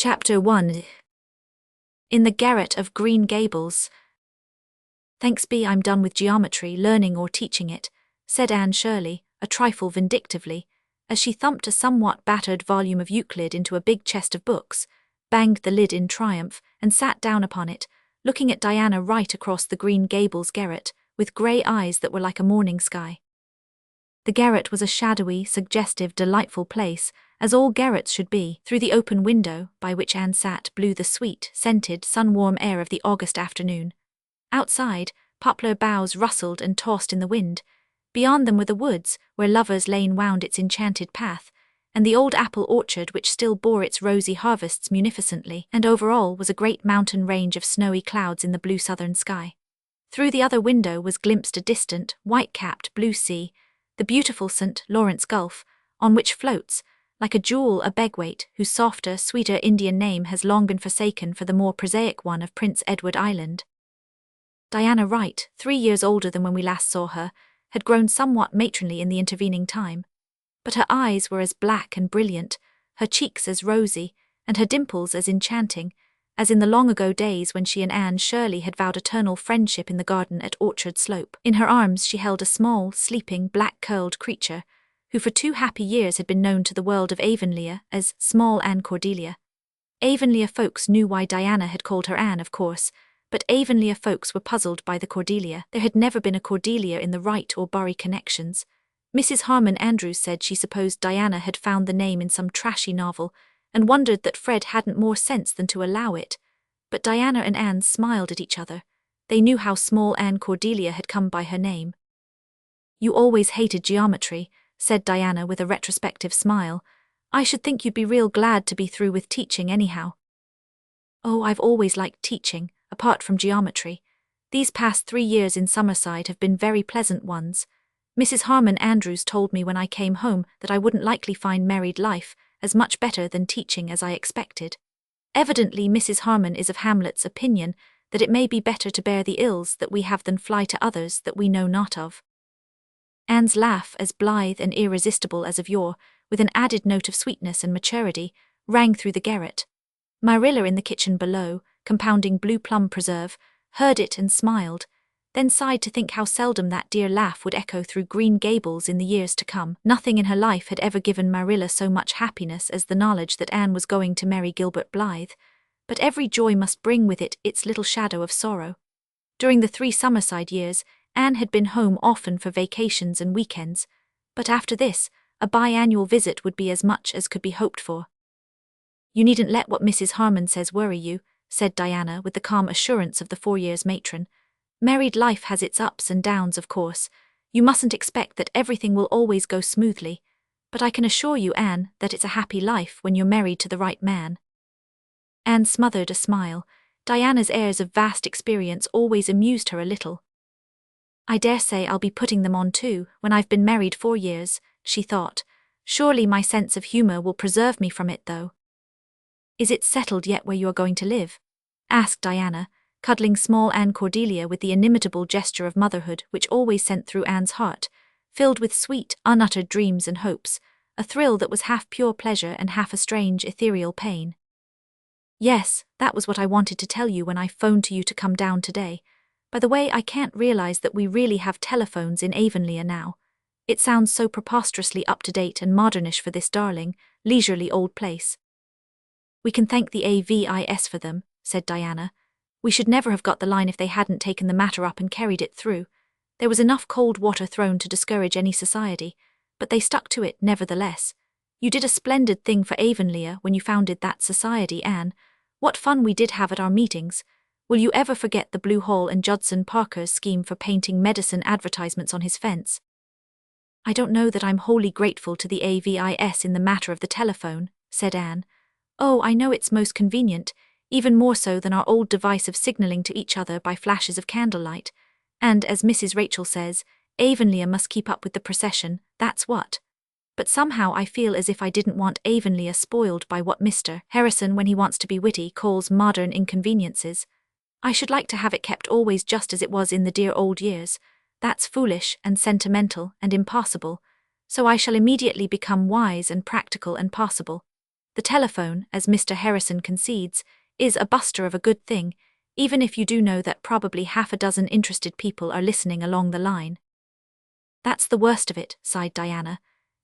Chapter 1. In the garret of Green Gables. Thanks be I'm done with geometry, learning or teaching it, said Anne Shirley, a trifle vindictively, as she thumped a somewhat battered volume of Euclid into a big chest of books, banged the lid in triumph, and sat down upon it, looking at Diana right across the Green Gables garret, with grey eyes that were like a morning sky. The garret was a shadowy, suggestive, delightful place, as all garrets should be. Through the open window, by which Anne sat, blew the sweet, scented, sun-warm air of the August afternoon. Outside, poplar boughs rustled and tossed in the wind. Beyond them were the woods, where Lover's Lane wound its enchanted path, and the old apple orchard which still bore its rosy harvests munificently, and over all was a great mountain range of snowy clouds in the blue southern sky. Through the other window was glimpsed a distant, white-capped blue sea, the beautiful St. Lawrence Gulf, on which floats, like a jewel, a begweight whose softer, sweeter Indian name has long been forsaken for the more prosaic one of Prince Edward Island. Diana Wright, 3 years older than when we last saw her, had grown somewhat matronly in the intervening time, but her eyes were as black and brilliant, her cheeks as rosy, and her dimples as enchanting, as in the long-ago days when she and Anne Shirley had vowed eternal friendship in the garden at Orchard Slope. In her arms she held a small, sleeping, black-curled creature, who for 2 happy years had been known to the world of Avonlea as Small Anne Cordelia. Avonlea folks knew why Diana had called her Anne, of course, but Avonlea folks were puzzled by the Cordelia. There had never been a Cordelia in the Wright or Bury connections. Mrs. Harmon Andrews said she supposed Diana had found the name in some trashy novel, and wondered that Fred hadn't more sense than to allow it. But Diana and Anne smiled at each other. They knew how Small Anne Cordelia had come by her name. "You always hated geometry," said Diana with a retrospective smile. "I should think you'd be real glad to be through with teaching anyhow." "Oh, I've always liked teaching, apart from geometry. These past 3 years in Summerside have been very pleasant ones. Mrs. Harmon Andrews told me when I came home that I wouldn't likely find married life as much better than teaching as I expected. Evidently Mrs. Harmon is of Hamlet's opinion that it may be better to bear the ills that we have than fly to others that we know not of." Anne's laugh, as blithe and irresistible as of yore, with an added note of sweetness and maturity, rang through the garret. Marilla in the kitchen below, compounding blue plum preserve, heard it and smiled, then sighed to think how seldom that dear laugh would echo through Green Gables in the years to come. Nothing in her life had ever given Marilla so much happiness as the knowledge that Anne was going to marry Gilbert Blythe, but every joy must bring with it its little shadow of sorrow. During the 3 Summerside years, Anne had been home often for vacations and weekends, but after this, a biannual visit would be as much as could be hoped for. "You needn't let what Mrs. Harmon says worry you," said Diana with the calm assurance of the 4 years matron. "Married life has its ups and downs, of course. You mustn't expect that everything will always go smoothly, but I can assure you, Anne, that it's a happy life when you're married to the right man." Anne smothered a smile. Diana's airs of vast experience always amused her a little. "I dare say I'll be putting them on too, when I've been married 4 years, she thought. "Surely my sense of humour will preserve me from it, though." "Is it settled yet where you are going to live?" asked Diana, cuddling Small Anne Cordelia with the inimitable gesture of motherhood which always sent through Anne's heart, filled with sweet, unuttered dreams and hopes, a thrill that was half pure pleasure and half a strange, ethereal pain. "Yes, that was what I wanted to tell you when I phoned to you to come down today. By the way, I can't realize that we really have telephones in Avonlea now. It sounds so preposterously up-to-date and modernish for this darling, leisurely old place." "We can thank the AVIS for them," said Diana. "We should never have got the line if they hadn't taken the matter up and carried it through. There was enough cold water thrown to discourage any society, but they stuck to it nevertheless. You did a splendid thing for Avonlea when you founded that society, Anne. What fun we did have at our meetings. Will you ever forget the Blue Hall and Judson Parker's scheme for painting medicine advertisements on his fence?" "I don't know that I'm wholly grateful to the AVIS in the matter of the telephone," said Anne. "Oh, I know it's most convenient, even more so than our old device of signalling to each other by flashes of candlelight. And, as Mrs. Rachel says, Avonlea must keep up with the procession, that's what. But somehow I feel as if I didn't want Avonlea spoiled by what Mr. Harrison, when he wants to be witty, calls modern inconveniences. I should like to have it kept always just as it was in the dear old years. That's foolish and sentimental and impossible, so I shall immediately become wise and practical and possible. The telephone, as Mr. Harrison concedes, is a buster of a good thing, even if you do know that probably half a dozen interested people are listening along the line. That's the worst of it, sighed Diana.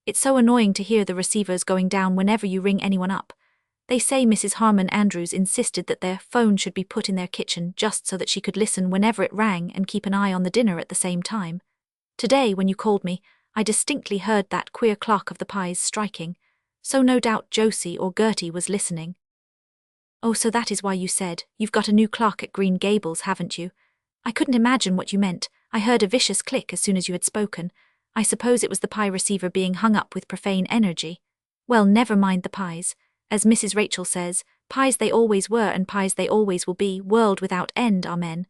It's so annoying to hear the receivers going down whenever you ring anyone up. They say Mrs. Harmon Andrews insisted that their phone should be put in their kitchen just so that she could listen whenever it rang and keep an eye on the dinner at the same time. Today, when you called me, I distinctly heard that queer clock of the pies striking, so no doubt Josie or Gertie was listening. Oh, so that is why you said, "You've got a new clock at Green Gables, haven't you?" I couldn't imagine what you meant. I heard a vicious click as soon as you had spoken. I suppose it was the pie receiver being hung up with profane energy. Well, never mind the pies. As Mrs. Rachel says, pies they always were and pies they always will be, world without end, amen.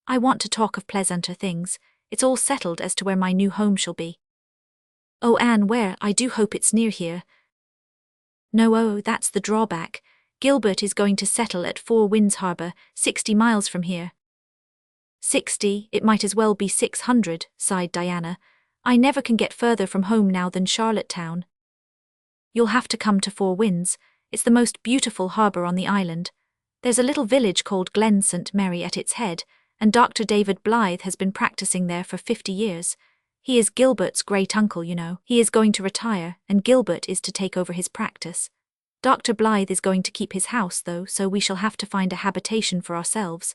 I want to talk of pleasanter things. It's all settled as to where my new home shall be. Oh, Anne, where? I do hope it's near here. No, oh, that's the drawback. Gilbert is going to settle at Four Winds Harbour, 60 miles from here. 60, it might as well be 600, sighed Diana. I never can get further from home now than Charlottetown. You'll have to come to Four Winds. It's the most beautiful harbour on the island. There's a little village called Glen St. Mary at its head, and Dr. David Blythe has been practicing there for 50 years. He is Gilbert's great-uncle, you know. He is going to retire, and Gilbert is to take over his practice. Dr. Blythe is going to keep his house, though, so we shall have to find a habitation for ourselves.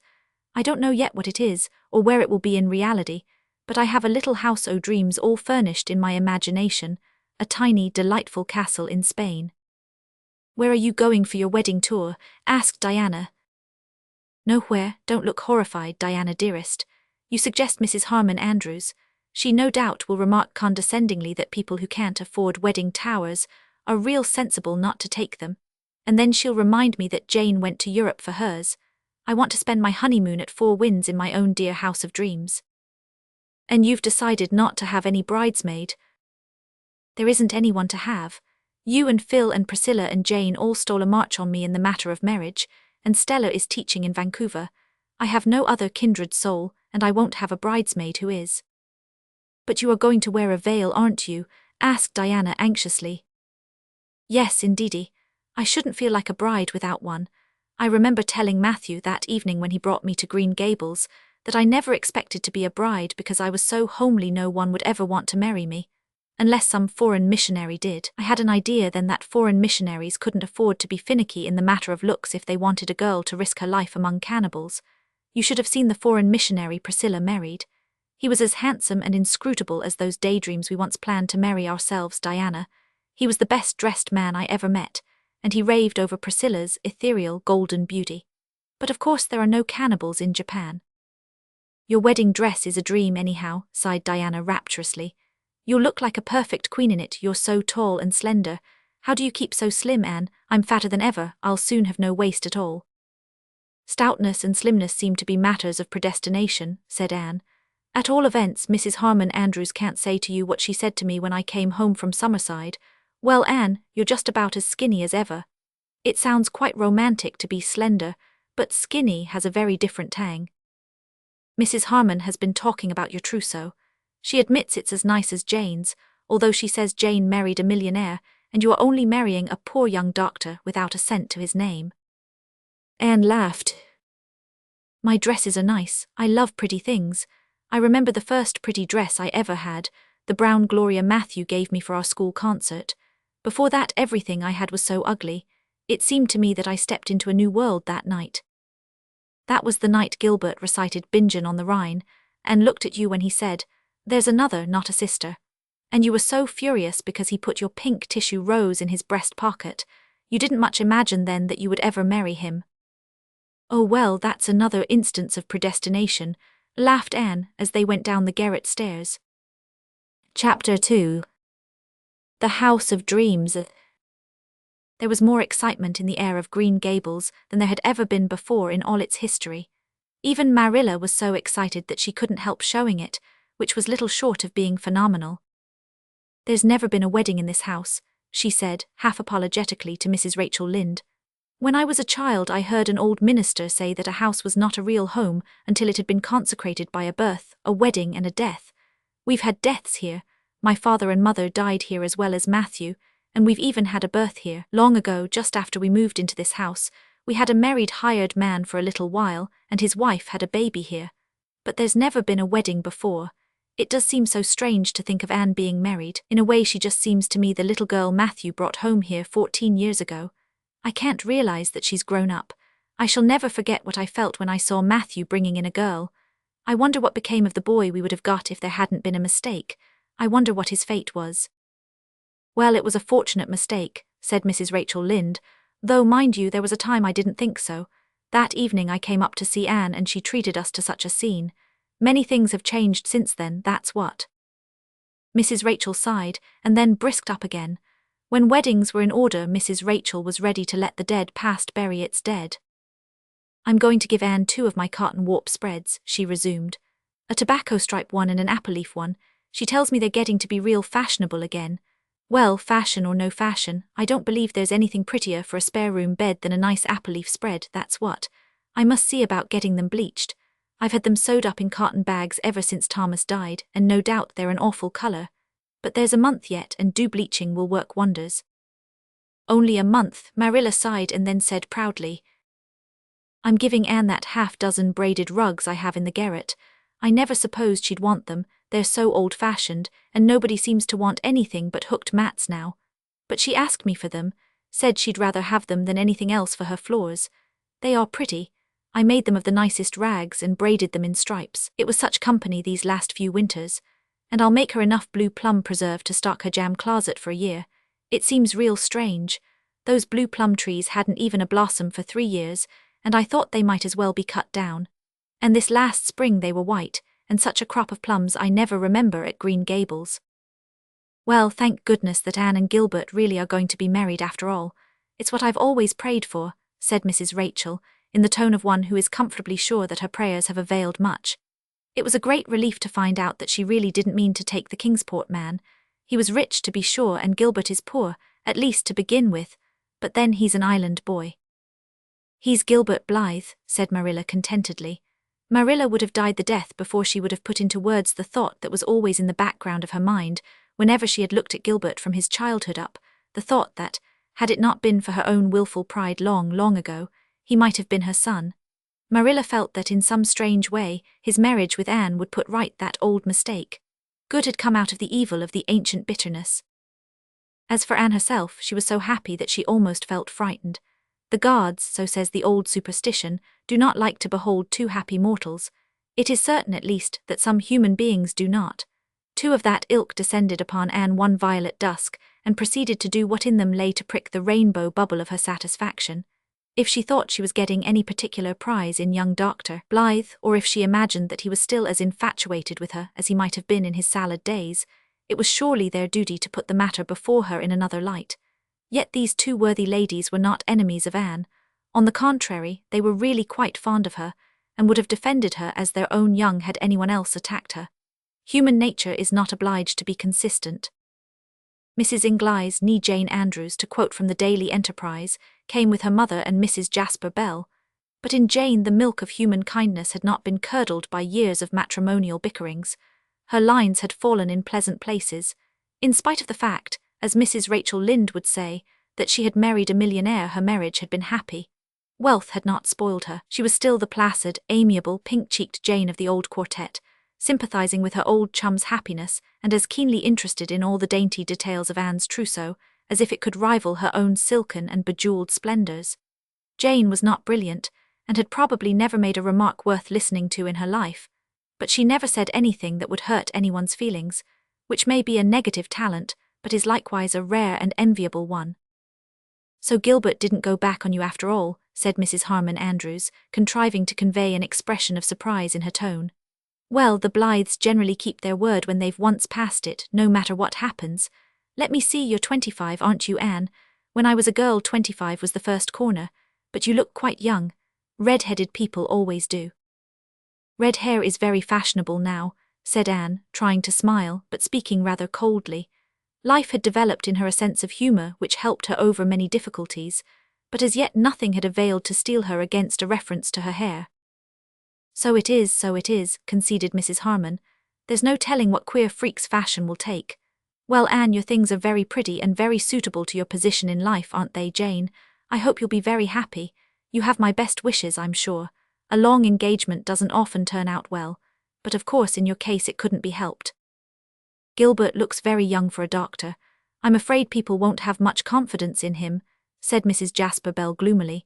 I don't know yet what it is, or where it will be in reality, but I have a little house o' dreams all furnished in my imagination, a tiny, delightful castle in Spain. Where are you going for your wedding tour? Asked Diana. Nowhere, don't look horrified, Diana dearest. You suggest Mrs. Harmon Andrews. She no doubt will remark condescendingly that people who can't afford wedding towers are real sensible not to take them, and then she'll remind me that Jane went to Europe for hers. I want to spend my honeymoon at Four Winds in my own dear house of dreams. And you've decided not to have any bridesmaid? There isn't anyone to have. You and Phil and Priscilla and Jane all stole a march on me in the matter of marriage, and Stella is teaching in Vancouver. I have no other kindred soul, and I won't have a bridesmaid who is. But you are going to wear a veil, aren't you? Asked Diana anxiously. Yes, indeedy. I shouldn't feel like a bride without one. I remember telling Matthew that evening when he brought me to Green Gables that I never expected to be a bride because I was so homely no one would ever want to marry me. Unless some foreign missionary did. I had an idea then that foreign missionaries couldn't afford to be finicky in the matter of looks if they wanted a girl to risk her life among cannibals. You should have seen the foreign missionary Priscilla married. He was as handsome and inscrutable as those daydreams we once planned to marry ourselves, Diana. He was the best-dressed man I ever met, and he raved over Priscilla's ethereal golden beauty. But of course there are no cannibals in Japan. Your wedding dress is a dream anyhow, sighed Diana rapturously. You'll look like a perfect queen in it, you're so tall and slender. How do you keep so slim, Anne? I'm fatter than ever, I'll soon have no waist at all. Stoutness and slimness seem to be matters of predestination, said Anne. At all events, Mrs. Harmon Andrews can't say to you what she said to me when I came home from Summerside. Well, Anne, you're just about as skinny as ever. It sounds quite romantic to be slender, but skinny has a very different tang. Mrs. Harmon has been talking about your trousseau. She admits it's as nice as Jane's, although she says Jane married a millionaire, and you are only marrying a poor young doctor without a cent to his name. Anne laughed. My dresses are nice. I love pretty things. I remember the first pretty dress I ever had, the brown Gloria Matthew gave me for our school concert. Before that, everything I had was so ugly. It seemed to me that I stepped into a new world that night. That was the night Gilbert recited Bingen on the Rhine, and looked at you when he said, "There's another, not a sister." And you were so furious because he put your pink tissue rose in his breast pocket. You didn't much imagine then that you would ever marry him. Oh well, that's another instance of predestination, laughed Anne as they went down the garret stairs. Chapter 2. The House of Dreams. There was more excitement in the air of Green Gables than there had ever been before in all its history. Even Marilla was so excited that she couldn't help showing it, which was little short of being phenomenal. There's never been a wedding in this house, she said, half apologetically to Mrs. Rachel Lynde. When I was a child I heard an old minister say that a house was not a real home until it had been consecrated by a birth, a wedding and a death. We've had deaths here. My father and mother died here as well as Matthew, and we've even had a birth here. Long ago, just after we moved into this house, we had a married hired man for a little while, and his wife had a baby here. But there's never been a wedding before. It does seem so strange to think of Anne being married. In a way, she just seems to me the little girl Matthew brought home here 14 years ago. I can't realize that she's grown up. I shall never forget what I felt when I saw Matthew bringing in a girl. I wonder what became of the boy we would have got if there hadn't been a mistake. I wonder what his fate was. Well, it was a fortunate mistake, said Mrs. Rachel Lynde, though, mind you, there was a time I didn't think so. That evening I came up to see Anne and she treated us to such a scene. Many things have changed since then, that's what. Mrs. Rachel sighed, and then brisked up again. When weddings were in order, Mrs. Rachel was ready to let the dead past bury its dead. I'm going to give Anne 2 of my cotton warp spreads, she resumed. A tobacco stripe one and an apple leaf one. She tells me they're getting to be real fashionable again. Well, fashion or no fashion, I don't believe there's anything prettier for a spare room bed than a nice apple leaf spread, that's what. I must see about getting them bleached. I've had them sewed up in cotton bags ever since Thomas died, and no doubt they're an awful colour. But there's a month yet, and dew bleaching will work wonders. Only a month, Marilla sighed and then said proudly. I'm giving Anne that half-dozen braided rugs I have in the garret. I never supposed she'd want them, they're so old-fashioned, and nobody seems to want anything but hooked mats now. But she asked me for them, said she'd rather have them than anything else for her floors. They are pretty. I made them of the nicest rags and braided them in stripes. It was such company these last few winters. And I'll make her enough blue plum preserve to stock her jam closet for a year. It seems real strange. Those blue plum trees hadn't even a blossom for 3 years, and I thought they might as well be cut down. And this last spring they were white, and such a crop of plums I never remember at Green Gables. Well, thank goodness that Anne and Gilbert really are going to be married after all. It's what I've always prayed for, said Mrs. Rachel, in the tone of one who is comfortably sure that her prayers have availed much. It was a great relief to find out that she really didn't mean to take the Kingsport man. He was rich, to be sure, and Gilbert is poor, at least to begin with, but then he's an island boy. He's Gilbert Blythe, said Marilla contentedly. Marilla would have died the death before she would have put into words the thought that was always in the background of her mind whenever she had looked at Gilbert from his childhood up, the thought that, had it not been for her own wilful pride long, long ago, he might have been her son. Marilla felt that in some strange way his marriage with Anne would put right that old mistake. Good had come out of the evil of the ancient bitterness. As for Anne herself, she was so happy that she almost felt frightened. The gods, so says the old superstition, do not like to behold 2 happy mortals. It is certain, at least, that some human beings do not. 2 of that ilk descended upon Anne one violet dusk, and proceeded to do what in them lay to prick the rainbow bubble of her satisfaction. If she thought she was getting any particular prize in young Dr. Blythe, or if she imagined that he was still as infatuated with her as he might have been in his salad days, it was surely their duty to put the matter before her in another light. Yet these 2 worthy ladies were not enemies of Anne. On the contrary, they were really quite fond of her, and would have defended her as their own young had anyone else attacked her. Human nature is not obliged to be consistent. Mrs. Inglis, nee Jane Andrews, to quote from the Daily Enterprise, came with her mother and Mrs. Jasper Bell. But in Jane the milk of human kindness had not been curdled by years of matrimonial bickerings. Her lines had fallen in pleasant places, in spite of the fact, as Mrs. Rachel Lynde would say, that she had married a millionaire. Her marriage had been happy. Wealth had not spoiled her. She was still the placid, amiable, pink-cheeked Jane of the old quartet, sympathizing with her old chum's happiness and as keenly interested in all the dainty details of Anne's trousseau as if it could rival her own silken and bejeweled splendors. Jane was not brilliant, and had probably never made a remark worth listening to in her life, but she never said anything that would hurt anyone's feelings, which may be a negative talent, but is likewise a rare and enviable one. So Gilbert didn't go back on you after all, said Mrs. Harmon Andrews, contriving to convey an expression of surprise in her tone. Well, the Blythes generally keep their word when they've once passed it, no matter what happens. Let me see, you're 25, aren't you, Anne? When I was a girl, 25 was the first corner, but you look quite young. Red-headed people always do. Red hair is very fashionable now, said Anne, trying to smile, but speaking rather coldly. Life had developed in her a sense of humour which helped her over many difficulties, but as yet nothing had availed to steel her against a reference to her hair. So it is, conceded Mrs. Harmon. There's no telling what queer freaks fashion will take. Well, Anne, your things are very pretty and very suitable to your position in life, aren't they, Jane? I hope you'll be very happy. You have my best wishes, I'm sure. A long engagement doesn't often turn out well, but of course in your case it couldn't be helped. Gilbert looks very young for a doctor. I'm afraid people won't have much confidence in him, said Mrs. Jasper Bell gloomily.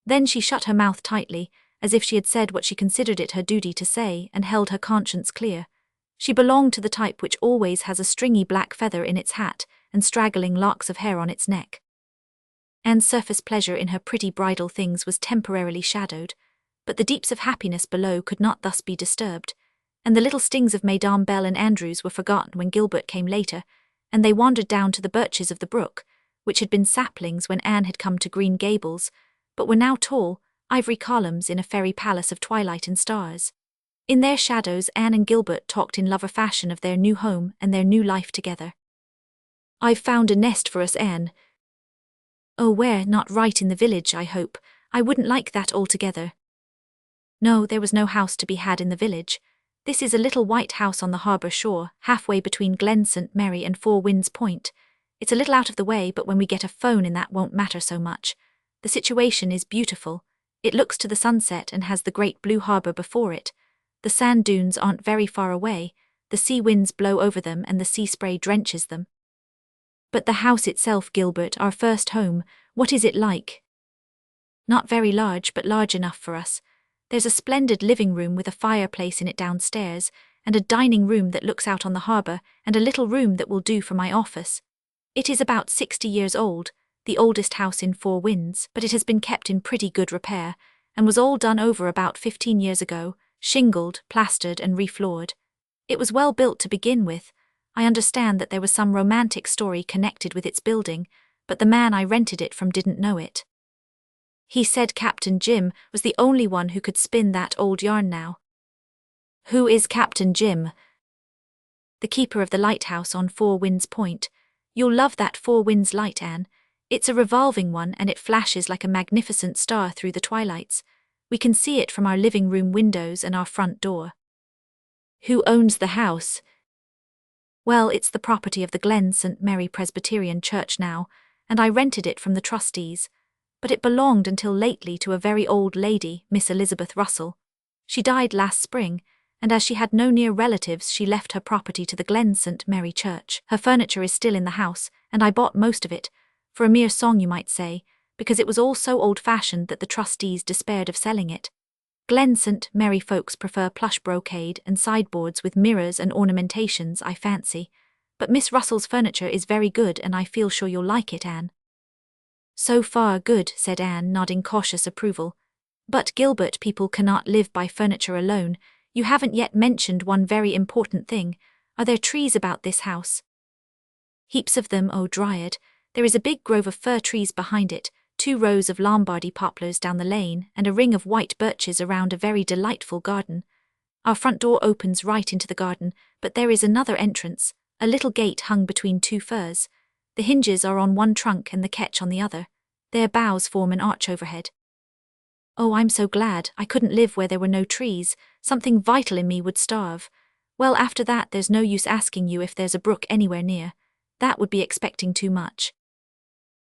Then she shut her mouth tightly, as if she had said what she considered it her duty to say, and held her conscience clear. She belonged to the type which always has a stringy black feather in its hat and straggling locks of hair on its neck. Anne's surface pleasure in her pretty bridal things was temporarily shadowed, but the deeps of happiness below could not thus be disturbed, and the little stings of Mesdames Bell and Andrews were forgotten when Gilbert came later, and they wandered down to the birches of the brook, which had been saplings when Anne had come to Green Gables, but were now tall, ivory columns in a fairy palace of twilight and stars. In their shadows Anne and Gilbert talked in lover fashion of their new home and their new life together. "I've found a nest for us, Anne." "Oh, where? Not right in the village, I hope. I wouldn't like that altogether." No, there was no house to be had in the village. This is a little white house on the harbour shore, halfway between Glen St. Mary and Four Winds Point. It's a little out of the way, but when we get a phone in that won't matter so much. The situation is beautiful. It looks to the sunset and has the great blue harbour before it. The sand dunes aren't very far away, the sea winds blow over them and the sea spray drenches them. But the house itself, Gilbert, our first home, what is it like? Not very large, but large enough for us. There's a splendid living room with a fireplace in it downstairs, and a dining room that looks out on the harbour, and a little room that will do for my office. It is about 60 years old, the oldest house in Four Winds, but it has been kept in pretty good repair, and was all done over about 15 years ago, shingled, plastered and refloored. It was well built to begin with. I understand that there was some romantic story connected with its building, but the man I rented it from didn't know it. He said Captain Jim was the only one who could spin that old yarn now. Who is Captain Jim? The keeper of the lighthouse on Four Winds Point. You'll love that Four Winds light, Anne. It's a revolving one and it flashes like a magnificent star through the twilights. We can see it from our living room windows and our front door. Who owns the house? Well, it's the property of the Glen St. Mary Presbyterian Church now, and I rented it from the trustees. But it belonged until lately to a very old lady, Miss Elizabeth Russell. She died last spring, and as she had no near relatives she left her property to the Glen St. Mary Church. Her furniture is still in the house, and I bought most of it, for a mere song you might say, because it was all so old-fashioned that the trustees despaired of selling it. Glen St. Mary folks prefer plush brocade and sideboards with mirrors and ornamentations, I fancy, but Miss Russell's furniture is very good and I feel sure you'll like it, Anne. So far good, said Anne, nodding cautious approval. But Gilbert, people cannot live by furniture alone. You haven't yet mentioned one very important thing. Are there trees about this house? Heaps of them, oh Dryad. There is a big grove of fir trees behind it, 2 rows of Lombardy poplars down the lane, and a ring of white birches around a very delightful garden. Our front door opens right into the garden, but there is another entrance, a little gate hung between 2 firs. The hinges are on one trunk and the catch on the other. Their boughs form an arch overhead. Oh, I'm so glad. I couldn't live where there were no trees. Something vital in me would starve. Well, after that there's no use asking you if there's a brook anywhere near. That would be expecting too much.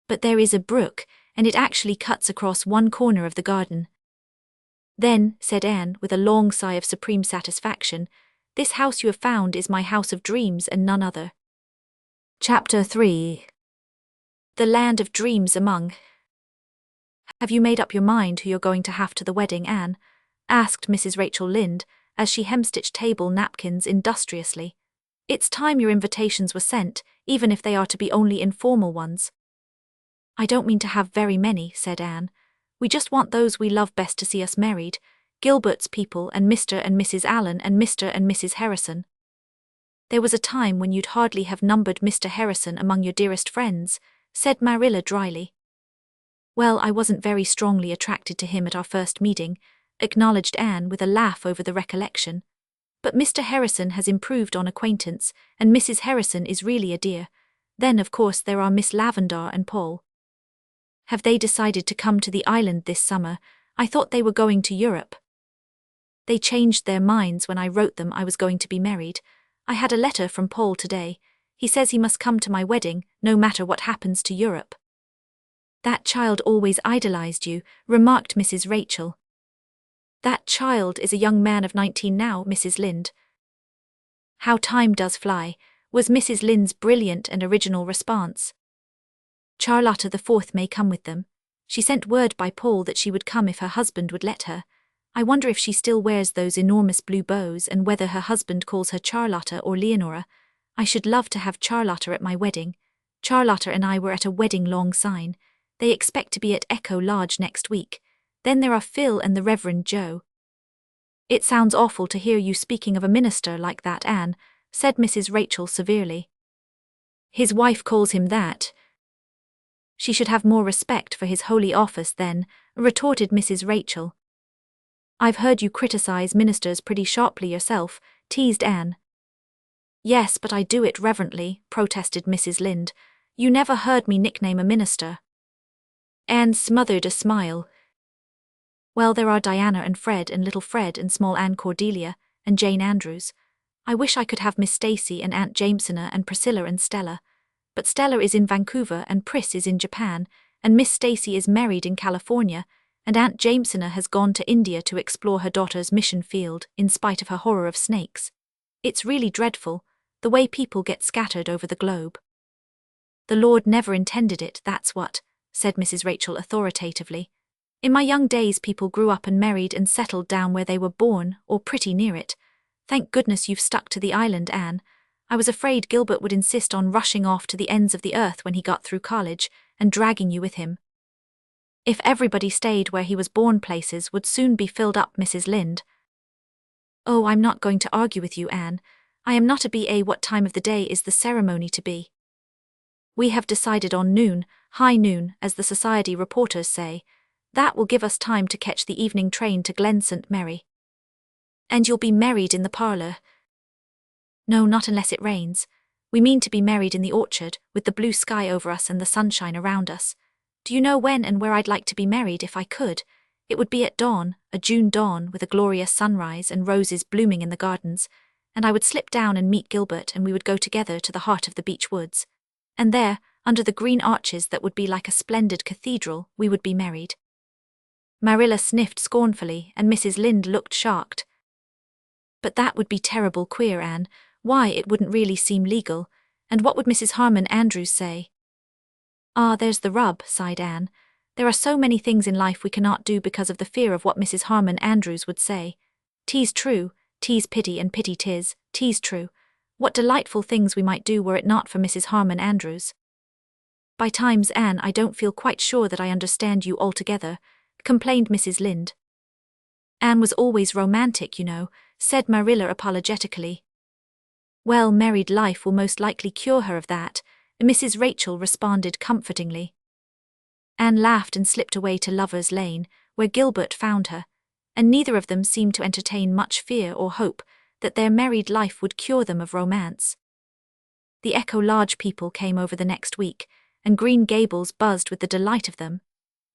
But there is a brook, and it actually cuts across one corner of the garden. Then, said Anne, with a long sigh of supreme satisfaction, this house you have found is my house of dreams and none other. Chapter 3. The Land of Dreams Among. Have you made up your mind who you're going to have to the wedding, Anne? Asked Mrs. Rachel Lynde, as she hemstitched table napkins industriously. It's time your invitations were sent, even if they are to be only informal ones. I don't mean to have very many, said Anne. We just want those we love best to see us married, Gilbert's people and Mr. and Mrs. Allen and Mr. and Mrs. Harrison. There was a time when you'd hardly have numbered Mr. Harrison among your dearest friends, said Marilla dryly. Well, I wasn't very strongly attracted to him at our first meeting, acknowledged Anne with a laugh over the recollection. But Mr. Harrison has improved on acquaintance, and Mrs. Harrison is really a dear. Then, of course, there are Miss Lavendar and Paul. Have they decided to come to the island this summer? I thought they were going to Europe. They changed their minds when I wrote them I was going to be married. I had a letter from Paul today. He says he must come to my wedding, no matter what happens to Europe. That child always idolized you, remarked Mrs. Rachel. That child is a young man of 19 now, Mrs. Lynde. How time does fly, was Mrs. Lynde's brilliant and original response. Charlotta the Fourth may come with them. She sent word by Paul that she would come if her husband would let her. I wonder if she still wears those enormous blue bows and whether her husband calls her Charlotta or Leonora. I should love to have Charlotta at my wedding. Charlotta and I were at a wedding long sign. They expect to be at Echo Lodge next week. Then there are Phil and the Reverend Joe. It sounds awful to hear you speaking of a minister like that, Anne, said Mrs. Rachel severely. His wife calls him that. She should have more respect for his holy office then, retorted Mrs. Rachel. I've heard you criticize ministers pretty sharply yourself, teased Anne. Yes, but I do it reverently, protested Mrs. Lynde. You never heard me nickname a minister. Anne smothered a smile. Well, there are Diana and Fred and little Fred and small Anne Cordelia and Jane Andrews. I wish I could have Miss Stacy and Aunt Jamesona and Priscilla and Stella. But Stella is in Vancouver and Pris is in Japan, and Miss Stacy is married in California, and Aunt Jamesona has gone to India to explore her daughter's mission field in spite of her horror of snakes. It's really dreadful, the way people get scattered over the globe. The Lord never intended it, that's what, said Mrs. Rachel authoritatively. In my young days people grew up and married and settled down where they were born, or pretty near it. Thank goodness you've stuck to the island, Anne. I was afraid Gilbert would insist on rushing off to the ends of the earth when he got through college, and dragging you with him. If everybody stayed where he was born, places would soon be filled up, Mrs. Lynde. Oh, I'm not going to argue with you, Anne. I am not a BA. What time of the day is the ceremony to be? We have decided on noon, high noon, as the society reporters say. That will give us time to catch the evening train to Glen St. Mary. And you'll be married in the parlour? No, not unless it rains. We mean to be married in the orchard, with the blue sky over us and the sunshine around us. Do you know when and where I'd like to be married if I could? It would be at dawn, a June dawn with a glorious sunrise and roses blooming in the gardens, and I would slip down and meet Gilbert and we would go together to the heart of the beech woods. And there, under the green arches that would be like a splendid cathedral, we would be married. Marilla sniffed scornfully and Mrs. Lynde looked shocked. But that would be terrible queer, Anne. Why, it wouldn't really seem legal. And what would Mrs. Harmon Andrews say? Ah, there's the rub, sighed Anne. There are so many things in life we cannot do because of the fear of what Mrs. Harmon Andrews would say. 'Tis true, 'tis pity and pity 'tis true. What delightful things we might do were it not for Mrs. Harmon Andrews. By times, Anne, I don't feel quite sure that I understand you altogether, complained Mrs. Lynde. Anne was always romantic, you know, said Marilla apologetically. Well, married life will most likely cure her of that, Mrs. Rachel responded comfortingly. Anne laughed and slipped away to Lover's Lane, where Gilbert found her, and neither of them seemed to entertain much fear or hope that their married life would cure them of romance. The Echo Lodge people came over the next week, and Green Gables buzzed with the delight of them.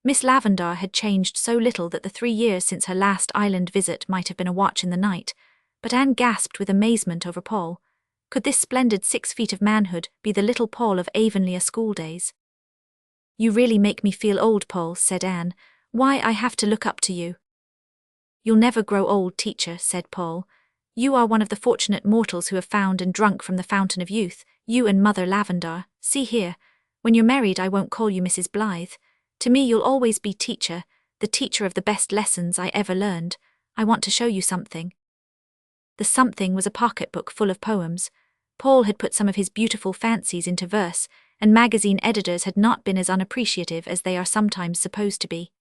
Miss Lavendar had changed so little that the 3 years since her last island visit might have been a watch in the night, but Anne gasped with amazement over Paul. Could this splendid 6 feet of manhood be the little Paul of Avonlea schooldays? You really make me feel old, Paul, said Anne. Why, I have to look up to you. You'll never grow old, teacher, said Paul. You are one of the fortunate mortals who have found and drunk from the fountain of youth, you and Mother Lavendar. See here, when you're married I won't call you Mrs. Blythe. To me you'll always be teacher, the teacher of the best lessons I ever learned. I want to show you something. The something was a pocketbook full of poems. Paul had put some of his beautiful fancies into verse, and magazine editors had not been as unappreciative as they are sometimes supposed to be.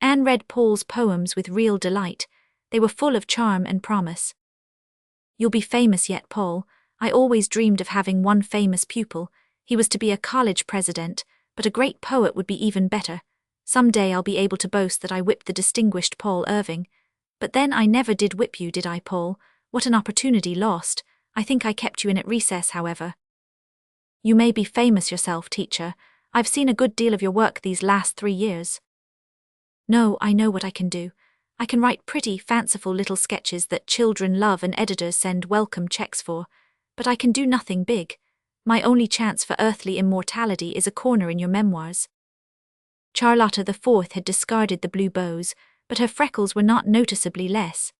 Anne read Paul's poems with real delight. They were full of charm and promise. You'll be famous yet, Paul. I always dreamed of having one famous pupil. He was to be a college president, but a great poet would be even better. Some day I'll be able to boast that I whipped the distinguished Paul Irving. But then I never did whip you, did I, Paul? What an opportunity lost. I think I kept you in at recess, however. You may be famous yourself, teacher. I've seen a good deal of your work these last 3 years. No, I know what I can do. I can write pretty, fanciful little sketches that children love and editors send welcome checks for. But I can do nothing big. My only chance for earthly immortality is a corner in your memoirs. Charlotta the Fourth had discarded the blue bows, but her freckles were not noticeably less.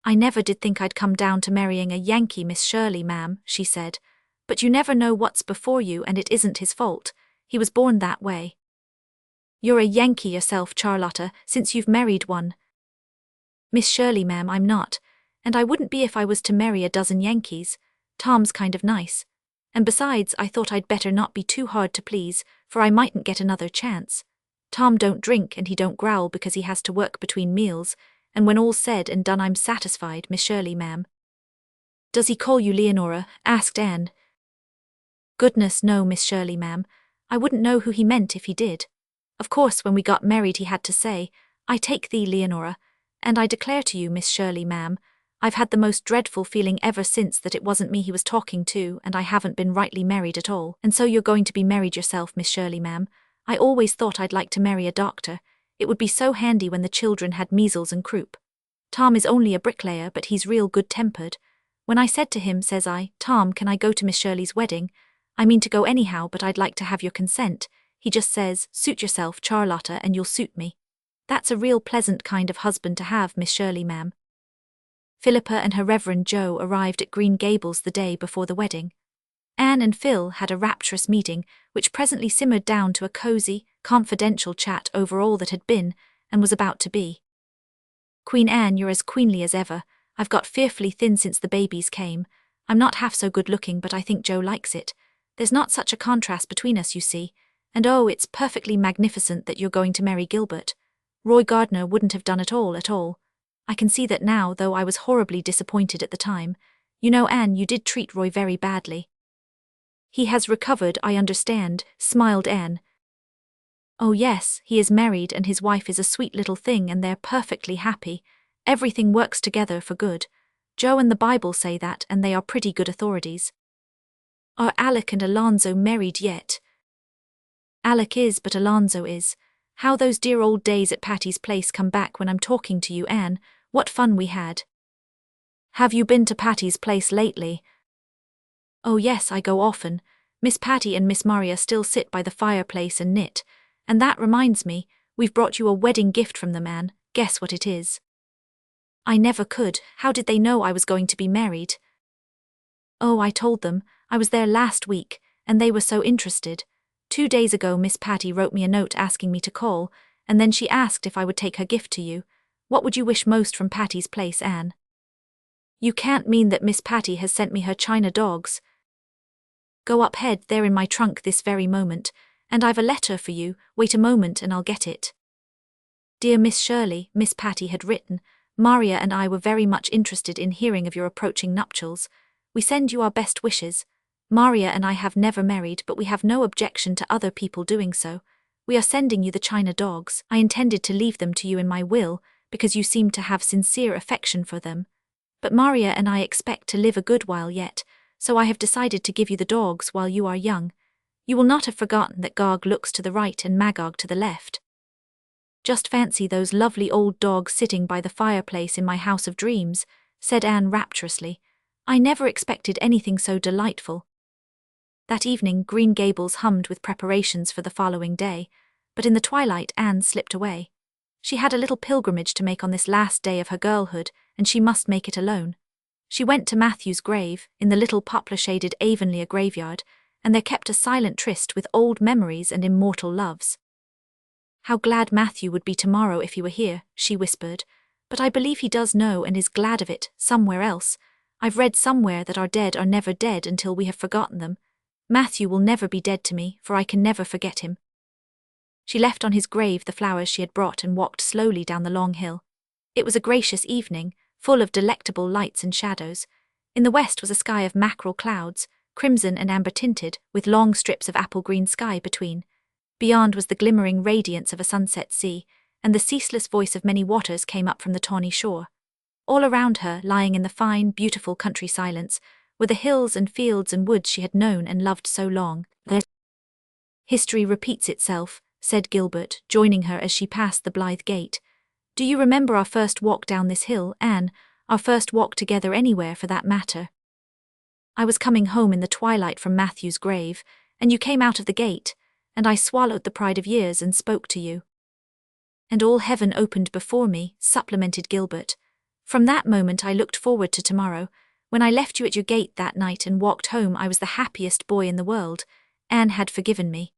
I never did think I'd come down to marrying a Yankee, Miss Shirley, ma'am, she said. But you never know what's before you, and it isn't his fault. He was born that way. You're a Yankee yourself, Charlotta, since you've married one. Miss Shirley, ma'am, I'm not, and I wouldn't be if I was to marry a dozen Yankees. Tom's kind of nice. And besides, I thought I'd better not be too hard to please, for I mightn't get another chance. Tom don't drink and he don't growl because he has to work between meals, and when all's said and done I'm satisfied, Miss Shirley, ma'am. Does he call you Leonora? Asked Anne. Goodness, no, Miss Shirley, ma'am. I wouldn't know who he meant if he did. Of course, when we got married he had to say, I take thee, Leonora, and I declare to you, Miss Shirley, ma'am, I've had the most dreadful feeling ever since that it wasn't me he was talking to, and I haven't been rightly married at all. And so you're going to be married yourself, Miss Shirley, ma'am. I always thought I'd like to marry a doctor. It would be so handy when the children had measles and croup. Tom is only a bricklayer, but he's real good-tempered. When I said to him, says I, Tom, can I go to Miss Shirley's wedding? I mean to go anyhow, but I'd like to have your consent. He just says, suit yourself, Charlotta, and you'll suit me. That's a real pleasant kind of husband to have, Miss Shirley, ma'am. Philippa and her Reverend Joe arrived at Green Gables the day before the wedding. Anne and Phil had a rapturous meeting, which presently simmered down to a cosy, confidential chat over all that had been, and was about to be. Queen Anne, you're as queenly as ever. I've got fearfully thin since the babies came. I'm not half so good-looking, but I think Joe likes it. There's not such a contrast between us, you see. And oh, it's perfectly magnificent that you're going to marry Gilbert. Roy Gardner wouldn't have done it all at all. I can see that now, though I was horribly disappointed at the time. You know, Anne, you did treat Roy very badly. He has recovered, I understand, smiled Anne. Oh yes, he is married and his wife is a sweet little thing and they're perfectly happy. Everything works together for good. Joe and the Bible say that, and they are pretty good authorities. Are Alec and Alonzo married yet? Alec is, but Alonzo is. How those dear old days at Patty's place come back when I'm talking to you, Anne. What fun we had. Have you been to Patty's place lately? Oh yes, I go often. Miss Patty and Miss Maria still sit by the fireplace and knit. And that reminds me, we've brought you a wedding gift from them, Anne. Guess what it is. I never could. How did they know I was going to be married? Oh, I told them. I was there last week, and they were so interested. 2 days ago Miss Patty wrote me a note asking me to call, and then she asked if I would take her gift to you. What would you wish most from Patty's place, Anne? You can't mean that Miss Patty has sent me her china dogs. Go up ahead, they're in my trunk this very moment, and I've a letter for you. Wait a moment and I'll get it. Dear Miss Shirley, Miss Patty had written, Maria and I were very much interested in hearing of your approaching nuptials. We send you our best wishes. Maria and I have never married, but we have no objection to other people doing so. We are sending you the china dogs. I intended to leave them to you in my will, because you seem to have sincere affection for them. But Maria and I expect to live a good while yet, so I have decided to give you the dogs while you are young. You will not have forgotten that Gog looks to the right and Magog to the left. Just fancy those lovely old dogs sitting by the fireplace in my house of dreams, said Anne rapturously. I never expected anything so delightful. That evening Green Gables hummed with preparations for the following day, but in the twilight Anne slipped away. She had a little pilgrimage to make on this last day of her girlhood, and she must make it alone. She went to Matthew's grave, in the little poplar-shaded Avonlea graveyard, and there kept a silent tryst with old memories and immortal loves. How glad Matthew would be tomorrow if he were here, she whispered, but I believe he does know and is glad of it, somewhere else. I've read somewhere that our dead are never dead until we have forgotten them. Matthew will never be dead to me, for I can never forget him. She left on his grave the flowers she had brought and walked slowly down the long hill. It was a gracious evening, full of delectable lights and shadows. In the west was a sky of mackerel clouds, crimson and amber-tinted, with long strips of apple-green sky between. Beyond was the glimmering radiance of a sunset sea, and the ceaseless voice of many waters came up from the tawny shore. All around her, lying in the fine, beautiful country silence, were the hills and fields and woods she had known and loved so long. History repeats itself, said Gilbert, joining her as she passed the Blythe gate. Do you remember our first walk down this hill, Anne? Our first walk together anywhere, for that matter? I was coming home in the twilight from Matthew's grave, and you came out of the gate, and I swallowed the pride of years and spoke to you. And all heaven opened before me, supplemented Gilbert. From that moment I looked forward to tomorrow. When I left you at your gate that night and walked home, I was the happiest boy in the world. Anne had forgiven me.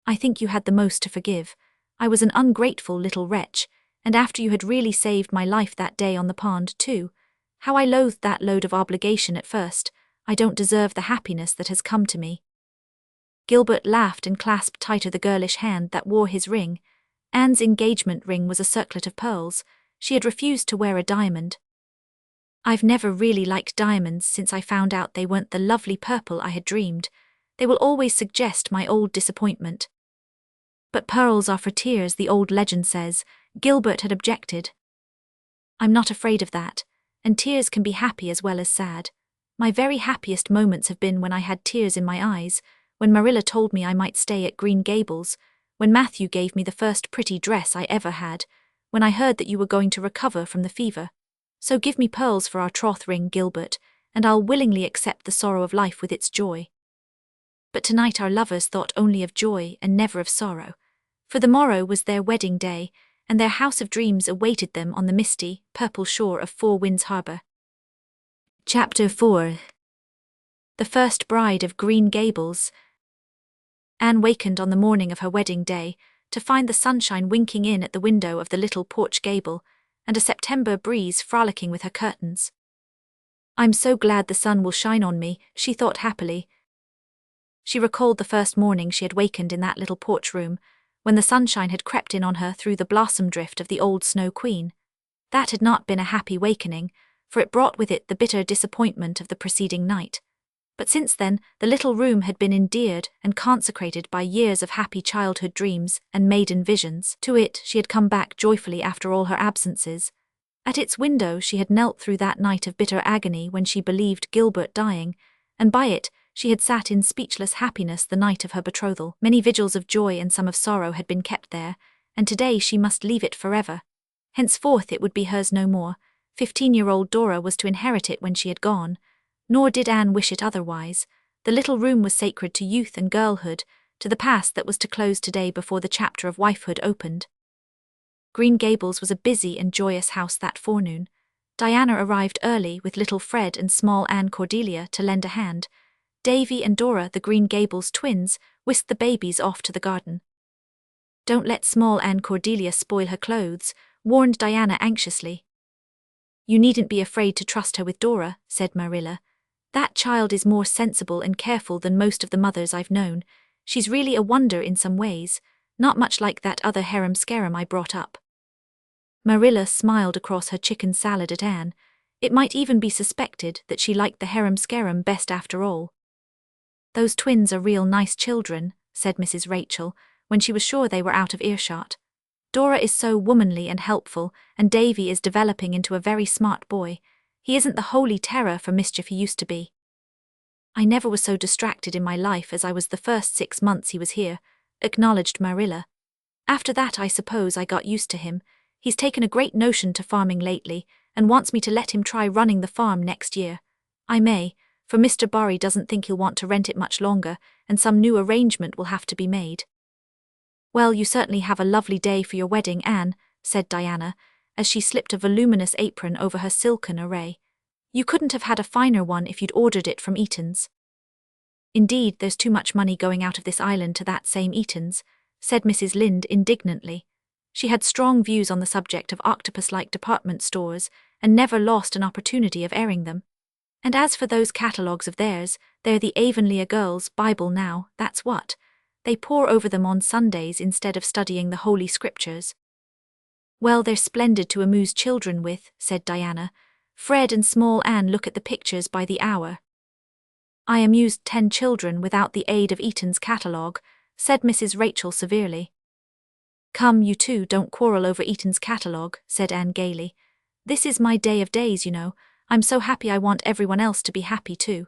I think you had the most to forgive. I was an ungrateful little wretch, and after you had really saved my life that day on the pond, too. How I loathed that load of obligation at first. I don't deserve the happiness that has come to me. Gilbert laughed and clasped tighter the girlish hand that wore his ring. Anne's engagement ring was a circlet of pearls. She had refused to wear a diamond. I've never really liked diamonds since I found out they weren't the lovely purple I had dreamed. They will always suggest my old disappointment. But pearls are for tears, the old legend says. Gilbert had objected. I'm not afraid of that, and tears can be happy as well as sad. My very happiest moments have been when I had tears in my eyes, when Marilla told me I might stay at Green Gables, when Matthew gave me the first pretty dress I ever had, when I heard that you were going to recover from the fever. So give me pearls for our troth ring, Gilbert, and I'll willingly accept the sorrow of life with its joy. But tonight our lovers thought only of joy and never of sorrow, for the morrow was their wedding day, and their house of dreams awaited them on the misty, purple shore of Four Winds Harbour. Chapter 4. The First Bride of Green Gables. Anne wakened on the morning of her wedding day to find the sunshine winking in at the window of the little porch gable, and a September breeze frolicking with her curtains. I'm so glad the sun will shine on me, she thought happily. She recalled the first morning she had wakened in that little porch room, when the sunshine had crept in on her through the blossom drift of the old Snow Queen. That had not been a happy wakening, for it brought with it the bitter disappointment of the preceding night. But since then, the little room had been endeared and consecrated by years of happy childhood dreams and maiden visions. To it she had come back joyfully after all her absences. At its window she had knelt through that night of bitter agony when she believed Gilbert dying, and by it she had sat in speechless happiness the night of her betrothal. Many vigils of joy and some of sorrow had been kept there, and today she must leave it forever. Henceforth it would be hers no more. 15-year-old Dora was to inherit it when she had gone. Nor did Anne wish it otherwise. The little room was sacred to youth and girlhood, to the past that was to close today before the chapter of wifehood opened. Green Gables was a busy and joyous house that forenoon. Diana arrived early with little Fred and small Anne Cordelia to lend a hand. Davy and Dora, the Green Gables twins, whisked the babies off to the garden. Don't let small Anne Cordelia spoil her clothes, warned Diana anxiously. You needn't be afraid to trust her with Dora, said Marilla. That child is more sensible and careful than most of the mothers I've known. She's really a wonder in some ways, not much like that other harum-scarum I brought up. Marilla smiled across her chicken salad at Anne. It might even be suspected that she liked the harum-scarum best after all. Those twins are real nice children, said Mrs. Rachel, when she was sure they were out of earshot. Dora is so womanly and helpful, and Davy is developing into a very smart boy. He isn't the holy terror for mischief he used to be. I never was so distracted in my life as I was the first 6 months he was here, acknowledged Marilla. After that I suppose I got used to him. He's taken a great notion to farming lately, and wants me to let him try running the farm next year. I may, for Mr. Barry doesn't think he'll want to rent it much longer, and some new arrangement will have to be made. Well, you certainly have a lovely day for your wedding, Anne, said Diana, as she slipped a voluminous apron over her silken array. You couldn't have had a finer one if you'd ordered it from Eaton's. Indeed, there's too much money going out of this island to that same Eaton's, said Mrs. Lynde indignantly. She had strong views on the subject of octopus-like department stores, and never lost an opportunity of airing them. And as for those catalogues of theirs, they're the Avonlea girls' Bible now, that's what. They pore over them on Sundays instead of studying the Holy Scriptures. Well, they're splendid to amuse children with, said Diana. Fred and small Anne look at the pictures by the hour. I amused 10 children without the aid of Eaton's catalogue, said Mrs. Rachel severely. Come, you two, don't quarrel over Eaton's catalogue, said Anne gaily. This is my day of days, you know. I'm so happy I want everyone else to be happy too.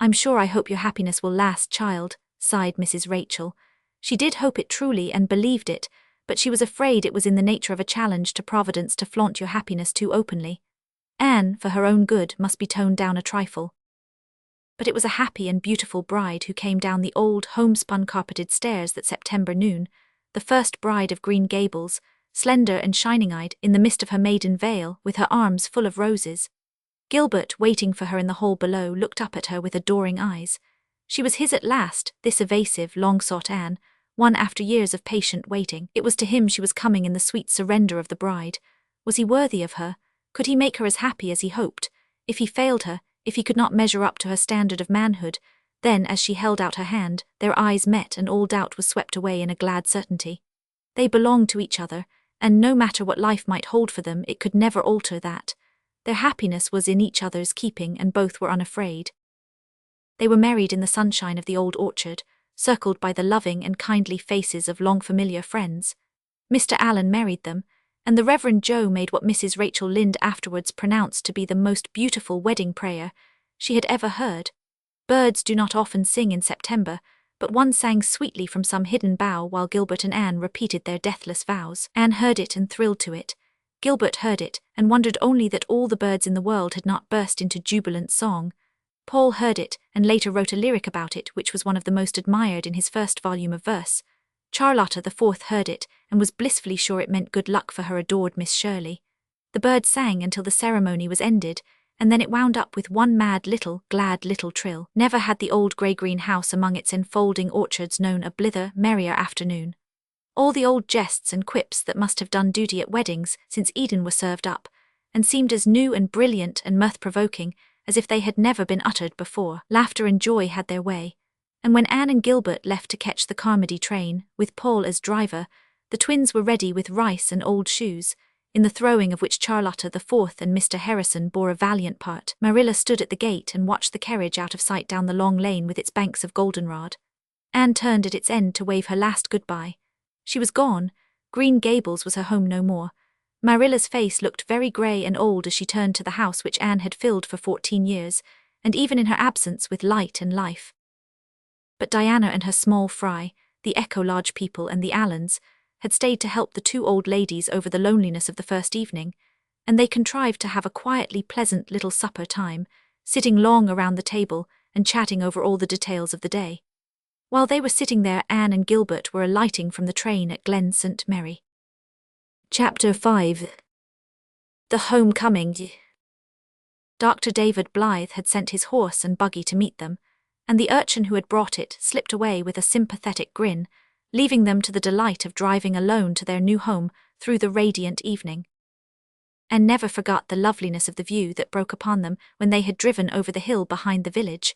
I'm sure I hope your happiness will last, child, sighed Mrs. Rachel. She did hope it truly and believed it, but she was afraid it was in the nature of a challenge to Providence to flaunt your happiness too openly. Anne, for her own good, must be toned down a trifle. But it was a happy and beautiful bride who came down the old, homespun carpeted stairs that September noon, the first bride of Green Gables, slender and shining-eyed in the mist of her maiden veil, with her arms full of roses. Gilbert, waiting for her in the hall below, looked up at her with adoring eyes. She was his at last, this evasive, long-sought Anne, won after years of patient waiting. It was to him she was coming in the sweet surrender of the bride. Was he worthy of her? Could he make her as happy as he hoped? If he failed her, if he could not measure up to her standard of manhood, then, as she held out her hand, their eyes met and all doubt was swept away in a glad certainty. They belonged to each other, and no matter what life might hold for them, it could never alter that. Their happiness was in each other's keeping, and both were unafraid. They were married in the sunshine of the old orchard, circled by the loving and kindly faces of long-familiar friends. Mr. Allen married them, and the Reverend Joe made what Mrs. Rachel Lynde afterwards pronounced to be the most beautiful wedding prayer she had ever heard. Birds do not often sing in September, but one sang sweetly from some hidden bough while Gilbert and Anne repeated their deathless vows. Anne heard it and thrilled to it. Gilbert heard it and wondered only that all the birds in the world had not burst into jubilant song. Paul heard it and later wrote a lyric about it which was one of the most admired in his first volume of verse. Charlotta the Fourth heard it and was blissfully sure it meant good luck for her adored Miss Shirley. The bird sang until the ceremony was ended, and then it wound up with one mad little, glad little trill. Never had the old grey-green house among its enfolding orchards known a blither, merrier afternoon. All the old jests and quips that must have done duty at weddings since Eden were served up, and seemed as new and brilliant and mirth-provoking as if they had never been uttered before. Laughter and joy had their way, and when Anne and Gilbert left to catch the Carmody train, with Paul as driver, the twins were ready with rice and old shoes, in the throwing of which Charlotta the Fourth and Mr. Harrison bore a valiant part. Marilla stood at the gate and watched the carriage out of sight down the long lane with its banks of goldenrod. Anne turned at its end to wave her last goodbye. She was gone. Green Gables was her home no more. Marilla's face looked very grey and old as she turned to the house which Anne had filled for 14 years, and even in her absence with light and life. But Diana and her small fry, the Echo Lodge people and the Allens, had stayed to help the two old ladies over the loneliness of the first evening, and they contrived to have a quietly pleasant little supper time, sitting long around the table and chatting over all the details of the day. While they were sitting there, Anne and Gilbert were alighting from the train at Glen St. Mary. Chapter 5. The Homecoming. Dr. David Blythe had sent his horse and buggy to meet them, and the urchin who had brought it slipped away with a sympathetic grin, leaving them to the delight of driving alone to their new home through the radiant evening. Anne never forgot the loveliness of the view that broke upon them when they had driven over the hill behind the village.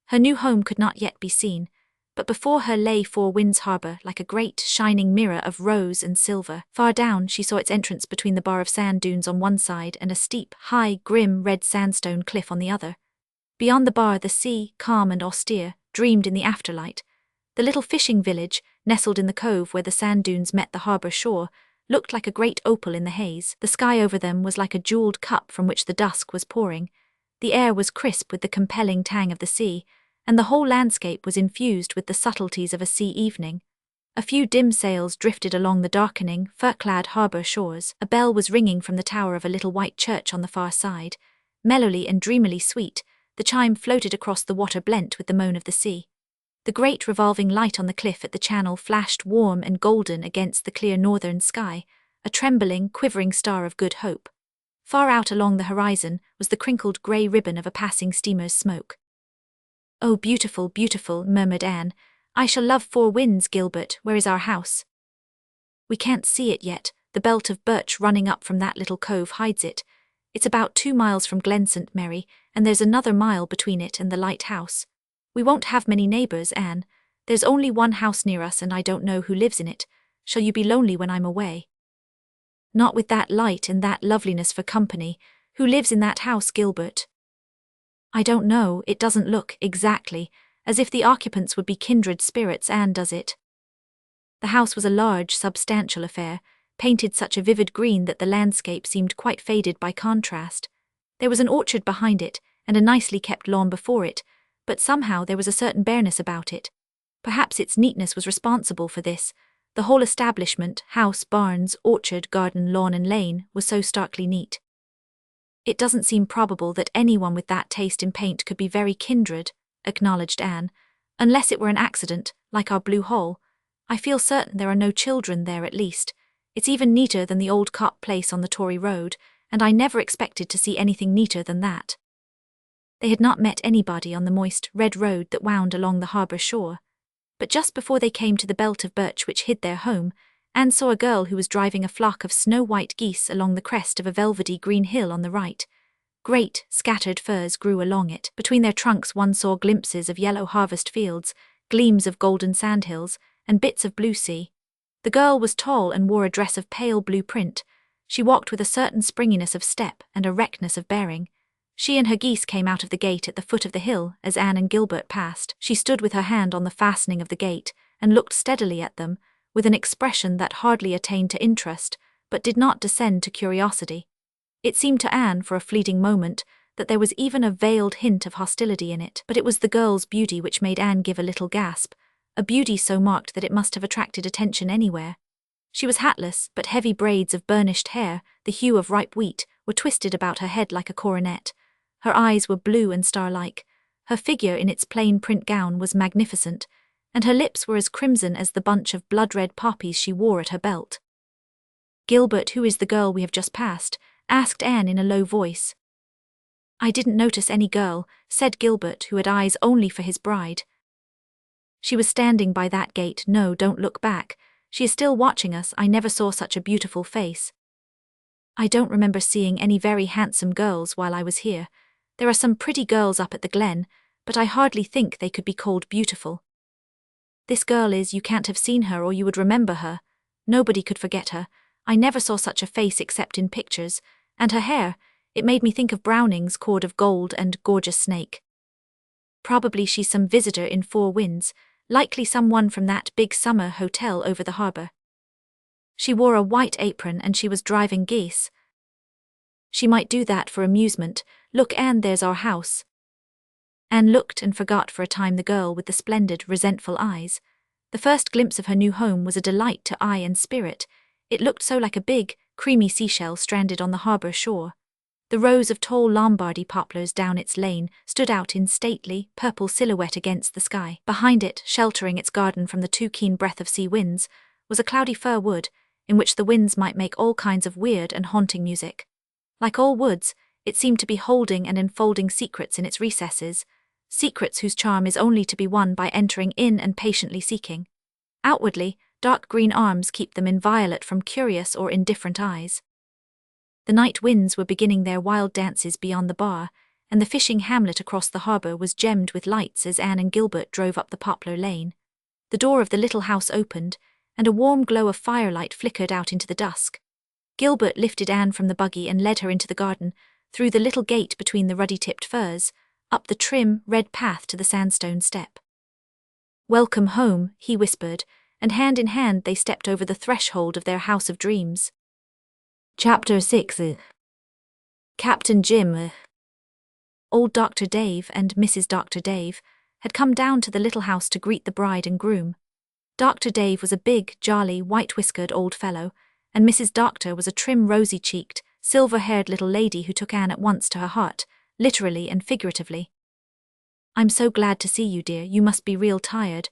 Her new home could not yet be seen, but before her lay Four Winds Harbour like a great, shining mirror of rose and silver. Far down she saw its entrance between the bar of sand dunes on one side and a steep, high, grim red sandstone cliff on the other. Beyond the bar the sea, calm and austere, dreamed in the afterlight. The little fishing village, nestled in the cove where the sand dunes met the harbour shore, looked like a great opal in the haze. The sky over them was like a jewelled cup from which the dusk was pouring. The air was crisp with the compelling tang of the sea, and the whole landscape was infused with the subtleties of a sea evening. A few dim sails drifted along the darkening, fir-clad harbour shores. A bell was ringing from the tower of a little white church on the far side. Mellowly and dreamily sweet, the chime floated across the water blent with the moan of the sea. The great revolving light on the cliff at the channel flashed warm and golden against the clear northern sky, a trembling, quivering star of good hope. Far out along the horizon was the crinkled grey ribbon of a passing steamer's smoke. "Oh, beautiful, beautiful," murmured Anne. "I shall love Four Winds, Gilbert. Where is our house?" "We can't see it yet. The belt of birch running up from that little cove hides it. It's about 2 miles from Glen St. Mary, and there's another mile between it and the lighthouse. We won't have many neighbours, Anne. There's only one house near us and I don't know who lives in it. Shall you be lonely when I'm away?" "Not with that light and that loveliness for company. Who lives in that house, Gilbert?" "I don't know. It doesn't look, exactly, as if the occupants would be kindred spirits, Anne, does it?" The house was a large, substantial affair, painted such a vivid green that the landscape seemed quite faded by contrast. There was an orchard behind it, and a nicely kept lawn before it, but somehow there was a certain bareness about it. Perhaps its neatness was responsible for this. The whole establishment, house, barns, orchard, garden, lawn and lane, was so starkly neat. "It doesn't seem probable that anyone with that taste in paint could be very kindred," acknowledged Anne. Unless it were an accident, like our blue hole. I feel certain there are no children there at least. It's even neater than the old cop place on the Tory road, and I never expected to see anything neater than that. They had not met anybody on the moist, red road that wound along the harbour shore. But just before they came to the belt of birch which hid their home, Anne saw a girl who was driving a flock of snow-white geese along the crest of a velvety green hill on the right. Great, scattered firs grew along it. Between their trunks one saw glimpses of yellow harvest fields, gleams of golden sandhills, and bits of blue sea. The girl was tall and wore a dress of pale blue print. She walked with a certain springiness of step and erectness of bearing. She and her geese came out of the gate at the foot of the hill as Anne and Gilbert passed. She stood with her hand on the fastening of the gate and looked steadily at them, with an expression that hardly attained to interest, but did not descend to curiosity. It seemed to Anne for a fleeting moment that there was even a veiled hint of hostility in it, but it was the girl's beauty which made Anne give a little gasp, a beauty so marked that it must have attracted attention anywhere. She was hatless, but heavy braids of burnished hair, the hue of ripe wheat, were twisted about her head like a coronet. Her eyes were blue and star-like. Her figure in its plain print gown was magnificent, and her lips were as crimson as the bunch of blood-red poppies she wore at her belt. "Gilbert, who is the girl we have just passed?" asked Anne in a low voice. "I didn't notice any girl," said Gilbert, who had eyes only for his bride. "She was standing by that gate. No, don't look back. She is still watching us. I never saw such a beautiful face. I don't remember seeing any very handsome girls while I was here. There are some pretty girls up at the Glen, but I hardly think they could be called beautiful. This girl is, you can't have seen her or you would remember her. Nobody could forget her. I never saw such a face except in pictures. And her hair, it made me think of Browning's Cord of Gold and Gorgeous Snake. Probably she's some visitor in Four Winds, likely someone from that big summer hotel over the harbour. She wore a white apron and she was driving geese. She might do that for amusement. Look, Anne, there's our house." Anne looked and forgot for a time the girl with the splendid, resentful eyes. The first glimpse of her new home was a delight to eye and spirit. It looked so like a big, creamy seashell stranded on the harbour shore. The rows of tall Lombardy poplars down its lane stood out in stately, purple silhouette against the sky. Behind it, sheltering its garden from the too keen breath of sea winds, was a cloudy fir wood, in which the winds might make all kinds of weird and haunting music. Like all woods, it seemed to be holding and enfolding secrets in its recesses, secrets whose charm is only to be won by entering in and patiently seeking. Outwardly, dark green arms keep them inviolate from curious or indifferent eyes. The night winds were beginning their wild dances beyond the bar, and the fishing hamlet across the harbour was gemmed with lights as Anne and Gilbert drove up the poplar lane. The door of the little house opened, and a warm glow of firelight flickered out into the dusk. Gilbert lifted Anne from the buggy and led her into the garden, through the little gate between the ruddy-tipped firs, up the trim, red path to the sandstone step. "Welcome home," he whispered, and hand in hand they stepped over the threshold of their house of dreams. Chapter 6. Captain Jim. Old Dr. Dave and Mrs. Dr. Dave had come down to the little house to greet the bride and groom. Dr. Dave was a big, jolly, white-whiskered old fellow, and Mrs. Doctor was a trim, rosy-cheeked, silver-haired little lady who took Anne at once to her heart, literally and figuratively. "I'm so glad to see you, dear. You must be real tired.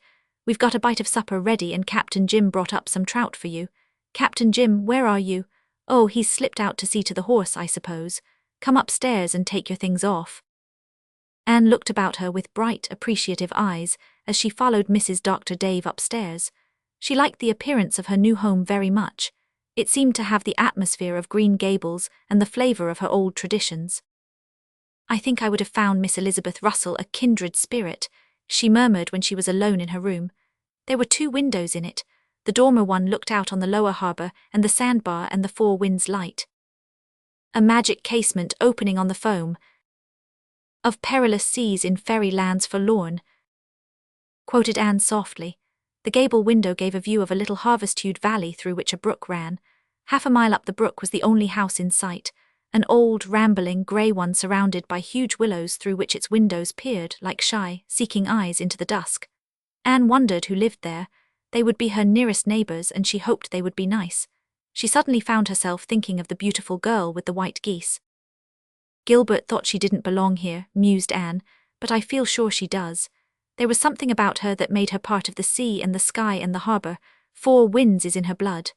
We've got a bite of supper ready and Captain Jim brought up some trout for you. Captain Jim, where are you? Oh, he's slipped out to see to the horse, I suppose. Come upstairs and take your things off." Anne looked about her with bright, appreciative eyes as she followed Mrs. Dr. Dave upstairs. She liked the appearance of her new home very much. It seemed to have the atmosphere of Green Gables and the flavour of her old traditions. "I think I would have found Miss Elizabeth Russell a kindred spirit," she murmured when she was alone in her room. There were 2 windows in it. The dormer one looked out on the lower harbour and the sandbar and the Four Winds light. "A magic casement opening on the foam of perilous seas in fairy lands forlorn," quoted Anne softly. The gable window gave a view of a little harvest-hued valley through which a brook ran. Half a mile up the brook was the only house in sight, an old, rambling, grey one surrounded by huge willows through which its windows peered like shy, seeking eyes into the dusk. Anne wondered who lived there. They would be her nearest neighbours and she hoped they would be nice. She suddenly found herself thinking of the beautiful girl with the white geese. "Gilbert thought she didn't belong here," mused Anne, but I feel sure she does. There was something about her that made her part of the sea and the sky and the harbour. 4 winds is in her blood.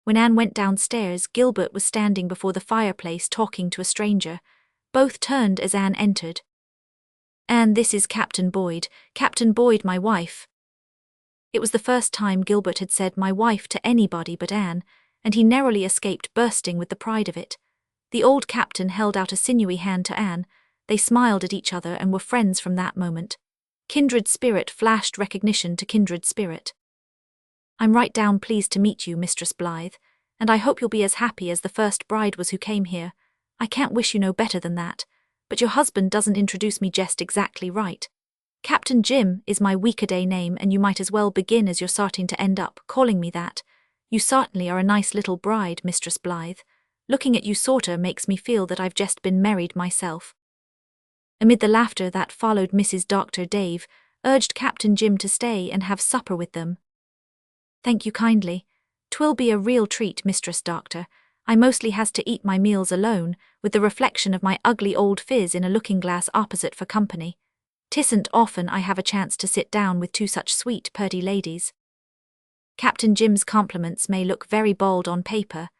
When Anne went downstairs, Gilbert was standing before the fireplace talking to a stranger. Both turned as Anne entered. "Anne, this is Captain Boyd. Captain Boyd, my wife." It was the first time Gilbert had said "my wife" to anybody but Anne, and he narrowly escaped bursting with the pride of it. The old captain held out a sinewy hand to Anne. They smiled at each other and were friends from that moment. Kindred spirit flashed recognition to kindred spirit. "I'm right down pleased to meet you, Mistress Blythe, and I hope you'll be as happy as the first bride was who came here. I can't wish you no better than that, but your husband doesn't introduce me just exactly right. Captain Jim is my week-a-day name, and you might as well begin as you're starting to end up calling me that. You certainly are a nice little bride, Mistress Blythe. Looking at you sorter makes me feel that I've just been married myself." Amid the laughter that followed, Mrs. Dr. Dave urged Captain Jim to stay and have supper with them. "Thank you kindly. 'Twill be a real treat, Mistress Doctor. I mostly has to eat my meals alone, with the reflection of my ugly old phiz in a looking-glass opposite for company. 'Tisn't often I have a chance to sit down with 2 such sweet, purty ladies." Captain Jim's compliments may look very bald on paper,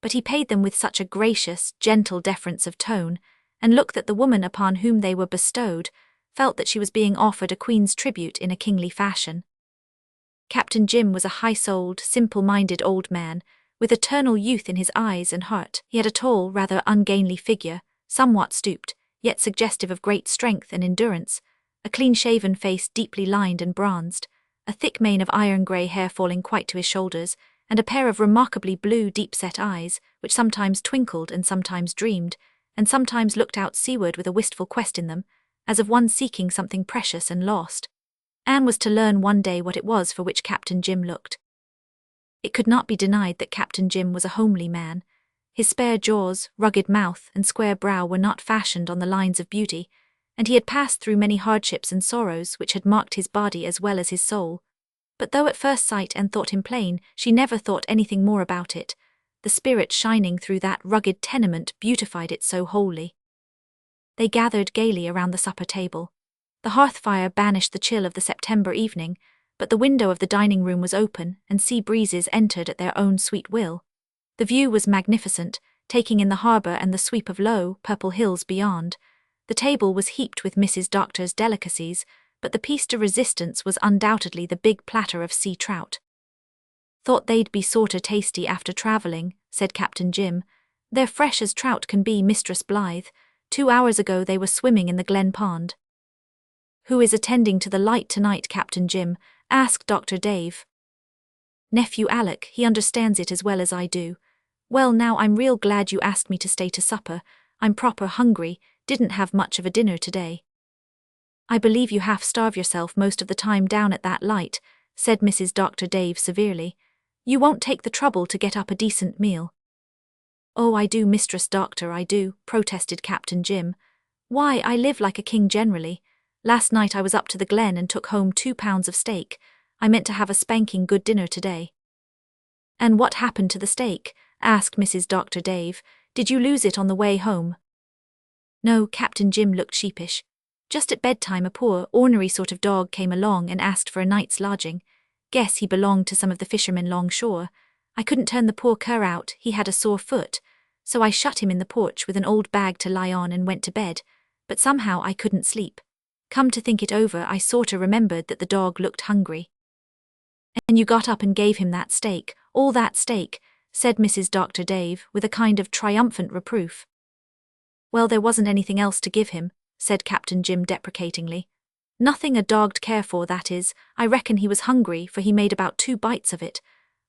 but he paid them with such a gracious, gentle deference of tone and look that the woman upon whom they were bestowed felt that she was being offered a queen's tribute in a kingly fashion. Captain Jim was a high-souled, simple-minded old man, with eternal youth in his eyes and heart. He had a tall, rather ungainly figure, somewhat stooped, yet suggestive of great strength and endurance, a clean-shaven face deeply lined and bronzed, a thick mane of iron-grey hair falling quite to his shoulders, and a pair of remarkably blue, deep-set eyes, which sometimes twinkled and sometimes dreamed, and sometimes looked out seaward with a wistful quest in them, as of one seeking something precious and lost. Anne was to learn one day what it was for which Captain Jim looked. It could not be denied that Captain Jim was a homely man. His spare jaws, rugged mouth, and square brow were not fashioned on the lines of beauty, and he had passed through many hardships and sorrows which had marked his body as well as his soul. But though at first sight Anne thought him plain, she never thought anything more about it. The spirit shining through that rugged tenement beautified it so wholly. They gathered gaily around the supper table. The hearth fire banished the chill of the September evening, but the window of the dining room was open, and sea breezes entered at their own sweet will. The view was magnificent, taking in the harbour and the sweep of low, purple hills beyond. The table was heaped with Mrs. Doctor's delicacies, but the piece de resistance was undoubtedly the big platter of sea trout. "Thought they'd be sorter tasty after travelling," said Captain Jim. "They're fresh as trout can be, Mistress Blythe. 2 hours ago they were swimming in the Glen Pond." "Who is attending to the light tonight, Captain Jim?" asked Dr. Dave. "Nephew Alec, he understands it as well as I do. Well, now I'm real glad you asked me to stay to supper. I'm proper hungry, didn't have much of a dinner today." "I believe you half starve yourself most of the time down at that light," said Mrs. Dr. Dave severely. "You won't take the trouble to get up a decent meal." "Oh, I do, Mistress Doctor, I do," protested Captain Jim. "Why, I live like a king generally. Last night I was up to the Glen and took home 2 pounds of steak. I meant to have a spanking good dinner today." "And what happened to the steak?" asked Mrs. Dr. Dave. "Did you lose it on the way home?" "No," Captain Jim looked sheepish. "Just at bedtime a poor, ornery sort of dog came along and asked for a night's lodging. Guess he belonged to some of the fishermen longshore. I couldn't turn the poor cur out, he had a sore foot, so I shut him in the porch with an old bag to lie on and went to bed, but somehow I couldn't sleep. Come to think it over, I sorta remembered that the dog looked hungry." "And you got up and gave him that steak, all that steak," said Mrs. Dr. Dave, with a kind of triumphant reproof. "Well, there wasn't anything else to give him," said Captain Jim deprecatingly. "Nothing a dog'd care for, that is. I reckon he was hungry, for he made about 2 bites of it.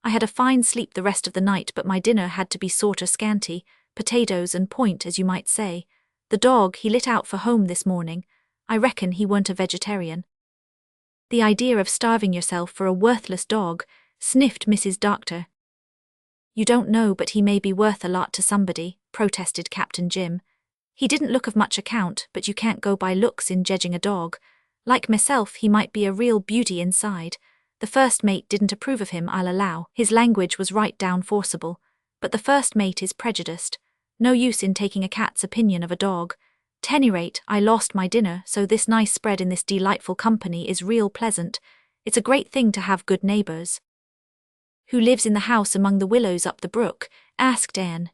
I had a fine sleep the rest of the night, but my dinner had to be sorter scanty, potatoes and point, as you might say. The dog, he lit out for home this morning. I reckon he weren't a vegetarian." "The idea of starving yourself for a worthless dog," sniffed Mrs. Doctor. "You don't know, but he may be worth a lot to somebody," protested Captain Jim. "He didn't look of much account, but you can't go by looks in judging a dog. Like myself, he might be a real beauty inside. The first mate didn't approve of him, I'll allow. His language was right down forcible. But the first mate is prejudiced. No use in taking a cat's opinion of a dog. 'Tenny rate, I lost my dinner, so this nice spread in this delightful company is real pleasant. It's a great thing to have good neighbours.' 'Who lives in the house among the willows up the brook?' asked Anne.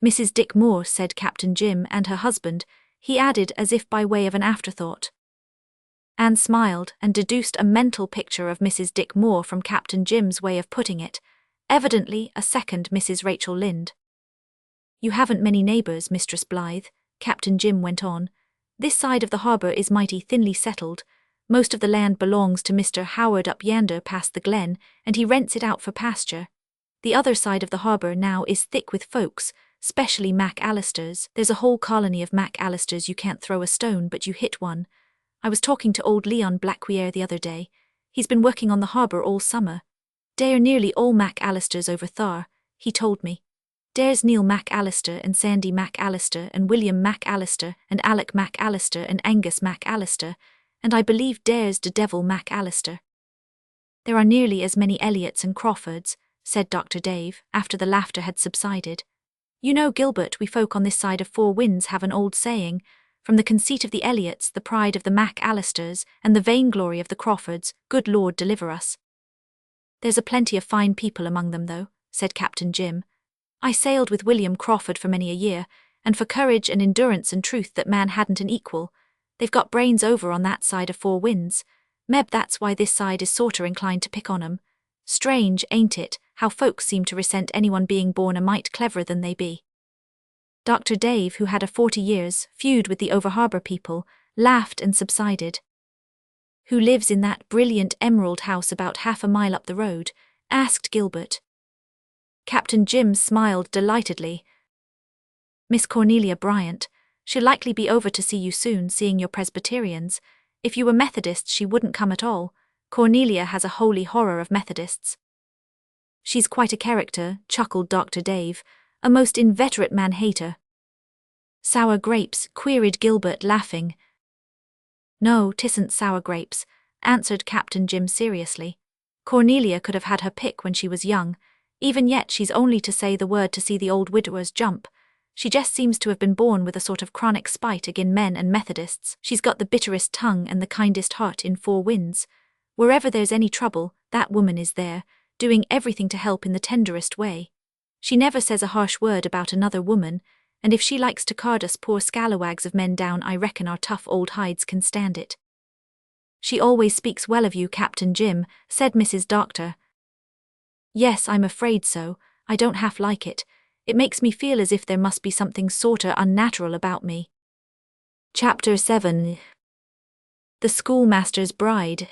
'Mrs. Dick Moore,' said Captain Jim, 'and her husband,' he added as if by way of an afterthought. Anne smiled and deduced a mental picture of Mrs. Dick Moore from Captain Jim's way of putting it, evidently a second Mrs. Rachel Lynde. 'You haven't many neighbours, Mistress Blythe,' Captain Jim went on. 'This side of the harbour is mighty thinly settled. Most of the land belongs to Mr. Howard up yander past the glen, and he rents it out for pasture. The other side of the harbour now is thick with folks, specially Mac Allisters. There's a whole colony of Mac Allisters. You can't throw a stone but you hit one. I was talking to old Leon Blackquier the other day. He's been working on the harbour all summer. They're nearly all Mac Allisters over thar, he told me. There's Neil Mac Allister and Sandy Mac Allister and William Mac Allister and Alec Mac Allister and Angus Mac Allister, and I believe there's the Devil Mac Allister. There are nearly as many Elliots and Crawfords, said Dr. Dave, after the laughter had subsided. You know, Gilbert, we folk on this side of Four Winds have an old saying, from the conceit of the Elliots, the pride of the Mac Allisters, and the vainglory of the Crawfords, good Lord deliver us. There's a plenty of fine people among them, though, said Captain Jim. I sailed with William Crawford for many a year, and for courage and endurance and truth that man hadn't an equal. They've got brains over on that side of Four Winds. Meb, that's why this side is sorter inclined to pick on 'em. Strange, ain't it, how folks seem to resent anyone being born a mite cleverer than they be. Dr. Dave, who had a 40 years feud with the over-harbour people, laughed and subsided. Who lives in that brilliant emerald house about half a mile up the road? Asked Gilbert. Captain Jim smiled delightedly. Miss Cornelia Bryant. She'll likely be over to see you soon, seeing you're Presbyterians. If you were Methodists she wouldn't come at all. Cornelia has a holy horror of Methodists. She's quite a character, chuckled Dr. Dave, a most inveterate man-hater. Sour grapes, queried Gilbert, laughing. No, 'tisn't sour grapes, answered Captain Jim seriously. Cornelia could have had her pick when she was young. Even yet she's only to say the word to see the old widowers jump. She just seems to have been born with a sort of chronic spite agin men and Methodists. She's got the bitterest tongue and the kindest heart in Four Winds. Wherever there's any trouble, that woman is there, doing everything to help in the tenderest way. She never says a harsh word about another woman, and if she likes to card us poor scalawags of men down, I reckon our tough old hides can stand it. She always speaks well of you, Captain Jim, said Mrs. Doctor. Yes, I'm afraid so. I don't half like it. It makes me feel as if there must be something sorter unnatural about me. Chapter 7. The Schoolmaster's Bride.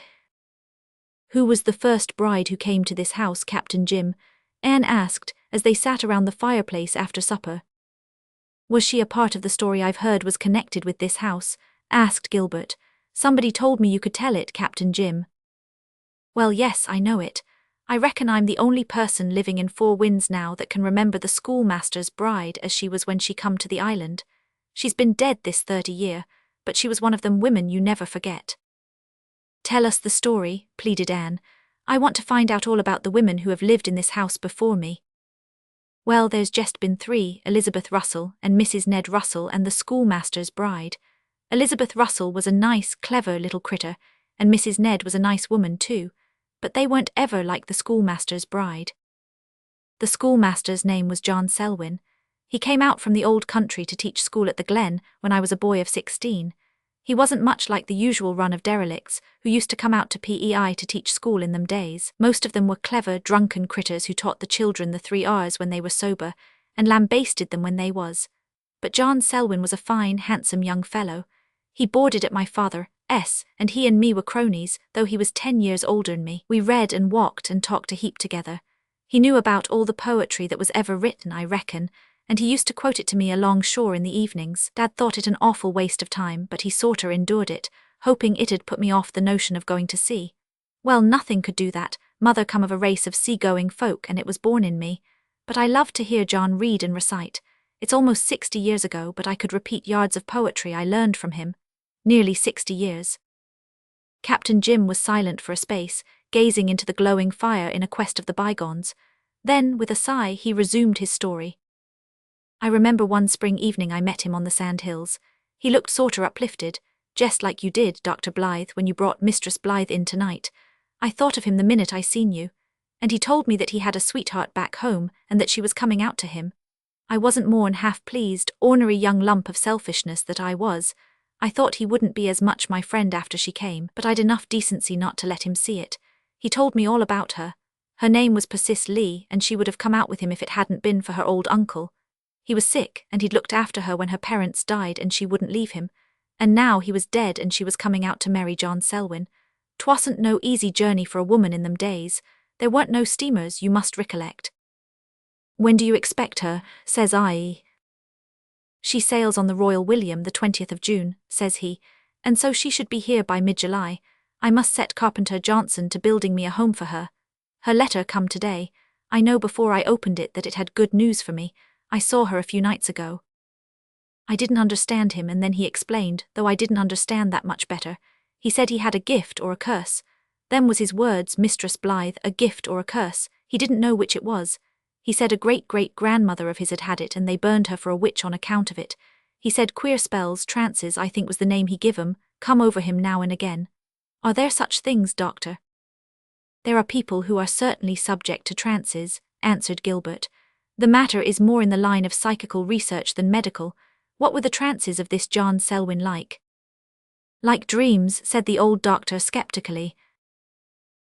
Who was the first bride who came to this house, Captain Jim? Anne asked, as they sat around the fireplace after supper. Was she a part of the story I've heard was connected with this house? Asked Gilbert. Somebody told me you could tell it, Captain Jim. Well, yes, I know it. I reckon I'm the only person living in Four Winds now that can remember the schoolmaster's bride as she was when she come to the island. She's been dead this 30 year, but she was one of them women you never forget. Tell us the story, pleaded Anne. I want to find out all about the women who have lived in this house before me. Well, there's just been 3, Elizabeth Russell and Mrs. Ned Russell and the schoolmaster's bride. Elizabeth Russell was a nice, clever little critter, and Mrs. Ned was a nice woman too, but they weren't ever like the schoolmaster's bride. The schoolmaster's name was John Selwyn. He came out from the old country to teach school at the Glen when I was a boy of 16. He wasn't much like the usual run of derelicts who used to come out to PEI to teach school in them days. Most of them were clever, drunken critters who taught the children the 3 R's when they were sober, and lambasted them when they was. But John Selwyn was a fine, handsome young fellow. He boarded at my father's, and he and me were cronies, though he was 10 years older'n me. We read and walked and talked a heap together. He knew about all the poetry that was ever written, I reckon, and he used to quote it to me along shore in the evenings. Dad thought it an awful waste of time, but he sorter endured it, hoping it'd put me off the notion of going to sea. Well, nothing could do that. Mother come of a race of sea-going folk, and it was born in me. But I loved to hear John read and recite. It's almost 60 years ago, but I could repeat yards of poetry I learned from him. Nearly 60 years. Captain Jim was silent for a space, gazing into the glowing fire in a quest of the bygones. Then, with a sigh, he resumed his story. I remember one spring evening I met him on the sand hills. He looked sorter uplifted, just like you did, Dr. Blythe, when you brought Mistress Blythe in tonight. I thought of him the minute I seen you, and he told me that he had a sweetheart back home and that she was coming out to him. I wasn't more'n half pleased, ornery young lump of selfishness that I was. I thought he wouldn't be as much my friend after she came, but I'd enough decency not to let him see it. He told me all about her. Her name was Persis Lee, and she would have come out with him if it hadn't been for her old uncle. He was sick, and he'd looked after her when her parents died and she wouldn't leave him. And now he was dead and she was coming out to marry John Selwyn. 'Twasn't no easy journey for a woman in them days. There weren't no steamers, you must recollect. When do you expect her, says I. She sails on the Royal William the 20th of June, says he, and so she should be here by mid-July. I must set Carpenter Johnson to building me a home for her. Her letter come today. I know before I opened it that it had good news for me. I saw her a few nights ago. I didn't understand him, and then he explained, though I didn't understand that much better. He said he had a gift or a curse. Them was his words, Mistress Blythe, a gift or a curse. He didn't know which it was. He said a great-great-grandmother of his had it and they burned her for a witch on account of it. He said queer spells, trances I think was the name he give 'em, come over him now and again. Are there such things, Doctor? There are people who are certainly subject to trances, answered Gilbert. The matter is more in the line of psychical research than medical. What were the trances of this John Selwyn like? Like dreams, said the old doctor skeptically.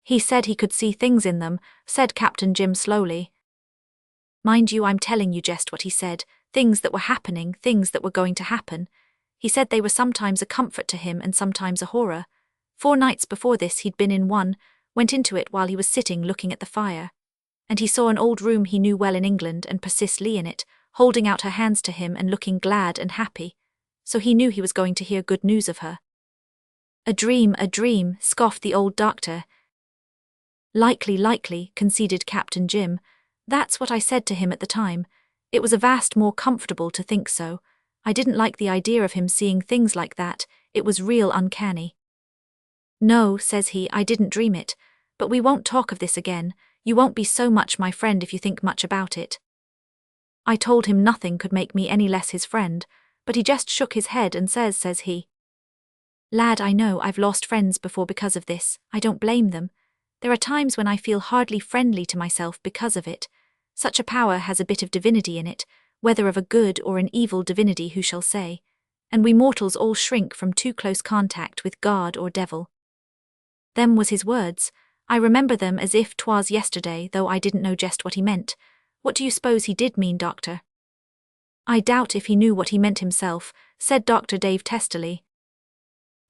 He said he could see things in them, said Captain Jim slowly. Mind you, I'm telling you just what he said, things that were happening, things that were going to happen. He said they were sometimes a comfort to him and sometimes a horror. 4 nights before this he'd been in one, went into it while he was sitting looking at the fire. And he saw an old room he knew well in England and Persis Lee in it, holding out her hands to him and looking glad and happy. So he knew he was going to hear good news of her. A dream, scoffed the old doctor. Likely, conceded Captain Jim. That's what I said to him at the time. It was a vast more comfortable to think so. I didn't like the idea of him seeing things like that. It was real uncanny. No, says he, I didn't dream it. But we won't talk of this again. You won't be so much my friend if you think much about it. I told him nothing could make me any less his friend, but he just shook his head and says he, Lad, I know I've lost friends before because of this. I don't blame them. There are times when I feel hardly friendly to myself because of it. Such a power has a bit of divinity in it, whether of a good or an evil divinity who shall say, and we mortals all shrink from too close contact with God or devil. Them was his words. I remember them as if 'twas yesterday, though I didn't know just what he meant. What do you suppose he did mean, Doctor? I doubt if he knew what he meant himself, said Dr. Dave testily.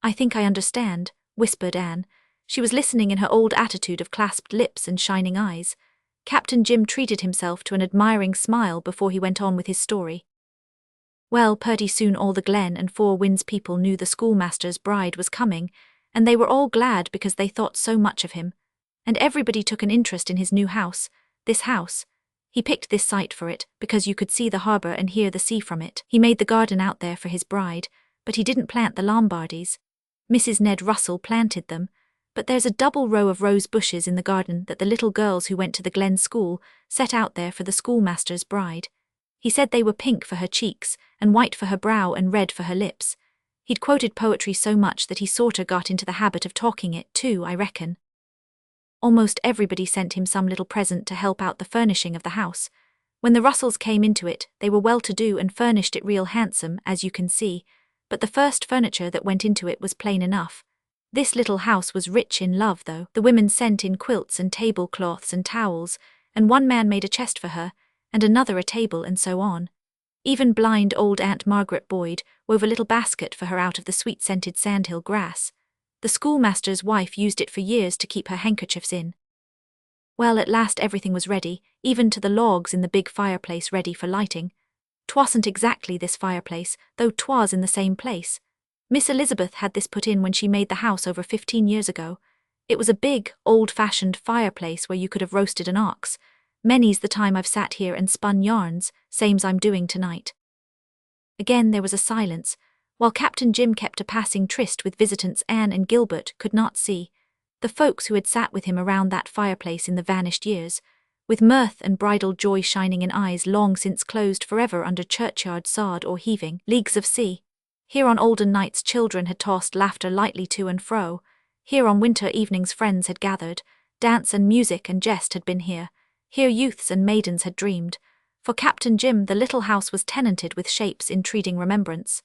I think I understand, whispered Anne. She was listening in her old attitude of clasped lips and shining eyes. Captain Jim treated himself to an admiring smile before he went on with his story. Well, pretty soon all the Glen and Four Winds people knew the schoolmaster's bride was coming, and they were all glad because they thought so much of him. And everybody took an interest in his new house, this house. He picked this site for it because you could see the harbour and hear the sea from it. He made the garden out there for his bride, but he didn't plant the Lombardies. Mrs. Ned Russell planted them, but there's a double row of rose bushes in the garden that the little girls who went to the Glen School set out there for the schoolmaster's bride. He said they were pink for her cheeks, and white for her brow and red for her lips. He'd quoted poetry so much that he sorter got into the habit of talking it too, I reckon. Almost everybody sent him some little present to help out the furnishing of the house. When the Russells came into it, they were well-to-do and furnished it real handsome, as you can see, but the first furniture that went into it was plain enough. This little house was rich in love, though. The women sent in quilts and tablecloths and towels, and one man made a chest for her, and another a table, and so on. Even blind old Aunt Margaret Boyd wove a little basket for her out of the sweet-scented sandhill grass. The schoolmaster's wife used it for years to keep her handkerchiefs in. Well, at last everything was ready, even to the logs in the big fireplace ready for lighting. 'Twasn't exactly this fireplace, though 'twas in the same place. Miss Elizabeth had this put in when she made the house over 15 years ago. It was a big, old-fashioned fireplace where you could have roasted an ox. Many's the time I've sat here and spun yarns, same's I'm doing tonight. Again there was a silence, while Captain Jim kept a passing tryst with visitants Anne and Gilbert could not see, the folks who had sat with him around that fireplace in the vanished years, with mirth and bridal joy shining in eyes long since closed forever under churchyard sod or heaving leagues of sea. Here on olden nights children had tossed laughter lightly to and fro. Here on winter evenings friends had gathered. Dance and music and jest had been here. Here youths and maidens had dreamed. For Captain Jim the little house was tenanted with shapes entreating remembrance.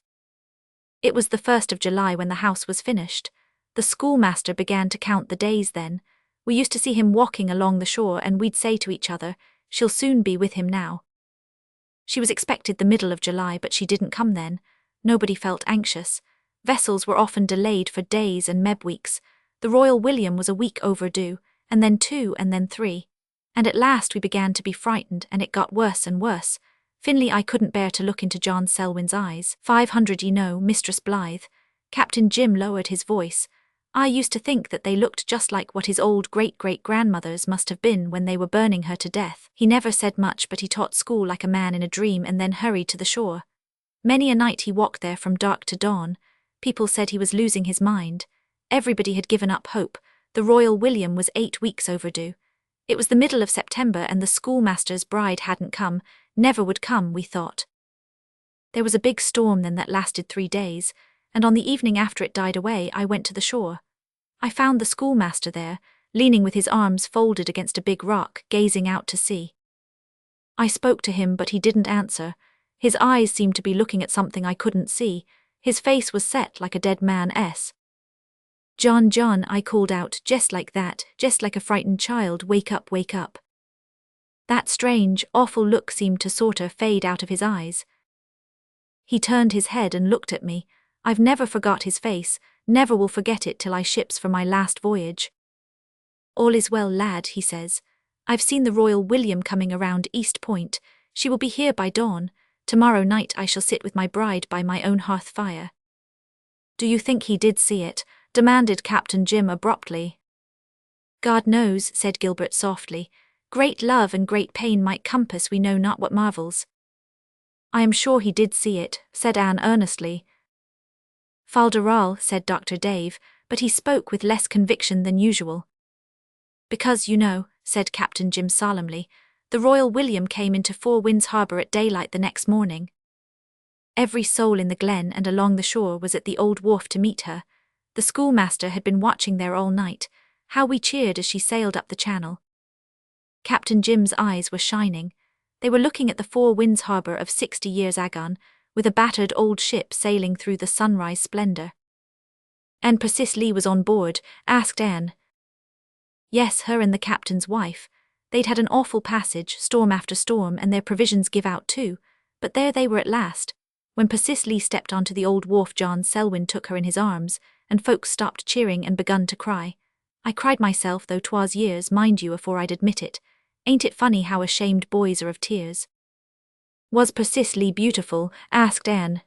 It was the 1st of July when the house was finished. The schoolmaster began to count the days then. We used to see him walking along the shore and we'd say to each other, "She'll soon be with him now." She was expected the middle of July, but she didn't come then. Nobody felt anxious. Vessels were often delayed for days and weeks. The Royal William was a week overdue, and then 2 and then 3. And at last we began to be frightened, and it got worse and worse. Finley, I couldn't bear to look into John Selwyn's eyes. 500, you know, Mistress Blythe. Captain Jim lowered his voice. I used to think that they looked just like what his old great-great-grandmothers must have been when they were burning her to death. He never said much, but he taught school like a man in a dream and then hurried to the shore. Many a night he walked there from dark to dawn. People said he was losing his mind. Everybody had given up hope. The Royal William was 8 weeks overdue. It was the middle of September and the schoolmaster's bride hadn't come, never would come, we thought. There was a big storm then that lasted 3 days, and on the evening after it died away I went to the shore. I found the schoolmaster there, leaning with his arms folded against a big rock, gazing out to sea. I spoke to him, but he didn't answer. His eyes seemed to be looking at something I couldn't see. His face was set like a dead man's. "John, John," I called out, just like that, just like a frightened child, "wake up, wake up." That strange, awful look seemed to sorta fade out of his eyes. He turned his head and looked at me. I've never forgot his face, never will forget it till I ships for my last voyage. "All is well, lad," he says. "I've seen the Royal William coming around East Point. She will be here by dawn. Tomorrow night I shall sit with my bride by my own hearth fire." "Do you think he did see it?" demanded Captain Jim abruptly. "God knows," said Gilbert softly. "Great love and great pain might compass we know not what marvels." "I am sure he did see it," said Anne earnestly. "Falderal," said Dr. Dave, but he spoke with less conviction than usual. "Because, you know," said Captain Jim solemnly, "the Royal William came into Four Winds Harbour at daylight the next morning. Every soul in the glen and along the shore was at the old wharf to meet her. The schoolmaster had been watching there all night. How we cheered as she sailed up the channel." Captain Jim's eyes were shining. They were looking at the Four Winds Harbour of 60 years agone, with a battered old ship sailing through the sunrise splendour. "And Persis Lee was on board?" asked Anne. "Yes, her and the captain's wife. They'd had an awful passage, storm after storm, and their provisions give out too, but there they were at last. When Persis Lee stepped onto the old wharf, John Selwyn took her in his arms, and folks stopped cheering and begun to cry. I cried myself, though 'twas years, mind you, afore I'd admit it. Ain't it funny how ashamed boys are of tears?" "Was Persis Lee beautiful?" asked Anne.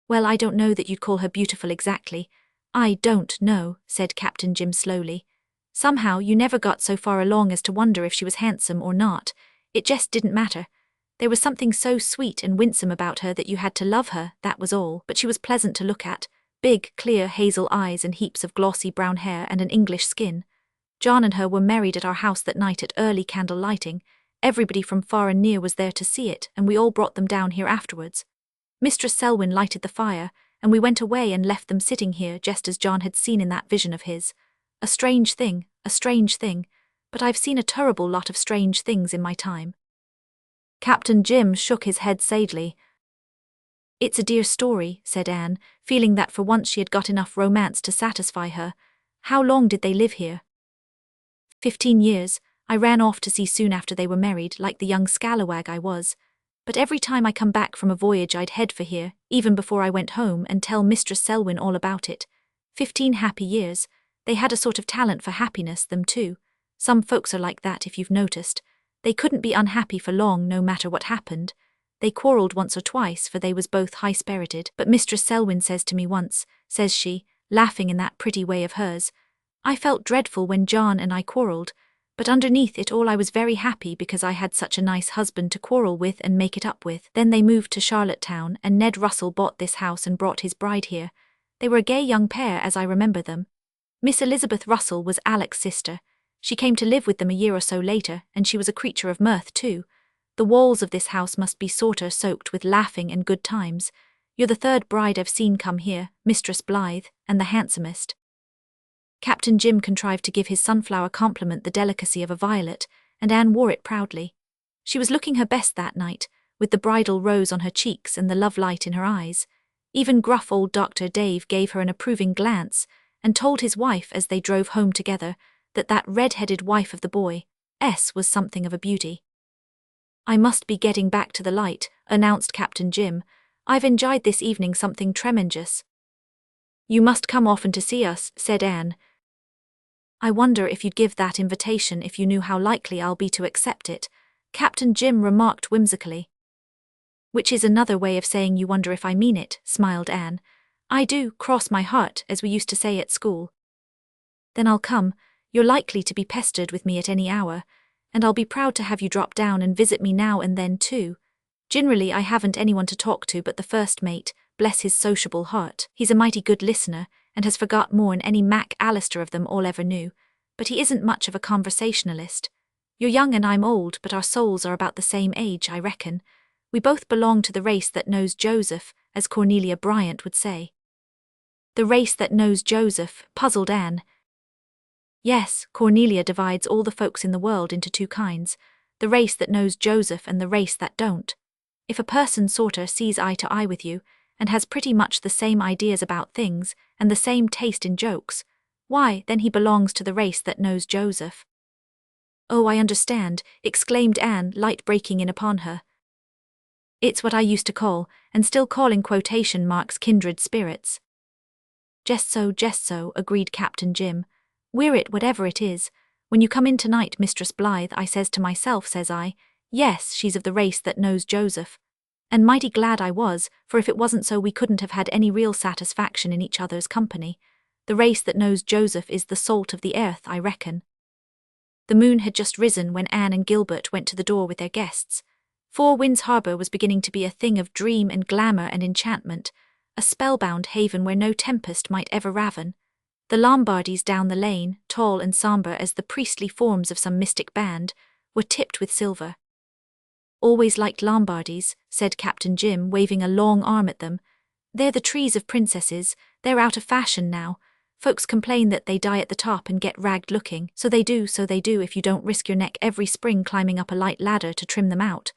"Well, I don't know that you'd call her beautiful exactly. I don't know," said Captain Jim slowly. "Somehow you never got so far along as to wonder if she was handsome or not. It just didn't matter. There was something so sweet and winsome about her that you had to love her, that was all. But she was pleasant to look at. Big, clear hazel eyes and heaps of glossy brown hair and an English skin. John and her were married at our house that night at early candle lighting. Everybody from far and near was there to see it, and we all brought them down here afterwards. Mistress Selwyn lighted the fire, and we went away and left them sitting here just as John had seen in that vision of his. A strange thing, but I've seen a terrible lot of strange things in my time." Captain Jim shook his head sadly. "It's a dear story," said Anne, feeling that for once she had got enough romance to satisfy her. "How long did they live here?" 15 years. I ran off to sea soon after they were married, like the young scalawag I was. But every time I come back from a voyage I'd head for here, even before I went home, and tell Mistress Selwyn all about it. 15 happy years. They had a sort of talent for happiness, them too. Some folks are like that, if you've noticed. They couldn't be unhappy for long, no matter what happened. They quarrelled once or twice, for they was both high-spirited, but Mistress Selwyn says to me once, says she, laughing in that pretty way of hers, "I felt dreadful when John and I quarrelled, but underneath it all I was very happy because I had such a nice husband to quarrel with and make it up with." Then they moved to Charlottetown, and Ned Russell bought this house and brought his bride here. They were a gay young pair as I remember them. Miss Elizabeth Russell was Alec's sister. She came to live with them a year or so later, and she was a creature of mirth too. The walls of this house must be sorter soaked with laughing and good times. You're the third bride I've seen come here, Mistress Blythe, and the handsomest. Captain Jim contrived to give his sunflower compliment the delicacy of a violet, and Anne wore it proudly. She was looking her best that night, with the bridal rose on her cheeks and the love light in her eyes. Even gruff old Dr. Dave gave her an approving glance, and told his wife as they drove home together that red-headed wife of the boy, S, was something of a beauty. I must be getting back to the light, announced Captain Jim. I've enjoyed this evening something tremendous. You must come often to see us, said Anne. I wonder if you'd give that invitation if you knew how likely I'll be to accept it, Captain Jim remarked whimsically. Which is another way of saying you wonder if I mean it, smiled Anne. I do, cross my heart, as we used to say at school. Then I'll come. You're likely to be pestered with me at any hour, and I'll be proud to have you drop down and visit me now and then too. Generally I haven't anyone to talk to but the first mate, bless his sociable heart. He's a mighty good listener, and has forgot more'n any Mac Allister of them all ever knew, but he isn't much of a conversationalist. You're young and I'm old, but our souls are about the same age, I reckon. We both belong to the race that knows Joseph, as Cornelia Bryant would say. The race that knows Joseph, puzzled Anne. Yes, Cornelia divides all the folks in the world into two kinds, the race that knows Joseph and the race that don't. If a person sorter sees eye to eye with you, and has pretty much the same ideas about things, and the same taste in jokes, why, then he belongs to the race that knows Joseph. Oh, I understand, exclaimed Anne, light breaking in upon her. It's what I used to call, and still call in quotation marks, kindred spirits. Just so, agreed Captain Jim. We're it, whatever it is. When you come in tonight, Mistress Blythe, I says to myself, says I, yes, she's of the race that knows Joseph. And mighty glad I was, for if it wasn't so we couldn't have had any real satisfaction in each other's company. The race that knows Joseph is the salt of the earth, I reckon. The moon had just risen when Anne and Gilbert went to the door with their guests. Four Winds Harbour was beginning to be a thing of dream and glamour and enchantment, a spellbound haven where no tempest might ever raven. The Lombardys down the lane, tall and sombre as the priestly forms of some mystic band, were tipped with silver. Always liked Lombardys, said Captain Jim, waving a long arm at them. They're the trees of princesses, they're out of fashion now. Folks complain that they die at the top and get ragged looking, so they do if you don't risk your neck every spring climbing up a light ladder to trim them out.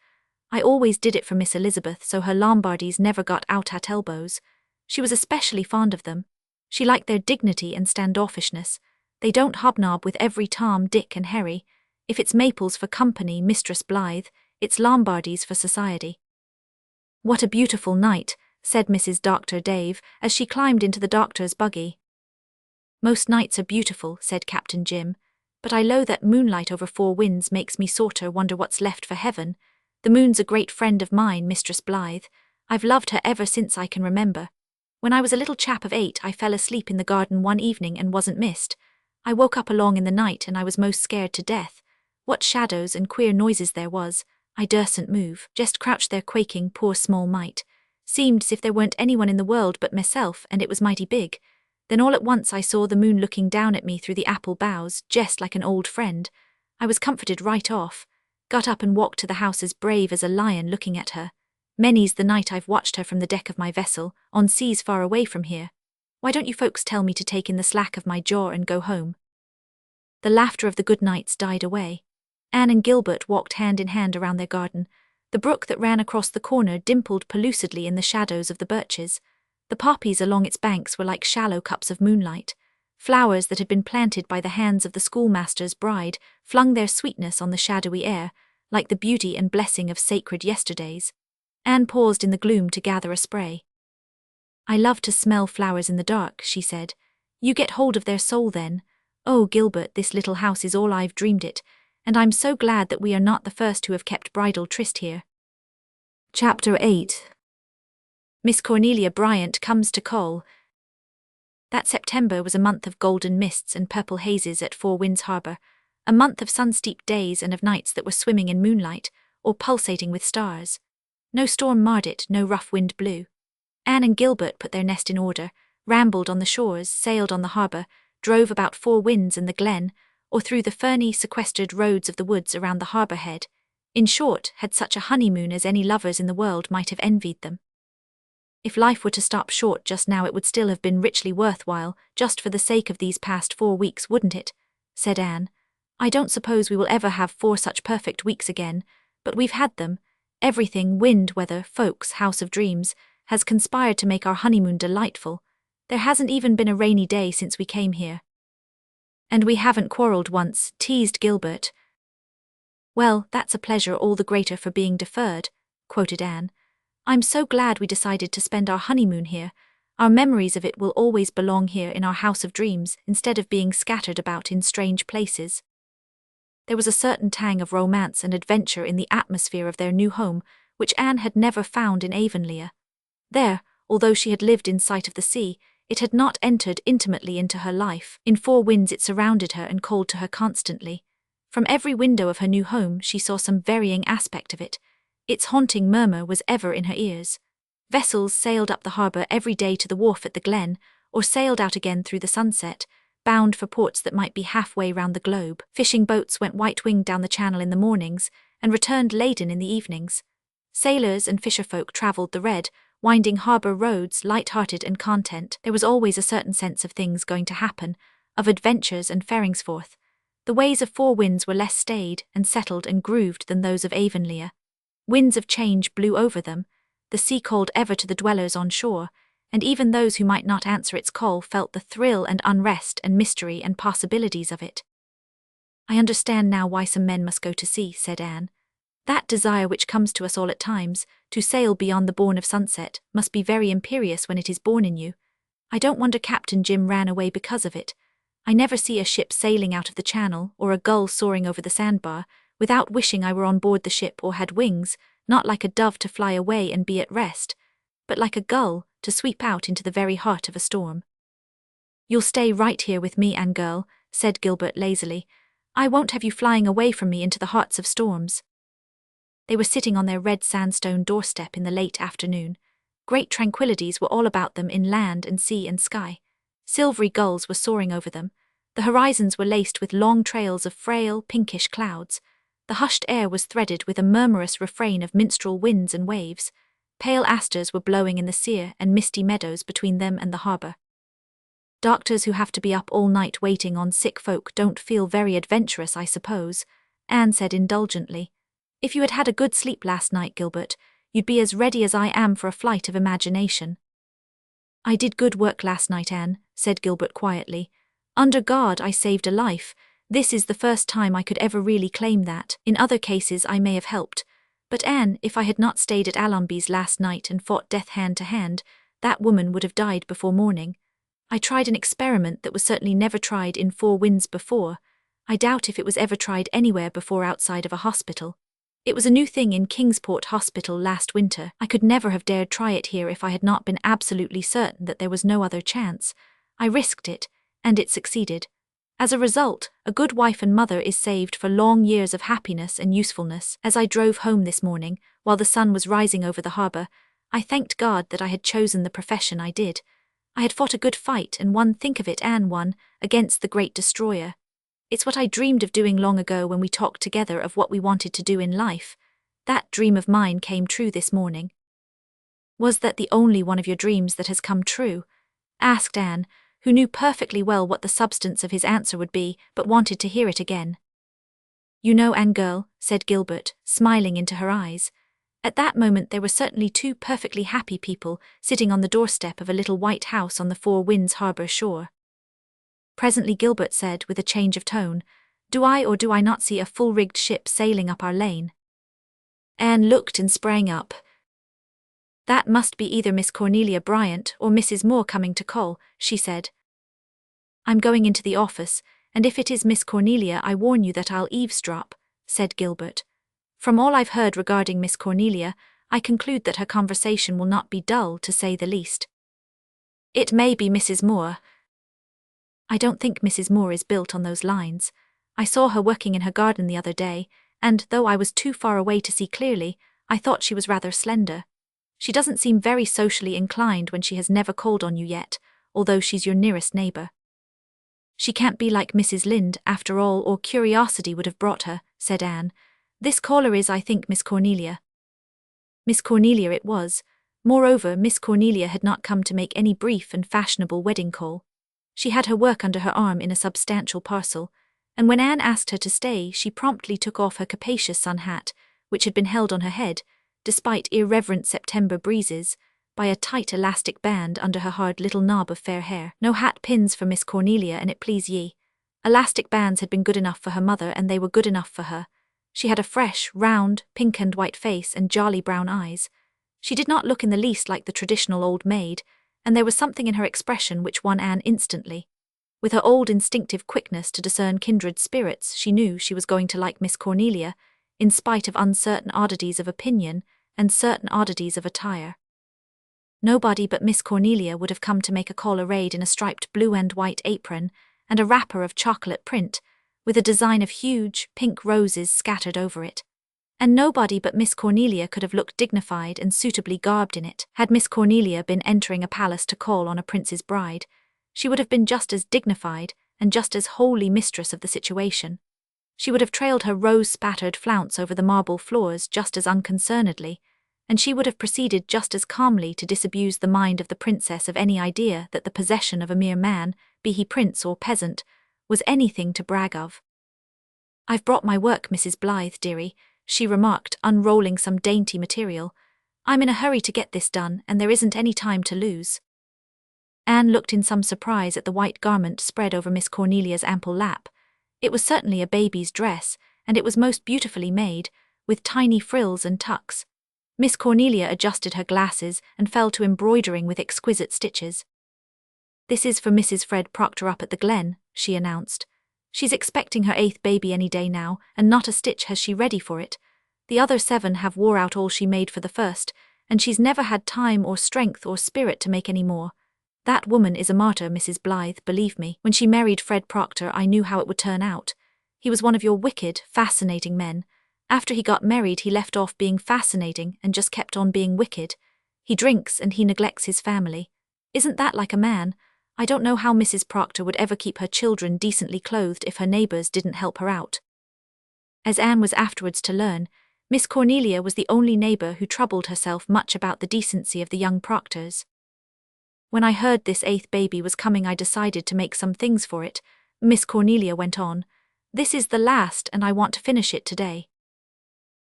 I always did it for Miss Elizabeth so her Lombardys never got out at elbows. She was especially fond of them. She liked their dignity and standoffishness. They don't hobnob with every Tom, Dick and Harry. If it's maples for company, Mistress Blythe, it's Lombardys for society. What a beautiful night, said Mrs. Dr. Dave, as she climbed into the doctor's buggy. Most nights are beautiful, said Captain Jim, but I low that moonlight over Four Winds makes me sorter wonder what's left for heaven. The moon's a great friend of mine, Mistress Blythe. I've loved her ever since I can remember. When I was a little chap of 8, I fell asleep in the garden one evening and wasn't missed. I woke up along in the night and I was most scared to death. What shadows and queer noises there was. I dursn't move, just crouched there quaking, poor small mite. Seemed 's if there weren't anyone in the world but myself, and it was mighty big. Then all at once I saw the moon looking down at me through the apple boughs, just like an old friend. I was comforted right off. Got up and walked to the house as brave as a lion looking at her. Many's the night I've watched her from the deck of my vessel, on seas far away from here. Why don't you folks tell me to take in the slack of my jaw and go home? The laughter of the good nights died away. Anne and Gilbert walked hand in hand around their garden. The brook that ran across the corner dimpled pellucidly in the shadows of the birches. The poppies along its banks were like shallow cups of moonlight. Flowers that had been planted by the hands of the schoolmaster's bride flung their sweetness on the shadowy air, like the beauty and blessing of sacred yesterdays. Anne paused in the gloom to gather a spray. I love to smell flowers in the dark, she said. You get hold of their soul then. Oh, Gilbert, this little house is all I've dreamed it, and I'm so glad that we are not the first who have kept bridal tryst here. Chapter 8. Miss Cornelia Bryant comes to call. That September was a month of golden mists and purple hazes at Four Winds Harbour, a month of sun-steeped days and of nights that were swimming in moonlight, or pulsating with stars. No storm marred it, no rough wind blew. Anne and Gilbert put their nest in order, rambled on the shores, sailed on the harbour, drove about Four Winds and the glen, or through the ferny, sequestered roads of the woods around the harbour head. In short, had such a honeymoon as any lovers in the world might have envied them. If life were to stop short just now, it would still have been richly worthwhile, just for the sake of these past 4 weeks, wouldn't it? Said Anne. I don't suppose we will ever have 4 such perfect weeks again, but we've had them. Everything, wind, weather, folks, house of dreams, has conspired to make our honeymoon delightful. There hasn't even been a rainy day since we came here. And we haven't quarrelled once, teased Gilbert. Well, that's a pleasure all the greater for being deferred, quoted Anne. I'm so glad we decided to spend our honeymoon here. Our memories of it will always belong here in our house of dreams, instead of being scattered about in strange places. There was a certain tang of romance and adventure in the atmosphere of their new home, which Anne had never found in Avonlea. There, although she had lived in sight of the sea, it had not entered intimately into her life. In Four Winds it surrounded her and called to her constantly. From every window of her new home she saw some varying aspect of it. Its haunting murmur was ever in her ears. Vessels sailed up the harbour every day to the wharf at the Glen, or sailed out again through the sunset, bound for ports that might be halfway round the globe. Fishing boats went white-winged down the channel in the mornings, and returned laden in the evenings. Sailors and fisherfolk travelled the red, winding harbour roads, light-hearted and content. There was always a certain sense of things going to happen, of adventures and fairings forth. The ways of Four Winds were less staid and settled and grooved than those of Avonlea. Winds of change blew over them. The sea called ever to the dwellers on shore, and even those who might not answer its call felt the thrill and unrest and mystery and possibilities of it. I understand now why some men must go to sea, said Anne. That desire which comes to us all at times, to sail beyond the bourne of sunset, must be very imperious when it is born in you. I don't wonder Captain Jim ran away because of it. I never see a ship sailing out of the channel, or a gull soaring over the sandbar, without wishing I were on board the ship or had wings, not like a dove to fly away and be at rest, but like a gull, to sweep out into the very heart of a storm. You'll stay right here with me, Anne girl, said Gilbert lazily. I won't have you flying away from me into the hearts of storms. They were sitting on their red sandstone doorstep in the late afternoon. Great tranquillities were all about them in land and sea and sky. Silvery gulls were soaring over them. The horizons were laced with long trails of frail, pinkish clouds. The hushed air was threaded with a murmurous refrain of minstrel winds and waves. Pale asters were blowing in the sere and misty meadows between them and the harbour. Doctors who have to be up all night waiting on sick folk don't feel very adventurous, I suppose, Anne said indulgently. If you had had a good sleep last night, Gilbert, you'd be as ready as I am for a flight of imagination. I did good work last night, Anne, said Gilbert quietly. Under God, I saved a life. This is the first time I could ever really claim that. In other cases I may have helped. But Anne, if I had not stayed at Allonby's last night and fought death hand to hand, that woman would have died before morning. I tried an experiment that was certainly never tried in Four Winds before. I doubt if it was ever tried anywhere before outside of a hospital. It was a new thing in Kingsport Hospital last winter. I could never have dared try it here if I had not been absolutely certain that there was no other chance. I risked it, and it succeeded. As a result, a good wife and mother is saved for long years of happiness and usefulness. As I drove home this morning, while the sun was rising over the harbour, I thanked God that I had chosen the profession I did. I had fought a good fight and won, think of it, Anne, won, against the great destroyer. It's what I dreamed of doing long ago when we talked together of what we wanted to do in life. That dream of mine came true this morning. Was that the only one of your dreams that has come true? Asked Anne, who knew perfectly well what the substance of his answer would be, but wanted to hear it again. You know, Anne girl, said Gilbert, smiling into her eyes. At that moment there were certainly 2 perfectly happy people sitting on the doorstep of a little white house on the Four Winds harbour shore. Presently Gilbert said, with a change of tone, Do I or do I not see a full-rigged ship sailing up our lane? Anne looked and sprang up. That must be either Miss Cornelia Bryant or Mrs. Moore coming to call, she said. I'm going into the office, and if it is Miss Cornelia I warn you that I'll eavesdrop, said Gilbert. From all I've heard regarding Miss Cornelia, I conclude that her conversation will not be dull, to say the least. It may be Mrs. Moore. I don't think Mrs. Moore is built on those lines. I saw her working in her garden the other day, and, though I was too far away to see clearly, I thought she was rather slender. She doesn't seem very socially inclined when she has never called on you yet, although she's your nearest neighbour. She can't be like Mrs. Lynde, after all, or curiosity would have brought her, said Anne. This caller is, I think, Miss Cornelia. Miss Cornelia it was. Moreover, Miss Cornelia had not come to make any brief and fashionable wedding call. She had her work under her arm in a substantial parcel, and when Anne asked her to stay, she promptly took off her capacious sun hat, which had been held on her head, despite irreverent September breezes, by a tight elastic band under her hard little knob of fair hair. No hat pins for Miss Cornelia, and it please ye. Elastic bands had been good enough for her mother, and they were good enough for her. She had a fresh, round, pink and white face and jolly brown eyes. She did not look in the least like the traditional old maid, and there was something in her expression which won Anne instantly. With her old instinctive quickness to discern kindred spirits, she knew she was going to like Miss Cornelia, in spite of uncertain oddities of opinion and certain oddities of attire. Nobody but Miss Cornelia would have come to make a call arrayed in a striped blue and white apron and a wrapper of chocolate print, with a design of huge, pink roses scattered over it. And nobody but Miss Cornelia could have looked dignified and suitably garbed in it. Had Miss Cornelia been entering a palace to call on a prince's bride, she would have been just as dignified and just as wholly mistress of the situation. She would have trailed her rose-spattered flounce over the marble floors just as unconcernedly, and she would have proceeded just as calmly to disabuse the mind of the princess of any idea that the possession of a mere man, be he prince or peasant, was anything to brag of. "I've brought my work, Mrs. Blythe, dearie," she remarked, unrolling some dainty material. "I'm in a hurry to get this done, and there isn't any time to lose." Anne looked in some surprise at the white garment spread over Miss Cornelia's ample lap. It was certainly a baby's dress, and it was most beautifully made, with tiny frills and tucks. Miss Cornelia adjusted her glasses and fell to embroidering with exquisite stitches. "This is for Mrs. Fred Proctor up at the Glen," she announced. "She's expecting her 8th baby any day now, and not a stitch has she ready for it. The other 7 have wore out all she made for the first, and she's never had time or strength or spirit to make any more. That woman is a martyr, Mrs. Blythe, believe me. When she married Fred Proctor, I knew how it would turn out. He was one of your wicked, fascinating men. After he got married, he left off being fascinating and just kept on being wicked. He drinks and he neglects his family. Isn't that like a man? I don't know how Mrs. Proctor would ever keep her children decently clothed if her neighbours didn't help her out." As Anne was afterwards to learn, Miss Cornelia was the only neighbour who troubled herself much about the decency of the young Proctors. "When I heard this 8th baby was coming, I decided to make some things for it," Miss Cornelia went on. "This is the last, and I want to finish it today."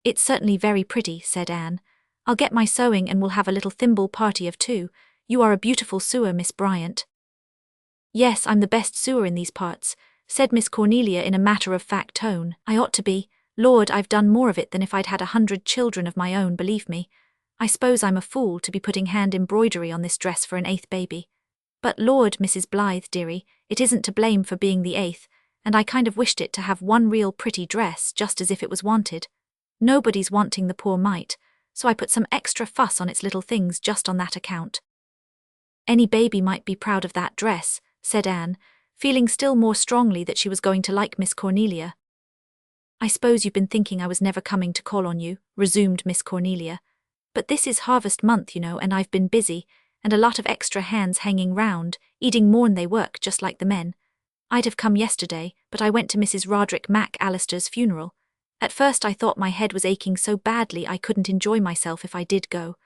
"It's certainly very pretty," said Anne. "I'll get my sewing and we'll have a little thimble party of 2. You are a beautiful sewer, Miss Bryant." "Yes, I'm the best sewer in these parts," said Miss Cornelia in a matter-of-fact tone. "I ought to be. Lord, I've done more of it than if I'd had 100 children of my own, believe me. I suppose I'm a fool to be putting hand embroidery on this dress for an 8th baby. But Lord, Mrs. Blythe, dearie, it isn't to blame for being the 8th, and I kind of wished it to have one real pretty dress just as if it was wanted. Nobody's wanting the poor mite, so I put some extra fuss on its little things just on that account." "Any baby might be proud of that dress," said Anne, feeling still more strongly that she was going to like Miss Cornelia. "I suppose you've been thinking I was never coming to call on you," resumed Miss Cornelia. "But this is harvest month, you know, and I've been busy, and a lot of extra hands hanging round, eating more'n they work, just like the men. I'd have come yesterday, but I went to Mrs. Roderick MacAllister's funeral. At first I thought my head was aching so badly I couldn't enjoy myself if I did go.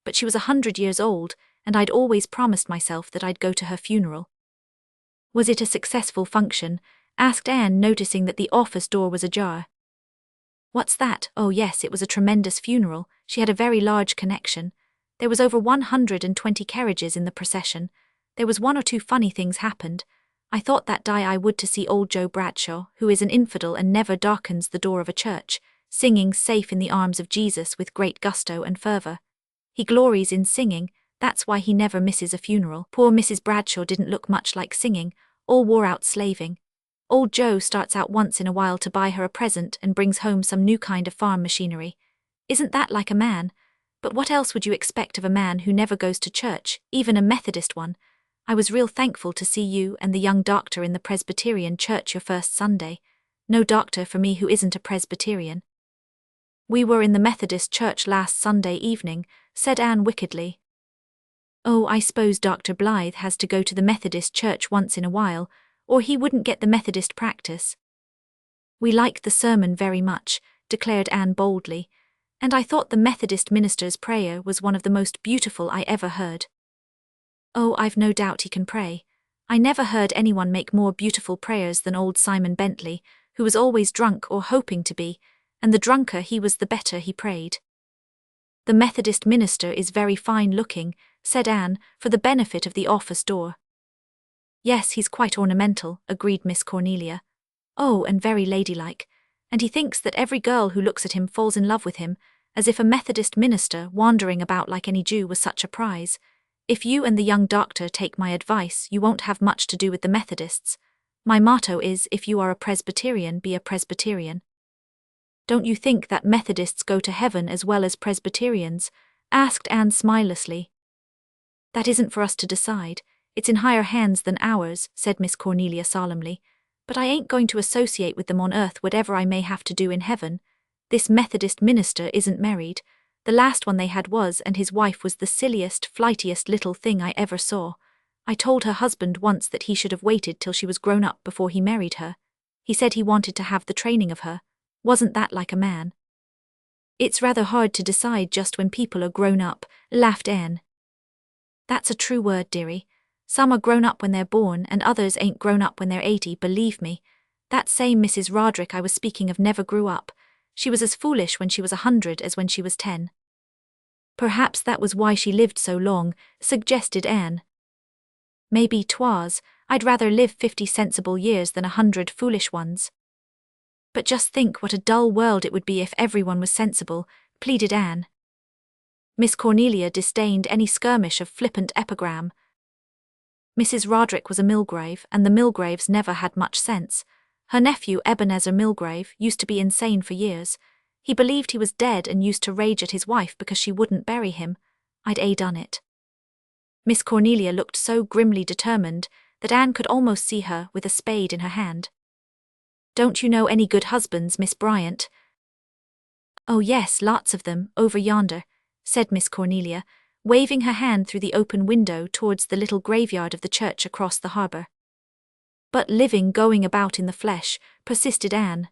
But she was 100 years old, and I'd always promised myself that I'd go to her funeral." "Was it a successful function?" asked Anne, noticing that the office door was ajar. "What's that? Oh yes, it was a tremendous funeral. She had a very large connection. There was over 120 carriages in the procession. There was 1 or 2 funny things happened. I thought that day I would to see old Joe Bradshaw, who is an infidel and never darkens the door of a church, singing Safe in the Arms of Jesus with great gusto and fervour. He glories in singing, that's why he never misses a funeral. Poor Mrs. Bradshaw didn't look much like singing, all wore out slaving. Old Joe starts out once in a while to buy her a present and brings home some new kind of farm machinery. Isn't that like a man? But what else would you expect of a man who never goes to church, even a Methodist one? I was real thankful to see you and the young doctor in the Presbyterian church your first Sunday. No doctor for me who isn't a Presbyterian." "We were in the Methodist church last Sunday evening," said Anne wickedly. "Oh, I suppose Dr. Blythe has to go to the Methodist church once in a while, or he wouldn't get the Methodist practice." "We liked the sermon very much," declared Anne boldly. And I thought the Methodist minister's prayer was one of the most beautiful I ever heard. Oh, I've no doubt he can pray. I never heard anyone make more beautiful prayers than old Simon Bentley, who was always drunk or hoping to be, and the drunker he was the better he prayed. The Methodist minister is very fine-looking, said Anne, for the benefit of the office door. Yes, he's quite ornamental, agreed Miss Cornelia. Oh, and very ladylike. And he thinks that every girl who looks at him falls in love with him, as if a Methodist minister wandering about like any Jew was such a prize. If you and the young doctor take my advice, you won't have much to do with the Methodists. My motto is, if you are a Presbyterian, be a Presbyterian. Don't you think that Methodists go to heaven as well as Presbyterians? Asked Anne smilelessly. That isn't for us to decide. It's in higher hands than ours, said Miss Cornelia solemnly. But I ain't going to associate with them on earth whatever I may have to do in heaven. This Methodist minister isn't married. The last one they had was, and his wife was the silliest, flightiest little thing I ever saw. I told her husband once that he should have waited till she was grown up before he married her. He said he wanted to have the training of her. Wasn't that like a man? It's rather hard to decide just when people are grown up, laughed Anne. That's a true word, dearie. Some are grown up when they're born, and others ain't grown up when they're 80, believe me. That same Mrs. Roderick I was speaking of never grew up. She was as foolish when she was 100 as when she was 10. Perhaps that was why she lived so long, suggested Anne. Maybe 'twas. I'd rather live 50 sensible years than 100 foolish ones. But just think what a dull world it would be if everyone was sensible, pleaded Anne. Miss Cornelia disdained any skirmish of flippant epigram. Mrs. Roderick was a Milgrave, and the Milgraves never had much sense. Her nephew Ebenezer Milgrave used to be insane for years. He believed he was dead and used to rage at his wife because she wouldn't bury him. I'd done it. Miss Cornelia looked so grimly determined that Anne could almost see her with a spade in her hand. Don't you know any good husbands, Miss Bryant? Oh yes, lots of them, over yonder, said Miss Cornelia, waving her hand through the open window towards the little graveyard of the church across the harbour. But living, going about in the flesh, persisted Anne.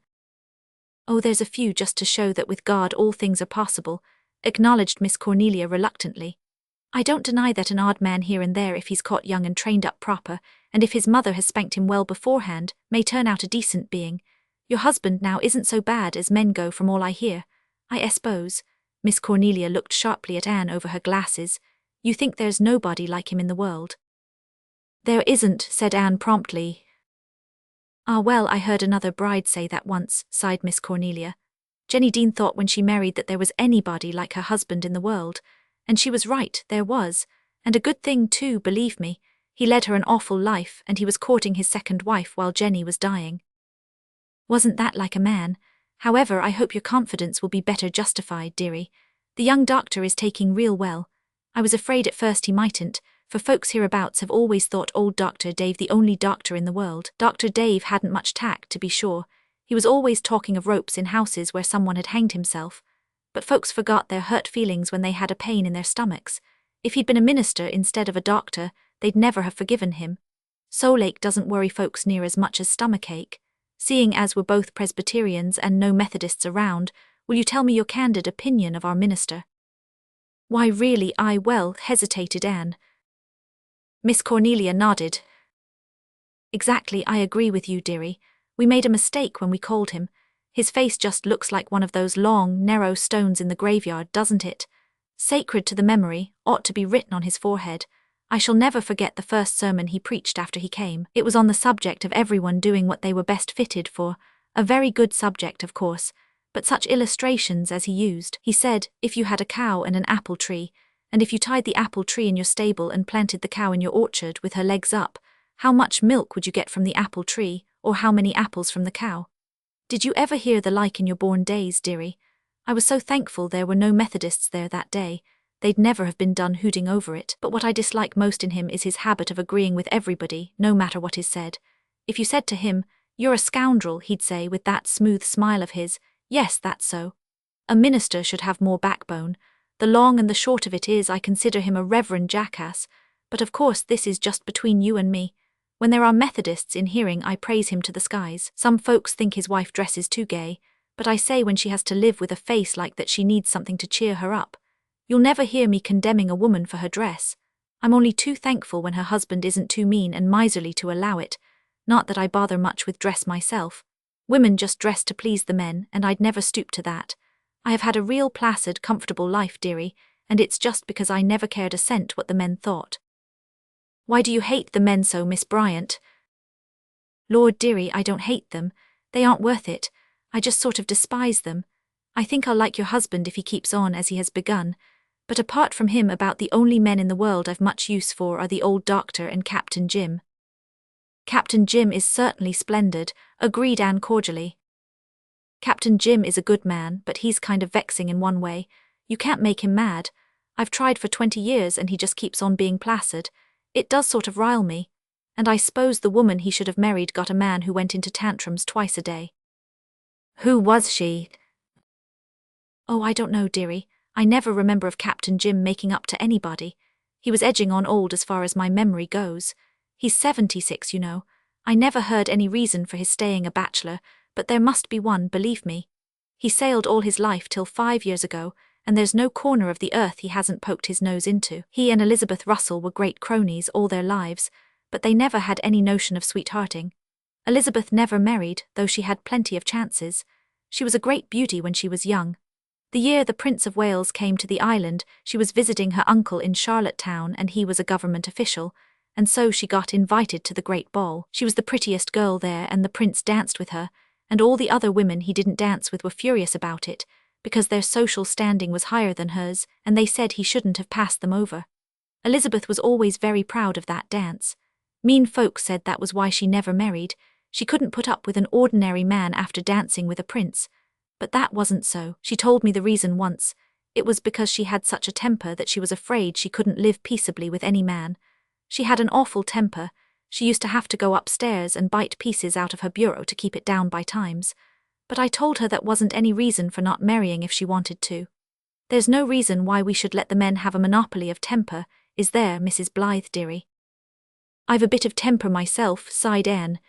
Oh, there's a few just to show that with God all things are possible, acknowledged Miss Cornelia reluctantly. I don't deny that an odd man here and there, if he's caught young and trained up proper, and if his mother has spanked him well beforehand, may turn out a decent being. Your husband now isn't so bad as men go from all I hear. I suppose. Miss Cornelia looked sharply at Anne over her glasses. You think there's nobody like him in the world? There isn't, said Anne promptly. Ah well, I heard another bride say that once, sighed Miss Cornelia. Jenny Dean thought when she married that there was anybody like her husband in the world. And she was right, there was. And a good thing too, believe me. He led her an awful life, and he was courting his second wife while Jenny was dying. Wasn't that like a man? However, I hope your confidence will be better justified, dearie. The young doctor is taking real well. I was afraid at first he mightn't, for folks hereabouts have always thought old Dr. Dave the only doctor in the world. Dr. Dave hadn't much tact, to be sure. He was always talking of ropes in houses where someone had hanged himself. But folks forgot their hurt feelings when they had a pain in their stomachs. If he'd been a minister instead of a doctor, they'd never have forgiven him. Soulache doesn't worry folks near as much as stomachache. Seeing as we're both Presbyterians and no Methodists around, will you tell me your candid opinion of our minister? Why really, hesitated Anne. Miss Cornelia nodded. Exactly, I agree with you, dearie. We made a mistake when we called him. His face just looks like one of those long, narrow stones in the graveyard, doesn't it? Sacred to the memory, ought to be written on his forehead. I shall never forget the first sermon he preached after he came. It was on the subject of everyone doing what they were best fitted for. A very good subject, of course, but such illustrations as he used. He said, if you had a cow and an apple tree, and if you tied the apple tree in your stable and planted the cow in your orchard with her legs up, how much milk would you get from the apple tree, or how many apples from the cow? Did you ever hear the like in your born days, dearie? I was so thankful there were no Methodists there that day. They'd never have been done hooting over it. But what I dislike most in him is his habit of agreeing with everybody, no matter what is said. If you said to him, "You're a scoundrel," he'd say with that smooth smile of his, "Yes, that's so." A minister should have more backbone. The long and the short of it is I consider him a reverend jackass, but of course this is just between you and me. When there are Methodists in hearing I praise him to the skies. Some folks think his wife dresses too gay, but I say when she has to live with a face like that she needs something to cheer her up. You'll never hear me condemning a woman for her dress. I'm only too thankful when her husband isn't too mean and miserly to allow it. Not that I bother much with dress myself. Women just dress to please the men, and I'd never stoop to that. I have had a real placid, comfortable life, dearie, and it's just because I never cared a cent what the men thought. Why do you hate the men so, Miss Bryant? Lord, dearie, I don't hate them. They aren't worth it. I just sort of despise them. I think I'll like your husband if he keeps on as he has begun. But apart from him, about the only men in the world I've much use for are the old doctor and Captain Jim. Captain Jim is certainly splendid, agreed Anne cordially. Captain Jim is a good man, but he's kind of vexing in one way. You can't make him mad. I've tried for 20 years and he just keeps on being placid. It does sort of rile me. And I suppose the woman he should have married got a man who went into tantrums twice a day. Who was she? Oh, I don't know, dearie. I never remember of Captain Jim making up to anybody. He was edging on old as far as my memory goes. He's 76, you know. I never heard any reason for his staying a bachelor, but there must be one, believe me. He sailed all his life till 5 years ago, and there's no corner of the earth he hasn't poked his nose into. He and Elizabeth Russell were great cronies all their lives, but they never had any notion of sweethearting. Elizabeth never married, though she had plenty of chances. She was a great beauty when she was young. The year the Prince of Wales came to the island, she was visiting her uncle in Charlottetown and he was a government official, and so she got invited to the great ball. She was the prettiest girl there and the prince danced with her, and all the other women he didn't dance with were furious about it, because their social standing was higher than hers, and they said he shouldn't have passed them over. Elizabeth was always very proud of that dance. Mean folks said that was why she never married. She couldn't put up with an ordinary man after dancing with a prince. But that wasn't so. She told me the reason once. It was because she had such a temper that she was afraid she couldn't live peaceably with any man. She had an awful temper. She used to have to go upstairs and bite pieces out of her bureau to keep it down by times. But I told her that wasn't any reason for not marrying if she wanted to. There's no reason why we should let the men have a monopoly of temper, is there, Mrs. Blythe, dearie? I've a bit of temper myself, sighed Anne.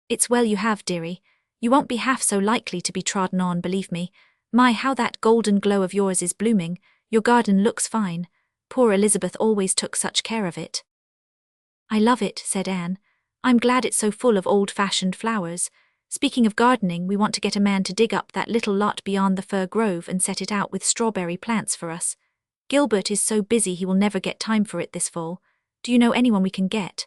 It's well you have, dearie. You won't be half so likely to be trodden on, believe me. My, how that golden glow of yours is blooming. Your garden looks fine. Poor Elizabeth always took such care of it. I love it, said Anne. I'm glad it's so full of old-fashioned flowers. Speaking of gardening, we want to get a man to dig up that little lot beyond the fir grove and set it out with strawberry plants for us. Gilbert is so busy he will never get time for it this fall. Do you know anyone we can get?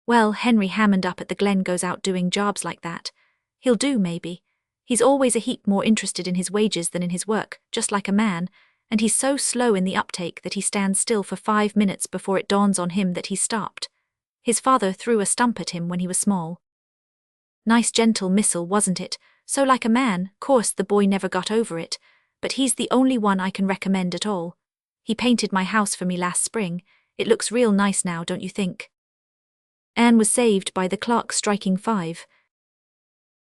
Well, Henry Hammond up at the Glen goes out doing jobs like that. He'll do, maybe. He's always a heap more interested in his wages than in his work, just like a man, and he's so slow in the uptake that he stands still for 5 minutes before it dawns on him that he's stopped. His father threw a stump at him when he was small. Nice gentle missile, wasn't it? So like a man. Course the boy never got over it, but he's the only one I can recommend at all. He painted my house for me last spring. It looks real nice now, don't you think? Anne was saved by the clock striking 5.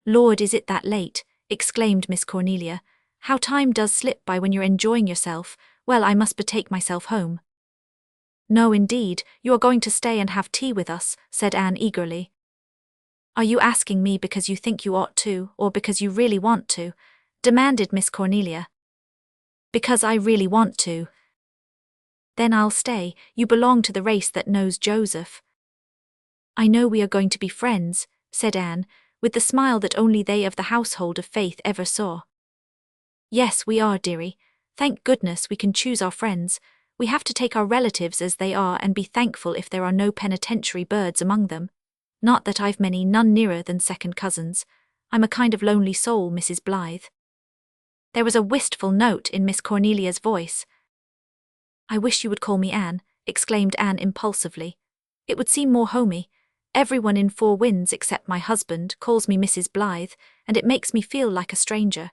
Lord, is it that late? Exclaimed Miss Cornelia. How time does slip by when you're enjoying yourself. Well, I must betake myself home. No, indeed, you are going to stay and have tea with us, said Anne eagerly. Are you asking me because you think you ought to, or because you really want to? Demanded Miss Cornelia. Because I really want to. Then I'll stay. You belong to the race that knows Joseph. I know we are going to be friends, said Anne, with the smile that only they of the household of faith ever saw. Yes, we are, dearie. Thank goodness we can choose our friends. We have to take our relatives as they are and be thankful if there are no penitentiary birds among them. Not that I've many, none nearer than second cousins. I'm a kind of lonely soul, Mrs. Blythe. There was a wistful note in Miss Cornelia's voice. I wish you would call me Anne, exclaimed Anne impulsively. It would seem more homey. Everyone in Four Winds except my husband calls me Mrs. Blythe, and it makes me feel like a stranger.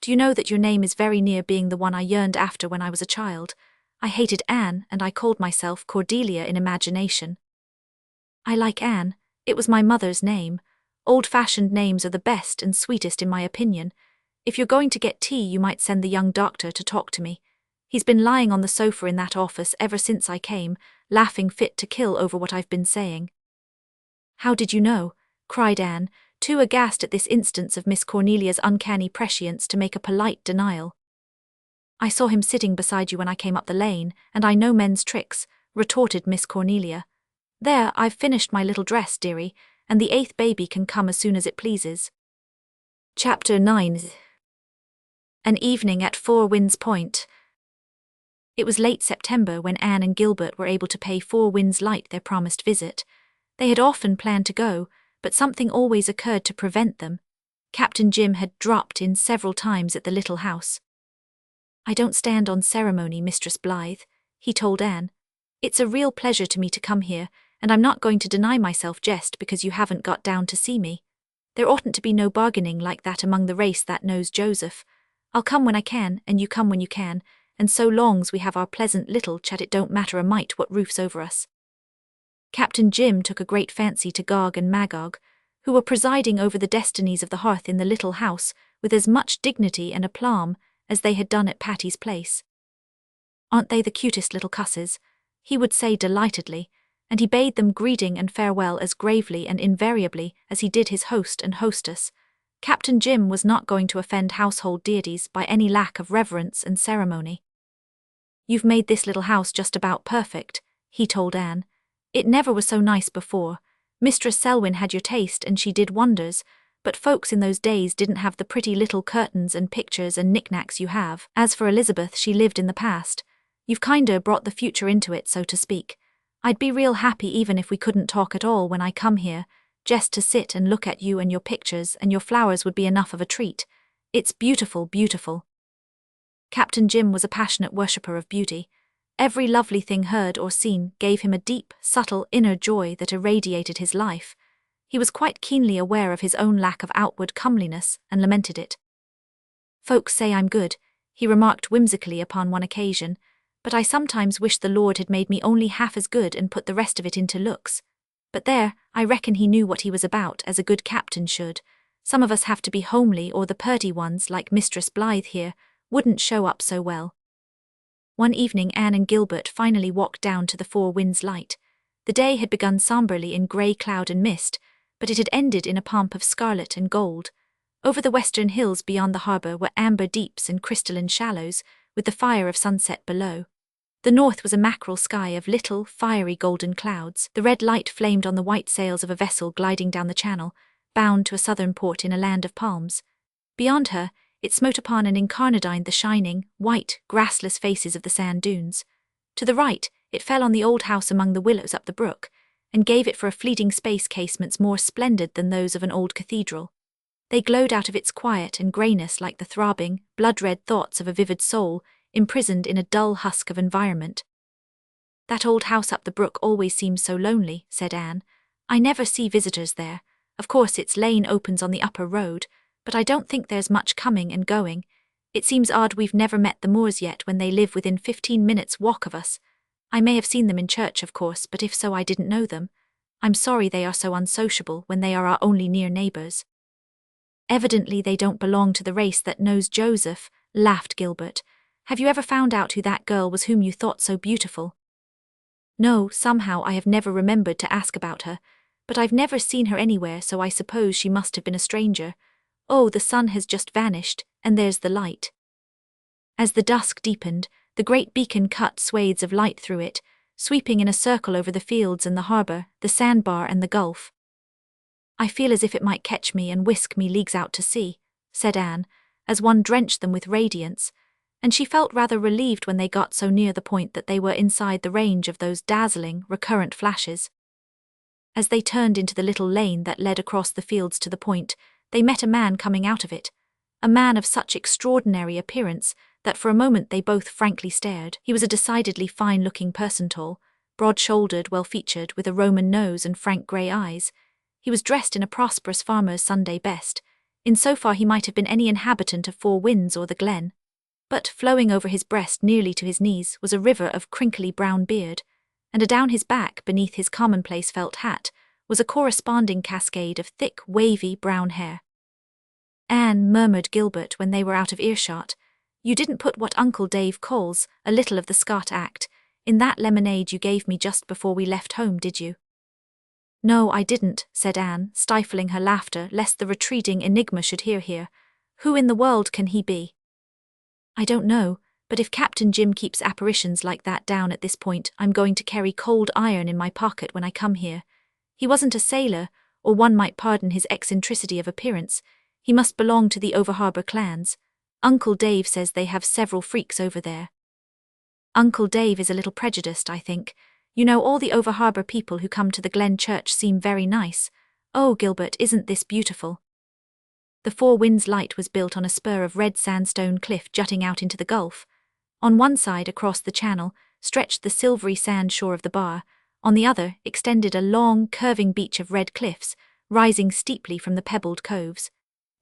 Do you know that your name is very near being the one I yearned after when I was a child? I hated Anne, and I called myself Cordelia in imagination. I like Anne. It was my mother's name. Old-fashioned names are the best and sweetest in my opinion. If you're going to get tea, you might send the young doctor to talk to me. He's been lying on the sofa in that office ever since I came, laughing fit to kill over what I've been saying. How did you know? Cried Anne, too aghast at this instance of Miss Cornelia's uncanny prescience to make a polite denial. "I saw him sitting beside you when I came up the lane, and I know men's tricks," retorted Miss Cornelia. "There, I've finished my little dress, dearie, and the 8th baby can come as soon as it pleases." Chapter 9. An evening at Four Winds Point. It was late September when Anne and Gilbert were able to pay Four Winds Light their promised visit. They had often planned to go, but something always occurred to prevent them. Captain Jim had dropped in several times at the little house. "I don't stand on ceremony, Mistress Blythe," he told Anne. "It's a real pleasure to me to come here, and I'm not going to deny myself just because you haven't got down to see me. There oughtn't to be no bargaining like that among the race that knows Joseph. I'll come when I can, and you come when you can, and so long's we have our pleasant little chat it don't matter a mite what roof's over us." Captain Jim took a great fancy to Gog and Magog, who were presiding over the destinies of the hearth in the little house with as much dignity and aplomb as they had done at Patty's Place. "Aren't they the cutest little cusses?" he would say delightedly, and he bade them greeting and farewell as gravely and invariably as he did his host and hostess. Captain Jim was not going to offend household deities by any lack of reverence and ceremony. "You've made this little house just about perfect," he told Anne. "It never was so nice before. Mistress Selwyn had your taste and she did wonders, but folks in those days didn't have the pretty little curtains and pictures and knickknacks you have. As for Elizabeth, she lived in the past. You've kinder brought the future into it, so to speak. I'd be real happy even if we couldn't talk at all when I come here. Just to sit and look at you and your pictures and your flowers would be enough of a treat. It's beautiful, beautiful." Captain Jim was a passionate worshipper of beauty. Every lovely thing heard or seen gave him a deep, subtle inner joy that irradiated his life. He was quite keenly aware of his own lack of outward comeliness and lamented it. "Folks say I'm good," he remarked whimsically upon one occasion, "but I sometimes wish the Lord had made me only half as good and put the rest of it into looks. But there, I reckon he knew what he was about, as a good captain should. Some of us have to be homely, or the purty ones, like Mistress Blythe here, wouldn't show up so well." One evening Anne and Gilbert finally walked down to the Four Winds Light. The day had begun somberly in grey cloud and mist, but it had ended in a pomp of scarlet and gold. Over the western hills beyond the harbour were amber deeps and crystalline shallows, with the fire of sunset below. The north was a mackerel sky of little, fiery golden clouds. The red light flamed on the white sails of a vessel gliding down the channel, bound to a southern port in a land of palms. Beyond her, it smote upon and incarnadined the shining, white, grassless faces of the sand dunes. To the right, it fell on the old house among the willows up the brook, and gave it for a fleeting space casements more splendid than those of an old cathedral. They glowed out of its quiet and greyness like the throbbing, blood-red thoughts of a vivid soul, imprisoned in a dull husk of environment. "That old house up the brook always seems so lonely," said Anne. "I never see visitors there. Of course its lane opens on the upper road, but I don't think there's much coming and going. It seems odd we've never met the Moores yet when they live within 15 minutes' walk of us. I may have seen them in church, of course, but if so I didn't know them. I'm sorry they are so unsociable when they are our only near neighbours." "Evidently they don't belong to the race that knows Joseph," laughed Gilbert. "Have you ever found out who that girl was whom you thought so beautiful?" "No, somehow I have never remembered to ask about her, but I've never seen her anywhere, so I suppose she must have been a stranger. Oh, the sun has just vanished, and there's the light." As the dusk deepened, the great beacon cut swathes of light through it, sweeping in a circle over the fields and the harbour, the sandbar and the gulf. "I feel as if it might catch me and whisk me leagues out to sea," said Anne, as one drenched them with radiance, and she felt rather relieved when they got so near the point that they were inside the range of those dazzling, recurrent flashes. As they turned into the little lane that led across the fields to the point, they met a man coming out of it, a man of such extraordinary appearance that for a moment they both frankly stared. He was a decidedly fine-looking person, tall, broad-shouldered, well-featured, with a Roman nose and frank grey eyes. He was dressed in a prosperous farmer's Sunday best. In so far he might have been any inhabitant of Four Winds or the Glen. But flowing over his breast nearly to his knees was a river of crinkly brown beard, and adown his back, beneath his commonplace felt hat, was a corresponding cascade of thick, wavy brown hair. "Anne," murmured Gilbert when they were out of earshot, "you didn't put what Uncle Dave calls a little of the Scott act in that lemonade you gave me just before we left home, did you?" No, I didn't, said Anne, stifling her laughter lest the retreating enigma should hear. Who in the world can he be? I don't know, but if Captain Jim keeps apparitions like that down at this point, I'm going to carry cold iron in my pocket when I come here. He wasn't a sailor, or one might pardon his eccentricity of appearance. He must belong to the over-harbour clans. Uncle Dave says they have several freaks over there. Uncle Dave is a little prejudiced, I think. You know, all the over-harbour people who come to the Glen Church seem very nice. Oh, Gilbert, isn't this beautiful? The Four Winds Light was built on a spur of red sandstone cliff jutting out into the Gulf. On one side, across the channel, stretched the silvery sand shore of the bar. On the other, extended a long, curving beach of red cliffs, rising steeply from the pebbled coves.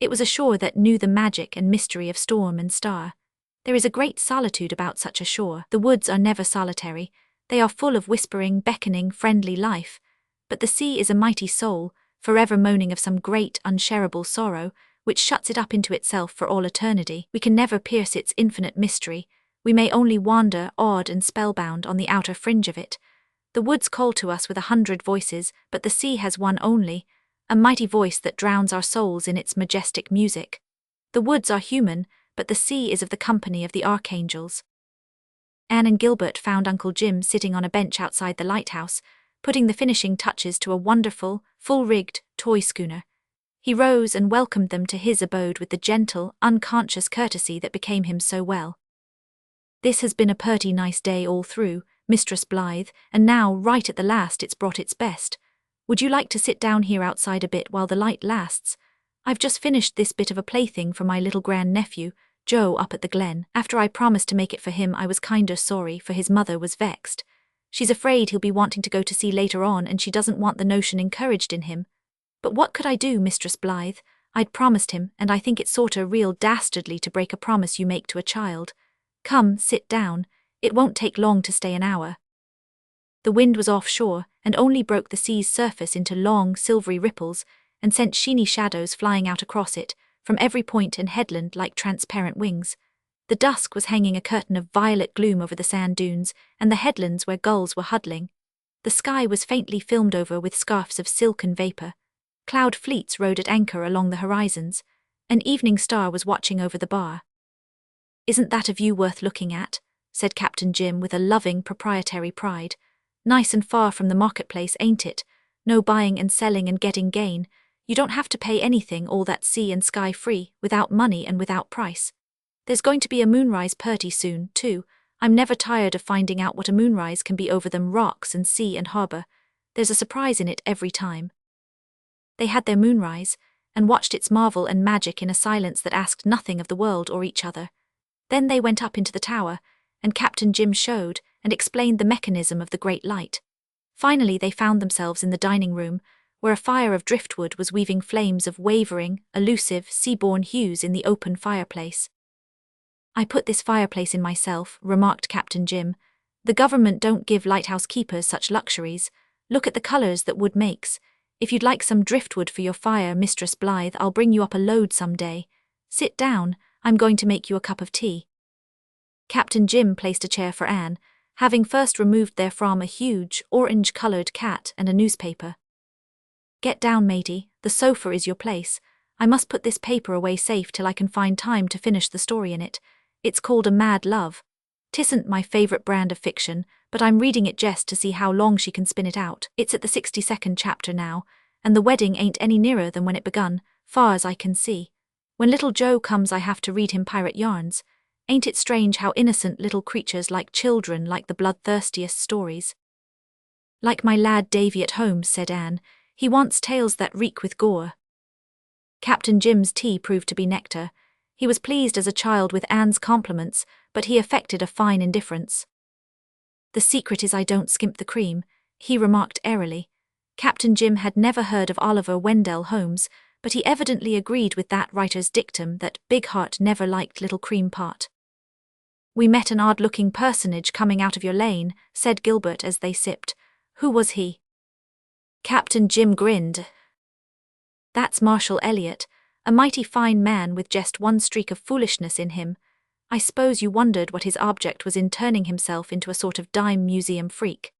It was a shore that knew the magic and mystery of storm and star. There is a great solitude about such a shore. The woods are never solitary. They are full of whispering, beckoning, friendly life. But the sea is a mighty soul, forever moaning of some great, unshareable sorrow, which shuts it up into itself for all eternity. We can never pierce its infinite mystery. We may only wander, awed and spellbound, on the outer fringe of it. The woods call to us with 100 voices, but the sea has one only, a mighty voice that drowns our souls in its majestic music. The woods are human, but the sea is of the company of the archangels. Anne and Gilbert found Uncle Jim sitting on a bench outside the lighthouse, putting the finishing touches to a wonderful, full-rigged toy schooner. He rose and welcomed them to his abode with the gentle, unconscious courtesy that became him so well. This has been a purty nice day all through, Mistress Blythe, and now, right at the last, it's brought its best. Would you like to sit down here outside a bit while the light lasts? I've just finished this bit of a plaything for my little grand-nephew, Joe, up at the Glen. After I promised to make it for him, I was kinder sorry, for his mother was vexed. She's afraid he'll be wanting to go to sea later on, and she doesn't want the notion encouraged in him. But what could I do, Mistress Blythe? I'd promised him, and I think it's sorta real dastardly to break a promise you make to a child. Come, sit down. It won't take long to stay an hour. The wind was offshore, and only broke the sea's surface into long, silvery ripples, and sent sheeny shadows flying out across it, from every point and headland like transparent wings. The dusk was hanging a curtain of violet gloom over the sand dunes, and the headlands where gulls were huddling. The sky was faintly filmed over with scarfs of silken vapour. Cloud fleets rode at anchor along the horizons. An evening star was watching over the bar. Isn't that a view worth looking at? Said Captain Jim with a loving proprietary pride. Nice and far from the marketplace, ain't it? No buying and selling and getting gain. You don't have to pay anything, all that sea and sky free, without money and without price. There's going to be a moonrise purty soon, too. I'm never tired of finding out what a moonrise can be over them rocks and sea and harbour. There's a surprise in it every time. They had their moonrise, and watched its marvel and magic in a silence that asked nothing of the world or each other. Then they went up into the tower, and Captain Jim showed and explained the mechanism of the great light. Finally they found themselves in the dining room, where a fire of driftwood was weaving flames of wavering, elusive, sea-born hues in the open fireplace. I put this fireplace in myself, remarked Captain Jim. The government don't give lighthouse keepers such luxuries. Look at the colours that wood makes. If you'd like some driftwood for your fire, Mistress Blythe, I'll bring you up a load some day. Sit down, I'm going to make you a cup of tea. Captain Jim placed a chair for Anne, having first removed therefrom a huge, orange-coloured cat and a newspaper. Get down, matey, the sofa is your place. I must put this paper away safe till I can find time to finish the story in it. It's called A Mad Love. 'Tisn't my favourite brand of fiction, but I'm reading it just to see how long she can spin it out. It's at the 62nd chapter now, and the wedding ain't any nearer than when it begun, far as I can see. When little Joe comes I have to read him pirate yarns. Ain't it strange how innocent little creatures like children like the bloodthirstiest stories? Like my lad Davy at home, said Anne. He wants tales that reek with gore. Captain Jim's tea proved to be nectar. He was pleased as a child with Anne's compliments, but he affected a fine indifference. The secret is I don't skimp the cream, he remarked airily. Captain Jim had never heard of Oliver Wendell Holmes, but he evidently agreed with that writer's dictum that Big Heart never liked little cream pot. We met an odd-looking personage coming out of your lane, said Gilbert as they sipped. Who was he? Captain Jim grinned. That's Marshall Elliot, a mighty fine man with just one streak of foolishness in him. I suppose you wondered what his object was in turning himself into a sort of dime museum freak.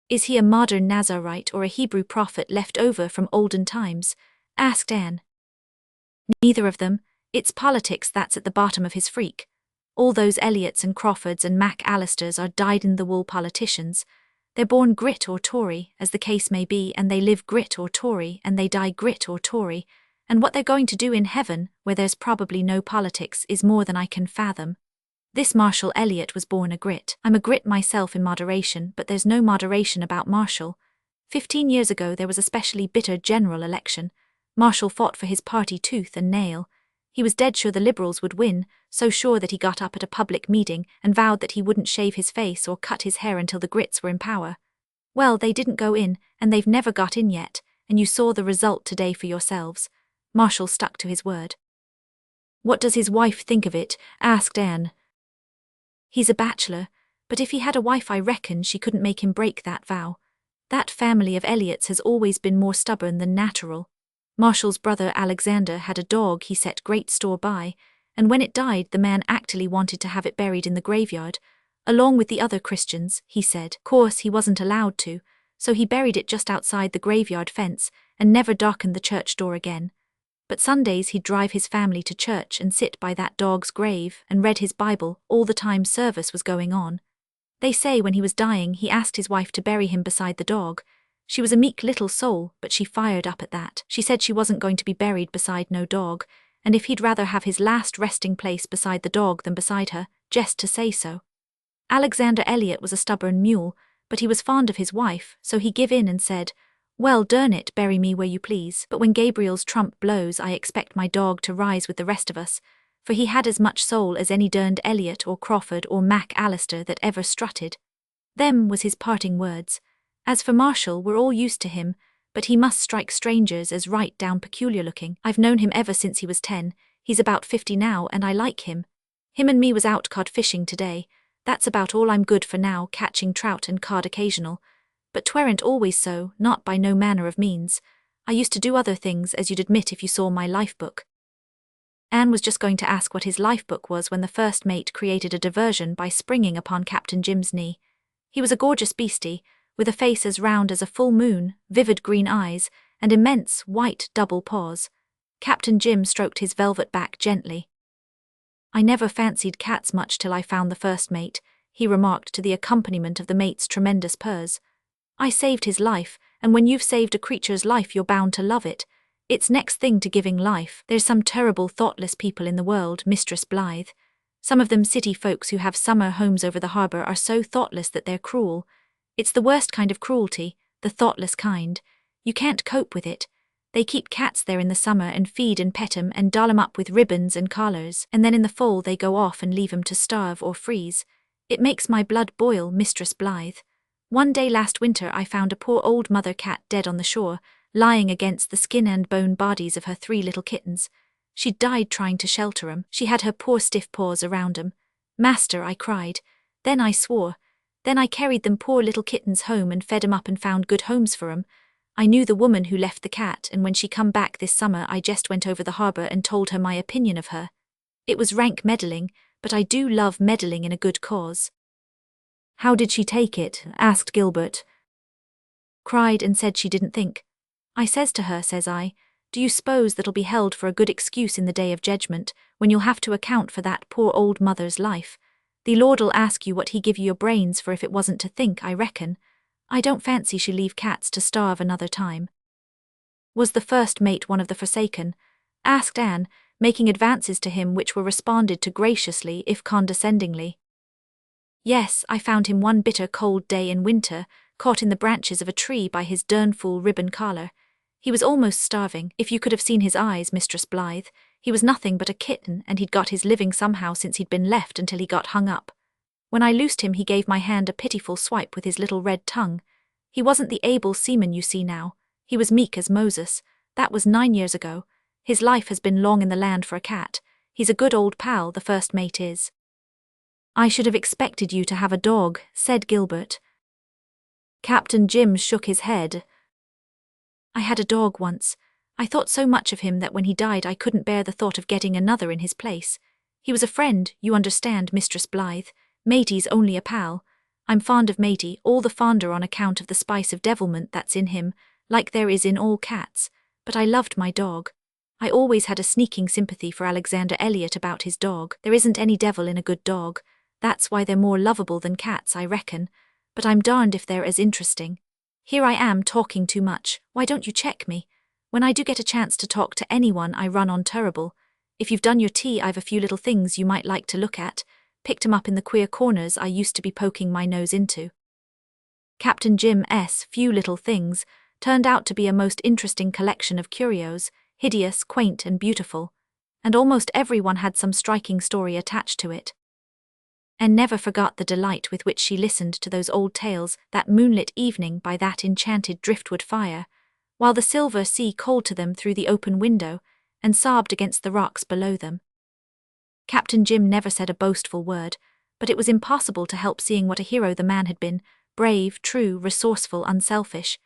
Is he a modern Nazarite or a Hebrew prophet left over from olden times? Asked Anne. Neither of them. It's politics that's at the bottom of his freak. All those Elliots and Crawfords and Mac Allisters are dyed-in-the-wool politicians. They're born Grit or Tory, as the case may be, and they live Grit or Tory, and they die Grit or Tory, and what they're going to do in heaven, where there's probably no politics, is more than I can fathom. This Marshall Elliot was born a Grit. I'm a Grit myself in moderation, but there's no moderation about Marshall. 15 years ago there was a specially bitter general election. Marshall fought for his party tooth and nail. He was dead sure the Liberals would win, so sure that he got up at a public meeting and vowed that he wouldn't shave his face or cut his hair until the Grits were in power. Well, they didn't go in, and they've never got in yet, and you saw the result today for yourselves. Marshall stuck to his word. What does his wife think of it? Asked Anne. He's a bachelor, but if he had a wife I reckon she couldn't make him break that vow. That family of Elliots has always been more stubborn than natural. Marshall's brother Alexander had a dog he set great store by, and when it died the man actually wanted to have it buried in the graveyard, along with the other Christians, he said. Course he wasn't allowed to, so he buried it just outside the graveyard fence and never darkened the church door again. But Sundays he'd drive his family to church and sit by that dog's grave and read his Bible all the time service was going on. They say when he was dying he asked his wife to bury him beside the dog. She was a meek little soul, but she fired up at that. She said she wasn't going to be buried beside no dog, and if he'd rather have his last resting place beside the dog than beside her, just to say so. Alexander Elliot was a stubborn mule, but he was fond of his wife, so he give in and said, well, durn it, bury me where you please, but when Gabriel's trump blows I expect my dog to rise with the rest of us, for he had as much soul as any derned Elliot or Crawford or Mac Allister that ever strutted. Them was his parting words. As for Marshall, we're all used to him, but he must strike strangers as right down peculiar looking. I've known him ever since he was 10, he's about 50 now, and I like him. Him and me was out cod fishing today. That's about all I'm good for now, catching trout and cod occasional. But 'tweren't always so, not by no manner of means. I used to do other things, as you'd admit if you saw my lifebook. Anne was just going to ask what his lifebook was when the first mate created a diversion by springing upon Captain Jim's knee. He was a gorgeous beastie, with a face as round as a full moon, vivid green eyes, and immense, white, double paws. Captain Jim stroked his velvet back gently. I never fancied cats much till I found the first mate, he remarked to the accompaniment of the mate's tremendous purrs. I saved his life, and when you've saved a creature's life you're bound to love it. It's next thing to giving life. There's some terrible thoughtless people in the world, Mistress Blythe. Some of them city folks who have summer homes over the harbour are so thoughtless that they're cruel. It's the worst kind of cruelty, the thoughtless kind. You can't cope with it. They keep cats there in the summer and feed and pet 'em and doll 'em up with ribbons and collars, and then in the fall they go off and leave 'em to starve or freeze. It makes my blood boil, Mistress Blythe. One day last winter I found a poor old mother cat dead on the shore, lying against the skin and bone bodies of her 3 little kittens. She'd died trying to shelter 'em. She had her poor stiff paws around 'em. Master, I cried. Then I swore. Then I carried them poor little kittens home and fed 'em up and found good homes for 'em. I knew the woman who left the cat, and when she come back this summer I just went over the harbour and told her my opinion of her. It was rank meddling, but I do love meddling in a good cause. How did she take it? Asked Gilbert. Cried and said she didn't think. I says to her, says I, do you suppose that'll be held for a good excuse in the day of judgment, when you'll have to account for that poor old mother's life? The Lord'll ask you what he give you your brains for if it wasn't to think, I reckon. I don't fancy she'll leave cats to starve another time. Was the first mate one of the forsaken? Asked Anne, making advances to him which were responded to graciously if condescendingly. Yes, I found him one bitter cold day in winter, caught in the branches of a tree by his dernful ribbon collar. He was almost starving. If you could have seen his eyes, Mistress Blythe, he was nothing but a kitten, and he'd got his living somehow since he'd been left until he got hung up. When I loosed him he gave my hand a pitiful swipe with his little red tongue. He wasn't the able seaman you see now. He was meek as Moses. That was 9 years ago. His life has been long in the land for a cat. He's a good old pal, the first mate is. I should have expected you to have a dog, said Gilbert. Captain Jim shook his head. I had a dog once. I thought so much of him that when he died I couldn't bear the thought of getting another in his place. He was a friend, you understand, Mistress Blythe. Matey's only a pal. I'm fond of Matey, all the fonder on account of the spice of devilment that's in him, like there is in all cats, but I loved my dog. I always had a sneaking sympathy for Alexander Elliot about his dog. There isn't any devil in a good dog. That's why they're more lovable than cats, I reckon, but I'm darned if they're as interesting. Here I am talking too much, why don't you check me? When I do get a chance to talk to anyone I run on terrible. If you've done your tea I've a few little things you might like to look at, picked 'em up in the queer corners I used to be poking my nose into. Captain Jim's few little things turned out to be a most interesting collection of curios, hideous, quaint and beautiful, and almost everyone had some striking story attached to it. Anne never forgot the delight with which she listened to those old tales that moonlit evening by that enchanted driftwood fire, while the silver sea called to them through the open window and sobbed against the rocks below them. Captain Jim never said a boastful word, but it was impossible to help seeing what a hero the man had been, brave, true, resourceful, unselfish.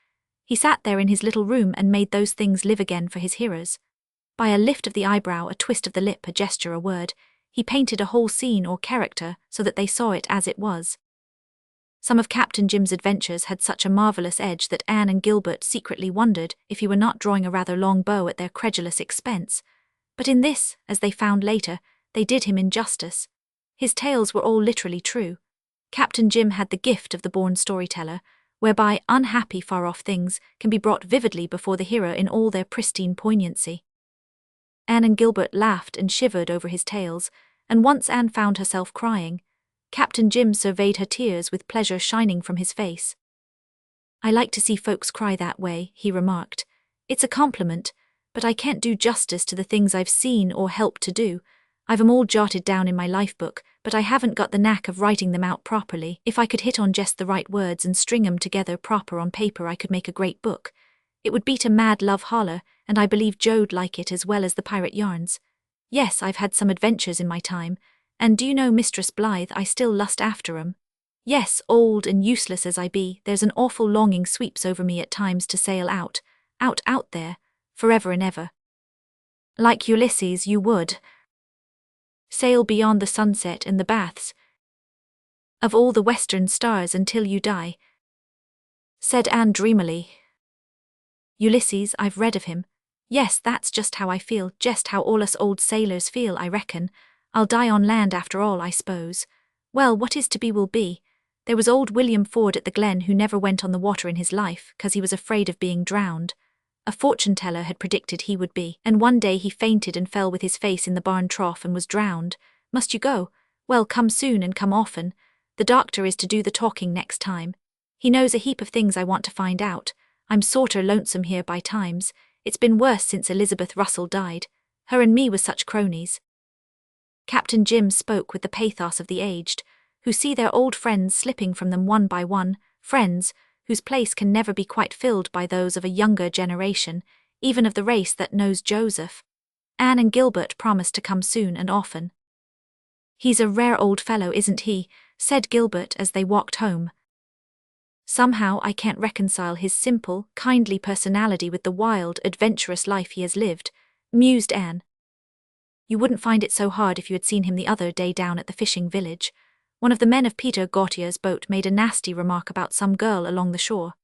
He sat there in his little room and made those things live again for his hearers. By a lift of the eyebrow, a twist of the lip, a gesture, a word, he painted a whole scene or character so that they saw it as it was. Some of Captain Jim's adventures had such a marvellous edge that Anne and Gilbert secretly wondered if he were not drawing a rather long bow at their credulous expense. But in this, as they found later, they did him injustice. His tales were all literally true. Captain Jim had the gift of the born storyteller, whereby unhappy far-off things can be brought vividly before the hearer in all their pristine poignancy. Anne and Gilbert laughed and shivered over his tales, and once Anne found herself crying. Captain Jim surveyed her tears with pleasure shining from his face. "I like to see folks cry that way," he remarked. "It's a compliment, but I can't do justice to the things I've seen or helped to do. I've 'em all jotted down in my life book, but I haven't got the knack of writing them out properly. If I could hit on just the right words and string 'em together proper on paper I could make a great book. It would beat a mad love holler, and I believe Joe'd like it as well as the pirate yarns. Yes, I've had some adventures in my time, and do you know, Mistress Blythe, I still lust after 'em. Yes, old and useless as I be, there's an awful longing sweeps over me at times to sail out there, forever and ever. Like Ulysses, you would sail beyond the sunset and the baths of all the western stars until you die," said Anne dreamily. "Ulysses, I've read of him. Yes, that's just how I feel, just how all us old sailors feel, I reckon. I'll die on land after all, I suppose. Well, what is to be will be. There was old William Ford at the Glen who never went on the water in his life, 'cause he was afraid of being drowned. A fortune-teller had predicted he would be, and one day he fainted and fell with his face in the barn trough and was drowned. Must you go? Well, come soon and come often. The doctor is to do the talking next time. He knows a heap of things I want to find out. I'm sorter lonesome here by times. It's been worse since Elizabeth Russell died. Her and me was such cronies." Captain Jim spoke with the pathos of the aged, who see their old friends slipping from them one by one, friends whose place can never be quite filled by those of a younger generation, even of the race that knows Joseph. Anne and Gilbert promised to come soon and often. "He's a rare old fellow, isn't he?" said Gilbert as they walked home. "Somehow I can't reconcile his simple, kindly personality with the wild, adventurous life he has lived," mused Anne. "You wouldn't find it so hard if you had seen him the other day down at the fishing village. One of the men of Peter Gautier's boat made a nasty remark about some girl along the shore.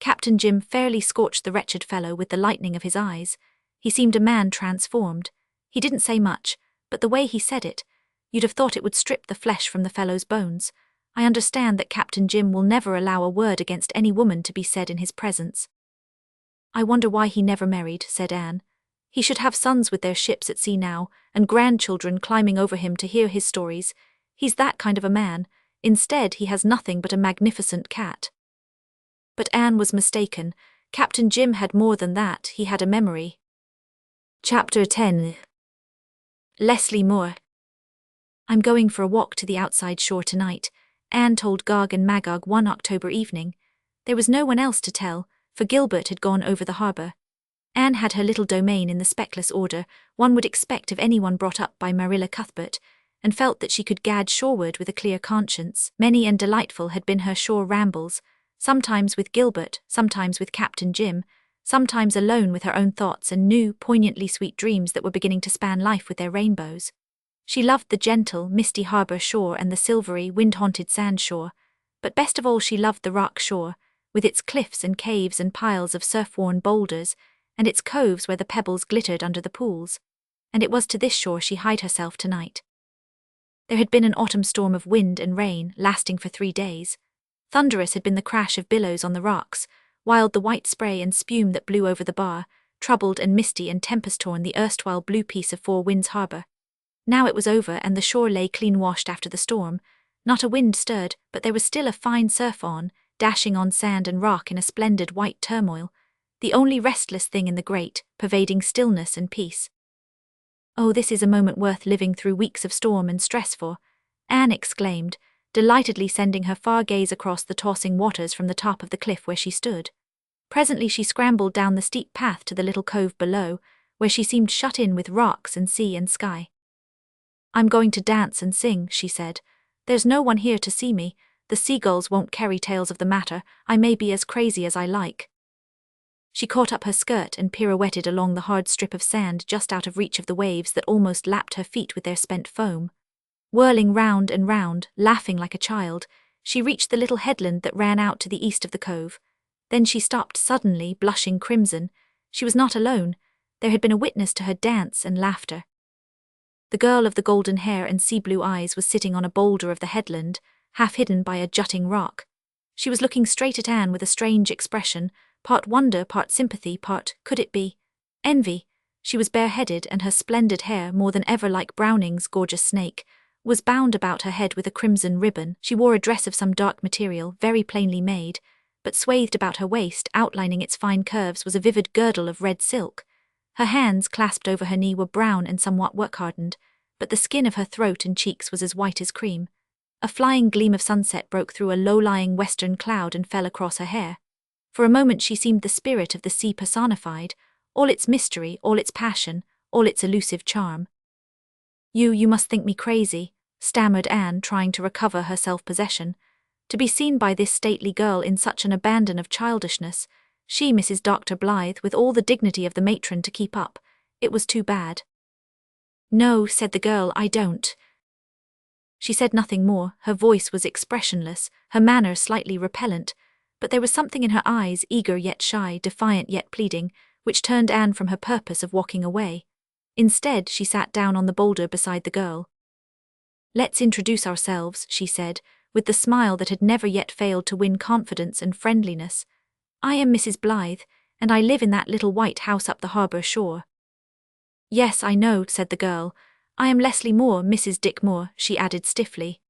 Captain Jim fairly scorched the wretched fellow with the lightning of his eyes. He seemed a man transformed. He didn't say much, but the way he said it, you'd have thought it would strip the flesh from the fellow's bones. I understand that Captain Jim will never allow a word against any woman to be said in his presence." "I wonder why he never married," said Anne. "He should have sons with their ships at sea now, and grandchildren climbing over him to hear his stories. He's that kind of a man. Instead, he has nothing but a magnificent cat." But Anne was mistaken. Captain Jim had more than that, he had a memory. Chapter 10. Leslie Moore. "I'm going for a walk to the outside shore tonight," Anne told Gog and Magog one October evening. There was no one else to tell, for Gilbert had gone over the harbour. Anne had her little domain in the speckless order one would expect of anyone brought up by Marilla Cuthbert, and felt that she could gad shoreward with a clear conscience. Many and delightful had been her shore rambles, sometimes with Gilbert, sometimes with Captain Jim, sometimes alone with her own thoughts and new, poignantly sweet dreams that were beginning to span life with their rainbows. She loved the gentle, misty harbour shore and the silvery, wind-haunted sand shore, but best of all she loved the rock shore, with its cliffs and caves and piles of surf-worn boulders, and its coves where the pebbles glittered under the pools. And it was to this shore she hied herself tonight. There had been an autumn storm of wind and rain, lasting for 3 days. Thunderous had been the crash of billows on the rocks, wild the white spray and spume that blew over the bar, troubled and misty and tempest-torn the erstwhile blue peace of Four Winds Harbour. Now it was over, and the shore lay clean-washed after the storm. Not a wind stirred, but there was still a fine surf on, dashing on sand and rock in a splendid white turmoil, the only restless thing in the great, pervading stillness and peace. "Oh, this is a moment worth living through weeks of storm and stress for," Anne exclaimed, delightedly sending her far gaze across the tossing waters from the top of the cliff where she stood. Presently she scrambled down the steep path to the little cove below, where she seemed shut in with rocks and sea and sky. "I'm going to dance and sing," she said. "There's no one here to see me. The seagulls won't carry tales of the matter. I may be as crazy as I like." She caught up her skirt and pirouetted along the hard strip of sand just out of reach of the waves that almost lapped her feet with their spent foam. Whirling round and round, laughing like a child, she reached the little headland that ran out to the east of the cove. Then she stopped suddenly, blushing crimson. She was not alone. There had been a witness to her dance and laughter. The girl of the golden hair and sea-blue eyes was sitting on a boulder of the headland, half hidden by a jutting rock. She was looking straight at Anne with a strange expression, part wonder, part sympathy, part, could it be, envy. She was bareheaded, and her splendid hair, more than ever like Browning's gorgeous snake, was bound about her head with a crimson ribbon. She wore a dress of some dark material, very plainly made, but swathed about her waist, outlining its fine curves, was a vivid girdle of red silk. Her hands, clasped over her knee, were brown and somewhat work-hardened, but the skin of her throat and cheeks was as white as cream. A flying gleam of sunset broke through a low-lying western cloud and fell across her hair. For a moment she seemed the spirit of the sea personified, all its mystery, all its passion, all its elusive charm. You must think me crazy," stammered Anne, trying to recover her self-possession. To be seen by this stately girl in such an abandon of childishness, she, Mrs. Dr. Blythe, with all the dignity of the matron to keep up, it was too bad. "No," said the girl, "I don't." She said nothing more. Her voice was expressionless, her manner slightly repellent, but there was something in her eyes, eager yet shy, defiant yet pleading, which turned Anne from her purpose of walking away. Instead, she sat down on the boulder beside the girl. "Let's introduce ourselves," she said, with the smile that had never yet failed to win confidence and friendliness. "I am Mrs. Blythe, and I live in that little white house up the harbour shore." "Yes, I know," said the girl. "I am Leslie Moore, Mrs. Dick Moore," she added stiffly.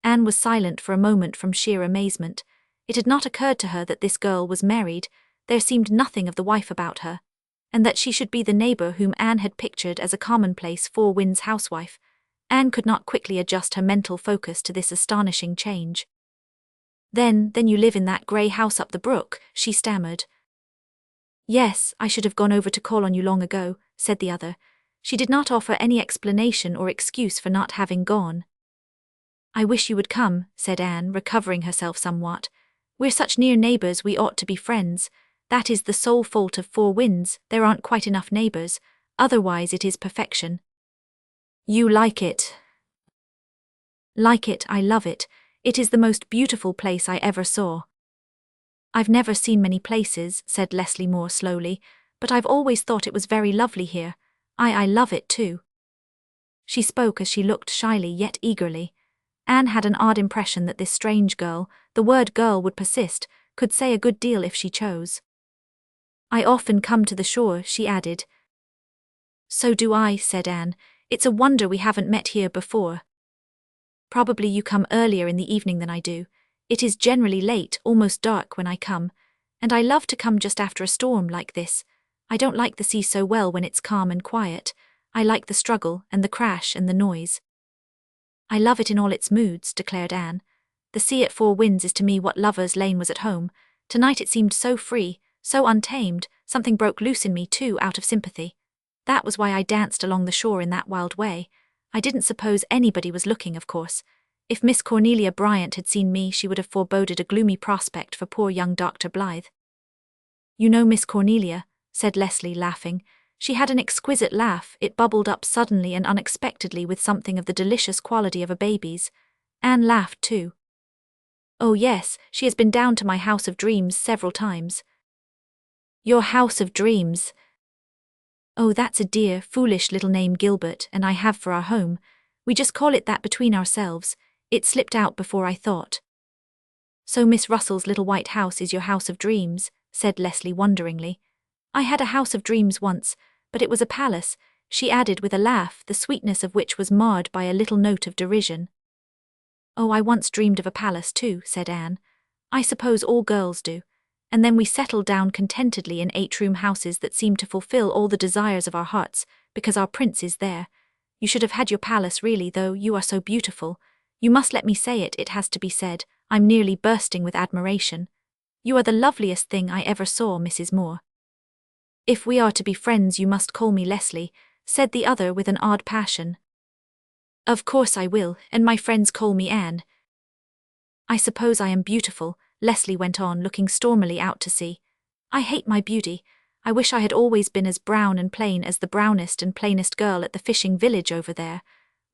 Anne was silent for a moment from sheer amazement. It had not occurred to her that this girl was married. There seemed nothing of the wife about her, and that she should be the neighbour whom Anne had pictured as a commonplace Four Winds housewife. Anne could not quickly adjust her mental focus to this astonishing change. Then you live in that grey house up the brook," she stammered. "Yes, I should have gone over to call on you long ago," said the other. She did not offer any explanation or excuse for not having gone. "I wish you would come," said Anne, recovering herself somewhat. "We're such near neighbours, we ought to be friends. That is the sole fault of Four Winds, there aren't quite enough neighbours. Otherwise it is perfection." "You like it?" "Like it, I love it. It is the most beautiful place I ever saw." "I've never seen many places," said Leslie Moore slowly, "but I've always thought it was very lovely here. I love it too." She spoke as she looked shyly yet eagerly. Anne had an odd impression that this strange girl, the word girl would persist, could say a good deal if she chose. "I often come to the shore," she added. "So do I," said Anne. "It's a wonder we haven't met here before." "Probably you come earlier in the evening than I do. It is generally late, almost dark when I come, and I love to come just after a storm like this. I don't like the sea so well when it's calm and quiet. I like the struggle and the crash and the noise." "I love it in all its moods," declared Anne. "The sea at Four Winds is to me what Lover's Lane was at home. Tonight it seemed so free, so untamed. Something broke loose in me too, out of sympathy. That was why I danced along the shore in that wild way. I didn't suppose anybody was looking, of course. If Miss Cornelia Bryant had seen me, she would have foreboded a gloomy prospect for poor young Dr. Blythe." "You know Miss Cornelia," said Leslie, laughing. She had an exquisite laugh. It bubbled up suddenly and unexpectedly with something of the delicious quality of a baby's. Anne laughed too. Oh yes, she has been down to my house of dreams several times. Your house of dreams? Oh, that's a dear, foolish little name Gilbert and I have for our home. We just call it that between ourselves. It slipped out before I thought. So Miss Russell's little white house is your house of dreams, said Leslie wonderingly. I had a house of dreams once, but it was a palace, she added with a laugh, the sweetness of which was marred by a little note of derision. Oh, I once dreamed of a palace too, said Anne. I suppose all girls do. And then we settled down contentedly in 8-room houses that seemed to fulfill all the desires of our hearts, because our prince is there. You should have had your palace really, though, you are so beautiful. You must let me say it, it has to be said, I'm nearly bursting with admiration. You are the loveliest thing I ever saw, Mrs. Moore. If we are to be friends you must call me Leslie, said the other with an odd passion. Of course I will, and my friends call me Anne. I suppose I am beautiful, Leslie went on, looking stormily out to sea. I hate my beauty. I wish I had always been as brown and plain as the brownest and plainest girl at the fishing village over there.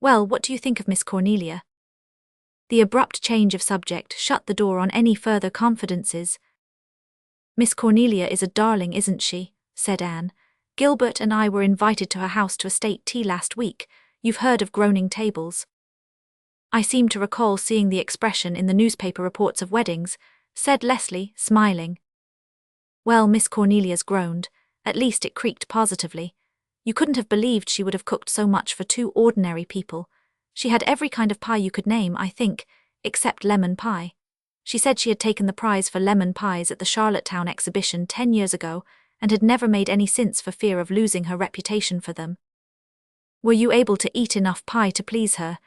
Well, what do you think of Miss Cornelia? The abrupt change of subject shut the door on any further confidences. Miss Cornelia is a darling, isn't she? Said Anne. Gilbert and I were invited to her house to a state tea last week. You've heard of groaning tables. I seem to recall seeing the expression in the newspaper reports of weddings, said Leslie, smiling. Well, Miss Cornelia's groaned. At least it creaked positively. You couldn't have believed she would have cooked so much for 2 ordinary people. She had every kind of pie you could name, I think, except lemon pie. She said she had taken the prize for lemon pies at the Charlottetown exhibition 10 years ago, and had never made any since for fear of losing her reputation for them. Were you able to eat enough pie to please her?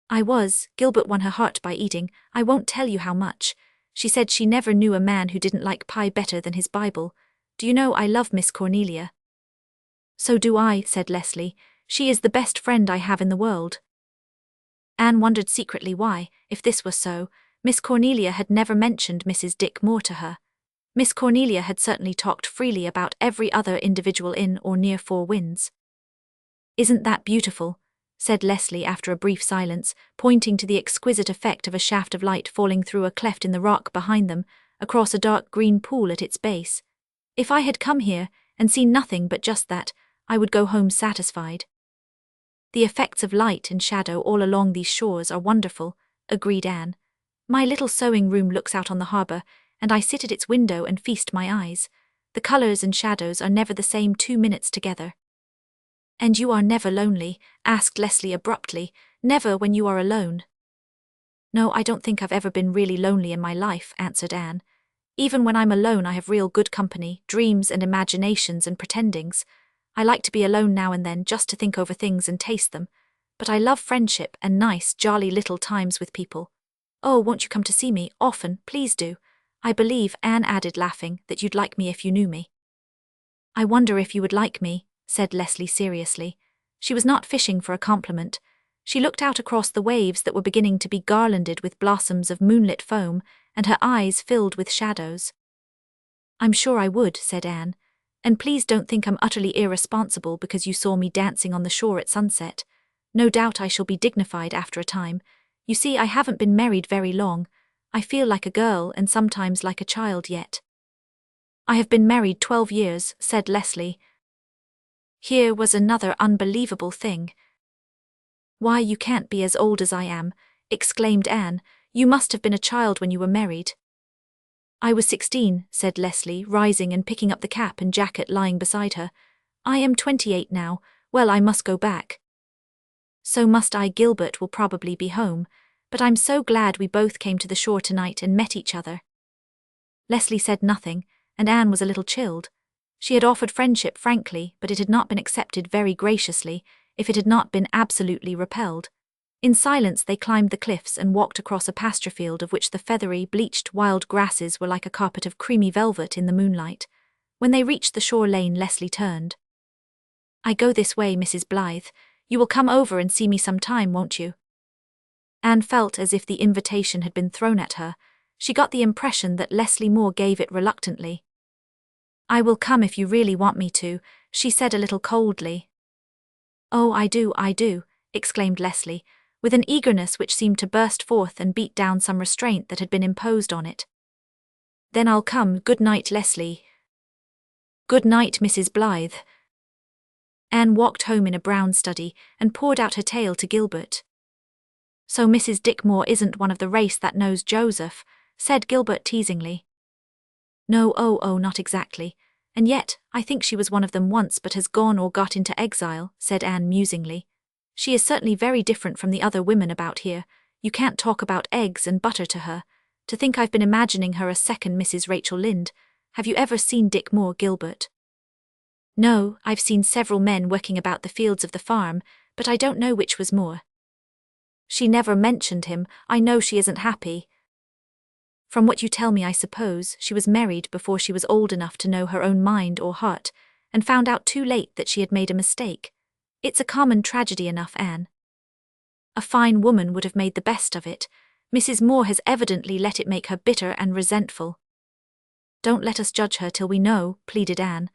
I was. Gilbert won her heart by eating, I won't tell you how much. She said she never knew a man who didn't like pie better than his Bible. Do you know I love Miss Cornelia? So do I, said Leslie. She is the best friend I have in the world. Anne wondered secretly why, if this were so, Miss Cornelia had never mentioned Mrs. Dick Moore to her. Miss Cornelia had certainly talked freely about every other individual in or near Four Winds. Isn't that beautiful? Said Leslie after a brief silence, pointing to the exquisite effect of a shaft of light falling through a cleft in the rock behind them, across a dark green pool at its base. If I had come here, and seen nothing but just that, I would go home satisfied. The effects of light and shadow all along these shores are wonderful, agreed Anne. My little sewing room looks out on the harbour, and I sit at its window and feast my eyes. The colours and shadows are never the same 2 minutes together. And you are never lonely? Asked Leslie abruptly. Never when you are alone? No, I don't think I've ever been really lonely in my life, answered Anne. Even when I'm alone I have real good company, dreams and imaginations and pretendings. I like to be alone now and then just to think over things and taste them. But I love friendship and nice, jolly little times with people. Oh, won't you come to see me? Often, please do. I believe, Anne added laughing, that you'd like me if you knew me. I wonder if you would like me, said Leslie seriously. She was not fishing for a compliment. She looked out across the waves that were beginning to be garlanded with blossoms of moonlit foam, and her eyes filled with shadows. I'm sure I would, said Anne. And please don't think I'm utterly irresponsible because you saw me dancing on the shore at sunset. No doubt I shall be dignified after a time. You see, I haven't been married very long. I feel like a girl and sometimes like a child yet. I have been married 12 years, said Leslie. Here was another unbelievable thing. Why, you can't be as old as I am, exclaimed Anne. You must have been a child when you were married. I was 16, said Leslie, rising and picking up the cap and jacket lying beside her. I am 28 now. Well, I must go back. So must I. Gilbert will probably be home, but I'm so glad we both came to the shore tonight and met each other. Leslie said nothing, and Anne was a little chilled. She had offered friendship frankly, but it had not been accepted very graciously, if it had not been absolutely repelled. In silence they climbed the cliffs and walked across a pasture field of which the feathery, bleached wild grasses were like a carpet of creamy velvet in the moonlight. When they reached the shore lane, Leslie turned. I go this way, Mrs. Blythe. You will come over and see me some time, won't you? Anne felt as if the invitation had been thrown at her. She got the impression that Leslie Moore gave it reluctantly. I will come if you really want me to, she said a little coldly. Oh, I do, exclaimed Leslie. with an eagerness which seemed to burst forth and beat down some restraint that had been imposed on it. "Then I'll come. Good night, Leslie." "Good night, Mrs. Blythe." Anne walked home in a brown study and poured out her tale to Gilbert. "So Mrs. Dickmore isn't one of the race that knows Joseph," said Gilbert teasingly. "No, oh, not exactly. And yet, I think she was one of them once but has gone or got into exile," said Anne musingly. "She is certainly very different from the other women about here. You can't talk about eggs and butter to her. To think I've been imagining her a second Mrs. Rachel Lynde. Have you ever seen Dick Moore, Gilbert?" "No, I've seen several men working about the fields of the farm, but I don't know which was Moore." "She never mentioned him. I know she isn't happy." "From what you tell me, I suppose she was married before she was old enough to know her own mind or heart, and found out too late that she had made a mistake. It's a common tragedy enough, Anne. A fine woman would have made the best of it. Mrs. Moore has evidently let it make her bitter and resentful." "Don't let us judge her till we know," pleaded Anne.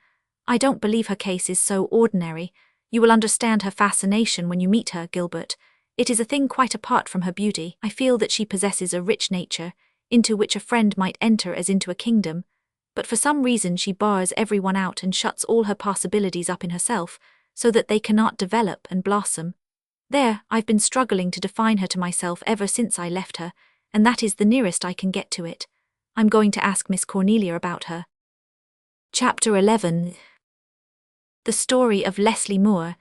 "I don't believe her case is so ordinary. You will understand her fascination when you meet her, Gilbert. It is a thing quite apart from her beauty. I feel that she possesses a rich nature, into which a friend might enter as into a kingdom, but for some reason she bars everyone out and shuts all her possibilities up in herself, so that they cannot develop and blossom. There, I've been struggling to define her to myself ever since I left her, and that is the nearest I can get to it. I'm going to ask Miss Cornelia about her." Chapter 11. The Story of Leslie Moore.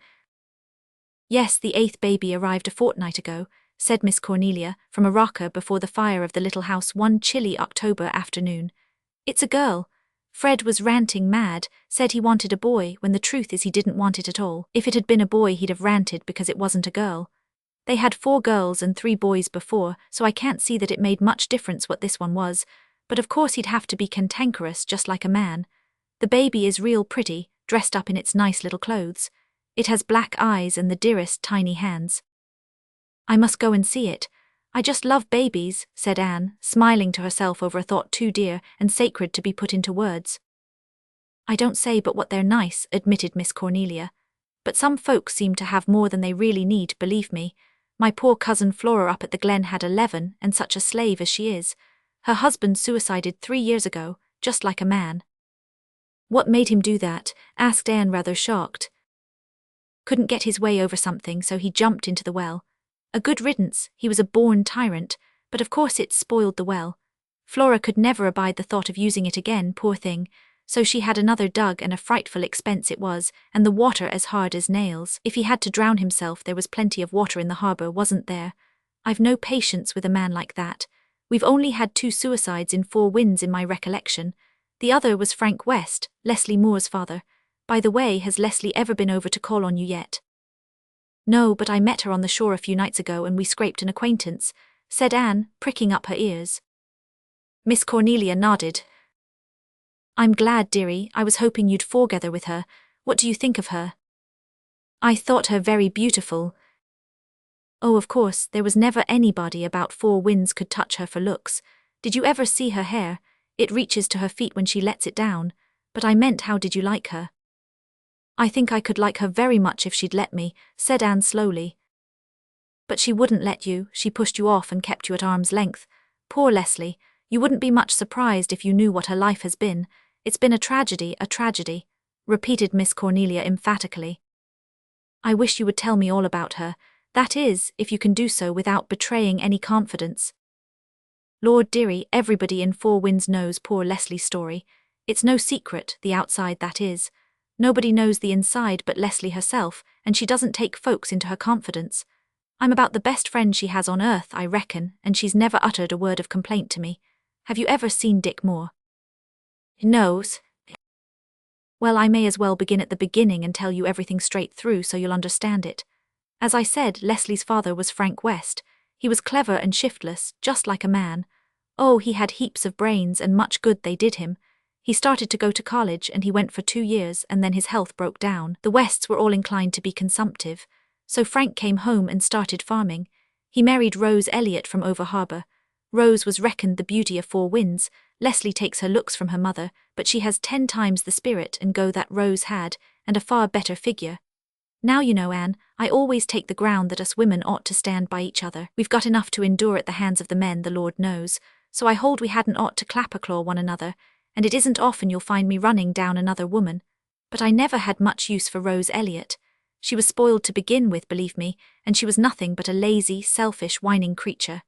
"Yes, the 8th baby arrived a fortnight ago," said Miss Cornelia, from a rocker before the fire of the little house one chilly October afternoon. "It's a girl. Fred was ranting mad, said he wanted a boy, when the truth is he didn't want it at all. If it had been a boy he'd have ranted because it wasn't a girl. They had 4 girls and 3 boys before, so I can't see that it made much difference what this one was, but of course he'd have to be cantankerous just like a man. The baby is real pretty, dressed up in its nice little clothes. It has black eyes and the dearest tiny hands." "I must go and see it. I just love babies," said Anne, smiling to herself over a thought too dear and sacred to be put into words. "I don't say but what they're nice," admitted Miss Cornelia. "But some folks seem to have more than they really need, believe me. My poor cousin Flora up at the Glen had 11, and such a slave as she is. Her husband suicided 3 years ago, just like a man." "What made him do that?" asked Anne, rather shocked. "Couldn't get his way over something, so he jumped into the well. A good riddance, he was a born tyrant, but of course it spoiled the well. Flora could never abide the thought of using it again, poor thing, so she had another dug, and a frightful expense it was, and the water as hard as nails. If he had to drown himself, there was plenty of water in the harbour, wasn't there? I've no patience with a man like that. We've only had 2 suicides in 4 Winds in my recollection. The other was Frank West, Leslie Moore's father. By the way, has Leslie ever been over to call on you yet?" "No, but I met her on the shore a few nights ago and we scraped an acquaintance," said Anne, pricking up her ears. Miss Cornelia nodded. "I'm glad, dearie. I was hoping you'd foregather with her. What do you think of her?" "I thought her very beautiful." "Oh, of course, there was never anybody about 4 Winds could touch her for looks. Did you ever see her hair? It reaches to her feet when she lets it down. But I meant, how did you like her?" "I think I could like her very much if she'd let me," said Anne slowly. "But she wouldn't let you. She pushed you off and kept you at arm's length. Poor Leslie, you wouldn't be much surprised if you knew what her life has been. It's been a tragedy, repeated Miss Cornelia emphatically. "I wish you would tell me all about her. That is, if you can do so without betraying any confidence." "Lord dearie, everybody in 4 Winds knows poor Leslie's story. It's no secret, the outside that is. Nobody knows the inside but Leslie herself, and she doesn't take folks into her confidence. I'm about the best friend she has on earth, I reckon, and she's never uttered a word of complaint to me. Have you ever seen Dick Moore?" "No." "Well, I may as well begin at the beginning and tell you everything straight through so you'll understand it. As I said, Leslie's father was Frank West. He was clever and shiftless, just like a man. Oh, he had heaps of brains and much good they did him. He started to go to college and he went for 2 years and then his health broke down. The Wests were all inclined to be consumptive. So Frank came home and started farming. He married Rose Elliott from over harbour. Rose was reckoned the beauty of 4 Winds. Leslie takes her looks from her mother, but she has 10 times the spirit and go that Rose had, and a far better figure. Now you know, Anne, I always take the ground that us women ought to stand by each other. We've got enough to endure at the hands of the men, the Lord knows, so I hold we hadn't ought to clap-a-claw one another, and it isn't often you'll find me running down another woman. But I never had much use for Rose Elliott. She was spoiled to begin with, believe me, and she was nothing but a lazy, selfish, whining creature.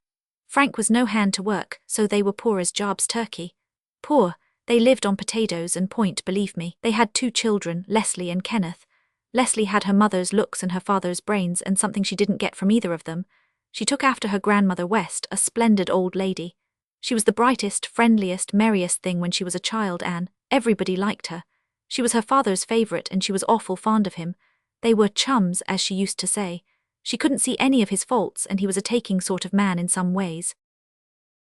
Frank was no hand to work, so they were poor as Job's turkey. Poor, they lived on potatoes and point, believe me. They had 2 children, Leslie and Kenneth. Leslie had her mother's looks and her father's brains, and something she didn't get from either of them. She took after her grandmother West, a splendid old lady. She was the brightest, friendliest, merriest thing when she was a child, Anne. Everybody liked her. She was her father's favourite, and she was awful fond of him. They were chums, as she used to say. She couldn't see any of his faults, and he was a taking sort of man in some ways.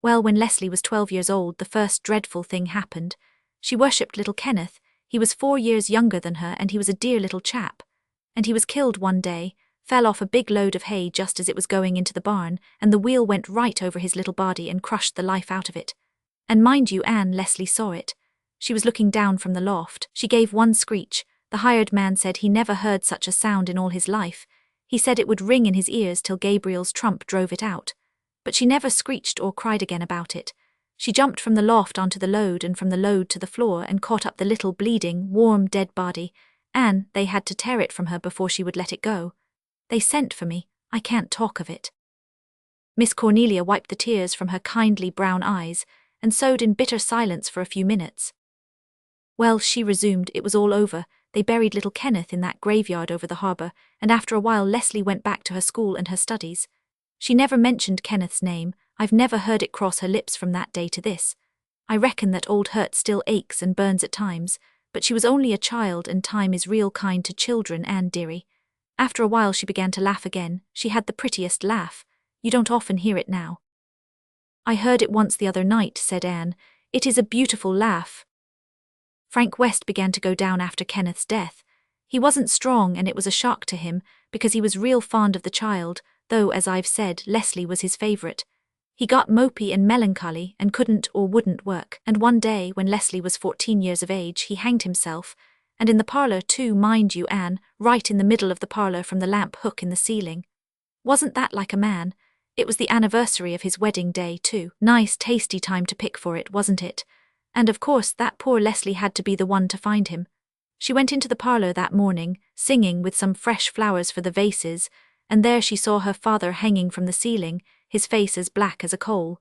Well, when Leslie was 12 years old, the first dreadful thing happened. She worshipped little Kenneth. He was 4 years younger than her, and he was a dear little chap. And he was killed one day, fell off a big load of hay just as it was going into the barn, and the wheel went right over his little body and crushed the life out of it. And mind you, Anne, Leslie saw it. She was looking down from the loft. She gave one screech. The hired man said he never heard such a sound in all his life. He said it would ring in his ears till Gabriel's trump drove it out. But she never screeched or cried again about it. She jumped from the loft onto the load and from the load to the floor and caught up the little bleeding, warm, dead body. Anne, they had to tear it from her before she would let it go. They sent for me. I can't talk of it. Miss Cornelia wiped the tears from her kindly brown eyes and sewed in bitter silence for a few minutes. Well, she resumed, it was all over. They buried little Kenneth in that graveyard over the harbour, and after a while Leslie went back to her school and her studies. She never mentioned Kenneth's name. I've never heard it cross her lips from that day to this. I reckon that old hurt still aches and burns at times, but she was only a child, and time is real kind to children, Anne dearie. After a while she began to laugh again. She had the prettiest laugh. You don't often hear it now. I heard it once the other night, said Anne. It is a beautiful laugh. Frank West began to go down after Kenneth's death. He wasn't strong, and it was a shock to him, because he was real fond of the child, though, as I've said, Leslie was his favourite. He got mopey and melancholy and couldn't or wouldn't work, and one day, when Leslie was 14 years of age, he hanged himself, and in the parlour too, mind you, Anne, right in the middle of the parlour from the lamp hook in the ceiling. Wasn't that like a man? It was the anniversary of his wedding day too. Nice tasty time to pick for it, wasn't it? And of course that poor Leslie had to be the one to find him. She went into the parlour that morning, singing, with some fresh flowers for the vases, and there she saw her father hanging from the ceiling, his face as black as a coal.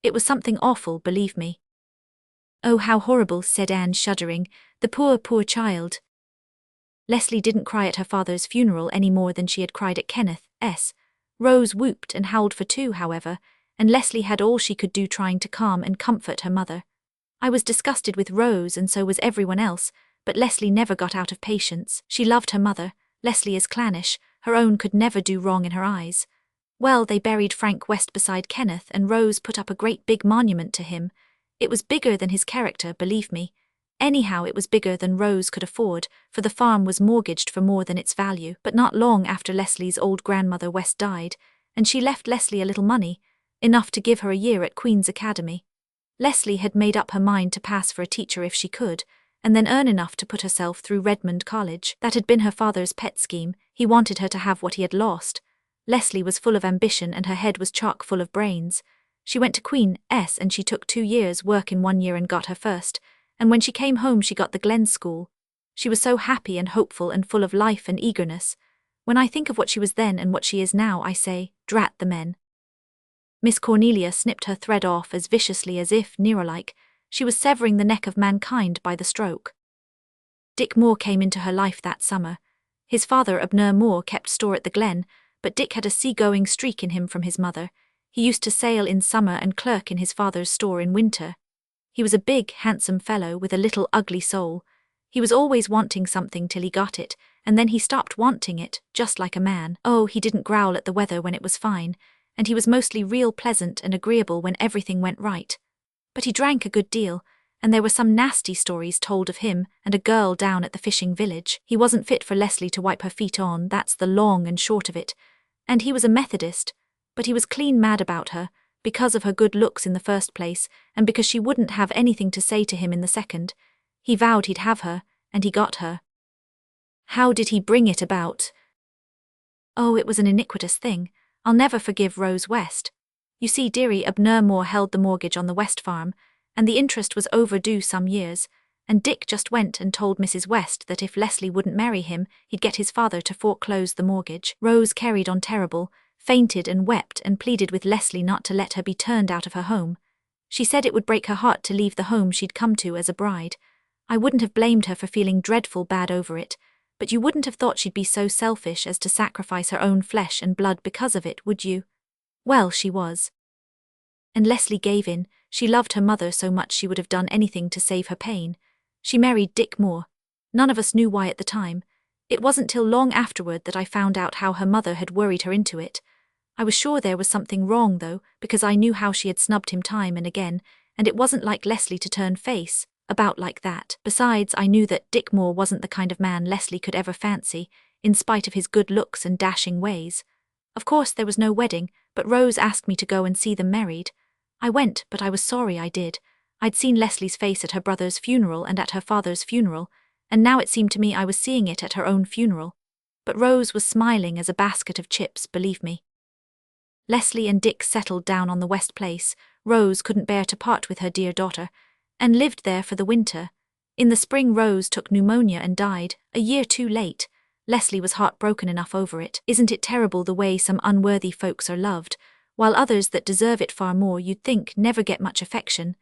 It was something awful, believe me. Oh, how horrible, said Anne, shuddering. The poor, poor child. Leslie didn't cry at her father's funeral any more than she had cried at Kenneth's. Rose whooped and howled for 2, however, and Leslie had all she could do trying to calm and comfort her mother. I was disgusted with Rose, and so was everyone else, but Leslie never got out of patience. She loved her mother. Leslie is clannish. Her own could never do wrong in her eyes. Well, they buried Frank West beside Kenneth, and Rose put up a great big monument to him. It was bigger than his character, believe me. Anyhow, it was bigger than Rose could afford, for the farm was mortgaged for more than its value. But not long after Leslie's old grandmother West died, and she left Leslie a little money, enough to give her a year at Queen's Academy. Leslie had made up her mind to pass for a teacher if she could, and then earn enough to put herself through Redmond College. That had been her father's pet scheme. He wanted her to have what he had lost. Leslie was full of ambition, and her head was chock full of brains. She went to Queen's, and she took 2 years' work in 1 year and got her first, and when she came home she got the Glen School. She was so happy and hopeful and full of life and eagerness. When I think of what she was then and what she is now, I say, drat the men. Miss Cornelia snipped her thread off as viciously as if, Nero-like, she was severing the neck of mankind by the stroke. Dick Moore came into her life that summer. His father, Abner Moore, kept store at the Glen, but Dick had a sea-going streak in him from his mother. He used to sail in summer and clerk in his father's store in winter. He was a big, handsome fellow with a little ugly soul. He was always wanting something till he got it, and then he stopped wanting it, just like a man. Oh, he didn't growl at the weather when it was fine, and he was mostly real pleasant and agreeable when everything went right. But he drank a good deal, and there were some nasty stories told of him and a girl down at the fishing village. He wasn't fit for Leslie to wipe her feet on, that's the long and short of it. And he was a Methodist, but he was clean mad about her, because of her good looks in the first place, and because she wouldn't have anything to say to him in the second. He vowed he'd have her, and he got her. How did he bring it about? Oh, it was an iniquitous thing. I'll never forgive Rose West. You see, dearie, Abner Moore held the mortgage on the West farm, and the interest was overdue some years, and Dick just went and told Mrs. West that if Leslie wouldn't marry him, he'd get his father to foreclose the mortgage. Rose carried on terrible, fainted and wept and pleaded with Leslie not to let her be turned out of her home. She said it would break her heart to leave the home she'd come to as a bride. I wouldn't have blamed her for feeling dreadful bad over it, but you wouldn't have thought she'd be so selfish as to sacrifice her own flesh and blood because of it, would you? Well, she was. And Leslie gave in. She loved her mother so much she would have done anything to save her pain. She married Dick Moore. None of us knew why at the time. It wasn't till long afterward that I found out how her mother had worried her into it. I was sure there was something wrong, though, because I knew how she had snubbed him time and again, and it wasn't like Leslie to turn face about like that. Besides, I knew that Dick Moore wasn't the kind of man Leslie could ever fancy, in spite of his good looks and dashing ways. Of course there was no wedding, but Rose asked me to go and see them married. I went, but I was sorry I did. I'd seen Leslie's face at her brother's funeral and at her father's funeral, and now it seemed to me I was seeing it at her own funeral. But Rose was smiling as a basket of chips, believe me. Leslie and Dick settled down on the West Place. Rose couldn't bear to part with her dear daughter, and lived there for the winter. In the spring Rose took pneumonia and died, a year too late. Leslie was heartbroken enough over it. Isn't it terrible the way some unworthy folks are loved, while others that deserve it far more you'd think never get much affection?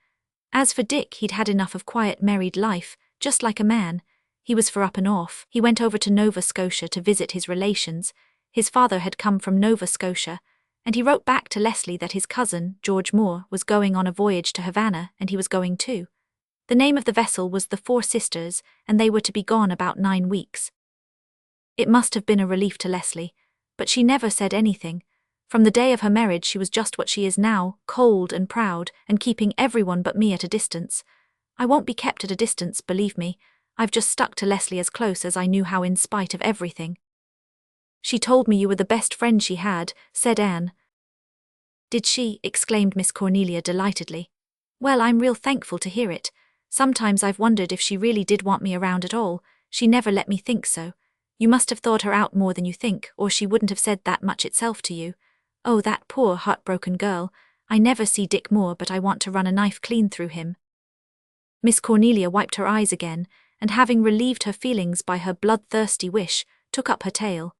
As for Dick, he'd had enough of quiet married life, just like a man. He was for up and off. He went over to Nova Scotia to visit his relations. His father had come from Nova Scotia, and he wrote back to Leslie that his cousin, George Moore, was going on a voyage to Havana, and he was going too. The name of the vessel was the Four Sisters, and they were to be gone about 9 weeks. It must have been a relief to Leslie, but she never said anything. From the day of her marriage she was just what she is now, cold and proud, and keeping everyone but me at a distance. I won't be kept at a distance, believe me. I've just stuck to Leslie as close as I knew how in spite of everything. She told me you were the best friend she had, said Anne. Did she? Exclaimed Miss Cornelia delightedly. Well, I'm real thankful to hear it. Sometimes I've wondered if she really did want me around at all. She never let me think so. You must have thought her out more than you think, or she wouldn't have said that much itself to you. Oh, that poor heartbroken girl. I never see Dick Moore, but I want to run a knife clean through him. Miss Cornelia wiped her eyes again, and having relieved her feelings by her bloodthirsty wish, took up her tale.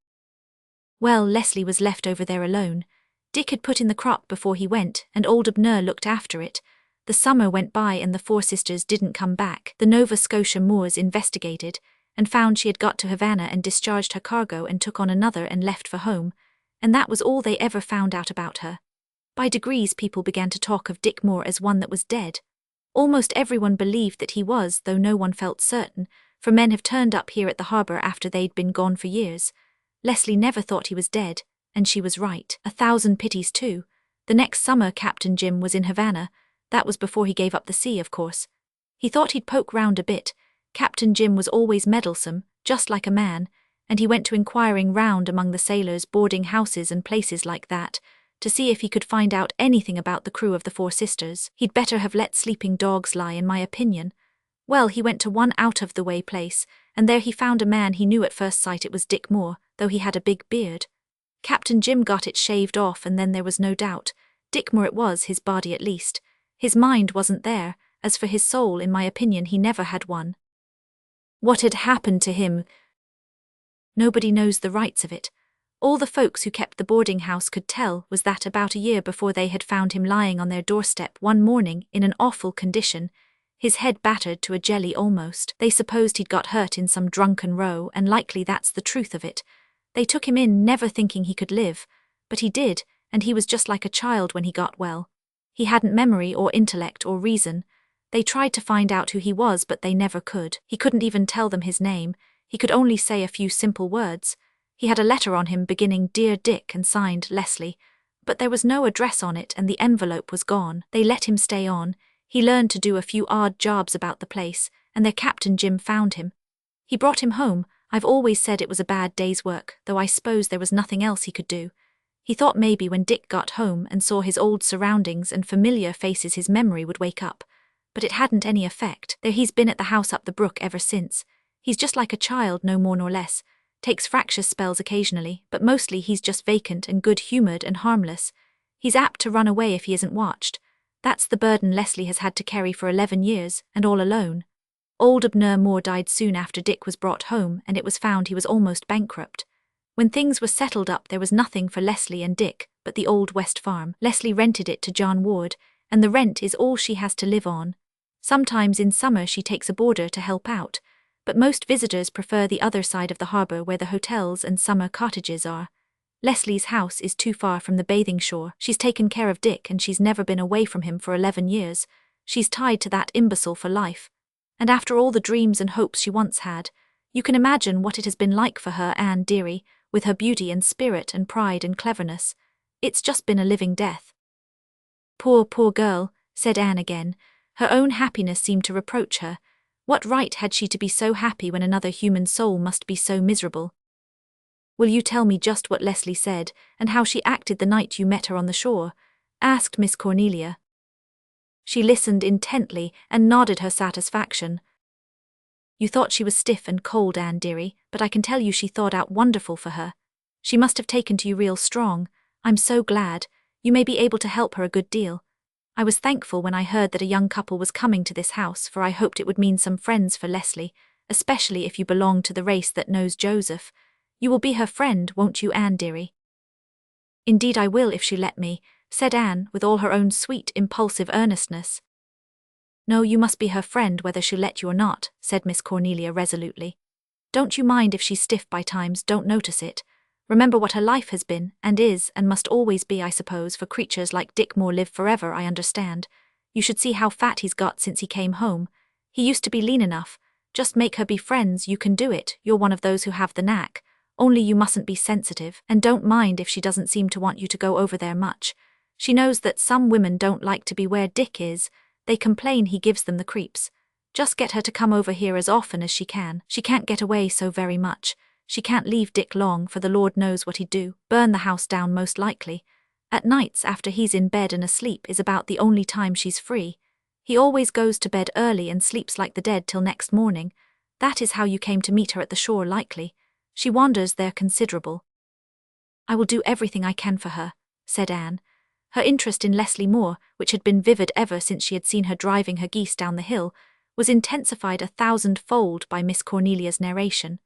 Well, Leslie was left over there alone. Dick had put in the crop before he went, and old Abner looked after it. The summer went by and the Four Sisters didn't come back. The Nova Scotia Moors investigated, and found she had got to Havana and discharged her cargo and took on another and left for home, and that was all they ever found out about her. By degrees people began to talk of Dick Moore as one that was dead. Almost everyone believed that he was, though no one felt certain, for men have turned up here at the harbour after they'd been gone for years. Leslie never thought he was dead, and she was right. 1,000 pities too. The next summer Captain Jim was in Havana. That was before he gave up the sea, of course. He thought he'd poke round a bit. Captain Jim was always meddlesome, just like a man, and he went to inquiring round among the sailors' boarding houses and places like that, to see if he could find out anything about the crew of the Four Sisters. He'd better have let sleeping dogs lie, in my opinion. Well, he went to one out-of-the-way place, and there he found a man he knew at first sight it was Dick Moore, though he had a big beard. Captain Jim got it shaved off, and then there was no doubt. Dick Moore it was, his body at least. His mind wasn't there. As for his soul, in my opinion, he never had one. What had happened to him? Nobody knows the rights of it. All the folks who kept the boarding house could tell was that about a year before they had found him lying on their doorstep one morning in an awful condition, his head battered to a jelly almost. They supposed he'd got hurt in some drunken row, and likely that's the truth of it. They took him in never thinking he could live, but he did, and he was just like a child when he got well. He hadn't memory or intellect or reason. They tried to find out who he was, but they never could. He couldn't even tell them his name. He could only say a few simple words. He had a letter on him beginning Dear Dick and signed Leslie, but there was no address on it and the envelope was gone. They let him stay on. He learned to do a few odd jobs about the place, and their Captain Jim found him. He brought him home. I've always said it was a bad day's work, though I suppose there was nothing else he could do. He thought maybe when Dick got home and saw his old surroundings and familiar faces his memory would wake up. But it hadn't any effect. There he's been at the house up the brook ever since. He's just like a child, no more nor less, takes fractious spells occasionally, but mostly he's just vacant and good-humoured and harmless. He's apt to run away if he isn't watched. That's the burden Leslie has had to carry for 11 years, and all alone. Old Abner Moore died soon after Dick was brought home, and it was found he was almost bankrupt. When things were settled up, there was nothing for Leslie and Dick but the old West farm. Leslie rented it to John Ward, and the rent is all she has to live on. Sometimes in summer she takes a boarder to help out, but most visitors prefer the other side of the harbour where the hotels and summer cottages are. Leslie's house is too far from the bathing shore. She's taken care of Dick and she's never been away from him for 11 years. She's tied to that imbecile for life. And after all the dreams and hopes she once had, you can imagine what it has been like for her, Anne dearie, with her beauty and spirit and pride and cleverness. It's just been a living death. Poor, poor girl, said Anne again. Her own happiness seemed to reproach her. What right had she to be so happy when another human soul must be so miserable? Will you tell me just what Leslie said, and how she acted the night you met her on the shore? Asked Miss Cornelia. She listened intently and nodded her satisfaction. You thought she was stiff and cold, Anne dearie, but I can tell you she thawed out wonderful for her. She must have taken to you real strong. I'm so glad. You may be able to help her a good deal. I was thankful when I heard that a young couple was coming to this house, for I hoped it would mean some friends for Leslie, especially if you belong to the race that knows Joseph. You will be her friend, won't you, Anne dearie? Indeed I will if she let me, said Anne with all her own sweet, impulsive earnestness. No, you must be her friend whether she'll let you or not, said Miss Cornelia resolutely. Don't you mind if she's stiff by times, don't notice it. Remember what her life has been, and is, and must always be, I suppose, for creatures like Dick Moore live forever, I understand. You should see how fat he's got since he came home. He used to be lean enough. Just make her be friends, you can do it, you're one of those who have the knack. Only you mustn't be sensitive, and don't mind if she doesn't seem to want you to go over there much. She knows that some women don't like to be where Dick is. They complain he gives them the creeps. Just get her to come over here as often as she can. She can't get away so very much. She can't leave Dick long, for the Lord knows what he'd do. Burn the house down most likely. At nights after he's in bed and asleep is about the only time she's free. He always goes to bed early and sleeps like the dead till next morning. That is how you came to meet her at the shore likely. She wanders there considerable. I will do everything I can for her, said Anne. Her interest in Leslie Moore, which had been vivid ever since she had seen her driving her geese down the hill, was intensified 1,000-fold by Miss Cornelia's narration.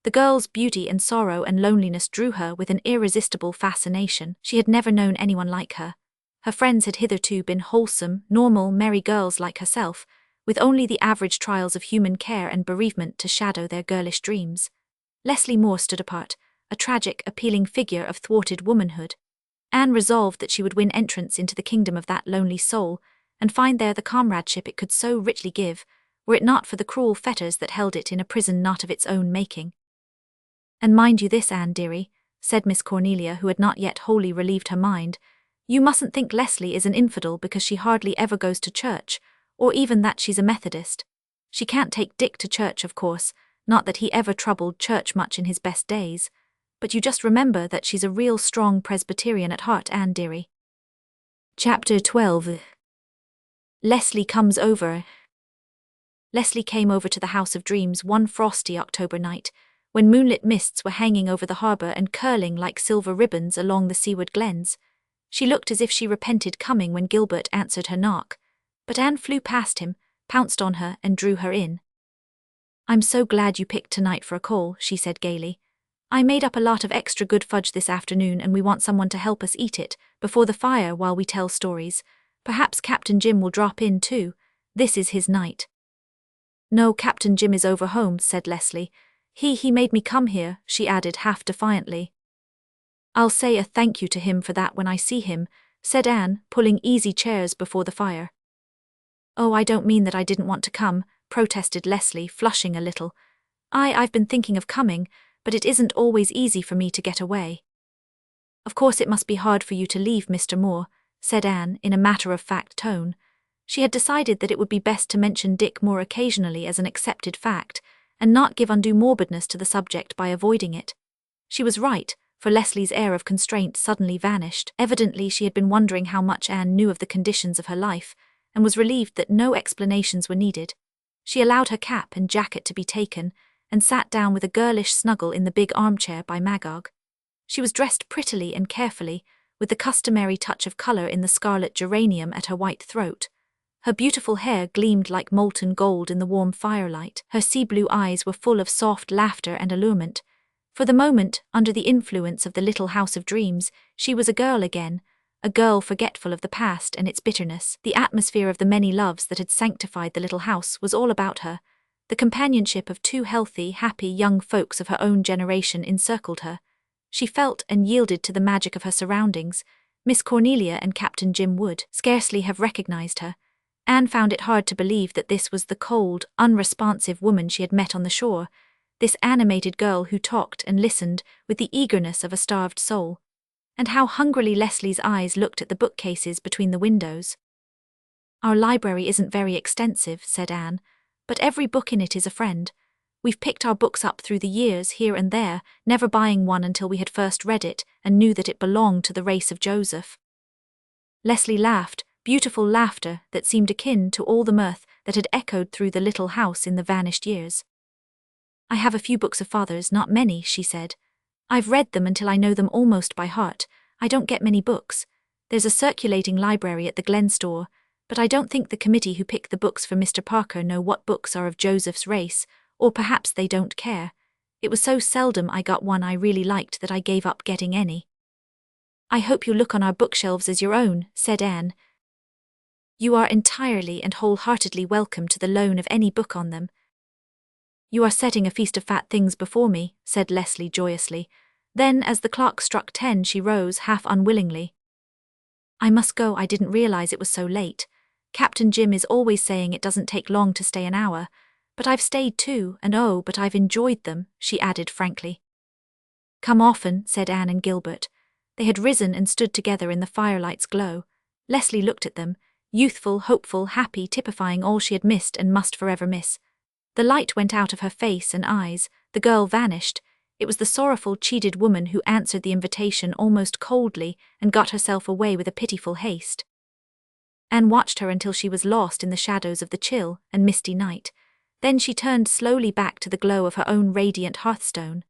The girl's beauty and sorrow and loneliness drew her with an irresistible fascination. She had never known anyone like her. Her friends had hitherto been wholesome, normal, merry girls like herself, with only the average trials of human care and bereavement to shadow their girlish dreams. Leslie Moore stood apart, a tragic, appealing figure of thwarted womanhood. Anne resolved that she would win entrance into the kingdom of that lonely soul, and find there the comradeship it could so richly give, were it not for the cruel fetters that held it in a prison not of its own making. And mind you this, Anne dearie, said Miss Cornelia, who had not yet wholly relieved her mind, you mustn't think Leslie is an infidel because she hardly ever goes to church, or even that she's a Methodist. She can't take Dick to church, of course, not that he ever troubled church much in his best days, but you just remember that she's a real strong Presbyterian at heart, Anne dearie. Chapter 12. Leslie comes over. Leslie came over to the House of Dreams one frosty October night, when moonlit mists were hanging over the harbour and curling like silver ribbons along the seaward glens. She looked as if she repented coming when Gilbert answered her knock, but Anne flew past him, pounced on her and drew her in. I'm so glad you picked tonight for a call, she said gaily. I made up a lot of extra good fudge this afternoon and we want someone to help us eat it before the fire while we tell stories. Perhaps Captain Jim will drop in too. This is his night. No, Captain Jim is over home, said Leslie. He made me come here, she added half defiantly. I'll say a thank you to him for that when I see him, said Anne, pulling easy chairs before the fire. Oh, I don't mean that I didn't want to come, protested Leslie, flushing a little. I've been thinking of coming, but it isn't always easy for me to get away. Of course it must be hard for you to leave Mr. Moore, said Anne in a matter-of-fact tone. She had decided that it would be best to mention Dick Moore occasionally as an accepted fact, and not give undue morbidness to the subject by avoiding it. She was right, for Leslie's air of constraint suddenly vanished. Evidently she had been wondering how much Anne knew of the conditions of her life, and was relieved that no explanations were needed. She allowed her cap and jacket to be taken, and sat down with a girlish snuggle in the big armchair by Magog. She was dressed prettily and carefully, with the customary touch of colour in the scarlet geranium at her white throat. Her beautiful hair gleamed like molten gold in the warm firelight. Her sea-blue eyes were full of soft laughter and allurement. For the moment, under the influence of the little house of dreams, she was a girl again, a girl forgetful of the past and its bitterness. The atmosphere of the many loves that had sanctified the little house was all about her. The companionship of two healthy, happy young folks of her own generation encircled her. She felt and yielded to the magic of her surroundings. Miss Cornelia and Captain Jim would scarcely have recognized her. Anne found it hard to believe that this was the cold, unresponsive woman she had met on the shore, this animated girl who talked and listened with the eagerness of a starved soul. And how hungrily Leslie's eyes looked at the bookcases between the windows. "Our library isn't very extensive," said Anne, "but every book in it is a friend. We've picked our books up through the years here and there, never buying one until we had first read it and knew that it belonged to the race of Joseph." Leslie laughed, beautiful laughter that seemed akin to all the mirth that had echoed through the little house in the vanished years. "I have a few books of Father's, not many," she said. "I've read them until I know them almost by heart. I don't get many books. There's a circulating library at the Glen store, but I don't think the committee who pick the books for Mr. Parker know what books are of Joseph's race, or perhaps they don't care. It was so seldom I got one I really liked that I gave up getting any." "I hope you look on our bookshelves as your own," said Anne. "You are entirely and wholeheartedly welcome to the loan of any book on them." "You are setting a feast of fat things before me," said Leslie joyously. Then, as the clock struck 10, she rose, half unwillingly. "I must go. I didn't realize it was so late. Captain Jim is always saying it doesn't take long to stay an hour. But I've stayed too, and oh, but I've enjoyed them," she added frankly. "Come often," said Anne and Gilbert. They had risen and stood together in the firelight's glow. Leslie looked at them, youthful, hopeful, happy, typifying all she had missed and must forever miss. The light went out of her face and eyes, the girl vanished. It was the sorrowful, cheated woman who answered the invitation almost coldly and got herself away with a pitiful haste. Anne watched her until she was lost in the shadows of the chill and misty night. Then she turned slowly back to the glow of her own radiant hearthstone.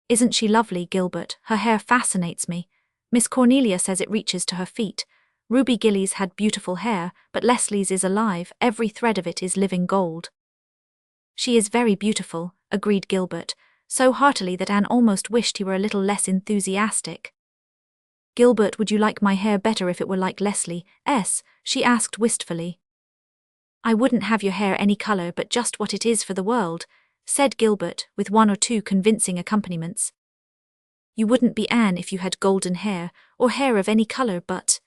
"Isn't she lovely, Gilbert? Her hair fascinates me. Miss Cornelia says it reaches to her feet. Ruby Gillies had beautiful hair, but Leslie's is alive, every thread of it is living gold." "She is very beautiful," agreed Gilbert, so heartily that Anne almost wished he were a little less enthusiastic. "Gilbert, would you like my hair better if it were like Leslie's?" she asked wistfully. "I wouldn't have your hair any colour but just what it is for the world," said Gilbert, with one or two convincing accompaniments. "You wouldn't be Anne if you had golden hair, or hair of any colour but—"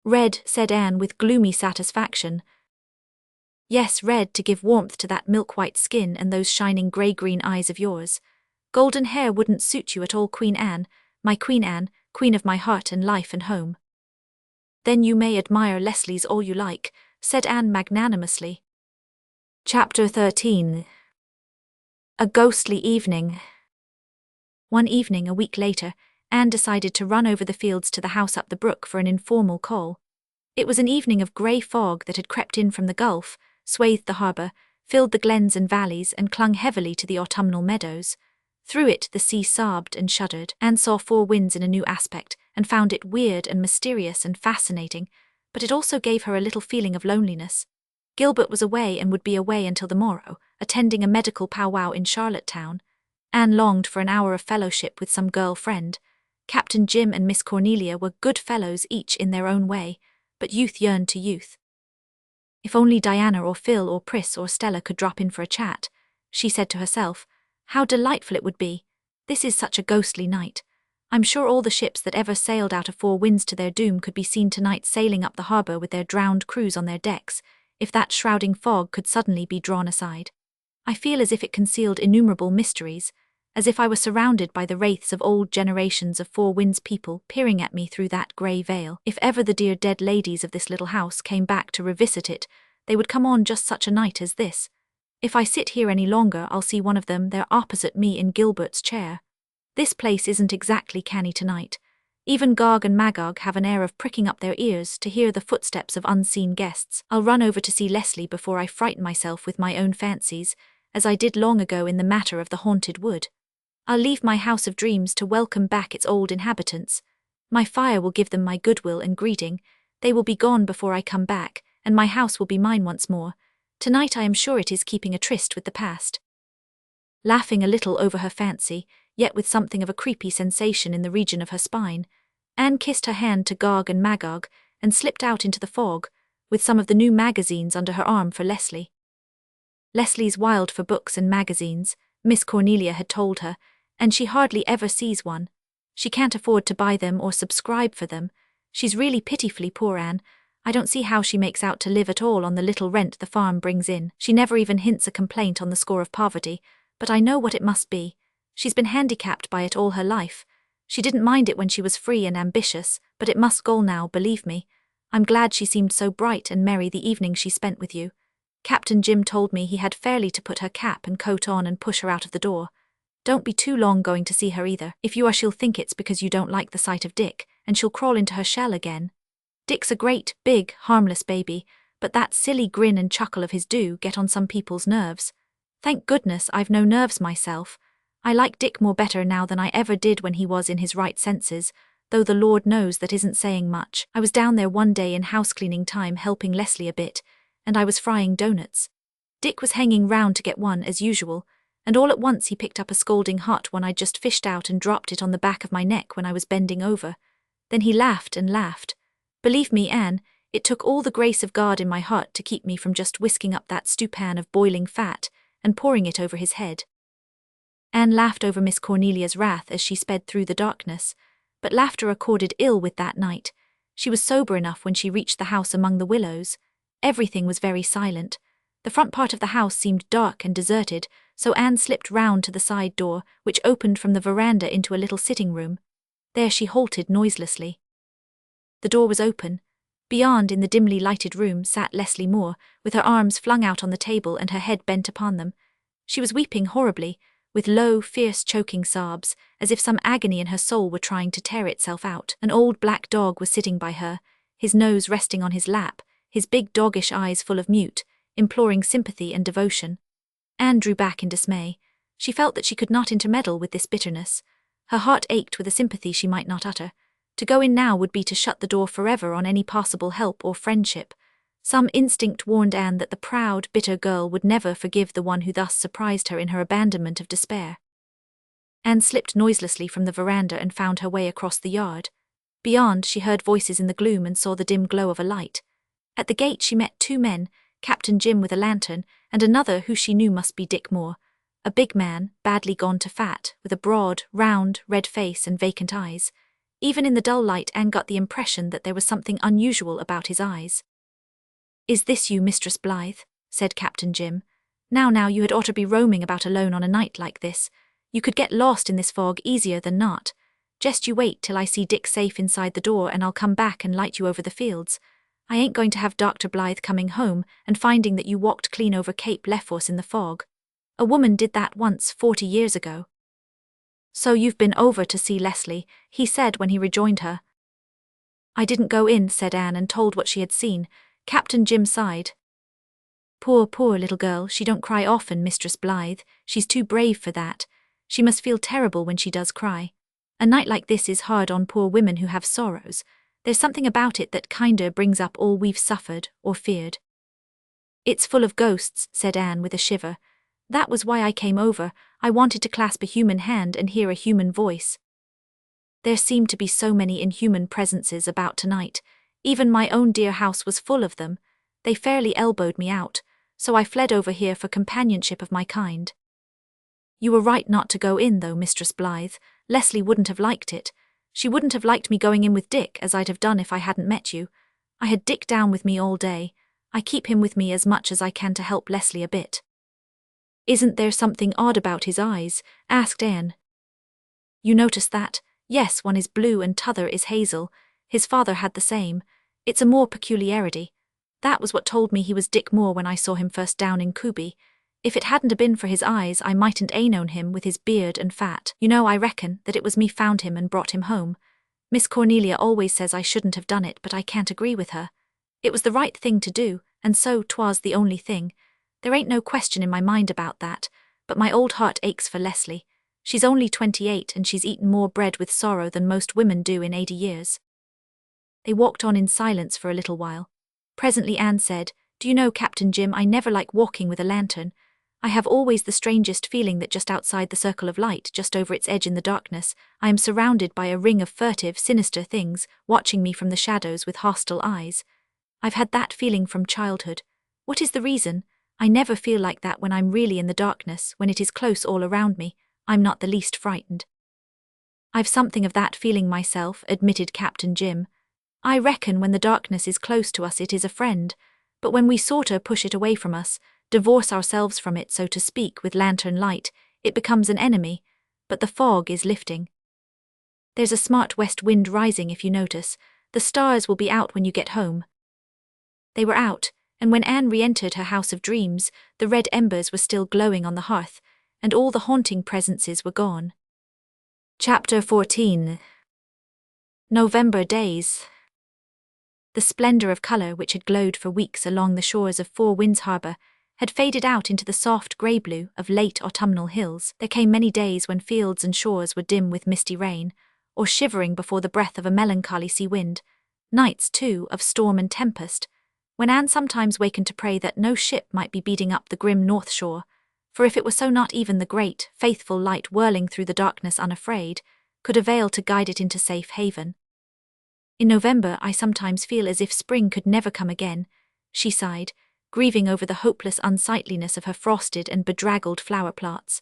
"Red," said Anne with gloomy satisfaction. "Yes, red, to give warmth to that milk-white skin and those shining grey-green eyes of yours. Golden hair wouldn't suit you at all, Queen Anne, my Queen Anne, queen of my heart and life and home." "Then you may admire Leslie's all you like," said Anne magnanimously. Chapter 13. A ghostly evening. One evening, a week later, Anne decided to run over the fields to the house up the brook for an informal call. It was an evening of grey fog that had crept in from the Gulf, swathed the harbour, filled the glens and valleys, and clung heavily to the autumnal meadows. Through it the sea sobbed and shuddered. Anne saw Four Winds in a new aspect, and found it weird and mysterious and fascinating, but it also gave her a little feeling of loneliness. Gilbert was away and would be away until the morrow, attending a medical powwow in Charlottetown. Anne longed for an hour of fellowship with some girl friend. Captain Jim and Miss Cornelia were good fellows each in their own way, but youth yearned to youth. If only Diana or Phil or Pris or Stella could drop in for a chat, she said to herself. How delightful it would be. This is such a ghostly night. I'm sure all the ships that ever sailed out of Four Winds to their doom could be seen tonight sailing up the harbour with their drowned crews on their decks, if that shrouding fog could suddenly be drawn aside. I feel as if it concealed innumerable mysteries, as if I were surrounded by the wraiths of old generations of Four Winds people peering at me through that grey veil. If ever the dear dead ladies of this little house came back to revisit it, they would come on just such a night as this. If I sit here any longer, I'll see one of them there opposite me in Gilbert's chair. This place isn't exactly canny tonight. Even Gog and Magog have an air of pricking up their ears to hear the footsteps of unseen guests. I'll run over to see Leslie before I frighten myself with my own fancies, as I did long ago in the matter of the haunted wood. I'll leave my house of dreams to welcome back its old inhabitants. My fire will give them my goodwill and greeting. They will be gone before I come back, and my house will be mine once more. Tonight I am sure it is keeping a tryst with the past. Laughing a little over her fancy, yet with something of a creepy sensation in the region of her spine, Anne kissed her hand to Gog and Magog, and slipped out into the fog, with some of the new magazines under her arm for Leslie. Leslie's wild for books and magazines, Miss Cornelia had told her, and she hardly ever sees one. She can't afford to buy them or subscribe for them. She's really pitifully poor, Anne. I don't see how she makes out to live at all on the little rent the farm brings in. She never even hints a complaint on the score of poverty, but I know what it must be. She's been handicapped by it all her life. She didn't mind it when she was free and ambitious, but it must go now, believe me. I'm glad she seemed so bright and merry the evening she spent with you. Captain Jim told me he had fairly to put her cap and coat on and push her out of the door. Don't be too long going to see her either. If you are, she'll think it's because you don't like the sight of Dick, and she'll crawl into her shell again. Dick's a great, big, harmless baby, but that silly grin and chuckle of his do get on some people's nerves. Thank goodness I've no nerves myself. I like Dick more better now than I ever did when he was in his right senses, though the Lord knows that isn't saying much. I was down there one day in house-cleaning time helping Leslie a bit, and I was frying doughnuts. Dick was hanging round to get one as usual, and all at once he picked up a scalding hot one I'd just fished out and dropped it on the back of my neck when I was bending over. Then he laughed and laughed. Believe me, Anne, it took all the grace of God in my heart to keep me from just whisking up that stewpan of boiling fat and pouring it over his head. Anne laughed over Miss Cornelia's wrath as she sped through the darkness, but laughter accorded ill with that night. She was sober enough when she reached the house among the willows. Everything was very silent. The front part of the house seemed dark and deserted, so Anne slipped round to the side door, which opened from the veranda into a little sitting room. There she halted noiselessly. The door was open. Beyond, in the dimly lighted room, sat Leslie Moore, with her arms flung out on the table and her head bent upon them. She was weeping horribly, with low, fierce, choking sobs, as if some agony in her soul were trying to tear itself out. An old black dog was sitting by her, his nose resting on his lap, his big doggish eyes full of mute, imploring sympathy and devotion. Anne drew back in dismay. She felt that she could not intermeddle with this bitterness. Her heart ached with a sympathy she might not utter. To go in now would be to shut the door forever on any possible help or friendship. Some instinct warned Anne that the proud, bitter girl would never forgive the one who thus surprised her in her abandonment of despair. Anne slipped noiselessly from the veranda and found her way across the yard. Beyond, she heard voices in the gloom and saw the dim glow of a light. At the gate she met two men, Captain Jim with a lantern, and another who she knew must be Dick Moore, a big man, badly gone to fat, with a broad, round, red face and vacant eyes. Even in the dull light Anne got the impression that there was something unusual about his eyes. "Is this you, Mistress Blythe?" said Captain Jim. Now, you had ought to be roaming about alone on a night like this. You could get lost in this fog easier than not. Just you wait till I see Dick safe inside the door and I'll come back and light you over the fields. I ain't going to have Dr. Blythe coming home and finding that you walked clean over Cape Leforce in the fog. A woman did that once 40 years ago. So you've been over to see Leslie, he said when he rejoined her. I didn't go in, said Anne, and told what she had seen. Captain Jim sighed. Poor little girl, she don't cry often, Mistress Blythe. She's too brave for that. She must feel terrible when she does cry. A night like this is hard on poor women who have sorrows. There's something about it that kinder brings up all we've suffered or feared. It's full of ghosts, said Anne with a shiver. That was why I came over. I wanted to clasp a human hand and hear a human voice. There seemed to be so many inhuman presences about tonight. Even my own dear house was full of them. They fairly elbowed me out, so I fled over here for companionship of my kind. You were right not to go in, though, Mistress Blythe. Leslie wouldn't have liked it. She wouldn't have liked me going in with Dick, as I'd have done if I hadn't met you. I had Dick down with me all day. I keep him with me as much as I can to help Leslie a bit. Isn't there something odd about his eyes? Asked Anne. You notice that? Yes, one is blue and t'other is hazel. His father had the same. It's a Moore peculiarity. That was what told me he was Dick Moore when I saw him first down in Kubi. If it hadn't a-been for his eyes, I mightn't a-known him with his beard and fat. You know, I reckon that it was me found him and brought him home. Miss Cornelia always says I shouldn't have done it, but I can't agree with her. It was the right thing to do, and so 'twas the only thing. There ain't no question in my mind about that, but my old heart aches for Leslie. She's only 28 and she's eaten more bread with sorrow than most women do in 80 years. They walked on in silence for a little while. Presently Anne said, "Do you know, Captain Jim, I never like walking with a lantern. I have always the strangest feeling that just outside the circle of light, just over its edge in the darkness, I am surrounded by a ring of furtive, sinister things, watching me from the shadows with hostile eyes. I've had that feeling from childhood. What is the reason? I never feel like that when I'm really in the darkness, when it is close all around me. I'm not the least frightened." "I've something of that feeling myself," admitted Captain Jim. "I reckon when the darkness is close to us it is a friend, but when we sorta push it away from us, divorce ourselves from it, so to speak, with lantern light, it becomes an enemy, but the fog is lifting. There's a smart west wind rising if you notice. The stars will be out when you get home." They were out, and when Anne re-entered her house of dreams, the red embers were still glowing on the hearth, and all the haunting presences were gone. Chapter 14. November Days. The splendor of color which had glowed for weeks along the shores of Four Winds Harbor had faded out into the soft grey blue of late autumnal hills. There came many days when fields and shores were dim with misty rain, or shivering before the breath of a melancholy sea wind, nights, too, of storm and tempest, when Anne sometimes wakened to pray that no ship might be beating up the grim north shore, for if it were so, not even the great, faithful light whirling through the darkness unafraid could avail to guide it into safe haven. "In November I sometimes feel as if spring could never come again," she sighed, grieving over the hopeless unsightliness of her frosted and bedraggled flower plots.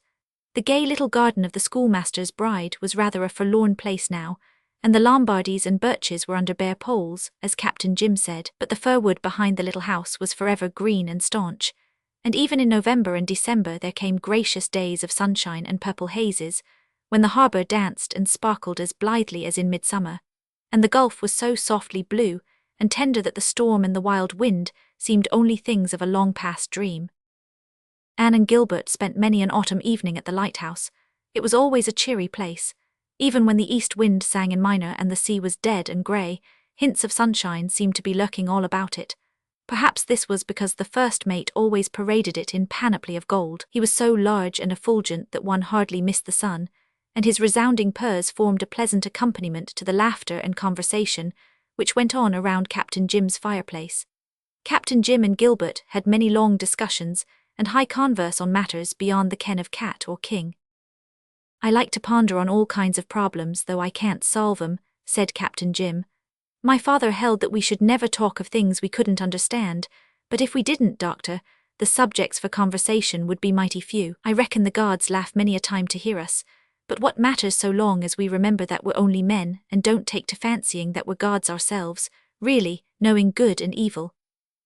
The gay little garden of the schoolmaster's bride was rather a forlorn place now, and the Lombardies and birches were under bare poles, as Captain Jim said, but the firwood behind the little house was forever green and staunch, and even in November and December there came gracious days of sunshine and purple hazes, when the harbour danced and sparkled as blithely as in midsummer, and the gulf was so softly blue and tender that the storm and the wild wind seemed only things of a long-past dream. Anne and Gilbert spent many an autumn evening at the lighthouse. It was always a cheery place. Even when the east wind sang in minor and the sea was dead and grey, hints of sunshine seemed to be lurking all about it. Perhaps this was because the first mate always paraded it in panoply of gold. He was so large and effulgent that one hardly missed the sun, and his resounding purrs formed a pleasant accompaniment to the laughter and conversation which went on around Captain Jim's fireplace. Captain Jim and Gilbert had many long discussions and high converse on matters beyond the ken of cat or king. "I like to ponder on all kinds of problems, though I can't solve 'em," said Captain Jim. "My father held that we should never talk of things we couldn't understand, but if we didn't, Doctor, the subjects for conversation would be mighty few. I reckon the gods laugh many a time to hear us, but what matters so long as we remember that we're only men and don't take to fancying that we're gods ourselves, really, knowing good and evil.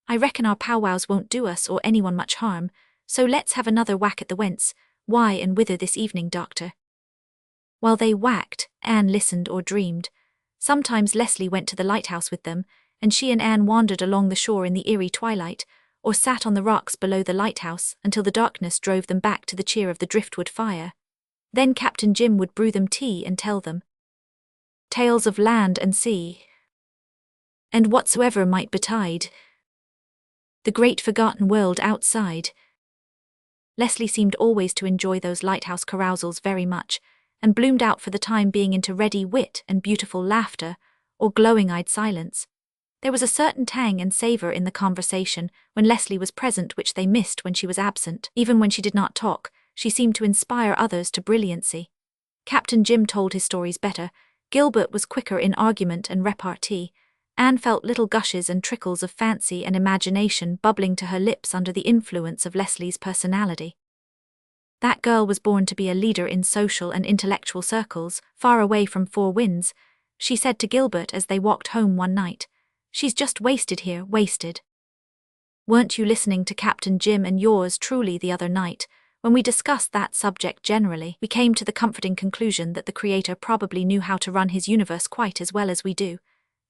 I reckon our powwows won't do us or anyone much harm, so let's have another whack at the whence, why and whither this evening, Doctor." While they whacked, Anne listened or dreamed. Sometimes Leslie went to the lighthouse with them, and she and Anne wandered along the shore in the eerie twilight, or sat on the rocks below the lighthouse until the darkness drove them back to the cheer of the driftwood fire. Then Captain Jim would brew them tea and tell them tales of land and sea, and whatsoever might betide. The great forgotten world outside. Leslie seemed always to enjoy those lighthouse carousals very much, and bloomed out for the time being into ready wit and beautiful laughter, or glowing-eyed silence. There was a certain tang and savour in the conversation when Leslie was present which they missed when she was absent. Even when she did not talk, she seemed to inspire others to brilliancy. Captain Jim told his stories better, Gilbert was quicker in argument and repartee, Anne felt little gushes and trickles of fancy and imagination bubbling to her lips under the influence of Leslie's personality. That girl was born to be a leader in social and intellectual circles, far away from Four Winds, she said to Gilbert as they walked home one night. "She's just wasted here, wasted." "Weren't you listening to Captain Jim and yours truly the other night? When we discussed that subject generally, we came to the comforting conclusion that the Creator probably knew how to run his universe quite as well as we do,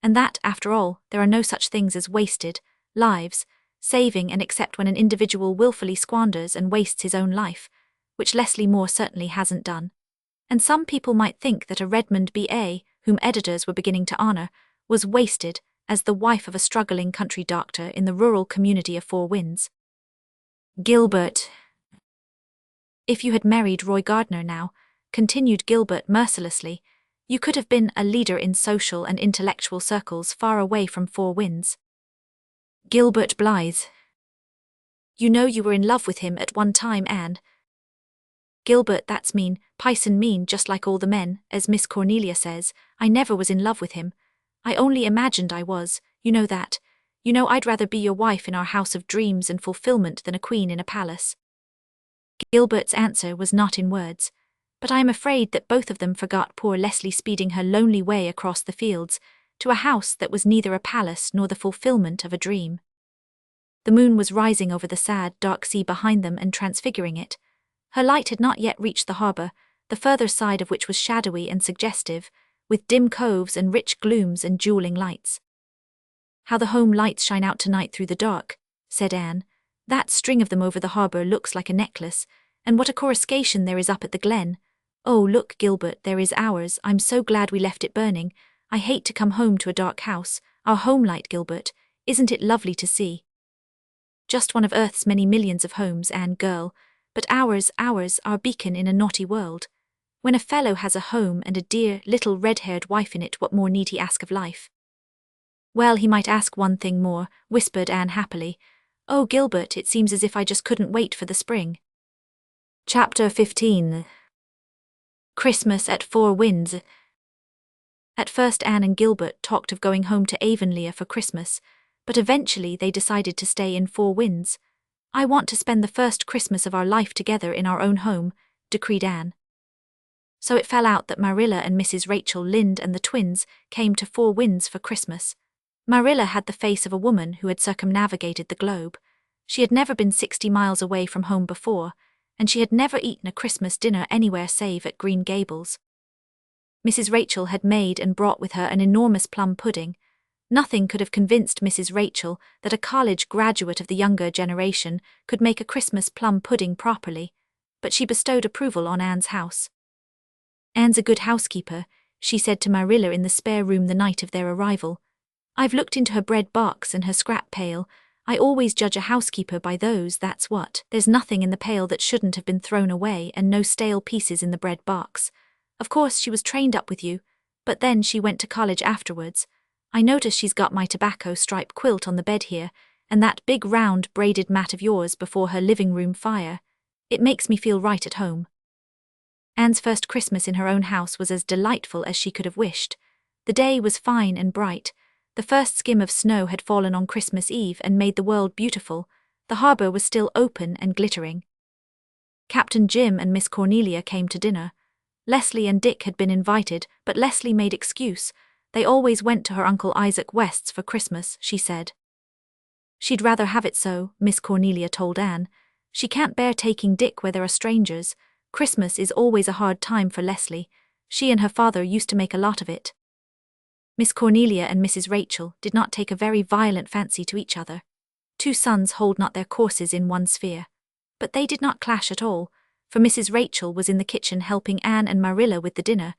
and that, after all, there are no such things as wasted lives, saving and except when an individual willfully squanders and wastes his own life, which Leslie Moore certainly hasn't done. And some people might think that a Redmond B.A., whom editors were beginning to honour, was wasted as the wife of a struggling country doctor in the rural community of Four Winds. Gilbert. If you had married Roy Gardner now, continued Gilbert mercilessly, you could have been a leader in social and intellectual circles far away from Four Winds. Gilbert Blythe. You know you were in love with him at one time, Anne. Gilbert, that's mean, pison mean, just like all the men, as Miss Cornelia says. I never was in love with him. I only imagined I was, you know that. You know I'd rather be your wife in our house of dreams and fulfillment than a queen in a palace. Gilbert's answer was not in words, but I am afraid that both of them forgot poor Leslie speeding her lonely way across the fields, to a house that was neither a palace nor the fulfillment of a dream. The moon was rising over the sad, dark sea behind them and transfiguring it. Her light had not yet reached the harbour, the further side of which was shadowy and suggestive, with dim coves and rich glooms and jewelling lights. How the home lights shine out tonight through the dark, said Anne. That string of them over the harbour looks like a necklace, and what a coruscation there is up at the glen. Oh, look, Gilbert, there is ours. I'm so glad we left it burning. I hate to come home to a dark house. Our home light, Gilbert. Isn't it lovely to see? Just one of Earth's many millions of homes, Anne, girl, but ours, our beacon in a naughty world. When a fellow has a home and a dear, little red-haired wife in it, what more need he ask of life? Well, he might ask one thing more, whispered Anne happily. Oh, Gilbert, it seems as if I just couldn't wait for the spring. Chapter 15. Christmas at Four Winds. At first Anne and Gilbert talked of going home to Avonlea for Christmas, but eventually they decided to stay in Four Winds. I want to spend the first Christmas of our life together in our own home, decreed Anne. So it fell out that Marilla and Mrs. Rachel Lynde and the twins came to Four Winds for Christmas. Marilla had the face of a woman who had circumnavigated the globe. She had never been 60 miles away from home before, and she had never eaten a Christmas dinner anywhere save at Green Gables. Mrs. Rachel had made and brought with her an enormous plum pudding. Nothing could have convinced Mrs. Rachel that a college graduate of the younger generation could make a Christmas plum pudding properly, but she bestowed approval on Anne's house. Anne's a good housekeeper, she said to Marilla in the spare room the night of their arrival. I've looked into her bread box and her scrap pail. I always judge a housekeeper by those, that's what. There's nothing in the pail that shouldn't have been thrown away and no stale pieces in the bread box. Of course she was trained up with you, but then she went to college afterwards. I notice she's got my tobacco stripe quilt on the bed here, and that big round braided mat of yours before her living room fire. It makes me feel right at home. Anne's first Christmas in her own house was as delightful as she could have wished. The day was fine and bright. The first skim of snow had fallen on Christmas Eve and made the world beautiful. The harbour was still open and glittering. Captain Jim and Miss Cornelia came to dinner. Leslie and Dick had been invited, but Leslie made excuse. They always went to her Uncle Isaac West's for Christmas, she said. She'd rather have it so, Miss Cornelia told Anne. She can't bear taking Dick where there are strangers. Christmas is always a hard time for Leslie. She and her father used to make a lot of it. Miss Cornelia and Mrs. Rachel did not take a very violent fancy to each other. Two sons hold not their courses in one sphere. But they did not clash at all, for Mrs. Rachel was in the kitchen helping Anne and Marilla with the dinner,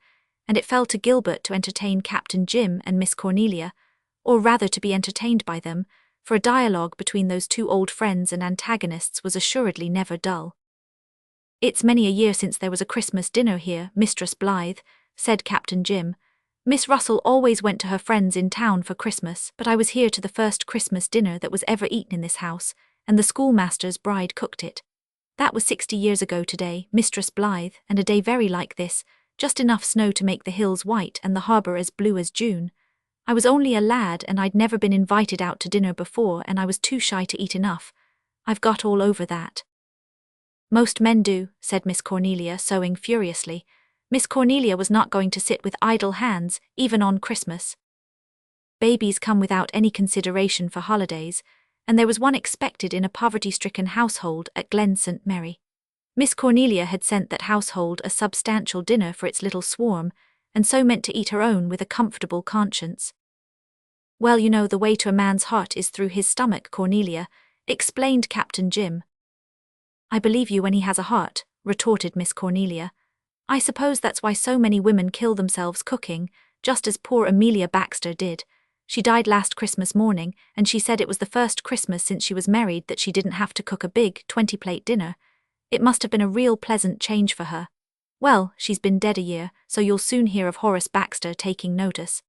and it fell to Gilbert to entertain Captain Jim and Miss Cornelia, or rather to be entertained by them, for a dialogue between those two old friends and antagonists was assuredly never dull. It's many a year since there was a Christmas dinner here, Mistress Blythe, said Captain Jim. Miss Russell always went to her friends in town for Christmas, but I was here to the first Christmas dinner that was ever eaten in this house, and the schoolmaster's bride cooked it. That was 60 years ago today, Mistress Blythe, and a day very like this, just enough snow to make the hills white and the harbour as blue as June. I was only a lad and I'd never been invited out to dinner before and I was too shy to eat enough. I've got all over that. Most men do, said Miss Cornelia, sewing furiously. Miss Cornelia was not going to sit with idle hands, even on Christmas. Babies come without any consideration for holidays, and there was one expected in a poverty-stricken household at Glen St. Mary. Miss Cornelia had sent that household a substantial dinner for its little swarm, and so meant to eat her own with a comfortable conscience. Well, you know, the way to a man's heart is through his stomach, Cornelia, explained Captain Jim. I believe you when he has a heart, retorted Miss Cornelia. I suppose that's why so many women kill themselves cooking, just as poor Amelia Baxter did. She died last Christmas morning, and she said it was the first Christmas since she was married that she didn't have to cook a big 20-plate dinner. It must have been a real pleasant change for her. Well, she's been dead a year, so you'll soon hear of Horace Baxter taking notice."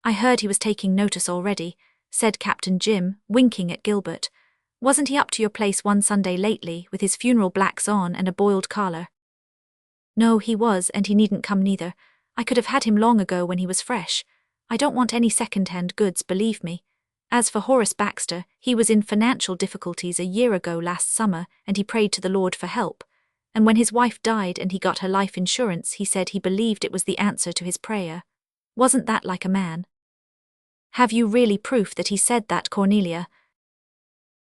"I heard he was taking notice already," said Captain Jim, winking at Gilbert. "Wasn't he up to your place one Sunday lately, with his funeral blacks on and a boiled collar?" "No, he was, and he needn't come neither. I could have had him long ago when he was fresh. I don't want any second-hand goods, believe me. As for Horace Baxter, he was in financial difficulties a year ago last summer, and he prayed to the Lord for help. And when his wife died and he got her life insurance, he said he believed it was the answer to his prayer. Wasn't that like a man?" "Have you really proof that he said that, Cornelia?"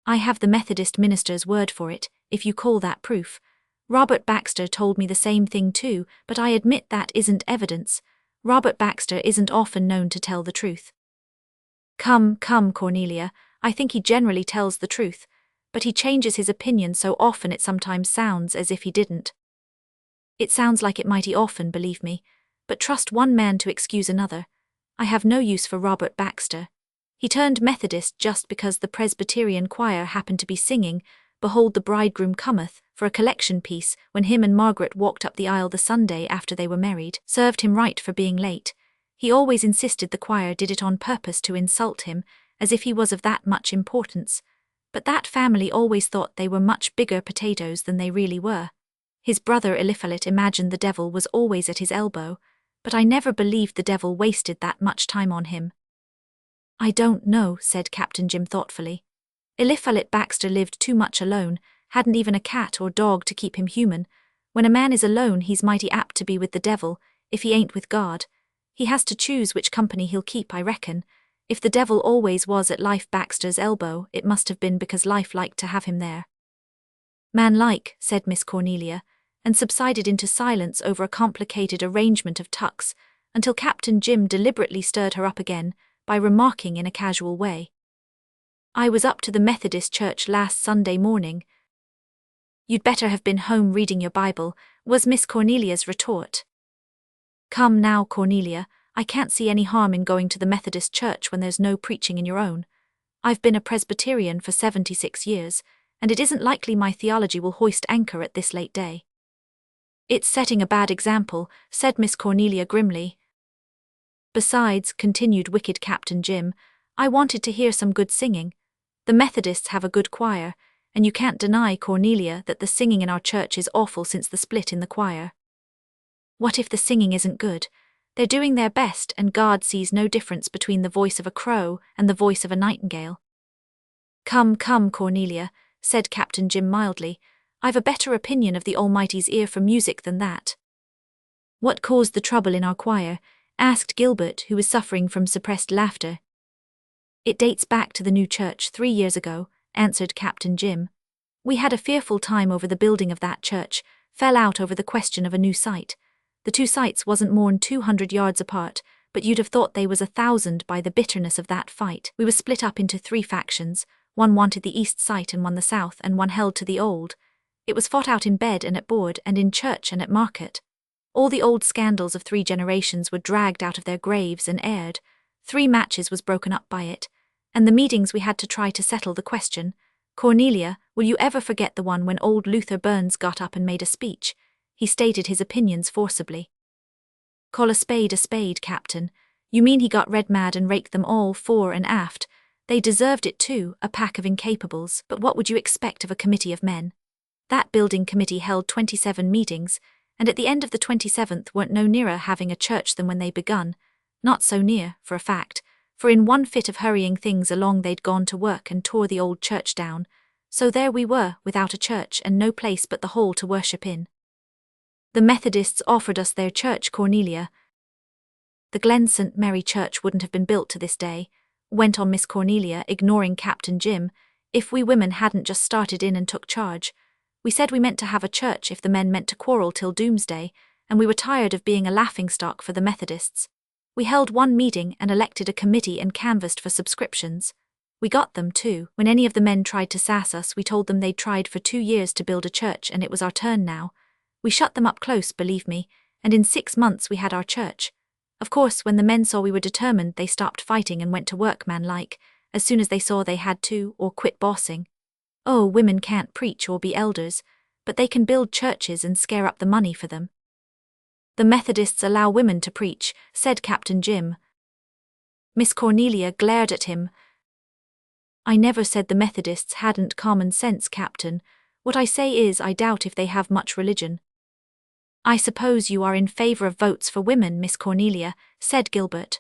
"I have the Methodist minister's word for it, if you call that proof. Robert Baxter told me the same thing too, but I admit that isn't evidence. Robert Baxter isn't often known to tell the truth." Come, Cornelia, I think he generally tells the truth, but he changes his opinion so often it sometimes sounds as if he didn't." "It sounds like it mighty often, believe me, but trust one man to excuse another. I have no use for Robert Baxter. He turned Methodist just because the Presbyterian choir happened to be singing 'Behold the Bridegroom Cometh' for a collection piece when him and Margaret walked up the aisle the Sunday after they were married. Served him right for being late. He always insisted the choir did it on purpose to insult him, as if he was of that much importance. But that family always thought they were much bigger potatoes than they really were. His brother Eliphalet imagined the devil was always at his elbow, but I never believed the devil wasted that much time on him." "I don't know," said Captain Jim thoughtfully. "Eliphalet Baxter lived too much alone, hadn't even a cat or dog to keep him human. When a man is alone, he's mighty apt to be with the devil, if he ain't with God. He has to choose which company he'll keep, I reckon. If the devil always was at Life Baxter's elbow, it must have been because Life liked to have him there." "Man-like," said Miss Cornelia, and subsided into silence over a complicated arrangement of tucks, until Captain Jim deliberately stirred her up again by remarking in a casual way, "I was up to the Methodist church last Sunday morning." "You'd better have been home reading your Bible," was Miss Cornelia's retort. "Come now, Cornelia, I can't see any harm in going to the Methodist church when there's no preaching in your own. I've been a Presbyterian for 76 years, and it isn't likely my theology will hoist anchor at this late day." "It's setting a bad example," said Miss Cornelia grimly. "Besides," continued wicked Captain Jim, "I wanted to hear some good singing. The Methodists have a good choir, and you can't deny, Cornelia, that the singing in our church is awful since the split in the choir." "What if the singing isn't good? They're doing their best, and God sees no difference between the voice of a crow and the voice of a nightingale." Come, Cornelia," said Captain Jim mildly, "I've a better opinion of the Almighty's ear for music than that." "What caused the trouble in our choir?" asked Gilbert, who was suffering from suppressed laughter. "It dates back to the new church 3 years ago," answered Captain Jim. "We had a fearful time over the building of that church, fell out over the question of a new site. The 2 sites wasn't more'n 200 yards apart, but you'd have thought they was 1,000 by the bitterness of that fight. We was split up into 3 factions, one wanted the east site and one the south, and one held to the old. It was fought out in bed and at board and in church and at market. All the old scandals of 3 generations were dragged out of their graves and aired. 3 matches was broken up by it, and the meetings we had to try to settle the question. Cornelia, will you ever forget the one when old Luther Burns got up and made a speech? He stated his opinions forcibly." "Call a spade, Captain. You mean he got red mad and raked them all fore and aft. They deserved it too, a pack of incapables, but what would you expect of a committee of men? That building committee held 27 meetings, and at the end of the 27th weren't no nearer having a church than when they begun. Not so near, for a fact, for in one fit of hurrying things along they'd gone to work and tore the old church down. So there we were, without a church and no place but the hall to worship in. The Methodists offered us their church, Cornelia." "The Glen St. Mary Church wouldn't have been built to this day," went on Miss Cornelia, ignoring Captain Jim, "if we women hadn't just started in and took charge. We said we meant to have a church if the men meant to quarrel till doomsday, and we were tired of being a laughingstock for the Methodists. We held one meeting and elected a committee and canvassed for subscriptions. We got them, too. When any of the men tried to sass us, we told them they'd tried for 2 years to build a church and it was our turn now. We shut them up close, believe me, and in 6 months we had our church. Of course, when the men saw we were determined, they stopped fighting and went to work man-like, as soon as they saw they had to, or quit bossing. Oh, women can't preach or be elders, but they can build churches and scare up the money for them. The Methodists allow women to preach, said Captain Jim. Miss Cornelia glared at him. I never said the Methodists hadn't common sense, Captain. What I say is I doubt if they have much religion. I suppose you are in favor of votes for women, Miss Cornelia, said Gilbert.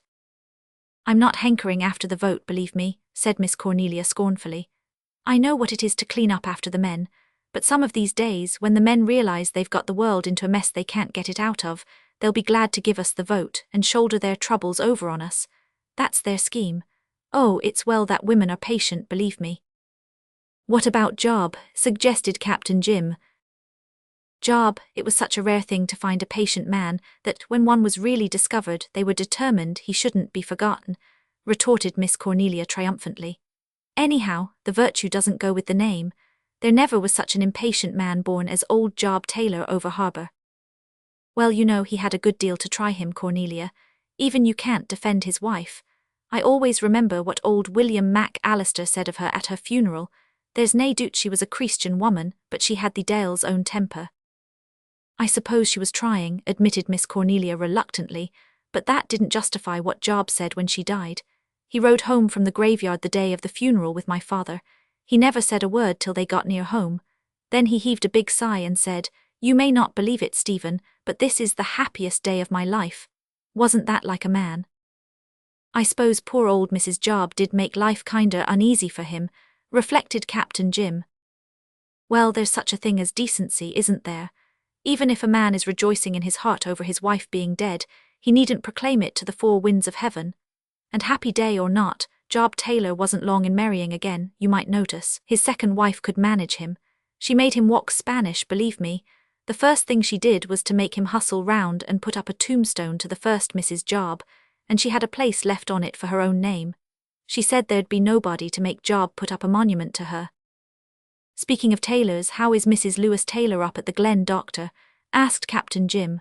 I'm not hankering after the vote, believe me, said Miss Cornelia scornfully. I know what it is to clean up after the men, but some of these days, when the men realize they've got the world into a mess they can't get it out of, they'll be glad to give us the vote and shoulder their troubles over on us. That's their scheme. Oh, it's well that women are patient, believe me. What about Job? Suggested Captain Jim. Job, it was such a rare thing to find a patient man that when one was really discovered they were determined he shouldn't be forgotten, retorted Miss Cornelia triumphantly. Anyhow, the virtue doesn't go with the name. There never was such an impatient man born as old Job Taylor over harbour. Well, you know he had a good deal to try him, Cornelia. Even you can't defend his wife. I always remember what old William MacAllister said of her at her funeral. There's nae doot she was a Christian woman, but she had the deil's own temper. I suppose she was trying, admitted Miss Cornelia reluctantly, but that didn't justify what Job said when she died. He rode home from the graveyard the day of the funeral with my father. He never said a word till they got near home. Then he heaved a big sigh and said, You may not believe it, Stephen, but this is the happiest day of my life. Wasn't that like a man? I suppose poor old Mrs. Job did make life kinder uneasy for him, reflected Captain Jim. Well, there's such a thing as decency, isn't there? Even if a man is rejoicing in his heart over his wife being dead, he needn't proclaim it to the four winds of heaven. And happy day or not, Job Taylor wasn't long in marrying again, you might notice. His second wife could manage him. She made him walk Spanish, believe me. The first thing she did was to make him hustle round and put up a tombstone to the first Mrs. Job, and she had a place left on it for her own name. She said there'd be nobody to make Job put up a monument to her. Speaking of Taylors, how is Mrs. Lewis Taylor up at the Glen, Doctor? Asked Captain Jim.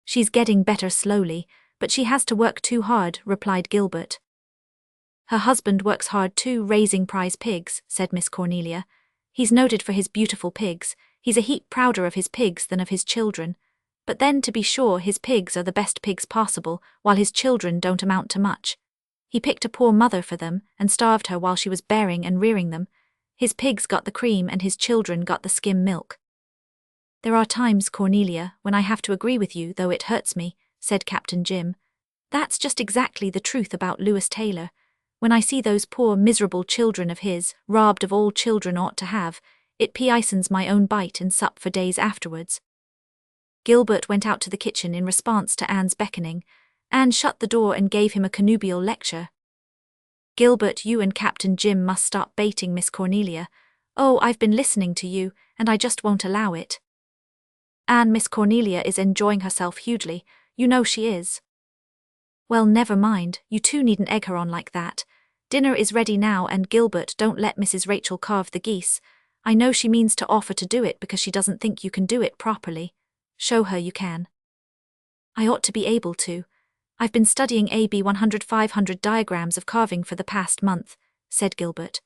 She's getting better slowly, but she has to work too hard, replied Gilbert. Her husband works hard too, raising prize pigs, said Miss Cornelia. He's noted for his beautiful pigs. He's a heap prouder of his pigs than of his children. But then, to be sure, his pigs are the best pigs possible, while his children don't amount to much. He picked a poor mother for them, and starved her while she was bearing and rearing them. His pigs got the cream and his children got the skim milk. There are times, Cornelia, when I have to agree with you, though it hurts me, said Captain Jim. That's just exactly the truth about Lewis Taylor. When I see those poor miserable children of his, robbed of all children ought to have, it peisens my own bite and sup for days afterwards. Gilbert went out to the kitchen in response to Anne's beckoning. Anne shut the door and gave him a connubial lecture. Gilbert, you and Captain Jim must stop baiting Miss Cornelia. Oh, I've been listening to you, and I just won't allow it. Anne, Miss Cornelia is enjoying herself hugely. You know she is. Well, never mind, you two needn't egg her on like that. Dinner is ready now, and Gilbert, don't let Mrs. Rachel carve the geese. I know she means to offer to do it because she doesn't think you can do it properly. Show her you can. I ought to be able to. I've been studying AB 100-500 diagrams of carving for the past month, said Gilbert.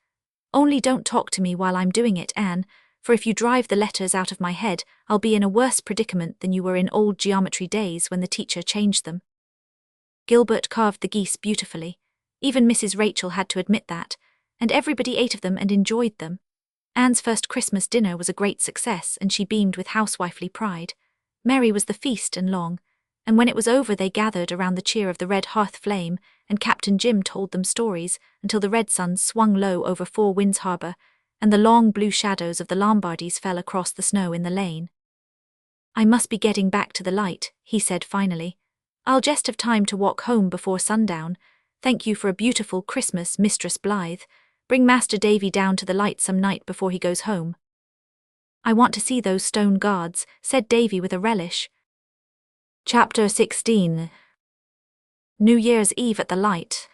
Only don't talk to me while I'm doing it, Anne, for if you drive the letters out of my head, I'll be in a worse predicament than you were in old geometry days when the teacher changed them. Gilbert carved the geese beautifully. Even Mrs. Rachel had to admit that, and everybody ate of them and enjoyed them. Anne's first Christmas dinner was a great success, and she beamed with housewifely pride. Merry was the feast and long, and when it was over they gathered around the cheer of the red hearth flame, and Captain Jim told them stories until the red sun swung low over Four Winds Harbour, and the long blue shadows of the Lombardys fell across the snow in the lane. I must be getting back to the light, he said finally. I'll just have time to walk home before sundown. Thank you for a beautiful Christmas, Mistress Blythe. Bring Master Davy down to the light some night before he goes home. I want to see those stone guards, said Davy with a relish. Chapter 16. New Year's Eve at the light.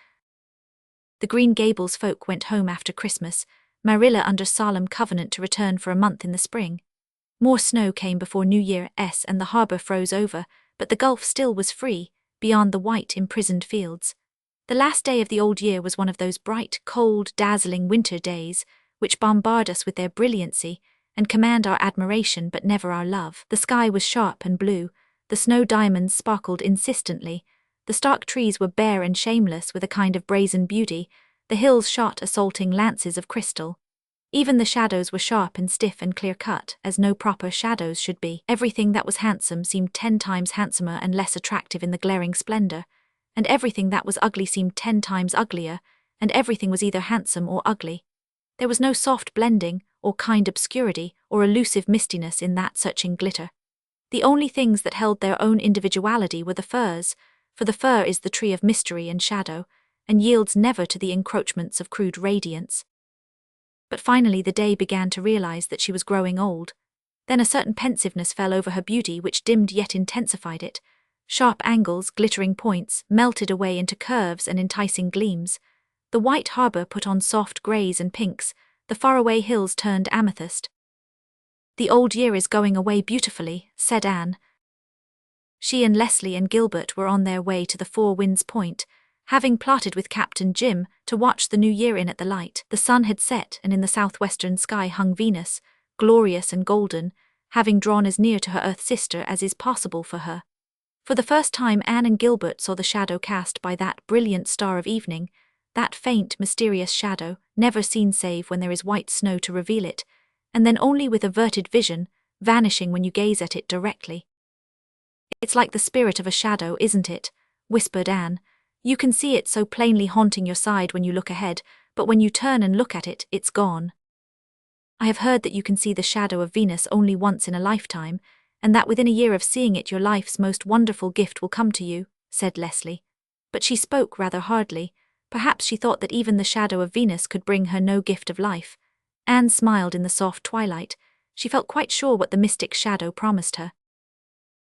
The Green Gables folk went home after Christmas, Marilla under solemn covenant to return for a month in the spring. More snow came before New Year's and the harbour froze over, but the gulf still was free. beyond the white, imprisoned fields. The last day of the old year was one of those bright, cold, dazzling winter days, which bombard us with their brilliancy and command our admiration but never our love. The sky was sharp and blue, the snow diamonds sparkled insistently, the stark trees were bare and shameless with a kind of brazen beauty, the hills shot assaulting lances of crystal. Even the shadows were sharp and stiff and clear-cut, as no proper shadows should be. Everything that was handsome seemed 10 times handsomer and less attractive in the glaring splendor, and everything that was ugly seemed 10 times uglier, and everything was either handsome or ugly. There was no soft blending, or kind obscurity, or elusive mistiness in that searching glitter. The only things that held their own individuality were the firs, for the fir is the tree of mystery and shadow, and yields never to the encroachments of crude radiance. But finally the day began to realize that she was growing old. Then a certain pensiveness fell over her beauty which dimmed yet intensified it. Sharp angles, glittering points, melted away into curves and enticing gleams. The white harbor put on soft greys and pinks, the faraway hills turned amethyst. "The old year is going away beautifully," said Anne. She and Leslie and Gilbert were on their way to the Four Winds Point, having plotted with Captain Jim to watch the new year in at the light. The sun had set, and in the southwestern sky hung Venus, glorious and golden, having drawn as near to her Earth sister as is possible for her. For the first time Anne and Gilbert saw the shadow cast by that brilliant star of evening, that faint, mysterious shadow, never seen save when there is white snow to reveal it, and then only with averted vision, vanishing when you gaze at it directly. "It's like the spirit of a shadow, isn't it?" whispered Anne. "You can see it so plainly haunting your side when you look ahead, but when you turn and look at it, it's gone." "I have heard that you can see the shadow of Venus only once in a lifetime, and that within a year of seeing it your life's most wonderful gift will come to you," said Leslie. But she spoke rather hardly. Perhaps she thought that even the shadow of Venus could bring her no gift of life. Anne smiled in the soft twilight. She felt quite sure what the mystic shadow promised her.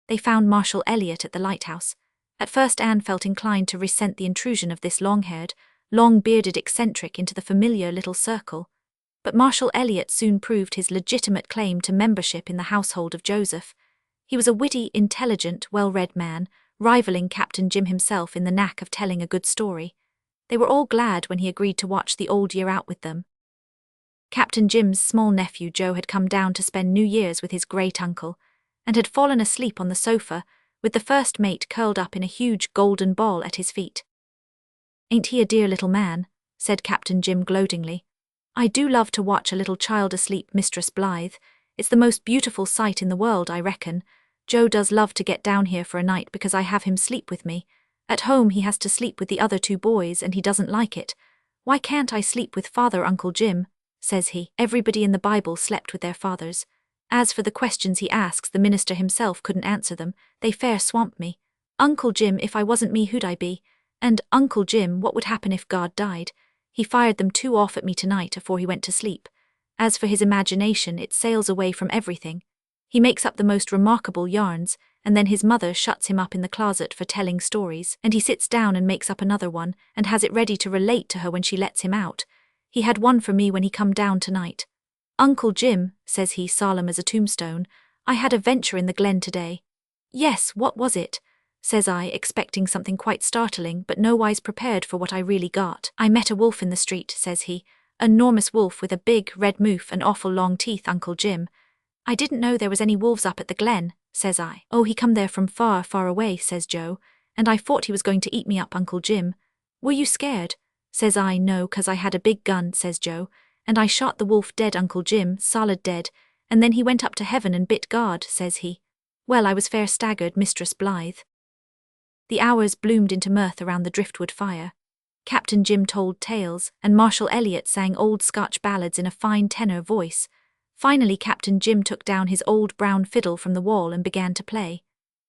They found Marshall Elliot at the lighthouse. At first Anne felt inclined to resent the intrusion of this long-haired, long-bearded eccentric into the familiar little circle. But Marshall Elliot soon proved his legitimate claim to membership in the household of Joseph. He was a witty, intelligent, well-read man, rivaling Captain Jim himself in the knack of telling a good story. They were all glad when he agreed to watch the old year out with them. Captain Jim's small nephew Joe had come down to spend New Year's with his great-uncle, and had fallen asleep on the sofa, with the first mate curled up in a huge golden ball at his feet. "Ain't he a dear little man?" said Captain Jim gloatingly. "I do love to watch a little child asleep, Mistress Blythe. It's the most beautiful sight in the world, I reckon. Joe does love to get down here for a night because I have him sleep with me. At home he has to sleep with the other 2 boys and he doesn't like it. 'Why can't I sleep with Father, Uncle Jim?' says he. Everybody in the Bible slept with their fathers. As for the questions he asks, the minister himself couldn't answer them. They fair swamp me. 'Uncle Jim, if I wasn't me, who'd I be?' And 'Uncle Jim, what would happen if God died?' He fired them 2 off at me tonight afore he went to sleep. As for his imagination, it sails away from everything. He makes up the most remarkable yarns, and then his mother shuts him up in the closet for telling stories, and he sits down and makes up another one, and has it ready to relate to her when she lets him out. He had one for me when he come down tonight. 'Uncle Jim,' says he, solemn as a tombstone, 'I had a venture in the glen today.' 'Yes, what was it?' says I, expecting something quite startling, but nowise prepared for what I really got. 'I met a wolf in the street,' says he, 'an enormous wolf with a big, red moof and awful long teeth, Uncle Jim.' 'I didn't know there was any wolves up at the glen,' says I. 'Oh, he come there from far, far away,' says Joe, 'and I thought he was going to eat me up, Uncle Jim.' 'Were you scared?' says I. 'No, 'cause I had a big gun,' says Joe, 'and I shot the wolf dead, Uncle Jim, solid dead, and then he went up to heaven and bit God,' says he. Well, I was fair staggered, Mistress Blythe." The hours bloomed into mirth around the driftwood fire. Captain Jim told tales, and Marshall Elliot sang old Scotch ballads in a fine tenor voice. Finally Captain Jim took down his old brown fiddle from the wall and began to play.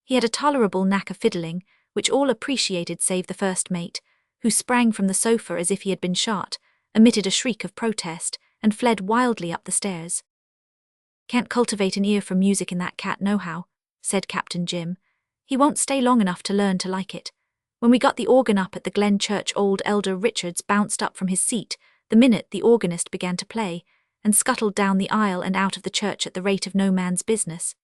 He had a tolerable knack of fiddling, which all appreciated save the first mate, who sprang from the sofa as if he had been shot, emitted a shriek of protest, and fled wildly up the stairs. "Can't cultivate an ear for music in that cat nohow," said Captain Jim. "He won't stay long enough to learn to like it. When we got the organ up at the Glen Church, old Elder Richards bounced up from his seat the minute the organist began to play, and scuttled down the aisle and out of the church at the rate of no man's business.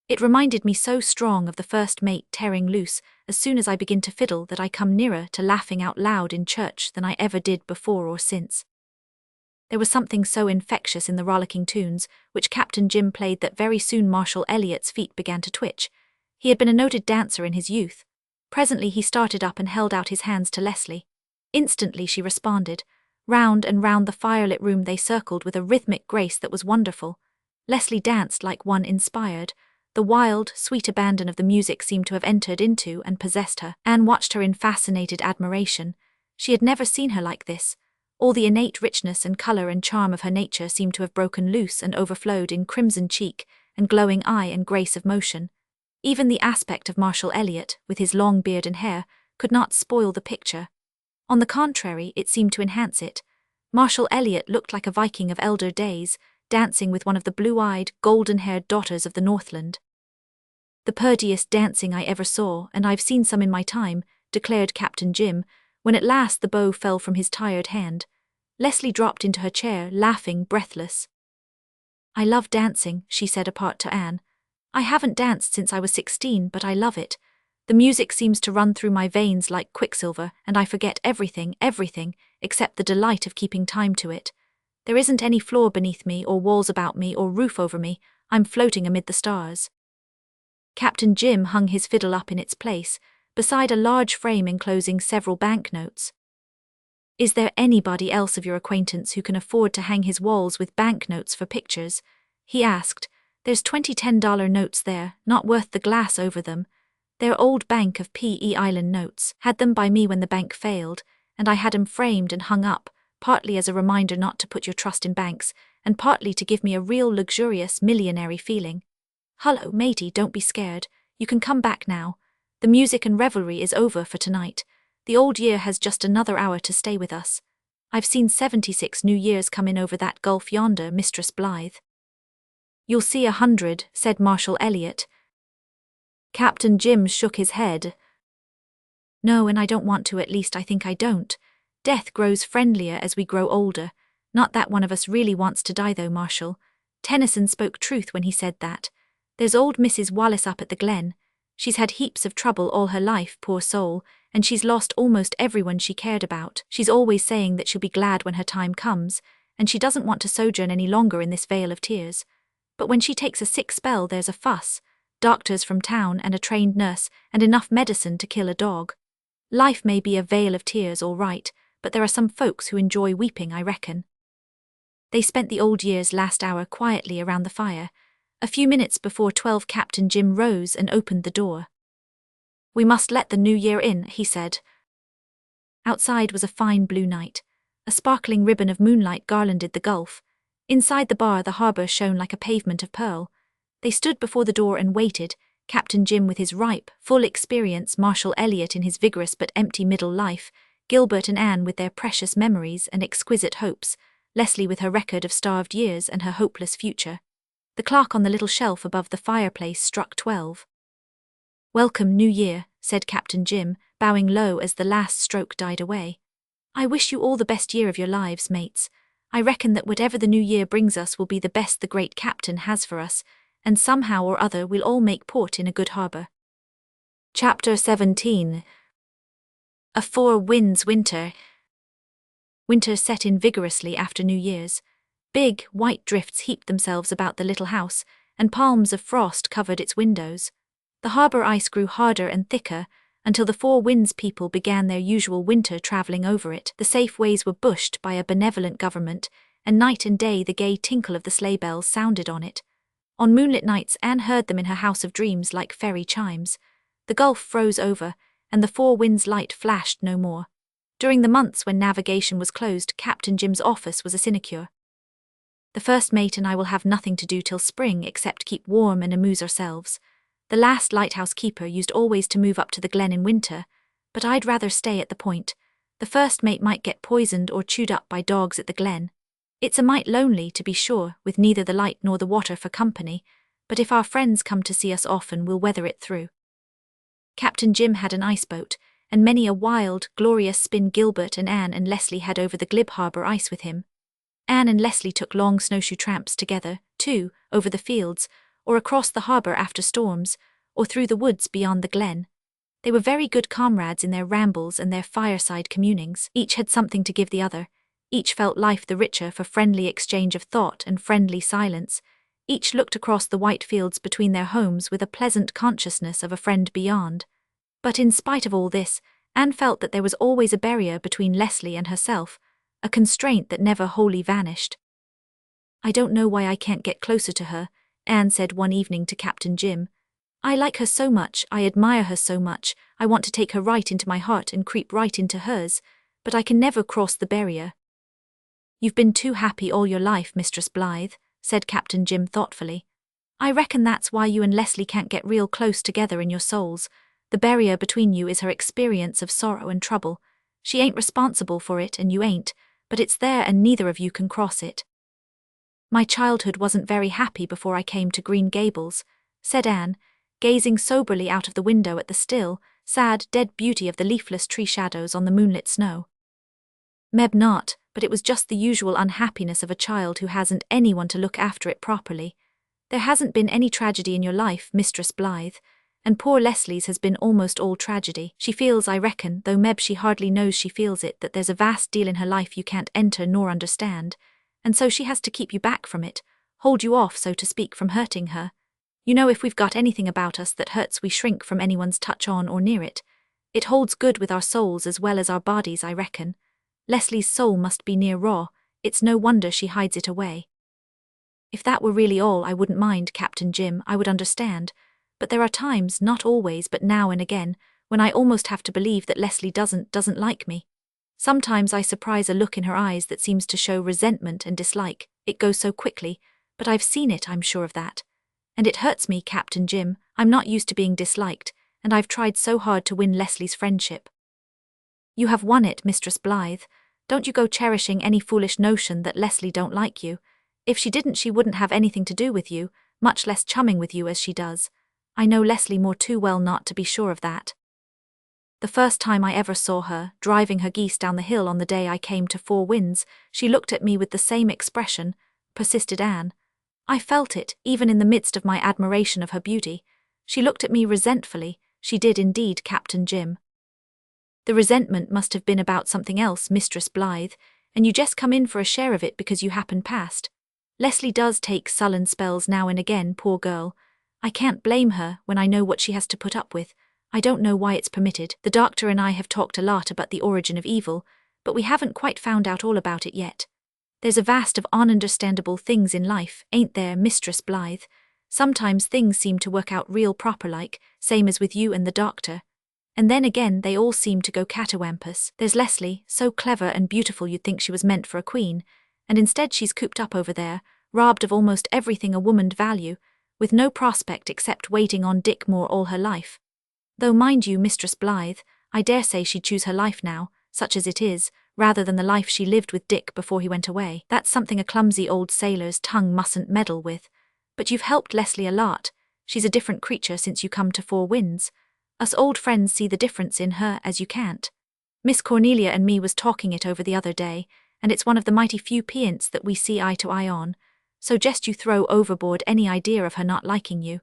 It reminded me so strong of the first mate tearing loose as soon as I begin to fiddle that I come nearer to laughing out loud in church than I ever did before or since. There was something so infectious in the rollicking tunes which Captain Jim played that very soon Marshall Elliott's feet began to twitch. He had been a noted dancer in his youth. Presently he started up and held out his hands to Leslie. Instantly she responded. Round and round the firelit room they circled with a rhythmic grace that was wonderful. Leslie danced like one inspired. The wild, sweet abandon of the music seemed to have entered into and possessed her. Anne watched her in fascinated admiration. She had never seen her like this. All the innate richness and colour and charm of her nature seemed to have broken loose and overflowed in crimson cheek and glowing eye and grace of motion. Even the aspect of Marshall Elliott, with his long beard and hair, could not spoil the picture. On the contrary, it seemed to enhance it. Marshall Elliott looked like a Viking of elder days, dancing with one of the blue-eyed, golden-haired daughters of the Northland. "The purtiest dancing I ever saw, and I've seen some in my time," declared Captain Jim, when at last the bow fell from his tired hand. Leslie dropped into her chair, laughing, breathless. "I love dancing," she said apart to Anne. "I haven't danced since I was 16, but I love it. The music seems to run through my veins like quicksilver, and I forget everything, except the delight of keeping time to it. There isn't any floor beneath me, or walls about me, or roof over me. I'm floating amid the stars." Captain Jim hung his fiddle up in its place, beside a large frame enclosing several banknotes. "Is there anybody else of your acquaintance who can afford to hang his walls with banknotes for pictures?" he asked. "There's 20 $10 notes there, not worth the glass over them. They're old Bank of P.E. Island notes. Had them by me when the bank failed, and I had 'em framed and hung up, partly as a reminder not to put your trust in banks, and partly to give me a real luxurious millionary feeling. Hullo, matey, don't be scared. You can come back now. The music and revelry is over for tonight. The old year has just another hour to stay with us. I've seen 76 New Years come in over that gulf yonder, Mistress Blythe." "You'll see 100, said Marshall Elliott. Captain Jim shook his head. "No, and I don't want to, at least I think I don't. Death grows friendlier as we grow older. Not that one of us really wants to die though, Marshall. Tennyson spoke truth when he said that. There's old Mrs. Wallace up at the Glen. She's had heaps of trouble all her life, poor soul, and she's lost almost everyone she cared about. She's always saying that she'll be glad when her time comes, and she doesn't want to sojourn any longer in this vale of tears. But when she takes a sick spell, there's a fuss. Doctors from town and a trained nurse and enough medicine to kill a dog. Life may be a vale of tears, all right, but there are some folks who enjoy weeping, I reckon." They spent the old year's last hour quietly around the fire. A few minutes before 12, Captain Jim rose and opened the door. "We must let the new year in," he said. Outside was a fine blue night. A sparkling ribbon of moonlight garlanded the gulf. Inside the bar, the harbour shone like a pavement of pearl. They stood before the door and waited, Captain Jim with his ripe, full experience, Marshall Elliott in his vigorous but empty middle life, Gilbert and Anne with their precious memories and exquisite hopes, Leslie with her record of starved years and her hopeless future. The clock on the little shelf above the fireplace struck 12. "Welcome, New Year," said Captain Jim, bowing low as the last stroke died away. "I wish you all the best year of your lives, mates. I reckon that whatever the new year brings us will be the best the great captain has for us, and somehow or other we'll all make port in a good harbour." Chapter 17. A Four Winds Winter. Winter set in vigorously after New Year's. Big, white drifts heaped themselves about the little house, and palms of frost covered its windows. The harbour ice grew harder and thicker, until the Four Winds people began their usual winter travelling over it. The safe ways were bushed by a benevolent government, and night and day the gay tinkle of the sleigh bells sounded on it. On moonlit nights Anne heard them in her house of dreams like fairy chimes. The gulf froze over, and the Four Winds light flashed no more. During the months when navigation was closed, Captain Jim's office was a sinecure. "The first mate and I will have nothing to do till spring except keep warm and amuse ourselves. The last lighthouse keeper used always to move up to the Glen in winter, but I'd rather stay at the Point. The first mate might get poisoned or chewed up by dogs at the Glen. It's a mite lonely, to be sure, with neither the light nor the water for company, but if our friends come to see us often, we'll weather it through." Captain Jim had an iceboat, and many a wild, glorious spin Gilbert and Anne and Leslie had over the glib harbour ice with him. Anne and Leslie took long snowshoe tramps together, too, over the fields, or across the harbour after storms, or through the woods beyond the glen. They were very good comrades in their rambles and their fireside communings. Each had something to give the other. Each felt life the richer for friendly exchange of thought and friendly silence. Each looked across the white fields between their homes with a pleasant consciousness of a friend beyond. But in spite of all this, Anne felt that there was always a barrier between Leslie and herself, a constraint that never wholly vanished. "I don't know why I can't get closer to her," Anne said one evening to Captain Jim. "I like her so much, I admire her so much, I want to take her right into my heart and creep right into hers, but I can never cross the barrier." "You've been too happy all your life, Mistress Blythe," said Captain Jim thoughtfully. "I reckon that's why you and Leslie can't get real close together in your souls. The barrier between you is her experience of sorrow and trouble. She ain't responsible for it and you ain't, but it's there and neither of you can cross it." "My childhood wasn't very happy before I came to Green Gables," said Anne, gazing soberly out of the window at the still, sad, dead beauty of the leafless tree shadows on the moonlit snow. "Meb not, but it was just the usual unhappiness of a child who hasn't anyone to look after it properly. There hasn't been any tragedy in your life, Mistress Blythe, and poor Leslie's has been almost all tragedy. She feels, I reckon, though Meb she hardly knows she feels it, that there's a vast deal in her life you can't enter nor understand, and so she has to keep you back from it, hold you off, so to speak, from hurting her. You know, if we've got anything about us that hurts, we shrink from anyone's touch on or near it. It holds good with our souls as well as our bodies, I reckon. Leslie's soul must be near raw, it's no wonder she hides it away." "If that were really all, I wouldn't mind, Captain Jim, I would understand. But there are times, not always but now and again, when I almost have to believe that Leslie doesn't like me. Sometimes I surprise a look in her eyes that seems to show resentment and dislike. It goes so quickly, but I've seen it, I'm sure of that. And it hurts me, Captain Jim. I'm not used to being disliked, and I've tried so hard to win Leslie's friendship." "You have won it, Mistress Blythe. Don't you go cherishing any foolish notion that Leslie don't like you. If she didn't, she wouldn't have anything to do with you, much less chumming with you as she does. I know Leslie more too well not to be sure of that. The first time I ever saw her, driving her geese down the hill on the day I came to Four Winds, she looked at me with the same expression," persisted Anne. "I felt it, even in the midst of my admiration of her beauty. She looked at me resentfully, she did indeed, Captain Jim." "The resentment must have been about something else, Mistress Blythe, and you just come in for a share of it because you happened past. Leslie does take sullen spells now and again, poor girl. I can't blame her when I know what she has to put up with. I don't know why it's permitted. The doctor and I have talked a lot about the origin of evil, but we haven't quite found out all about it yet. There's a vast of ununderstandable things in life, ain't there, Mistress Blythe? Sometimes things seem to work out real proper like, same as with you and the doctor. And then again they all seem to go catawampus. There's Leslie, so clever and beautiful you'd think she was meant for a queen, and instead she's cooped up over there, robbed of almost everything a woman'd value, with no prospect except waiting on Dick Moore all her life. Though mind you, Mistress Blythe, I dare say she'd choose her life now, such as it is, rather than the life she lived with Dick before he went away. That's something a clumsy old sailor's tongue mustn't meddle with. But you've helped Leslie a lot. She's a different creature since you come to Four Winds. Us old friends see the difference in her as you can't. Miss Cornelia and me was talking it over the other day, and it's one of the mighty few pients that we see eye to eye on, so just you throw overboard any idea of her not liking you."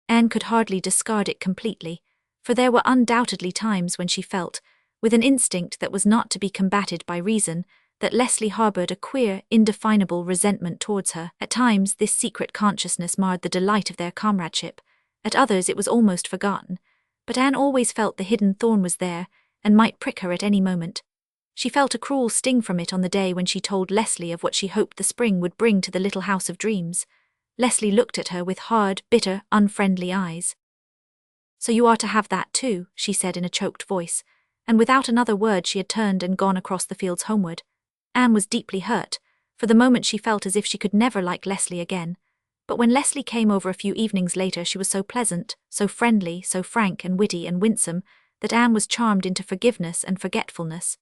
Anne could hardly discard it completely, for there were undoubtedly times when she felt, with an instinct that was not to be combated by reason, that Leslie harboured a queer, indefinable resentment towards her. At times this secret consciousness marred the delight of their comradeship, at others it was almost forgotten, but Anne always felt the hidden thorn was there, and might prick her at any moment. She felt a cruel sting from it on the day when she told Leslie of what she hoped the spring would bring to the little house of dreams. Leslie looked at her with hard, bitter, unfriendly eyes. "So you are to have that too," she said in a choked voice, and without another word she had turned and gone across the fields homeward. Anne was deeply hurt. For the moment she felt as if she could never like Leslie again. But when Leslie came over a few evenings later, she was so pleasant, so friendly, so frank and witty and winsome, that Anne was charmed into forgiveness and forgetfulness.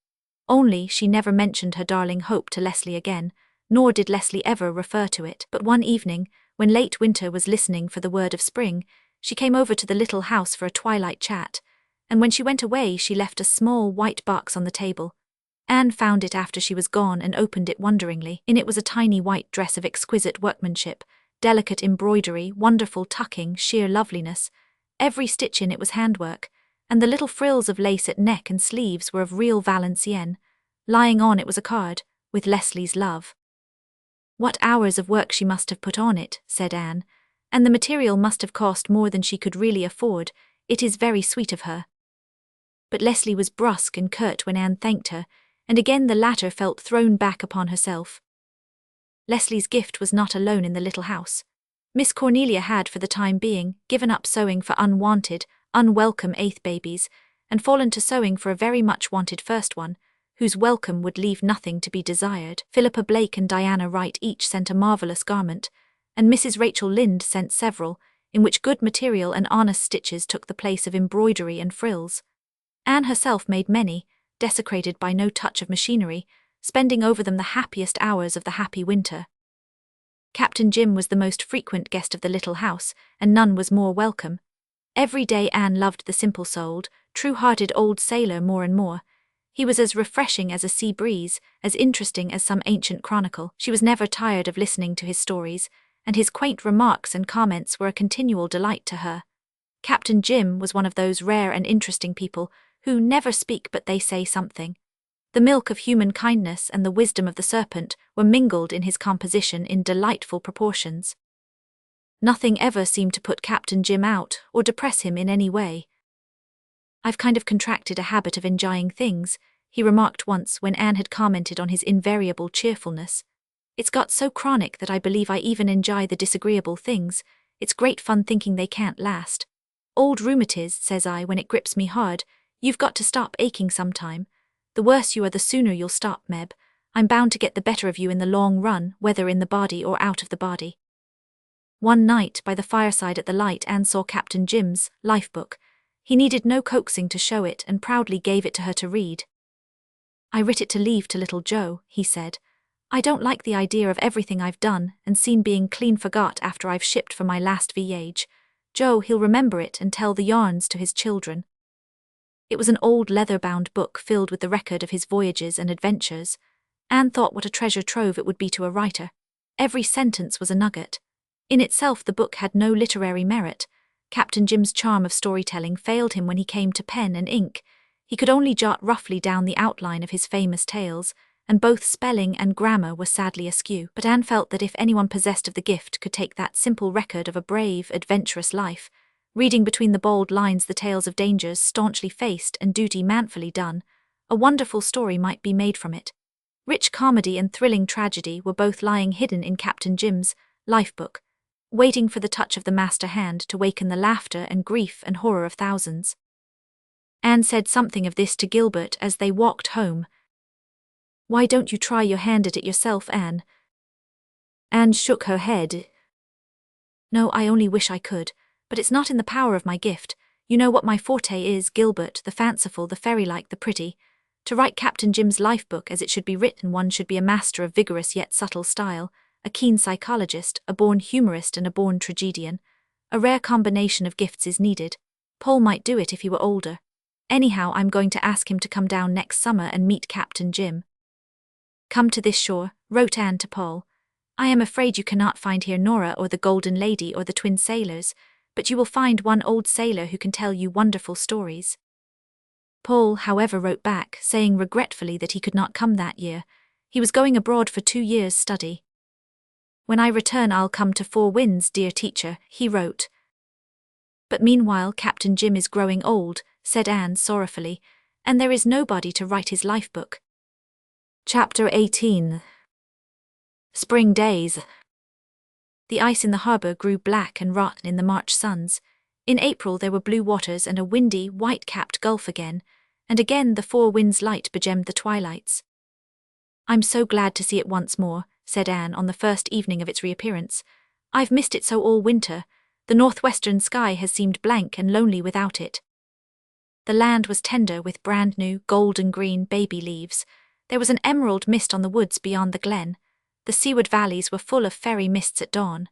Only she never mentioned her darling hope to Leslie again, nor did Leslie ever refer to it. But one evening, when late winter was listening for the word of spring, she came over to the little house for a twilight chat, and when she went away she left a small white box on the table. Anne found it after she was gone and opened it wonderingly. In it was a tiny white dress of exquisite workmanship, delicate embroidery, wonderful tucking, sheer loveliness. Every stitch in it was handwork, and the little frills of lace at neck and sleeves were of real Valenciennes. Lying on it was a card, with Leslie's love. What hours of work she must have put on it, said Anne, and the material must have cost more than she could really afford. It is very sweet of her. But Leslie was brusque and curt when Anne thanked her, and again the latter felt thrown back upon herself. Leslie's gift was not alone in the little house. Miss Cornelia had, for the time being, given up sewing for unwanted, unwelcome eighth babies, and fallen to sewing for a very much wanted first one, whose welcome would leave nothing to be desired. Philippa Blake and Diana Wright each sent a marvellous garment, and Mrs. Rachel Lynde sent several, in which good material and honest stitches took the place of embroidery and frills. Anne herself made many, desecrated by no touch of machinery, spending over them the happiest hours of the happy winter. Captain Jim was the most frequent guest of the little house, and none was more welcome. Every day Anne loved the simple-souled, true-hearted old sailor more and more. He was as refreshing as a sea breeze, as interesting as some ancient chronicle. She was never tired of listening to his stories, and his quaint remarks and comments were a continual delight to her. Captain Jim was one of those rare and interesting people who never speak but they say something. The milk of human kindness and the wisdom of the serpent were mingled in his composition in delightful proportions. Nothing ever seemed to put Captain Jim out or depress him in any way. "I've kind of contracted a habit of enjoying things," he remarked once when Anne had commented on his invariable cheerfulness. "It's got so chronic that I believe I even enjoy the disagreeable things. It's great fun thinking they can't last. Old rheumatiz, says I when it grips me hard, you've got to stop aching sometime. The worse you are the sooner you'll stop, Meb. I'm bound to get the better of you in the long run, whether in the body or out of the body." One night, by the fireside at the light, Anne saw Captain Jim's lifebook. He needed no coaxing to show it and proudly gave it to her to read. "I writ it to leave to little Joe," he said. "I don't like the idea of everything I've done and seen being clean forgot after I've shipped for my last voyage. Joe, he'll remember it and tell the yarns to his children." It was an old leather-bound book filled with the record of his voyages and adventures. Anne thought what a treasure trove it would be to a writer. Every sentence was a nugget. In itself the book had no literary merit. Captain Jim's charm of storytelling failed him when he came to pen and ink. He could only jot roughly down the outline of his famous tales, and both spelling and grammar were sadly askew. But Anne felt that if anyone possessed of the gift could take that simple record of a brave, adventurous life, reading between the bold lines the tales of dangers staunchly faced and duty manfully done, a wonderful story might be made from it. Rich comedy and thrilling tragedy were both lying hidden in Captain Jim's lifebook, waiting for the touch of the master hand to waken the laughter and grief and horror of thousands. Anne said something of this to Gilbert as they walked home. "Why don't you try your hand at it yourself, Anne?" Anne shook her head. "No, I only wish I could. But it's not in the power of my gift. You know what my forte is, Gilbert, the fanciful, the fairy-like, the pretty. To write Captain Jim's lifebook as it should be written, one should be a master of vigorous yet subtle style, a keen psychologist, a born humorist and a born tragedian. A rare combination of gifts is needed. Paul might do it if he were older. Anyhow, I'm going to ask him to come down next summer and meet Captain Jim." "Come to this shore," wrote Anne to Paul. "I am afraid you cannot find here Nora or the Golden Lady or the Twin Sailors, but you will find one old sailor who can tell you wonderful stories." Paul, however, wrote back, saying regretfully that he could not come that year. He was going abroad for 2 years' study. "When I return I'll come to Four Winds, dear teacher," he wrote. "But meanwhile Captain Jim is growing old," said Anne sorrowfully, "and there is nobody to write his lifebook." Chapter 18. Spring Days. The ice in the harbour grew black and rotten in the March suns. In April there were blue waters and a windy, white-capped gulf again, and again the Four Winds light begemmed the twilights. "I'm so glad to see it once more," said Anne on the first evening of its reappearance. "I've missed it so all winter. The northwestern sky has seemed blank and lonely without it." The land was tender with brand-new, golden-green baby leaves. There was an emerald mist on the woods beyond the glen. The seaward valleys were full of fairy mists at dawn.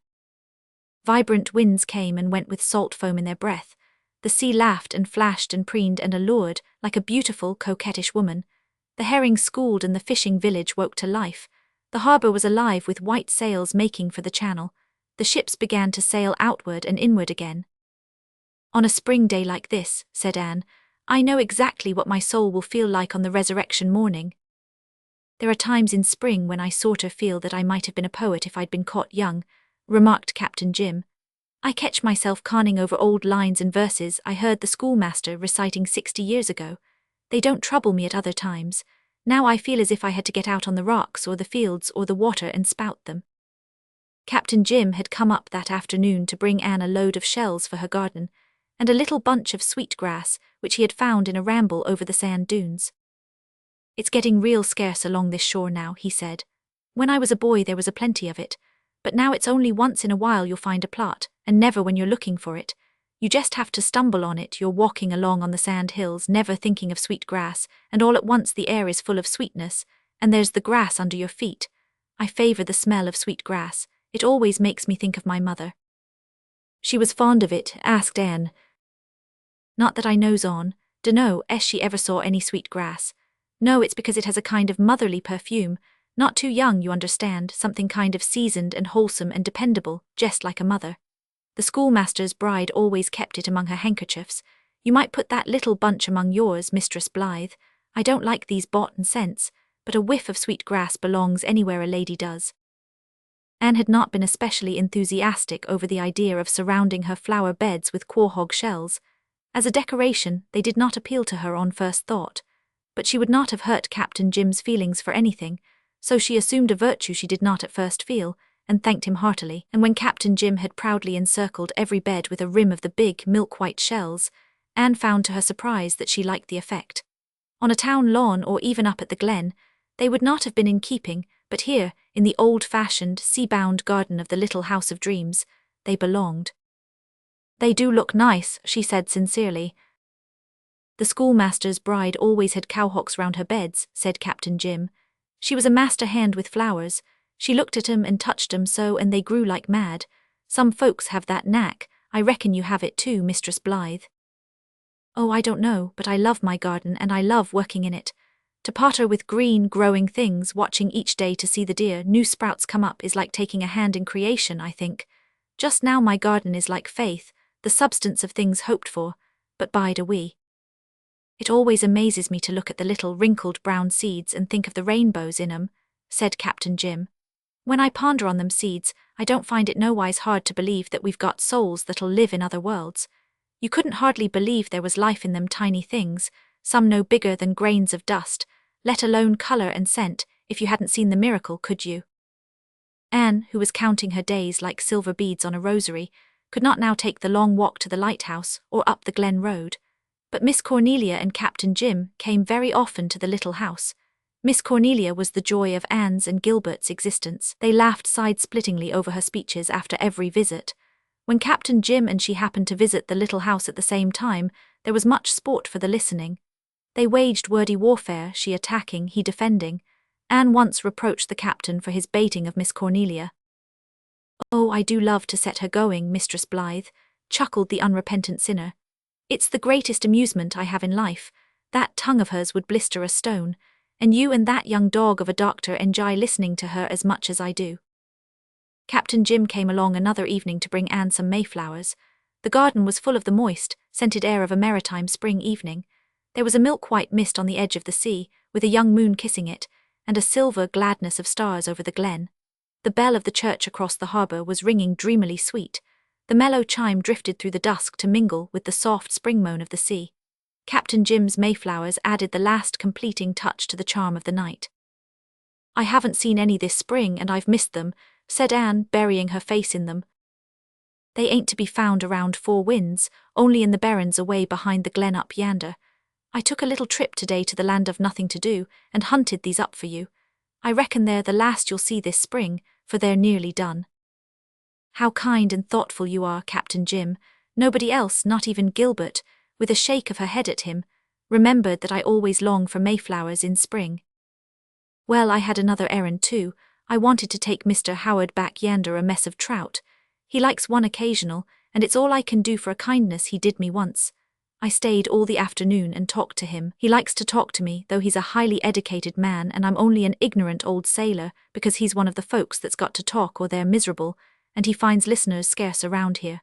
Vibrant winds came and went with salt foam in their breath. The sea laughed and flashed and preened and allured like a beautiful, coquettish woman. The herrings schooled and the fishing village woke to life. The harbour was alive with white sails making for the channel. the ships began to sail outward and inward again. On a spring day like this, said Anne, I know exactly what my soul will feel like on the resurrection morning. There are times in spring when I sorter feel that I might have been a poet if I'd been caught young, remarked Captain Jim. I catch myself conning over old lines and verses I heard the schoolmaster reciting 60 years ago. They don't trouble me at other times. Now I feel as if I had to get out on the rocks or the fields or the water and spout them. Captain Jim had come up that afternoon to bring Anne a load of shells for her garden, and a little bunch of sweet grass, which he had found in a ramble over the sand dunes. It's getting real scarce along this shore now, he said. When I was a boy there was a plenty of it, but now it's only once in a while you'll find a plot, and never when you're looking for it. You just have to stumble on it. You're walking along on the sand hills, never thinking of sweet grass, and all at once the air is full of sweetness, and there's the grass under your feet. I favor the smell of sweet grass. It always makes me think of my mother. She was fond of it, asked Anne. Not that I knows on. Dunno as she ever saw any sweet grass. No, it's because it has a kind of motherly perfume, not too young, you understand, something kind of seasoned and wholesome and dependable, just like a mother. The schoolmaster's bride always kept it among her handkerchiefs. You might put that little bunch among yours, Mistress Blythe. I don't like these boughten scents, but a whiff of sweet grass belongs anywhere a lady does. Anne had not been especially enthusiastic over the idea of surrounding her flower beds with quahog shells. As a decoration, they did not appeal to her on first thought, but she would not have hurt Captain Jim's feelings for anything, so she assumed a virtue she did not at first feel, and thanked him heartily. And when Captain Jim had proudly encircled every bed with a rim of the big milk-white shells, Anne found to her surprise that she liked the effect. On a town lawn or even up at the glen, they would not have been in keeping, but here, in the old-fashioned, sea-bound garden of the little house of dreams, they belonged. They do look nice, she said sincerely. The schoolmaster's bride always had cowhocks round her beds, said Captain Jim. She was a master hand with flowers. She looked at 'em and touched 'em so and they grew like mad. Some folks have that knack. I reckon you have it too, Mistress Blythe. Oh, I don't know, but I love my garden and I love working in it. To potter with green, growing things, watching each day to see the dear new sprouts come up is like taking a hand in creation, I think. Just now my garden is like faith, the substance of things hoped for, but bide a wee. It always amazes me to look at the little wrinkled brown seeds and think of the rainbows in 'em, said Captain Jim. When I ponder on them seeds, I don't find it nowise hard to believe that we've got souls that'll live in other worlds. You couldn't hardly believe there was life in them tiny things, some no bigger than grains of dust, let alone colour and scent, if you hadn't seen the miracle, could you? Anne, who was counting her days like silver beads on a rosary, could not now take the long walk to the lighthouse or up the Glen Road. But Miss Cornelia and Captain Jim came very often to the little house. Miss Cornelia was the joy of Anne's and Gilbert's existence. They laughed side-splittingly over her speeches after every visit. When Captain Jim and she happened to visit the little house at the same time, there was much sport for the listening. They waged wordy warfare, she attacking, he defending. Anne once reproached the captain for his baiting of Miss Cornelia. Oh, I do love to set her going, Mistress Blythe, chuckled the unrepentant sinner. It's the greatest amusement I have in life. That tongue of hers would blister a stone, and you and that young dog of a doctor enjoy listening to her as much as I do. Captain Jim came along another evening to bring Anne some mayflowers. The garden was full of the moist, scented air of a maritime spring evening. There was a milk-white mist on the edge of the sea, with a young moon kissing it, and a silver gladness of stars over the glen. The bell of the church across the harbour was ringing dreamily sweet. The mellow chime drifted through the dusk to mingle with the soft spring moan of the sea. Captain Jim's mayflowers added the last completing touch to the charm of the night. I haven't seen any this spring and I've missed them, said Anne, burying her face in them. They ain't to be found around Four Winds, only in the barrens away behind the glen up yonder. I took a little trip today to the land of nothing to do, and hunted these up for you. I reckon they're the last you'll see this spring, for they're nearly done. How kind and thoughtful you are, Captain Jim. Nobody else, not even Gilbert, with a shake of her head at him, remembered that I always long for mayflowers in spring. Well, I had another errand too. I wanted to take Mr. Howard back yonder a mess of trout. He likes one occasional, and it's all I can do for a kindness he did me once. I stayed all the afternoon and talked to him. He likes to talk to me, though he's a highly educated man and I'm only an ignorant old sailor, because he's one of the folks that's got to talk or they're miserable, and he finds listeners scarce around here.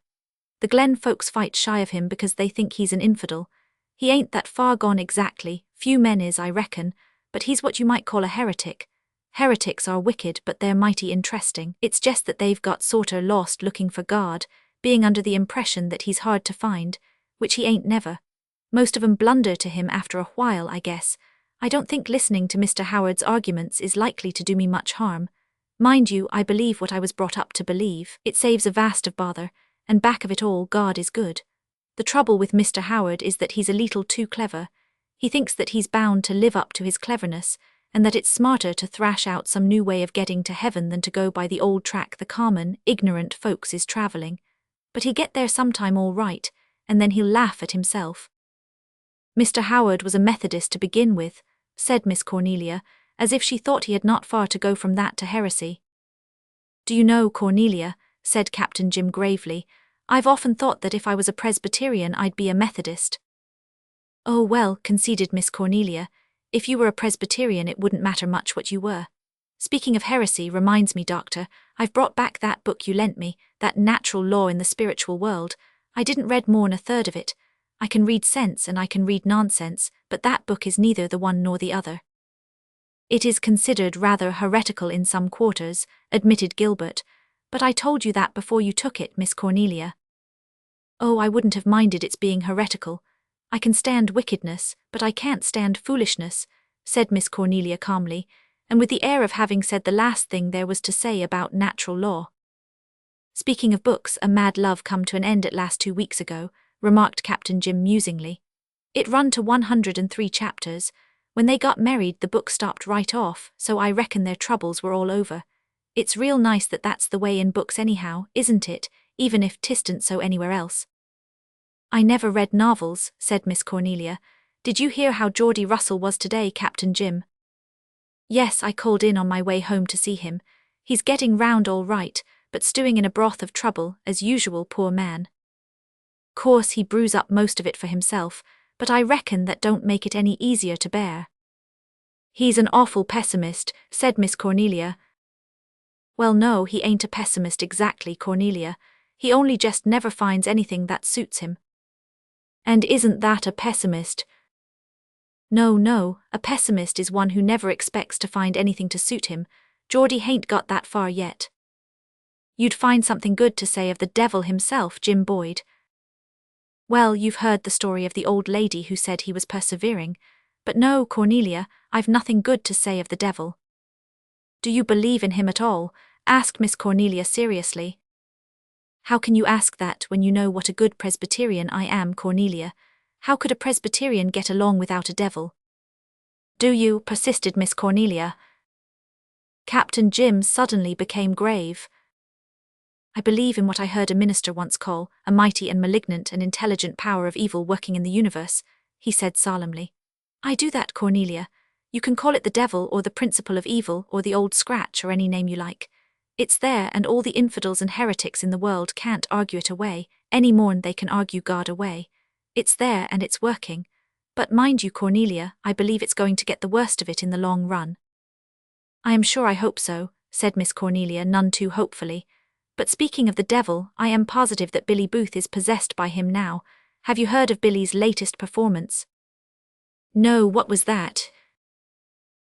The Glen folks fight shy of him because they think he's an infidel. He ain't that far gone exactly, few men is, I reckon, but he's what you might call a heretic. Heretics are wicked, but they're mighty interesting. It's just that they've got sorter lost looking for God, being under the impression that he's hard to find, which he ain't never. Most of 'em blunder to him after a while, I guess. I don't think listening to Mr. Howard's arguments is likely to do me much harm. Mind you, I believe what I was brought up to believe. It saves a vast of bother, and back of it all, God is good. The trouble with Mr. Howard is that he's a leetle too clever. He thinks that he's bound to live up to his cleverness, and that it's smarter to thrash out some new way of getting to heaven than to go by the old track the common, ignorant folks is travelling. But he'll get there sometime all right, and then he'll laugh at himself. Mr. Howard was a Methodist to begin with, said Miss Cornelia, as if she thought he had not far to go from that to heresy. Do you know, Cornelia, said Captain Jim gravely, I've often thought that if I was a Presbyterian I'd be a Methodist. Oh well, conceded Miss Cornelia, if you were a Presbyterian it wouldn't matter much what you were. Speaking of heresy reminds me, Doctor, I've brought back that book you lent me, that Natural Law in the Spiritual World. I didn't read more'n a third of it. I can read sense and I can read nonsense, but that book is neither the one nor the other. It is considered rather heretical in some quarters, admitted Gilbert, but I told you that before you took it, Miss Cornelia. Oh, I wouldn't have minded its being heretical. I can stand wickedness, but I can't stand foolishness, said Miss Cornelia calmly, and with the air of having said the last thing there was to say about natural law. Speaking of books, A Mad Love come to an end at last 2 weeks ago, remarked Captain Jim musingly. It run to 103 chapters. When they got married the book stopped right off, so I reckon their troubles were all over. It's real nice that that's the way in books anyhow, isn't it, even if 'tisn't so anywhere else. I never read novels, said Miss Cornelia. Did you hear how Geordie Russell was today, Captain Jim? Yes, I called in on my way home to see him. He's getting round all right, but stewing in a broth of trouble, as usual, poor man. Course he brews up most of it for himself, but I reckon that don't make it any easier to bear. He's an awful pessimist, said Miss Cornelia. Well no, he ain't a pessimist exactly, Cornelia. He only just never finds anything that suits him. And isn't that a pessimist? No, a pessimist is one who never expects to find anything to suit him. Geordie hain't got that far yet. You'd find something good to say of the devil himself, Jim Boyd. Well, you've heard the story of the old lady who said he was persevering, but no, Cornelia, I've nothing good to say of the devil. Do you believe in him at all? Asked Miss Cornelia seriously. How can you ask that when you know what a good Presbyterian I am, Cornelia? How could a Presbyterian get along without a devil? Do you? Persisted Miss Cornelia. Captain Jim suddenly became grave. I believe in what I heard a minister once call a mighty and malignant and intelligent power of evil working in the universe, he said solemnly. I do that, Cornelia. You can call it the devil or the principle of evil or the old scratch or any name you like. It's there, and all the infidels and heretics in the world can't argue it away, any more'n they can argue God away. It's there and it's working. But mind you, Cornelia, I believe it's going to get the worst of it in the long run. I am sure I hope so, said Miss Cornelia none too hopefully. But speaking of the devil, I am positive that Billy Booth is possessed by him now. Have you heard of Billy's latest performance? No, what was that?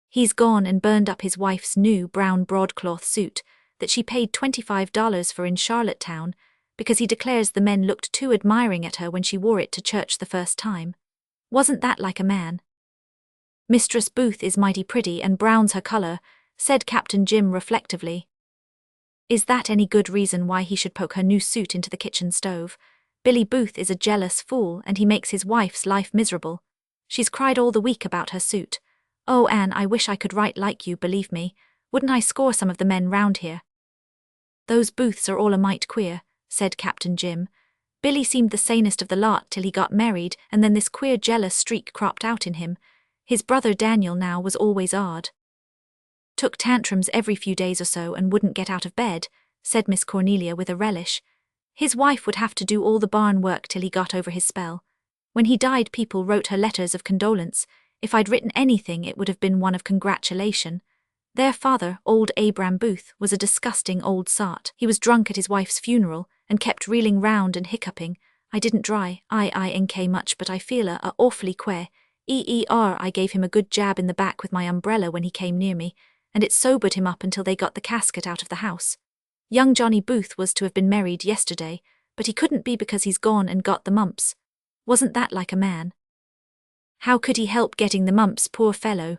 He's gone and burned up his wife's new brown broadcloth suit that she paid $25 for in Charlottetown, because he declares the men looked too admiring at her when she wore it to church the first time. Wasn't that like a man? Mistress Booth is mighty pretty and brown's her colour, said Captain Jim reflectively. Is that any good reason why he should poke her new suit into the kitchen stove? Billy Booth is a jealous fool and he makes his wife's life miserable. She's cried all the week about her suit. Oh, Anne, I wish I could write like you, believe me. Wouldn't I score some of the men round here? Those Booths are all a mite queer, said Captain Jim. Billy seemed the sanest of the lot till he got married, and then this queer jealous streak cropped out in him. His brother Daniel now was always odd. Took tantrums every few days or so and wouldn't get out of bed, said Miss Cornelia with a relish. His wife would have to do all the barn work till he got over his spell. When he died people wrote her letters of condolence. If I'd written anything it would have been one of congratulation. Their father, old Abram Booth, was a disgusting old sot. He was drunk at his wife's funeral and kept reeling round and hiccuping. I didn't dry, I much, but I feel a awfully queer. I gave him a good jab in the back with my umbrella when he came near me, and it sobered him up until they got the casket out of the house. Young Johnny Booth was to have been married yesterday, but he couldn't be because he's gone and got the mumps. Wasn't that like a man? How could he help getting the mumps, poor fellow?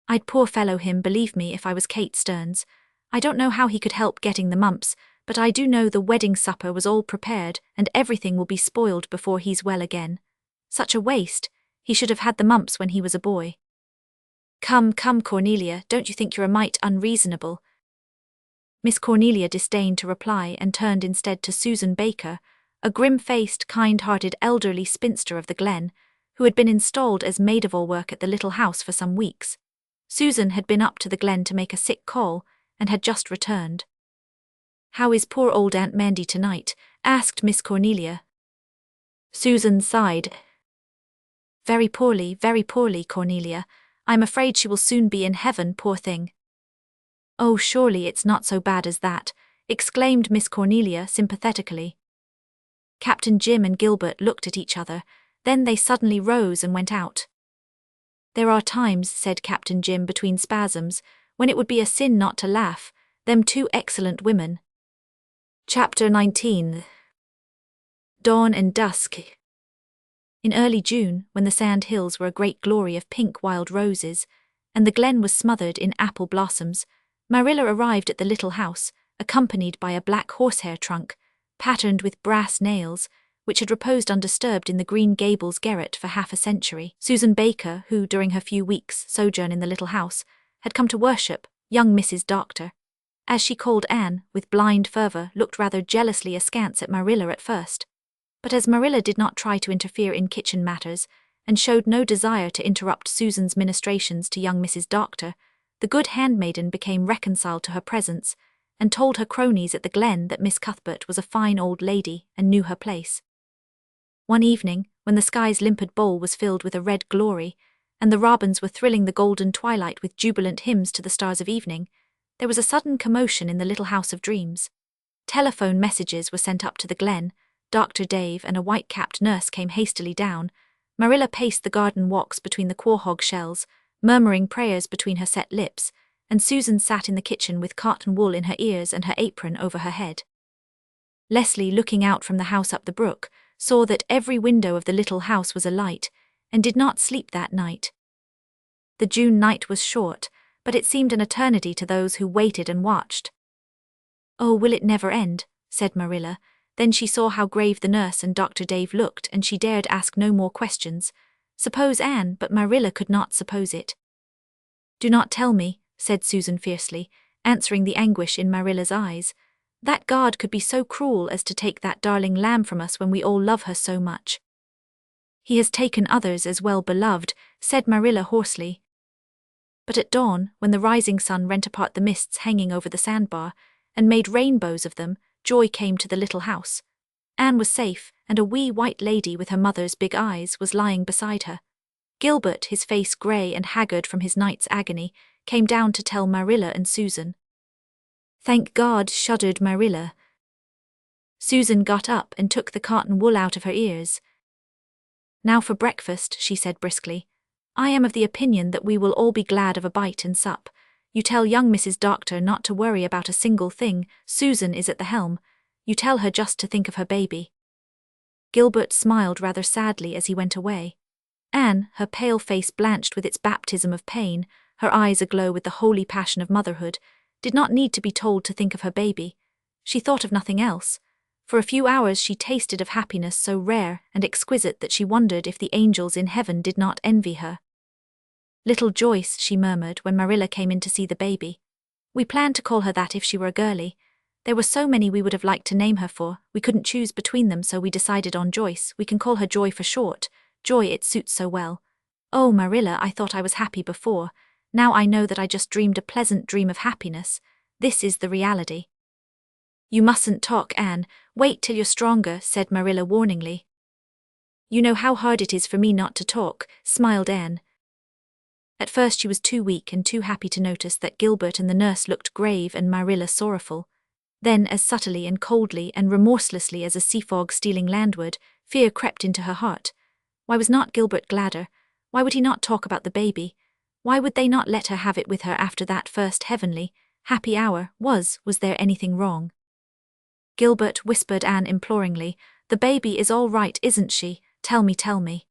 I'd poor fellow him, believe me, if I was Kate Stearns. I don't know how he could help getting the mumps, but I do know the wedding supper was all prepared and everything will be spoiled before he's well again. Such a waste. He should have had the mumps when he was a boy. Come, Cornelia, don't you think you're a mite unreasonable? Miss Cornelia disdained to reply and turned instead to Susan Baker, a grim-faced, kind-hearted elderly spinster of the Glen, who had been installed as maid-of-all-work at the little house for some weeks. Susan had been up to the Glen to make a sick call, and had just returned. "How is poor old Aunt Mandy tonight?" asked Miss Cornelia. Susan sighed. Very poorly, Cornelia. I'm afraid she will soon be in heaven, poor thing." "Oh, surely it's not so bad as that," exclaimed Miss Cornelia sympathetically. Captain Jim and Gilbert looked at each other, then they suddenly rose and went out. "There are times," said Captain Jim between spasms, "when it would be a sin not to laugh, them two excellent women." Chapter 19. Dawn and Dusk. In early June, when the sand hills were a great glory of pink wild roses, and the Glen was smothered in apple blossoms, Marilla arrived at the little house, accompanied by a black horsehair trunk, patterned with brass nails, which had reposed undisturbed in the Green Gables garret for half a century. Susan Baker, who, during her few weeks' sojourn in the little house, had come to worship young Mrs. Doctor, as she called Anne, with blind fervour, looked rather jealously askance at Marilla at first. But as Marilla did not try to interfere in kitchen matters, and showed no desire to interrupt Susan's ministrations to young Mrs. Doctor, the good handmaiden became reconciled to her presence, and told her cronies at the Glen that Miss Cuthbert was a fine old lady and knew her place. One evening, when the sky's limpid bowl was filled with a red glory, and the robins were thrilling the golden twilight with jubilant hymns to the stars of evening, there was a sudden commotion in the little house of dreams. Telephone messages were sent up to the Glen, Dr. Dave and a white-capped nurse came hastily down. Marilla paced the garden walks between the quahog shells, murmuring prayers between her set lips, and Susan sat in the kitchen with cotton wool in her ears and her apron over her head. Leslie, looking out from the house up the brook, saw that every window of the little house was alight, and did not sleep that night. The June night was short, but it seemed an eternity to those who waited and watched. "Oh, will it never end?" said Marilla. Then she saw how grave the nurse and Dr. Dave looked, and she dared ask no more questions. Suppose Anne, but Marilla could not suppose it. "Do not tell me," said Susan fiercely, answering the anguish in Marilla's eyes, "that God could be so cruel as to take that darling lamb from us when we all love her so much." "He has taken others as well beloved," said Marilla hoarsely. But at dawn, when the rising sun rent apart the mists hanging over the sandbar, and made rainbows of them, joy came to the little house. Anne was safe, and a wee white lady with her mother's big eyes was lying beside her. Gilbert, his face grey and haggard from his night's agony, came down to tell Marilla and Susan. "Thank God," shuddered Marilla. Susan got up and took the cotton wool out of her ears. "Now for breakfast," she said briskly. "I am of the opinion that we will all be glad of a bite and sup. You tell young Mrs. Doctor not to worry about a single thing. Susan is at the helm. You tell her just to think of her baby." Gilbert smiled rather sadly as he went away. Anne, her pale face blanched with its baptism of pain, her eyes aglow with the holy passion of motherhood, did not need to be told to think of her baby. She thought of nothing else. For a few hours she tasted of happiness so rare and exquisite that she wondered if the angels in heaven did not envy her. "Little Joyce," she murmured when Marilla came in to see the baby. "We planned to call her that if she were a girlie. There were so many we would have liked to name her for, we couldn't choose between them, so we decided on Joyce. We can call her Joy for short. Joy, it suits so well. Oh, Marilla, I thought I was happy before. Now I know that I just dreamed a pleasant dream of happiness. This is the reality." "You mustn't talk, Anne. Wait till you're stronger," said Marilla warningly. "You know how hard it is for me not to talk," smiled Anne. At first she was too weak and too happy to notice that Gilbert and the nurse looked grave and Marilla sorrowful. Then, as subtly and coldly and remorselessly as a sea fog stealing landward, fear crept into her heart. Why was not Gilbert gladder? Why would he not talk about the baby? Why would they not let her have it with her after that first heavenly, happy hour? Was there anything wrong? Gilbert, whispered Anne imploringly, the baby is all right, isn't she? Tell me, tell me.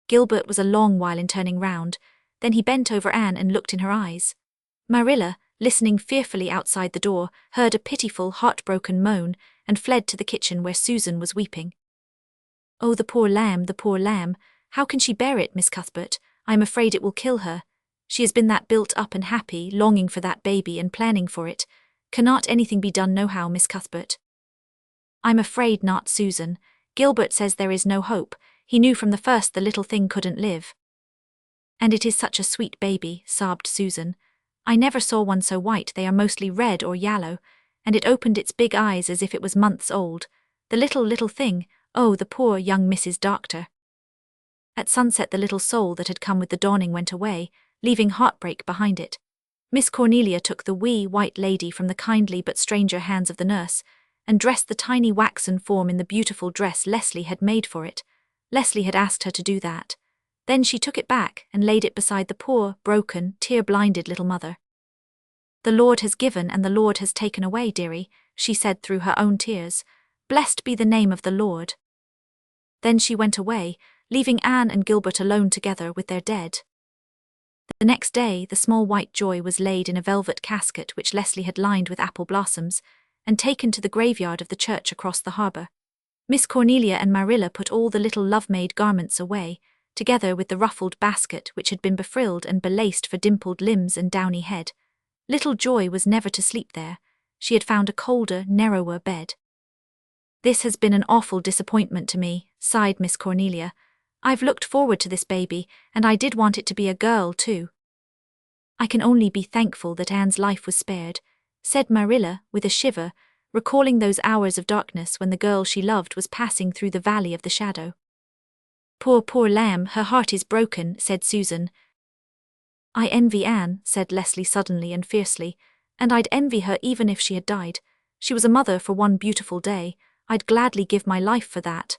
Gilbert was a long while in turning round, then he bent over Anne and looked in her eyes. Marilla, listening fearfully outside the door, heard a pitiful, heartbroken moan, and fled to the kitchen where Susan was weeping. Oh, the poor lamb, how can she bear it, Miss Cuthbert? I am afraid it will kill her. She has been that built up and happy, longing for that baby and planning for it. Cannot anything be done nohow, Miss Cuthbert? I'm afraid not, Susan. Gilbert says there is no hope. He knew from the first the little thing couldn't live. And it is such a sweet baby, sobbed Susan. I never saw one so white, they are mostly red or yellow, and it opened its big eyes as if it was months old. The little thing, oh, the poor young Mrs. Doctor. At sunset the little soul that had come with the dawning went away, leaving heartbreak behind it. Miss Cornelia took the wee white lady from the kindly but stranger hands of the nurse, and dressed the tiny waxen form in the beautiful dress Leslie had made for it. Leslie had asked her to do that. Then she took it back and laid it beside the poor, broken, tear-blinded little mother. The Lord has given and the Lord has taken away, dearie, she said through her own tears. Blessed be the name of the Lord. Then she went away, leaving Anne and Gilbert alone together with their dead. The next day, the small white joy was laid in a velvet casket which Leslie had lined with apple blossoms, and taken to the graveyard of the church across the harbour. Miss Cornelia and Marilla put all the little love-made garments away, together with the ruffled basket which had been befrilled and belaced for dimpled limbs and downy head. Little Joy was never to sleep there. She had found a colder, narrower bed. This has been an awful disappointment to me, sighed Miss Cornelia. I've looked forward to this baby, and I did want it to be a girl, too. I can only be thankful that Anne's life was spared, said Marilla, with a shiver, recalling those hours of darkness when the girl she loved was passing through the valley of the shadow. Poor lamb, her heart is broken, said Susan. I envy Anne, said Leslie suddenly and fiercely, and I'd envy her even if she had died. She was a mother for one beautiful day. I'd gladly give my life for that.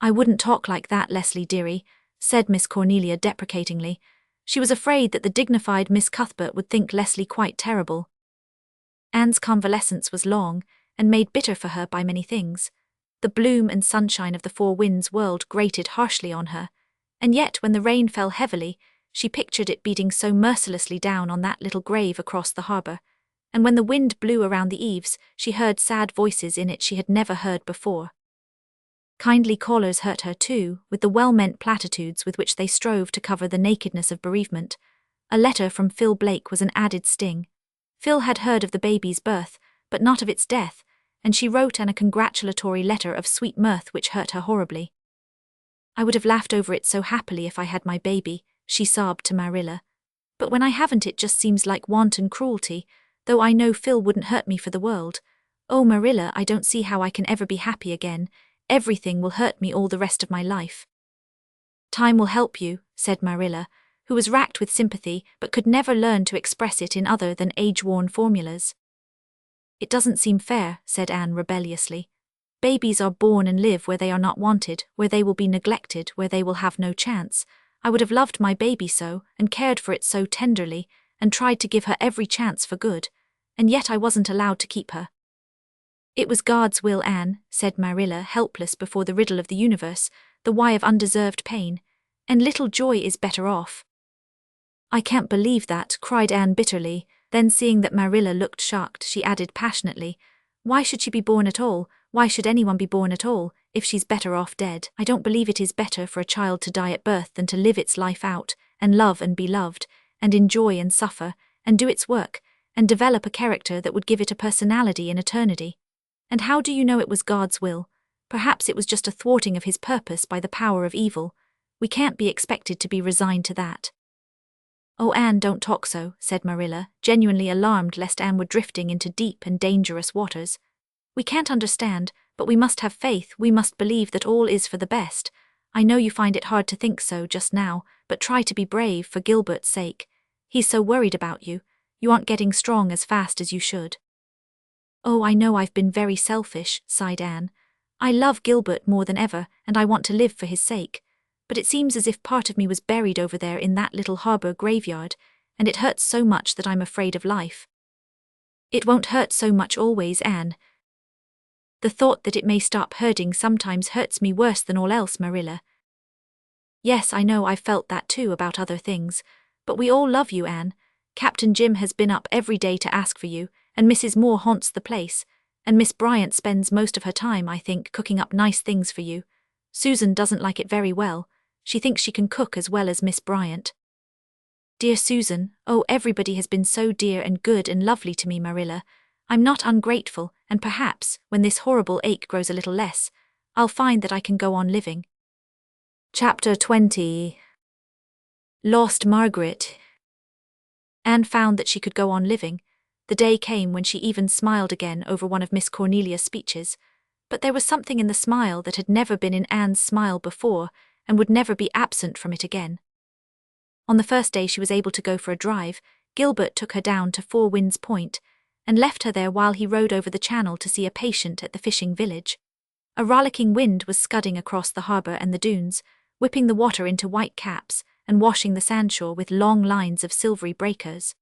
I wouldn't talk like that, Leslie dearie, said Miss Cornelia deprecatingly. She was afraid that the dignified Miss Cuthbert would think Leslie quite terrible. Anne's convalescence was long, and made bitter for her by many things. The bloom and sunshine of the Four Winds world grated harshly on her, and yet when the rain fell heavily, she pictured it beating so mercilessly down on that little grave across the harbour, and when the wind blew around the eaves, she heard sad voices in it she had never heard before. Kindly callers hurt her too, with the well-meant platitudes with which they strove to cover the nakedness of bereavement. A letter from Phil Blake was an added sting. Phil had heard of the baby's birth, but not of its death, and she wrote Anne a congratulatory letter of sweet mirth which hurt her horribly. I would have laughed over it so happily if I had my baby, she sobbed to Marilla. But when I haven't it just seems like wanton cruelty, though I know Phil wouldn't hurt me for the world. Oh, Marilla, I don't see how I can ever be happy again. Everything will hurt me all the rest of my life. Time will help you, said Marilla, who was racked with sympathy but could never learn to express it in other than age-worn formulas. It doesn't seem fair, said Anne rebelliously. Babies are born and live where they are not wanted, where they will be neglected, where they will have no chance. I would have loved my baby so, and cared for it so tenderly, and tried to give her every chance for good, and yet I wasn't allowed to keep her. It was God's will, Anne, said Marilla, helpless before the riddle of the universe, the why of undeserved pain, and little Joy is better off. I can't believe that, cried Anne bitterly, then seeing that Marilla looked shocked, she added passionately, why should she be born at all? Why should anyone be born at all, if she's better off dead? I don't believe it is better for a child to die at birth than to live its life out, and love and be loved, and enjoy and suffer, and do its work, and develop a character that would give it a personality in eternity. And how do you know it was God's will? Perhaps it was just a thwarting of his purpose by the power of evil. We can't be expected to be resigned to that. Oh, Anne, don't talk so, said Marilla, genuinely alarmed lest Anne were drifting into deep and dangerous waters. We can't understand, but we must have faith, we must believe that all is for the best. I know you find it hard to think so just now, but try to be brave for Gilbert's sake. He's so worried about you. You aren't getting strong as fast as you should." "Oh, I know I've been very selfish," sighed Anne. "I love Gilbert more than ever, and I want to live for his sake. But it seems as if part of me was buried over there in that little harbor graveyard, and it hurts so much that I'm afraid of life." "It won't hurt so much always, Anne. The thought that it may stop hurting sometimes hurts me worse than all else, Marilla." "Yes, I know I've felt that too about other things. But we all love you, Anne. Captain Jim has been up every day to ask for you, and Mrs. Moore haunts the place, and Miss Bryant spends most of her time, I think, cooking up nice things for you. Susan doesn't like it very well. She thinks she can cook as well as Miss Bryant." "Dear Susan, oh, everybody has been so dear and good and lovely to me, Marilla. I'm not ungrateful, and perhaps, when this horrible ache grows a little less, I'll find that I can go on living." Chapter 20. Lost Margaret. Anne found that she could go on living. The day came when she even smiled again over one of Miss Cornelia's speeches, but there was something in the smile that had never been in Anne's smile before and would never be absent from it again. On the first day she was able to go for a drive, Gilbert took her down to Four Winds Point and left her there while he rode over the channel to see a patient at the fishing village. A rollicking wind was scudding across the harbor and the dunes, whipping the water into white caps and washing the sandshore with long lines of silvery breakers.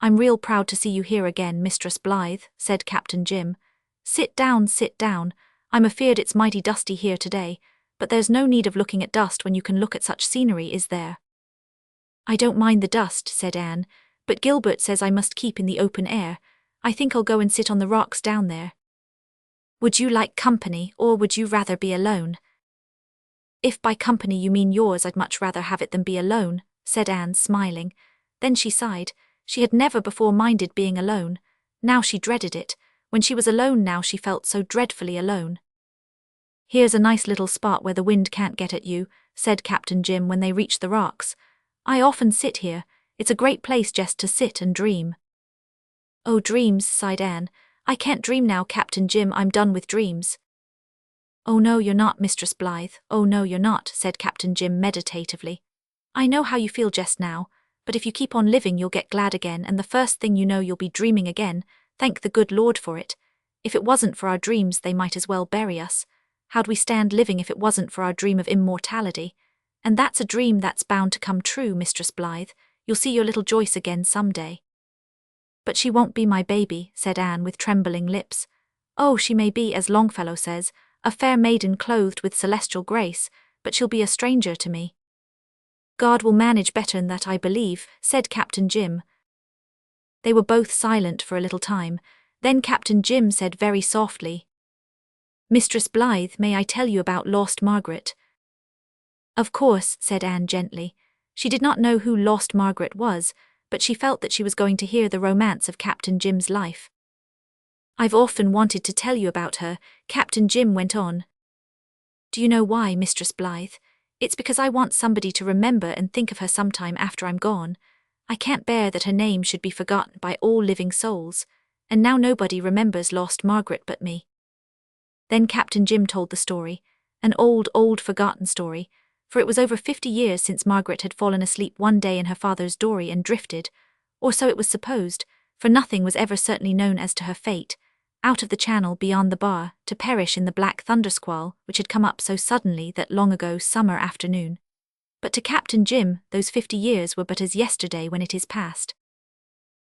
"I'm real proud to see you here again, Mistress Blythe," said Captain Jim. Sit down, sit down. I'm afeard it's mighty dusty here today, but there's no need of looking at dust when you can look at such scenery, is there?" "I don't mind the dust," said Anne, "but Gilbert says I must keep in the open air. I think I'll go and sit on the rocks down there." "Would you like company, or would you rather be alone?" "If by company you mean yours, I'd much rather have it than be alone," said Anne, smiling. Then she sighed. She had never before minded being alone. Now she dreaded it. When she was alone now she felt so dreadfully alone. "Here's a nice little spot where the wind can't get at you," said Captain Jim when they reached the rocks. "I often sit here. It's a great place just to sit and dream." "Oh, dreams," sighed Anne. "I can't dream now, Captain Jim. I'm done with dreams." "Oh no, you're not, Mistress Blythe. Oh no, you're not," said Captain Jim meditatively. "I know how you feel just now, but if you keep on living you'll get glad again, and the first thing you know you'll be dreaming again. Thank the good Lord for it. If it wasn't for our dreams they might as well bury us. How'd we stand living if it wasn't for our dream of immortality? And that's a dream that's bound to come true, Mistress Blythe. You'll see your little Joyce again some day." "But she won't be my baby," said Anne with trembling lips. "Oh, she may be, as Longfellow says, a fair maiden clothed with celestial grace, but she'll be a stranger to me." "God will manage better than that, I believe," said Captain Jim. They were both silent for a little time. Then Captain Jim said very softly, "Mistress Blythe, may I tell you about lost Margaret?" "Of course," said Anne gently. She did not know who lost Margaret was, but she felt that she was going to hear the romance of Captain Jim's life. "I've often wanted to tell you about her," Captain Jim went on. "Do you know why, Mistress Blythe? It's because I want somebody to remember and think of her sometime after I'm gone. I can't bear that her name should be forgotten by all living souls, and now nobody remembers lost Margaret but me." Then Captain Jim told the story, an old, forgotten story, for it was over 50 years since Margaret had fallen asleep one day in her father's dory and drifted, or so it was supposed, for nothing was ever certainly known as to her fate, out of the channel beyond the bar, to perish in the black thundersquall which had come up so suddenly that long ago summer afternoon. But to Captain Jim, those 50 years were but as yesterday when it is past.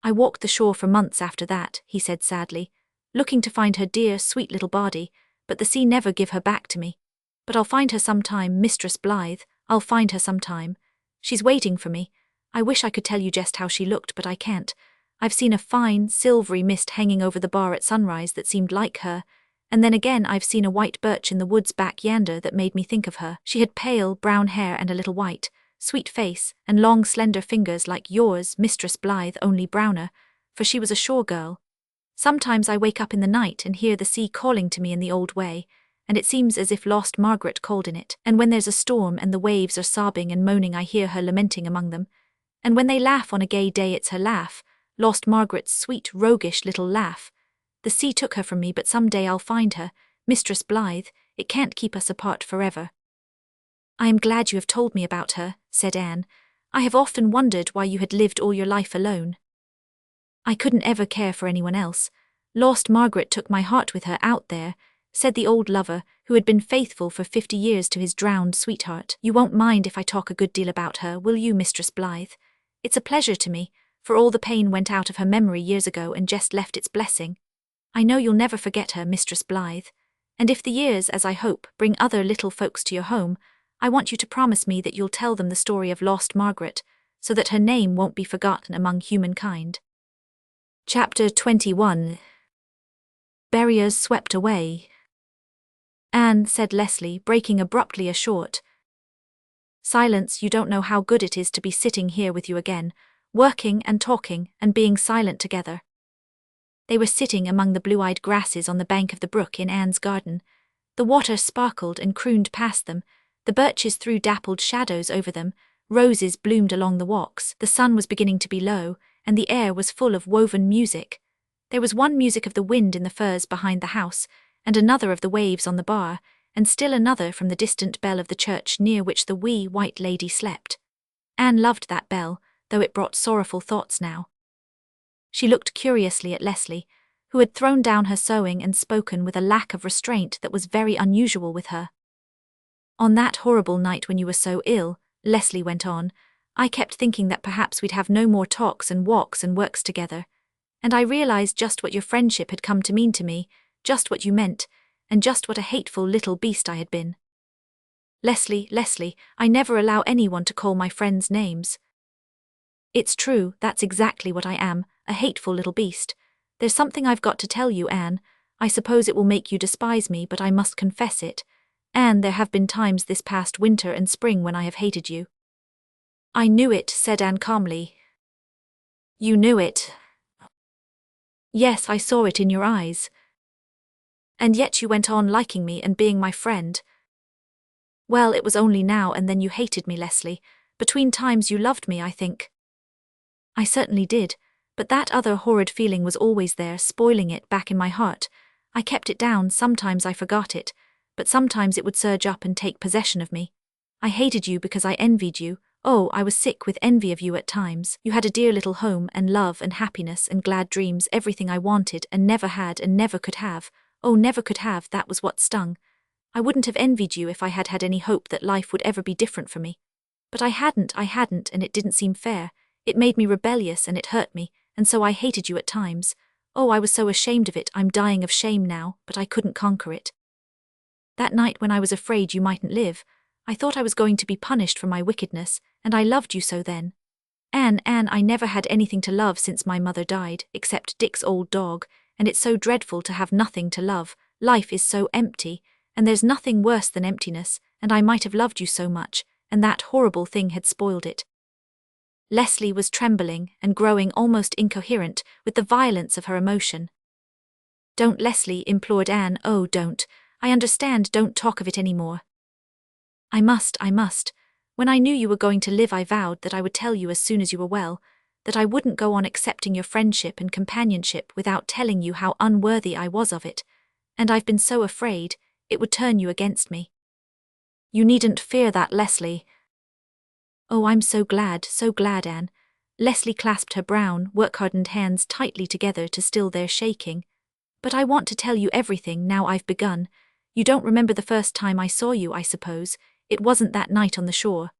"I walked the shore for months after that," he said sadly, "looking to find her dear, sweet little body, but the sea never give her back to me. But I'll find her sometime, Mistress Blythe, I'll find her sometime. She's waiting for me. I wish I could tell you just how she looked, but I can't. I've seen a fine, silvery mist hanging over the bar at sunrise that seemed like her, and then again I've seen a white birch in the woods back yonder that made me think of her. She had pale, brown hair and a little white, sweet face, and long, slender fingers like yours, Mistress Blythe, only browner, for she was a shore girl. Sometimes I wake up in the night and hear the sea calling to me in the old way, and it seems as if lost Margaret called in it. And when there's a storm and the waves are sobbing and moaning, I hear her lamenting among them. And when they laugh on a gay day, it's her laugh, lost Margaret's sweet, roguish little laugh. The sea took her from me, but some day I'll find her, Mistress Blythe. It can't keep us apart forever." I am glad you have told me about her, said Anne. I have often wondered why you had lived all your life alone. I couldn't ever care for anyone else. Lost Margaret took my heart with her out there, said the old lover, who had been faithful for 50 years to his drowned sweetheart. You won't mind if I talk a good deal about her, will you, Mistress Blythe? It's a pleasure to me, for all the pain went out of her memory years ago and just left its blessing. I know you'll never forget her, Mistress Blythe. And if the years, as I hope, bring other little folks to your home, I want you to promise me that you'll tell them the story of lost Margaret, so that her name won't be forgotten among humankind. Chapter 21. Barriers swept away. Anne, said Leslie, breaking abruptly short. Silence, you don't know how good it is to be sitting here with you again, working and talking and being silent together. They were sitting among the blue-eyed grasses on the bank of the brook in Anne's garden. The water sparkled and crooned past them, the birches threw dappled shadows over them, roses bloomed along the walks, the sun was beginning to be low, and the air was full of woven music. There was one music of the wind in the firs behind the house, and another of the waves on the bar, and still another from the distant bell of the church near which the wee white lady slept. Anne loved that bell, though it brought sorrowful thoughts now. She looked curiously at Leslie, who had thrown down her sewing and spoken with a lack of restraint that was very unusual with her. On that horrible night when you were so ill, Leslie went on, I kept thinking that perhaps we'd have no more talks and walks and works together. And I realized just what your friendship had come to mean to me, just what you meant, and just what a hateful little beast I had been. Leslie, I never allow anyone to call my friends names. It's true, that's exactly what I am, a hateful little beast. There's something I've got to tell you, Anne. I suppose it will make you despise me, but I must confess it. Anne, there have been times this past winter and spring when I have hated you. I knew it, said Anne calmly. You knew it. Yes, I saw it in your eyes. And yet you went on liking me and being my friend. Well, it was only now and then you hated me, Leslie. Between times you loved me, I think. I certainly did, but that other horrid feeling was always there, spoiling it back in my heart. I kept it down, sometimes I forgot it, but sometimes it would surge up and take possession of me. I hated you because I envied you. Oh, I was sick with envy of you at times. You had a dear little home and love and happiness and glad dreams, everything I wanted and never had and never could have. Oh, never could have, that was what stung. I wouldn't have envied you if I had had any hope that life would ever be different for me. But I hadn't, and it didn't seem fair. It made me rebellious and it hurt me, and so I hated you at times. Oh, I was so ashamed of it, I'm dying of shame now, but I couldn't conquer it. That night when I was afraid you mightn't live, I thought I was going to be punished for my wickedness, and I loved you so then. Anne, I never had anything to love since my mother died, except Dick's old dog, and it's so dreadful to have nothing to love. Life is so empty, and there's nothing worse than emptiness, and I might have loved you so much, and that horrible thing had spoiled it. Leslie was trembling and growing almost incoherent with the violence of her emotion. Don't, Leslie, implored Anne. Oh, don't. I understand, don't talk of it any more. I must. When I knew you were going to live, I vowed that I would tell you as soon as you were well, that I wouldn't go on accepting your friendship and companionship without telling you how unworthy I was of it, and I've been so afraid it would turn you against me. You needn't fear that, Leslie. Oh, I'm so glad, Anne. Leslie clasped her brown, work-hardened hands tightly together to still their shaking. But I want to tell you everything now I've begun. You don't remember the first time I saw you, I suppose. It wasn't that night on the shore.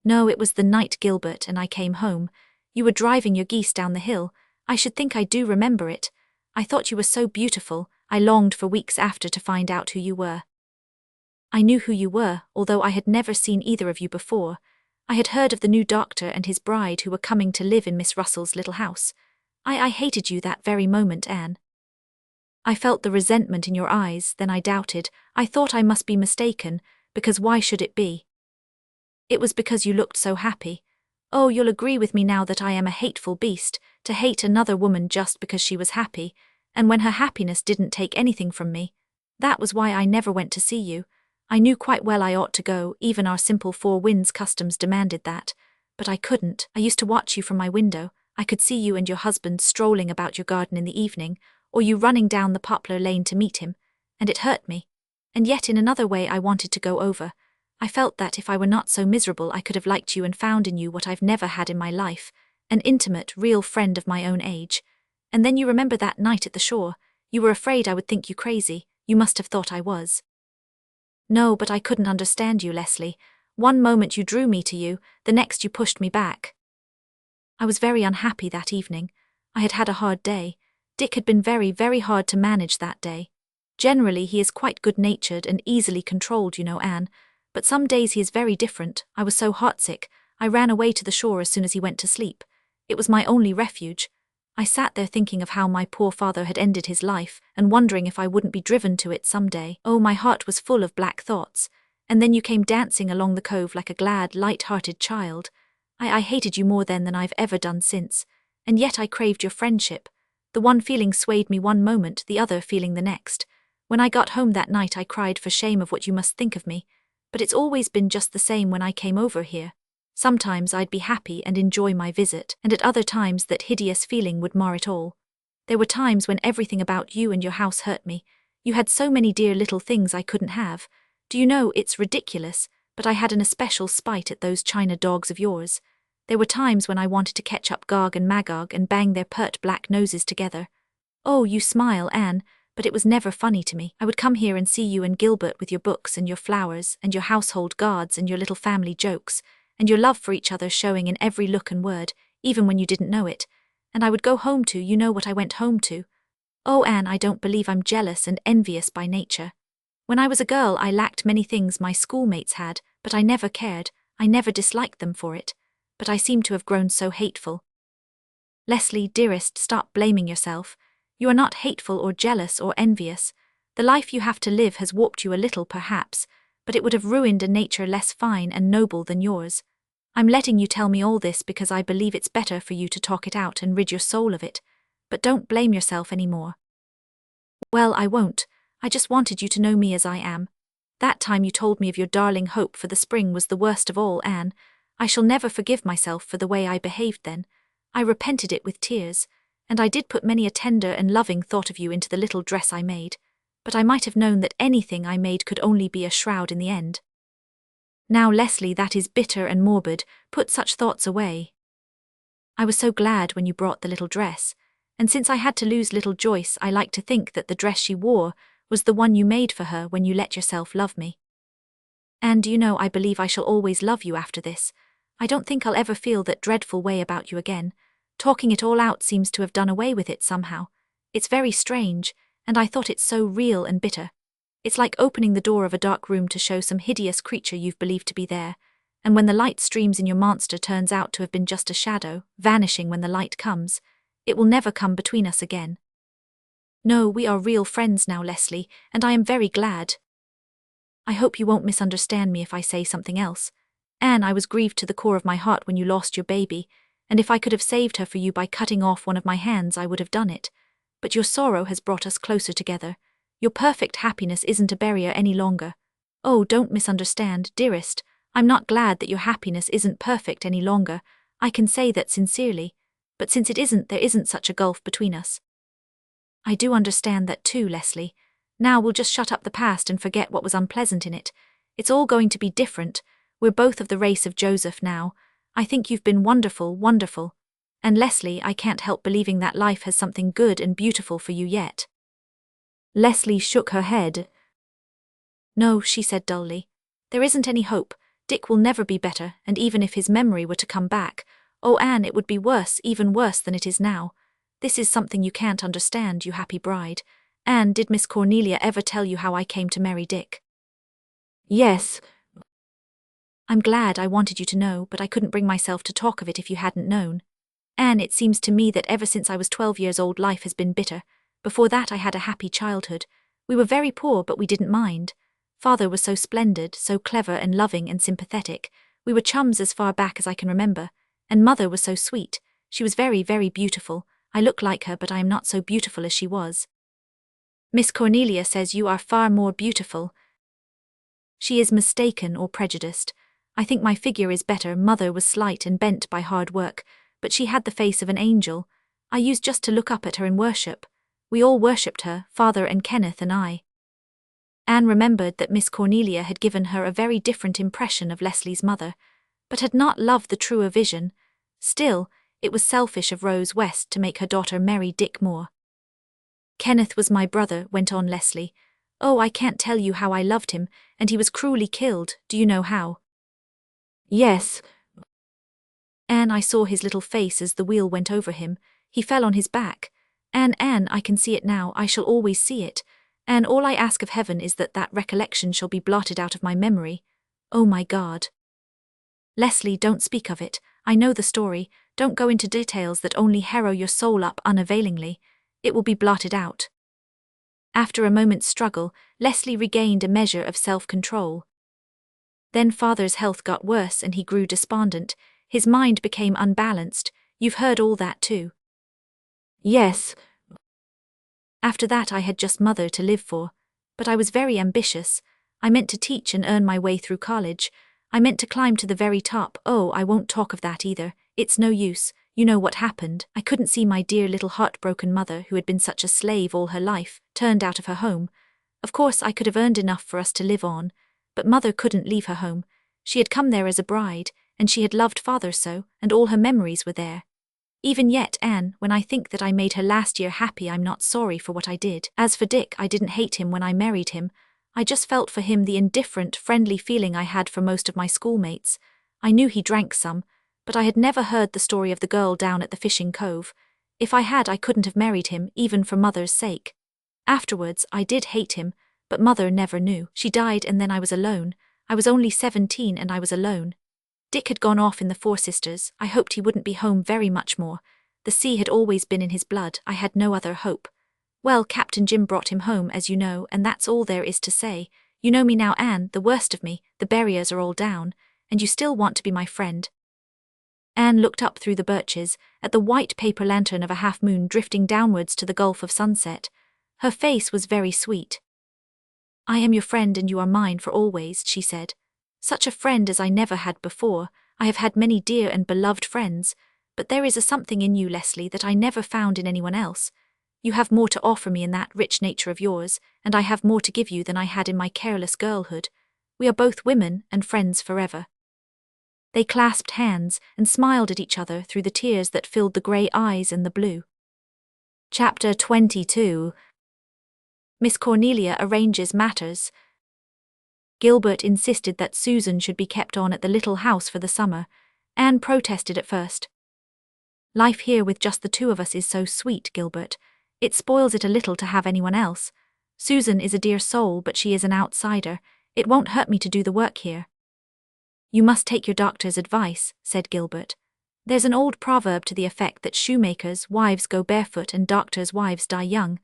No, it was the night Gilbert and I came home. You were driving your geese down the hill. I should think I do remember it. I thought you were so beautiful, I longed for weeks after to find out who you were. I knew who you were, although I had never seen either of you before. I had heard of the new doctor and his bride who were coming to live in Miss Russell's little house. I hated you that very moment, Anne. I felt the resentment in your eyes, then I doubted. I thought I must be mistaken, because why should it be? It was because you looked so happy. Oh, you'll agree with me now that I am a hateful beast, to hate another woman just because she was happy, and when her happiness didn't take anything from me. That was why I never went to see you. I knew quite well I ought to go, even our simple Four Winds customs demanded that. But I couldn't. I used to watch you from my window. I could see you and your husband strolling about your garden in the evening, or you running down the poplar lane to meet him, and it hurt me. And yet in another way I wanted to go over. I felt that if I were not so miserable I could have liked you and found in you what I've never had in my life, an intimate, real friend of my own age. And then you remember that night at the shore, you were afraid I would think you crazy, you must have thought I was. No, but I couldn't understand you, Leslie. One moment you drew me to you, the next you pushed me back. I was very unhappy that evening. I had had a hard day. Dick had been very, very hard to manage that day. Generally he is quite good-natured and easily controlled, you know, Anne, but some days he is very different. I was so heartsick, I ran away to the shore as soon as he went to sleep. It was my only refuge. I sat there thinking of how my poor father had ended his life and wondering if I wouldn't be driven to it some day. Oh, my heart was full of black thoughts. And then you came dancing along the cove like a glad, light-hearted child. I hated you more then than I've ever done since. And yet I craved your friendship. The one feeling swayed me one moment, the other feeling the next. When I got home that night I cried for shame of what you must think of me. But it's always been just the same when I came over here. Sometimes I'd be happy and enjoy my visit, and at other times that hideous feeling would mar it all. There were times when everything about you and your house hurt me. You had so many dear little things I couldn't have. Do you know, it's ridiculous, but I had an especial spite at those china dogs of yours. There were times when I wanted to catch up Gog and Magog and bang their pert black noses together. Oh, you smile, Anne, but it was never funny to me. I would come here and see you and Gilbert with your books and your flowers and your household gods and your little family jokes, and your love for each other showing in every look and word, even when you didn't know it. And I would go home to, you know what I went home to. Oh, Anne, I don't believe I'm jealous and envious by nature. When I was a girl I lacked many things my schoolmates had, but I never cared, I never disliked them for it. But I seem to have grown so hateful. Leslie, dearest, stop blaming yourself. You are not hateful or jealous or envious. The life you have to live has warped you a little perhaps, but it would have ruined a nature less fine and noble than yours. I'm letting you tell me all this because I believe it's better for you to talk it out and rid your soul of it, but don't blame yourself any more. Well, I won't. I just wanted you to know me as I am. That time you told me of your darling hope for the spring was the worst of all, Anne. I shall never forgive myself for the way I behaved then. I repented it with tears, and I did put many a tender and loving thought of you into the little dress I made, but I might have known that anything I made could only be a shroud in the end. Now, Leslie, that is bitter and morbid. Put such thoughts away. I was so glad when you brought the little dress, and since I had to lose little Joyce I like to think that the dress she wore was the one you made for her when you let yourself love me. And do you know, I believe I shall always love you after this. I don't think I'll ever feel that dreadful way about you again. Talking it all out seems to have done away with it somehow. It's very strange, and I thought it so real and bitter. It's like opening the door of a dark room to show some hideous creature you've believed to be there, and when the light streams in your monster turns out to have been just a shadow, vanishing when the light comes. It will never come between us again. No, we are real friends now, Leslie, and I am very glad. I hope you won't misunderstand me if I say something else. Anne, I was grieved to the core of my heart when you lost your baby, and if I could have saved her for you by cutting off one of my hands I would have done it. But your sorrow has brought us closer together. Your perfect happiness isn't a barrier any longer. Oh, don't misunderstand, dearest. I'm not glad that your happiness isn't perfect any longer. I can say that sincerely. But since it isn't, there isn't such a gulf between us. I do understand that too, Leslie. Now we'll just shut up the past and forget what was unpleasant in it. It's all going to be different. We're both of the race of Joseph now. I think you've been wonderful, wonderful. And Leslie, I can't help believing that life has something good and beautiful for you yet. Leslie shook her head. No, she said dully. There isn't any hope. Dick will never be better, and even if his memory were to come back, oh, Anne, it would be worse, even worse than it is now. This is something you can't understand, you happy bride. Anne, did Miss Cornelia ever tell you how I came to marry Dick? Yes. I'm glad. I wanted you to know, but I couldn't bring myself to talk of it if you hadn't known. Anne, it seems to me that ever since I was 12 years old life has been bitter. Before that I had a happy childhood. We were very poor, but we didn't mind. Father was so splendid, so clever and loving and sympathetic. We were chums as far back as I can remember. And Mother was so sweet. She was very, very beautiful. I look like her, but I am not so beautiful as she was. Miss Cornelia says you are far more beautiful. She is mistaken or prejudiced. I think my figure is better. Mother was slight and bent by hard work, but she had the face of an angel. I used just to look up at her in worship. We all worshipped her, Father and Kenneth and I. Anne remembered that Miss Cornelia had given her a very different impression of Leslie's mother, but had not loved the truer vision. Still, it was selfish of Rose West to make her daughter marry Dick Moore. "Kenneth was my brother," went on Leslie. "Oh, I can't tell you how I loved him, and he was cruelly killed. Do you know how?" "Yes." Anne, I saw his little face as the wheel went over him. He fell on his back. Anne, I can see it now. I shall always see it. And all I ask of heaven is that that recollection shall be blotted out of my memory. Oh my God. Leslie, don't speak of it. I know the story. Don't go into details that only harrow your soul up unavailingly. It will be blotted out. After a moment's struggle, Leslie regained a measure of self-control. Then Father's health got worse and he grew despondent. His mind became unbalanced. You've heard all that too. Yes. After that I had just Mother to live for. But I was very ambitious. I meant to teach and earn my way through college. I meant to climb to the very top. Oh, I won't talk of that either. It's no use. You know what happened. I couldn't see my dear little heartbroken mother, who had been such a slave all her life, turned out of her home. Of course I could have earned enough for us to live on, but Mother couldn't leave her home. She had come there as a bride, and she had loved Father so, and all her memories were there. Even yet, Anne, when I think that I made her last year happy, I'm not sorry for what I did. As for Dick, I didn't hate him when I married him. I just felt for him the indifferent, friendly feeling I had for most of my schoolmates. I knew he drank some, but I had never heard the story of the girl down at the fishing cove. If I had, I couldn't have married him, even for Mother's sake. Afterwards, I did hate him, but Mother never knew. She died and then I was alone. I was only 17 and I was alone. Dick had gone off in the Four Sisters. I hoped he wouldn't be home very much more. The sea had always been in his blood. I had no other hope. Well, Captain Jim brought him home, as you know, and that's all there is to say. You know me now, Anne, the worst of me. The barriers are all down, and you still want to be my friend. Anne looked up through the birches, at the white paper lantern of a half-moon drifting downwards to the gulf of sunset. Her face was very sweet. "I am your friend and you are mine for always," she said. "Such a friend as I never had before. I have had many dear and beloved friends, but there is a something in you, Leslie, that I never found in anyone else. You have more to offer me in that rich nature of yours, and I have more to give you than I had in my careless girlhood. We are both women and friends forever." They clasped hands and smiled at each other through the tears that filled the grey eyes and the blue. Chapter 22. Miss Cornelia arranges matters. Gilbert insisted that Susan should be kept on at the little house for the summer. Anne protested at first. "Life here with just the two of us is so sweet, Gilbert. It spoils it a little to have anyone else. Susan is a dear soul, but she is an outsider. It won't hurt me to do the work here." "You must take your doctor's advice," said Gilbert. "There's an old proverb to the effect that shoemakers' wives go barefoot and doctors' wives die young.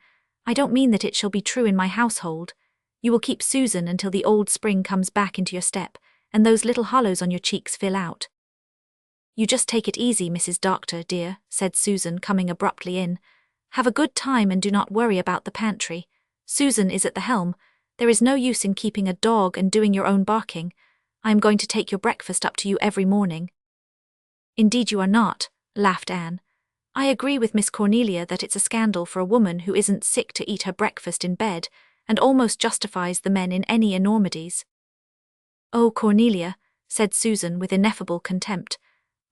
I don't mean that it shall be true in my household. You will keep Susan until the old spring comes back into your step, and those little hollows on your cheeks fill out." "You just take it easy, Mrs. Doctor, dear," said Susan, coming abruptly in. "Have a good time and do not worry about the pantry. Susan is at the helm. There is no use in keeping a dog and doing your own barking. I am going to take your breakfast up to you every morning." "Indeed you are not," laughed Anne. "I agree with Miss Cornelia that it's a scandal for a woman who isn't sick to eat her breakfast in bed, and almost justifies the men in any enormities." "Oh, Cornelia," said Susan with ineffable contempt,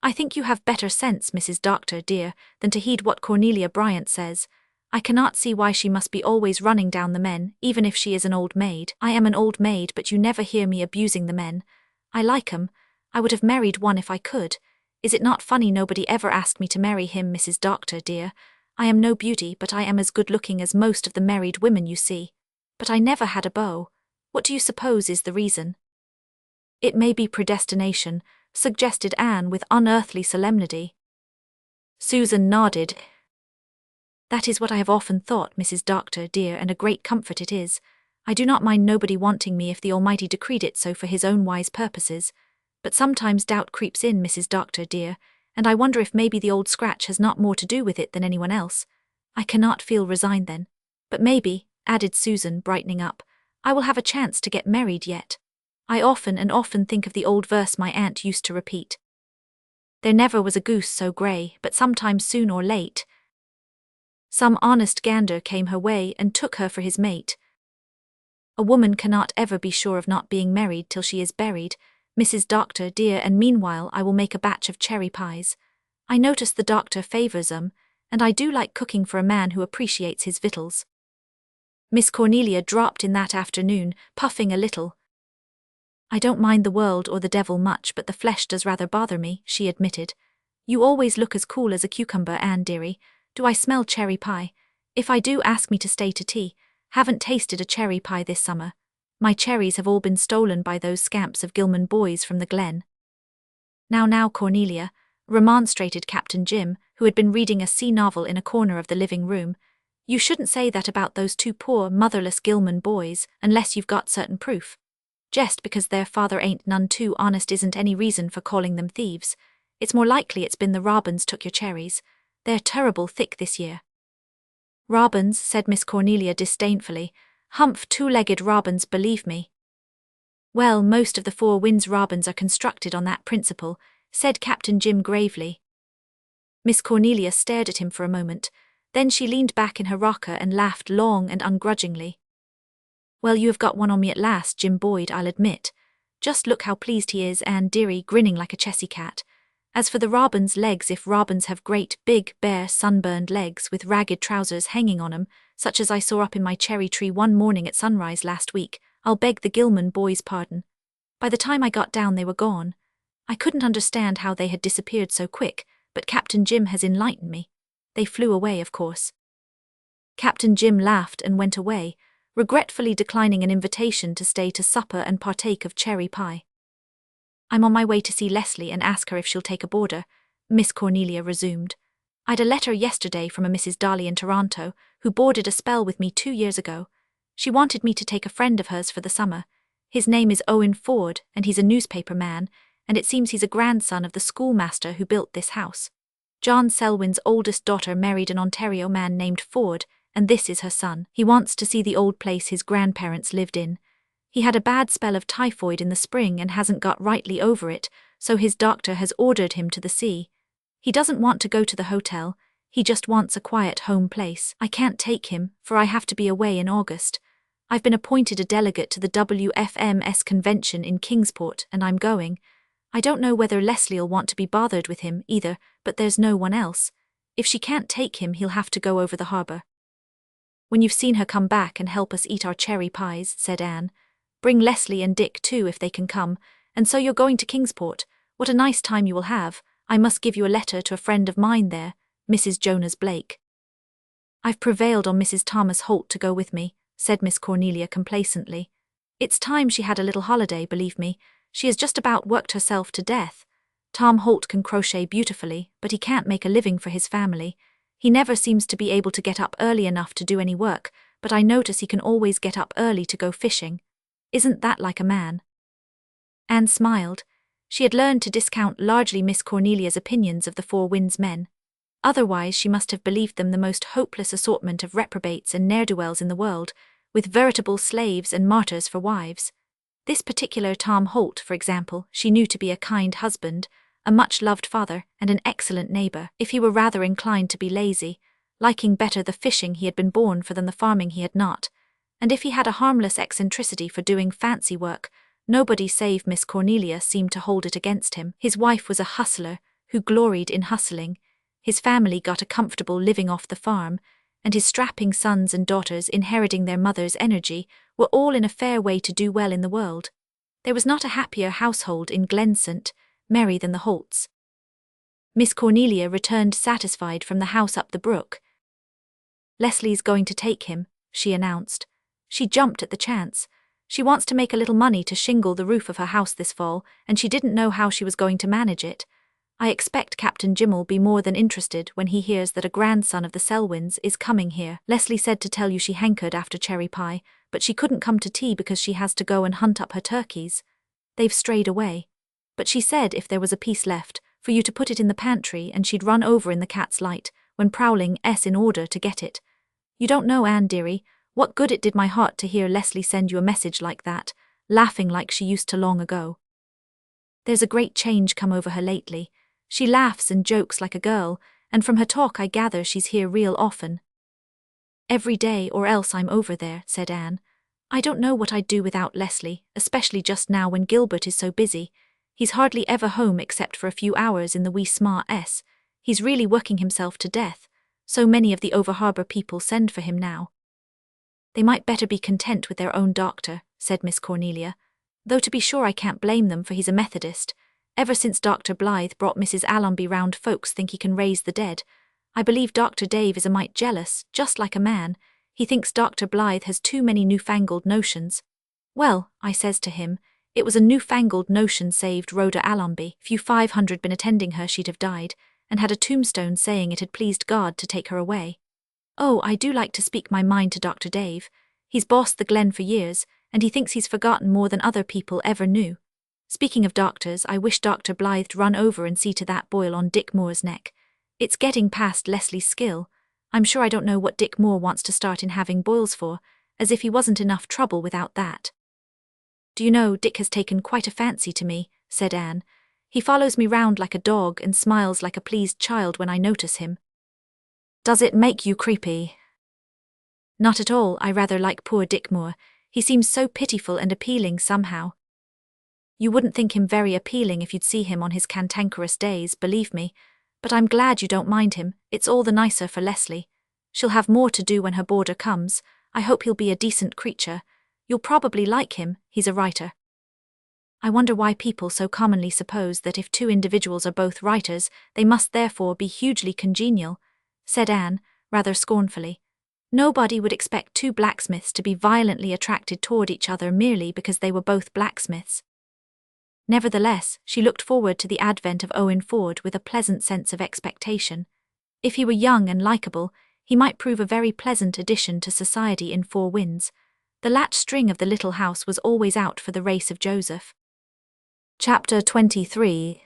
"I think you have better sense, Mrs. Doctor, dear, than to heed what Cornelia Bryant says. I cannot see why she must be always running down the men, even if she is an old maid. I am an old maid, but you never hear me abusing the men. I like 'em. I would have married one if I could. Is it not funny nobody ever asked me to marry him, Mrs. Doctor, dear? I am no beauty, but I am as good-looking as most of the married women you see. But I never had a beau. What do you suppose is the reason?" "It may be predestination," suggested Anne with unearthly solemnity. Susan nodded. "That is what I have often thought, Mrs. Doctor, dear, and a great comfort it is. I do not mind nobody wanting me if the Almighty decreed it so for his own wise purposes. But sometimes doubt creeps in, Mrs. Doctor, dear, and I wonder if maybe the old scratch has not more to do with it than anyone else. I cannot feel resigned then. But maybe," added Susan, brightening up, "I will have a chance to get married yet. I often and often think of the old verse my aunt used to repeat. There never was a goose so grey, but sometime soon or late, some honest gander came her way and took her for his mate." A woman cannot ever be sure of not being married till she is buried, Mrs. Doctor dear, and meanwhile I will make a batch of cherry pies. I notice the doctor favours 'em, and I do like cooking for a man who appreciates his victuals. Miss Cornelia dropped in that afternoon, puffing a little. I don't mind the world or the devil much, but the flesh does rather bother me, she admitted. You always look as cool as a cucumber, Anne dearie. Do I smell cherry pie? If I do, ask me to stay to tea. Haven't tasted a cherry pie this summer. My cherries have all been stolen by those scamps of Gilman boys from the glen. Now, Cornelia, remonstrated Captain Jim, who had been reading a sea novel in a corner of the living room. You shouldn't say that about those two poor, motherless Gilman boys, unless you've got certain proof. Just because their father ain't none too honest isn't any reason for calling them thieves. It's more likely it's been the robins took your cherries. They're terrible thick this year. Robins, said Miss Cornelia disdainfully. Humph, two-legged robins, believe me. Well, most of the Four Winds robins are constructed on that principle, said Captain Jim gravely. Miss Cornelia stared at him for a moment. Then she leaned back in her rocker and laughed long and ungrudgingly. Well, you have got one on me at last, Jim Boyd, I'll admit. Just look how pleased he is, Anne dearie, grinning like a Chessy cat. As for the robin's legs, if robins have great, big, bare, sunburned legs with ragged trousers hanging on 'em, such as I saw up in my cherry tree one morning at sunrise last week, I'll beg the Gilman boys' pardon. By the time I got down they were gone. I couldn't understand how they had disappeared so quick, but Captain Jim has enlightened me. They flew away, of course. Captain Jim laughed and went away, regretfully declining an invitation to stay to supper and partake of cherry pie. I'm on my way to see Leslie and ask her if she'll take a boarder, Miss Cornelia resumed. I'd a letter yesterday from a Mrs. Darley in Toronto, who boarded a spell with me 2 years ago. She wanted me to take a friend of hers for the summer. His name is Owen Ford, and he's a newspaper man, and it seems he's a grandson of the schoolmaster who built this house. John Selwyn's oldest daughter married an Ontario man named Ford, and this is her son. He wants to see the old place his grandparents lived in. He had a bad spell of typhoid in the spring and hasn't got rightly over it, so his doctor has ordered him to the sea. He doesn't want to go to the hotel, he just wants a quiet home place. I can't take him, for I have to be away in August. I've been appointed a delegate to the WFMS convention in Kingsport, and I'm going. I don't know whether Leslie'll want to be bothered with him either, but there's no one else. If she can't take him, he'll have to go over the harbour. When you've seen her, come back and help us eat our cherry pies, said Anne. Bring Leslie and Dick too if they can come. And so you're going to Kingsport. What a nice time you will have. I must give you a letter to a friend of mine there, Mrs. Jonas Blake. I've prevailed on Mrs. Thomas Holt to go with me, said Miss Cornelia complacently. It's time she had a little holiday, believe me. She has just about worked herself to death. Tom Holt can crochet beautifully, but he can't make a living for his family. He never seems to be able to get up early enough to do any work, but I notice he can always get up early to go fishing. Isn't that like a man? Anne smiled. She had learned to discount largely Miss Cornelia's opinions of the Four Winds men. Otherwise she must have believed them the most hopeless assortment of reprobates and ne'er-do-wells in the world, with veritable slaves and martyrs for wives. This particular Tom Holt, for example, she knew to be a kind husband, a much-loved father, and an excellent neighbour, if he were rather inclined to be lazy, liking better the fishing he had been born for than the farming he had not, and if he had a harmless eccentricity for doing fancy work, nobody save Miss Cornelia seemed to hold it against him. His wife was a hustler, who gloried in hustling. His family got a comfortable living off the farm, and his strapping sons and daughters, inheriting their mother's energy, were all in a fair way to do well in the world. There was not a happier household in Glen Merry than the Holts. Miss Cornelia returned satisfied from the house up the brook. Leslie's going to take him, she announced. She jumped at the chance. She wants to make a little money to shingle the roof of her house this fall, and she didn't know how she was going to manage it. I expect Captain Jim'll be more than interested when he hears that a grandson of the Selwyns is coming here. Leslie said to tell you she hankered after cherry pie, but she couldn't come to tea because she has to go and hunt up her turkeys. They've strayed away. But she said if there was a piece left, for you to put it in the pantry, and she'd run over in the cat's light, when prowling in order to get it. You don't know, Anne dearie, what good it did my heart to hear Leslie send you a message like that, laughing like she used to long ago. There's a great change come over her lately. She laughs and jokes like a girl, and from her talk I gather she's here real often. Every day, or else I'm over there, said Anne. I don't know what I'd do without Leslie, especially just now when Gilbert is so busy. He's hardly ever home except for a few hours in the wee smart s. He's really working himself to death. So many of the over-harbour people send for him now. They might better be content with their own doctor, said Miss Cornelia. Though to be sure I can't blame them, for he's a Methodist. Ever since Dr. Blythe brought Mrs. Allonby round, folks think he can raise the dead. I believe Dr. Dave is a mite jealous, just like a man. He thinks Dr. Blythe has too many newfangled notions. Well, I says to him, it was a newfangled notion saved Rhoda Allonby. If you 500 been attending her she'd have died, and had a tombstone saying it had pleased God to take her away. Oh, I do like to speak my mind to Dr. Dave. He's bossed the Glen for years, and he thinks he's forgotten more than other people ever knew. Speaking of doctors, I wish Dr. Blythe'd run over and see to that boil on Dick Moore's neck. It's getting past Leslie's skill. I'm sure I don't know what Dick Moore wants to start in having boils for, as if he wasn't enough trouble without that. Do you know, Dick has taken quite a fancy to me, said Anne. He follows me round like a dog and smiles like a pleased child when I notice him. Does it make you creepy? Not at all, I rather like poor Dick Moore. He seems so pitiful and appealing somehow. You wouldn't think him very appealing if you'd see him on his cantankerous days, believe me. But I'm glad you don't mind him, it's all the nicer for Leslie. She'll have more to do when her boarder comes. I hope he'll be a decent creature. You'll probably like him, he's a writer. I wonder why people so commonly suppose that if two individuals are both writers, they must therefore be hugely congenial, said Anne, rather scornfully. Nobody would expect two blacksmiths to be violently attracted toward each other merely because they were both blacksmiths. Nevertheless, she looked forward to the advent of Owen Ford with a pleasant sense of expectation. If he were young and likeable, he might prove a very pleasant addition to society in Four Winds. The latch string of the little house was always out for the race of Joseph. Chapter 23.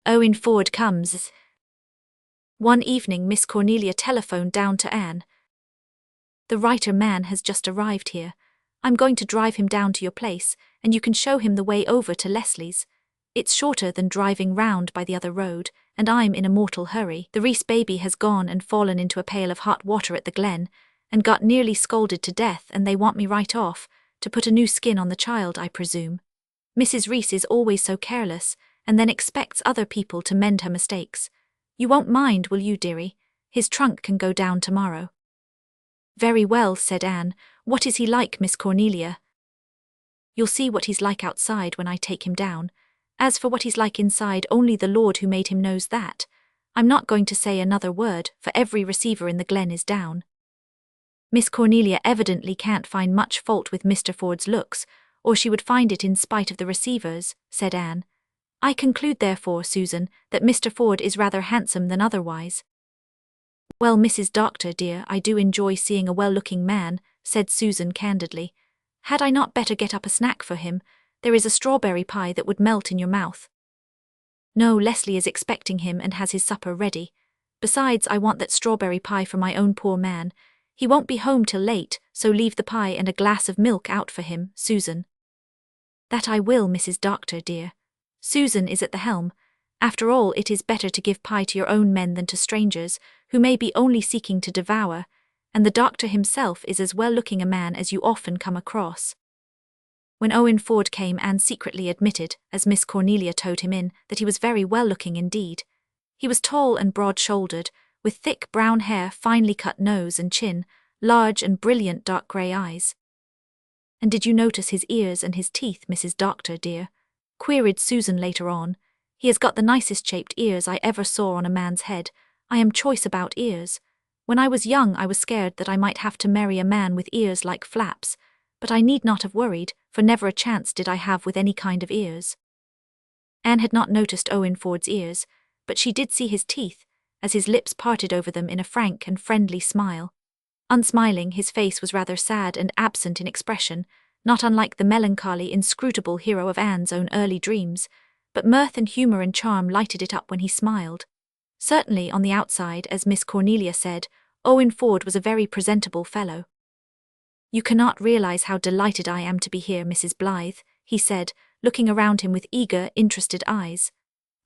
Owen Ford comes. One evening Miss Cornelia telephoned down to Anne. The writer man has just arrived here. I'm going to drive him down to your place, and you can show him the way over to Leslie's. It's shorter than driving round by the other road, and I'm in a mortal hurry. The Reese baby has gone and fallen into a pail of hot water at the Glen, and got nearly scalded to death, and they want me right off, to put a new skin on the child, I presume. Mrs. Reese is always so careless, and then expects other people to mend her mistakes. You won't mind, will you, dearie? His trunk can go down tomorrow. Very well, said Anne. What is he like, Miss Cornelia? You'll see what he's like outside when I take him down. As for what he's like inside, only the Lord who made him knows that. I'm not going to say another word, for every receiver in the Glen is down. Miss Cornelia evidently can't find much fault with Mr. Ford's looks, or she would find it in spite of the receivers, said Anne. I conclude therefore, Susan, that Mr. Ford is rather handsome than otherwise. Well, Mrs. Doctor, dear, I do enjoy seeing a well-looking man, said Susan candidly. Had I not better get up a snack for him? There is a strawberry pie that would melt in your mouth. No, Leslie is expecting him and has his supper ready. Besides, I want that strawberry pie for my own poor man. He won't be home till late, so leave the pie and a glass of milk out for him, Susan. That I will, Mrs. Doctor, dear. Susan is at the helm. After all, it is better to give pie to your own men than to strangers, who may be only seeking to devour, and the doctor himself is as well-looking a man as you often come across. When Owen Ford came, Anne secretly admitted, as Miss Cornelia towed him in, that he was very well-looking indeed. He was tall and broad-shouldered, with thick brown hair, finely cut nose and chin, large and brilliant dark grey eyes. And did you notice his ears and his teeth, Mrs. Doctor, dear? Queried Susan later on. He has got the nicest shaped ears I ever saw on a man's head. I am choice about ears. When I was young I was scared that I might have to marry a man with ears like flaps, but I need not have worried, for never a chance did I have with any kind of ears. Anne had not noticed Owen Ford's ears, but she did see his teeth, as his lips parted over them in a frank and friendly smile. Unsmiling, his face was rather sad and absent in expression, not unlike the melancholy, inscrutable hero of Anne's own early dreams, but mirth and humour and charm lighted it up when he smiled. Certainly, on the outside, as Miss Cornelia said, Owen Ford was a very presentable fellow. You cannot realize how delighted I am to be here, Mrs. Blythe, he said, looking around him with eager, interested eyes.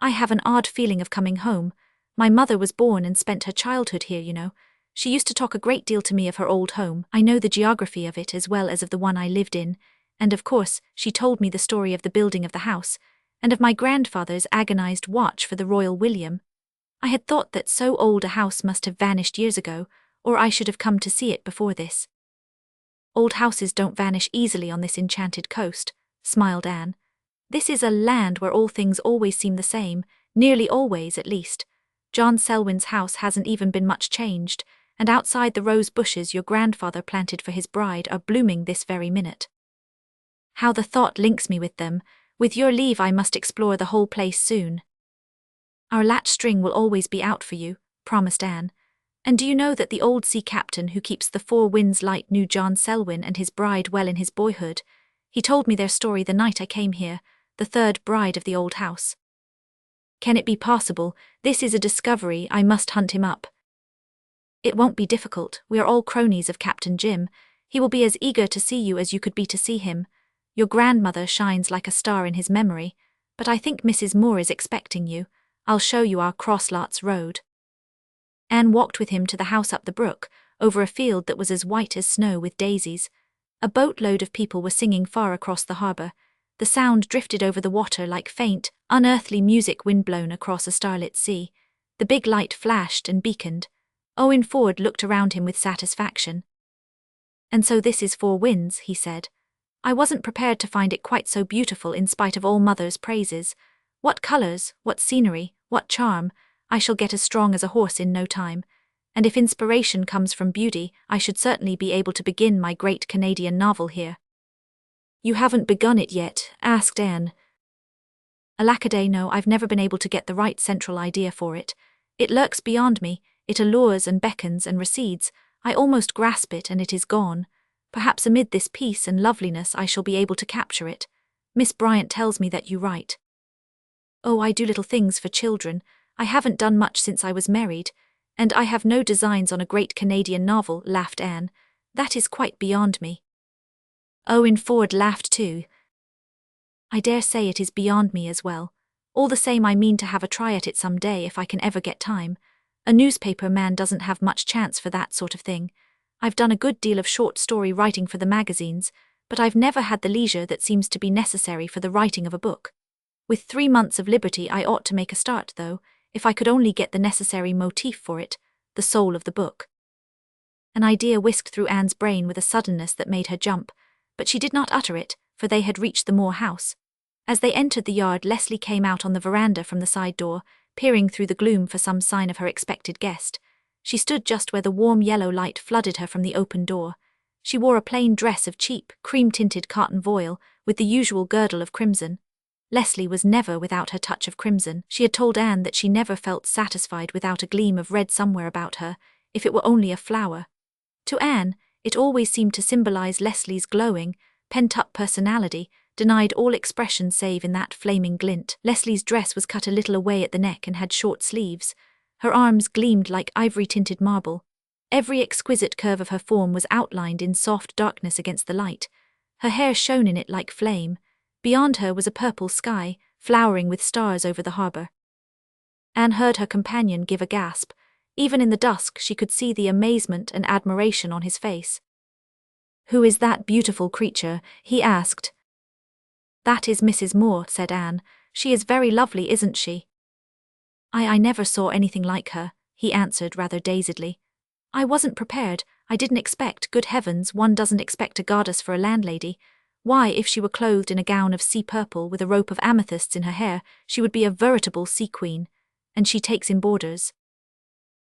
I have an odd feeling of coming home. My mother was born and spent her childhood here, you know. She used to talk a great deal to me of her old home. I know the geography of it as well as of the one I lived in, and of course, she told me the story of the building of the house, and of my grandfather's agonized watch for the Royal William. I had thought that so old a house must have vanished years ago, or I should have come to see it before this. Old houses don't vanish easily on this enchanted coast, smiled Anne. This is a land where all things always seem the same, nearly always at least. John Selwyn's house hasn't even been much changed, and outside the rose bushes your grandfather planted for his bride are blooming this very minute. How the thought links me with them. With your leave I must explore the whole place soon. Our latch string will always be out for you, promised Anne. And do you know that the old sea captain who keeps the Four Winds Light knew John Selwyn and his bride well in his boyhood? He told me their story the night I came here, the third bride of the old house. Can it be possible? This is a discovery. I must hunt him up. It won't be difficult. We are all cronies of Captain Jim. He will be as eager to see you as you could be to see him. Your grandmother shines like a star in his memory, but I think Mrs. Moore is expecting you. I'll show you our Crosslots Road. Anne walked with him to the house up the brook, over a field that was as white as snow with daisies. A boatload of people were singing far across the harbour. The sound drifted over the water like faint, unearthly music windblown across a starlit sea. The big light flashed and beaconed. Owen Ford looked around him with satisfaction. And so this is Four Winds, he said. I wasn't prepared to find it quite so beautiful in spite of all Mother's praises. What colours, what scenery, what charm. I shall get as strong as a horse in no time. And if inspiration comes from beauty, I should certainly be able to begin my great Canadian novel here. You haven't begun it yet? Asked Anne. Alackaday, no, I've never been able to get the right central idea for it. It lurks beyond me, it allures and beckons and recedes. I almost grasp it and it is gone. Perhaps amid this peace and loveliness I shall be able to capture it. Miss Bryant tells me that you write. Oh, I do little things for children. I haven't done much since I was married, and I have no designs on a great Canadian novel, laughed Anne. That is quite beyond me. Owen Ford laughed too. I dare say it is beyond me as well. All the same, I mean to have a try at it some day if I can ever get time. A newspaper man doesn't have much chance for that sort of thing. I've done a good deal of short story writing for the magazines, but I've never had the leisure that seems to be necessary for the writing of a book. With 3 months of liberty I ought to make a start, though, if I could only get the necessary motif for it, the soul of the book. An idea whisked through Anne's brain with a suddenness that made her jump, but she did not utter it, for they had reached the Moore house. As they entered the yard, Leslie came out on the veranda from the side door, peering through the gloom for some sign of her expected guest. She stood just where the warm yellow light flooded her from the open door. She wore a plain dress of cheap, cream-tinted cotton voile, with the usual girdle of crimson. Leslie was never without her touch of crimson. She had told Anne that she never felt satisfied without a gleam of red somewhere about her, if it were only a flower. To Anne, it always seemed to symbolize Leslie's glowing, pent-up personality, denied all expression save in that flaming glint. Leslie's dress was cut a little away at the neck and had short sleeves. Her arms gleamed like ivory-tinted marble. Every exquisite curve of her form was outlined in soft darkness against the light. Her hair shone in it like flame. Beyond her was a purple sky, flowering with stars over the harbour. Anne heard her companion give a gasp. Even in the dusk she could see the amazement and admiration on his face. "Who is that beautiful creature?" he asked. "That is Mrs. Moore," said Anne. "She is very lovely, isn't she?" I never saw anything like her," he answered rather dazedly. "I wasn't prepared. I didn't expect, good heavens, one doesn't expect a goddess for a landlady. Why, if she were clothed in a gown of sea purple with a rope of amethysts in her hair, she would be a veritable sea queen. And she takes in boarders."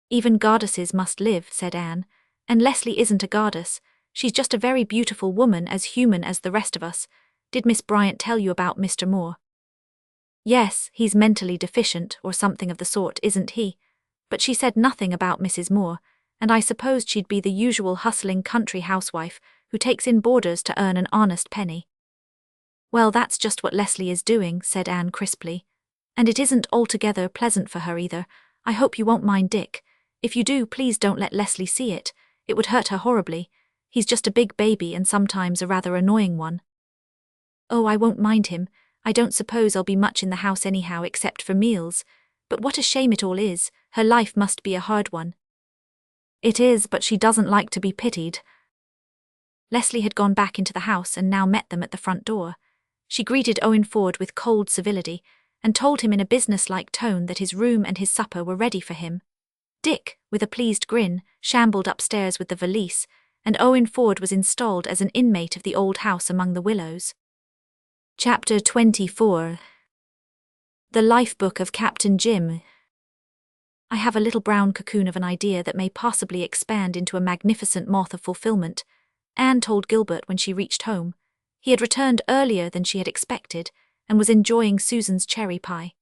"Even goddesses must live," said Anne. "And Leslie isn't a goddess. She's just a very beautiful woman, as human as the rest of us. Did Miss Bryant tell you about Mr. Moore?" "Yes, he's mentally deficient, or something of the sort, isn't he? But she said nothing about Mrs. Moore, and I supposed she'd be the usual hustling country housewife who takes in boarders to earn an honest penny." "Well, that's just what Leslie is doing," said Anne crisply. "And it isn't altogether pleasant for her either. I hope you won't mind Dick. If you do, please don't let Leslie see it. It would hurt her horribly. He's just a big baby and sometimes a rather annoying one." "Oh, I won't mind him. I don't suppose I'll be much in the house anyhow except for meals. But what a shame it all is. Her life must be a hard one." It is, but she doesn't like to be pitied. Leslie had gone back into the house and now met them at the front door. She greeted Owen Ford with cold civility and told him in a businesslike tone that his room and his supper were ready for him. Dick, with a pleased grin, shambled upstairs with the valise, and Owen Ford was installed as an inmate of the old house among the willows. Chapter 24. The Lifebook of Captain Jim. I have a little brown cocoon of an idea that may possibly expand into a magnificent moth of fulfillment, Anne told Gilbert when she reached home. He had returned earlier than she had expected and was enjoying Susan's cherry pie.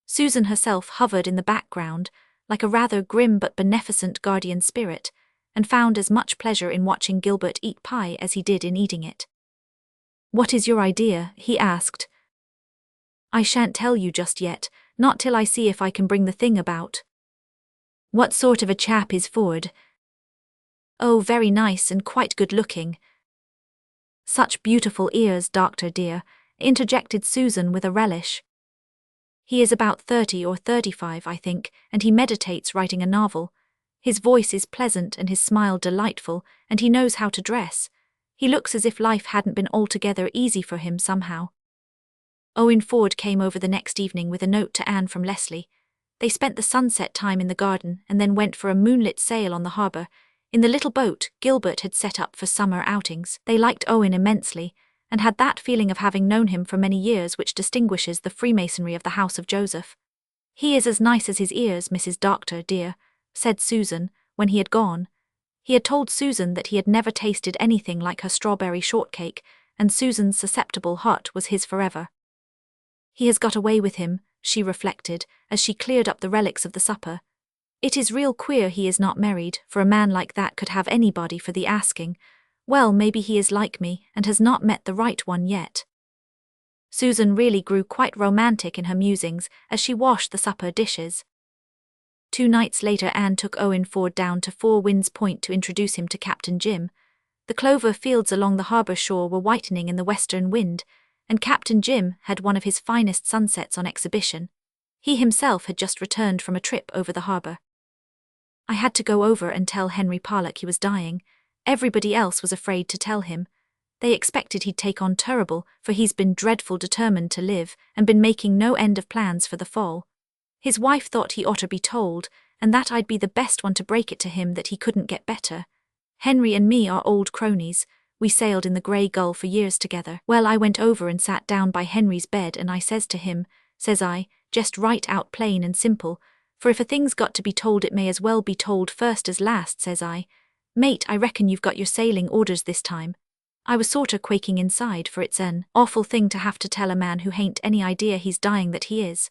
Susan herself hovered in the background, like a rather grim but beneficent guardian spirit, and found as much pleasure in watching Gilbert eat pie as he did in eating it. "What is your idea?" he asked. "I shan't tell you just yet, not till I see if I can bring the thing about." "What sort of a chap is Ford?" "Oh, very nice and quite good-looking." "Such beautiful ears, doctor dear," interjected Susan with a relish. "He is about 30 or 35, I think, and he meditates writing a novel. His voice is pleasant and his smile delightful, and he knows how to dress. He looks as if life hadn't been altogether easy for him somehow." Owen Ford came over the next evening with a note to Anne from Leslie. They spent the sunset time in the garden and then went for a moonlit sail on the harbour, in the little boat Gilbert had set up for summer outings. They liked Owen immensely, and had that feeling of having known him for many years which distinguishes the Freemasonry of the House of Joseph. "He is as nice as his ears, Mrs. Doctor, dear," said Susan, when he had gone. He had told Susan that he had never tasted anything like her strawberry shortcake, and Susan's susceptible heart was his forever. "He has got away with him," she reflected, as she cleared up the relics of the supper. "It is real queer he is not married, for a man like that could have anybody for the asking. Well, maybe he is like me, and has not met the right one yet." Susan really grew quite romantic in her musings as she washed the supper dishes. 2 nights later Anne took Owen Ford down to Four Winds Point to introduce him to Captain Jim. The clover fields along the harbour shore were whitening in the western wind, and Captain Jim had one of his finest sunsets on exhibition. He himself had just returned from a trip over the harbour. "I had to go over and tell Henry Pollock he was dying. Everybody else was afraid to tell him. They expected he'd take on terrible, for he's been dreadful determined to live, and been making no end of plans for the fall. His wife thought he ought to be told, and that I'd be the best one to break it to him that he couldn't get better. Henry and me are old cronies. We sailed in the Grey Gull for years together. Well, I went over and sat down by Henry's bed, and I says to him, says I, just right out plain and simple, for if a thing's got to be told it may as well be told first as last, says I, 'Mate, I reckon you've got your sailing orders this time.' I was sorter quaking inside, for it's an awful thing to have to tell a man who hain't any idea he's dying that he is.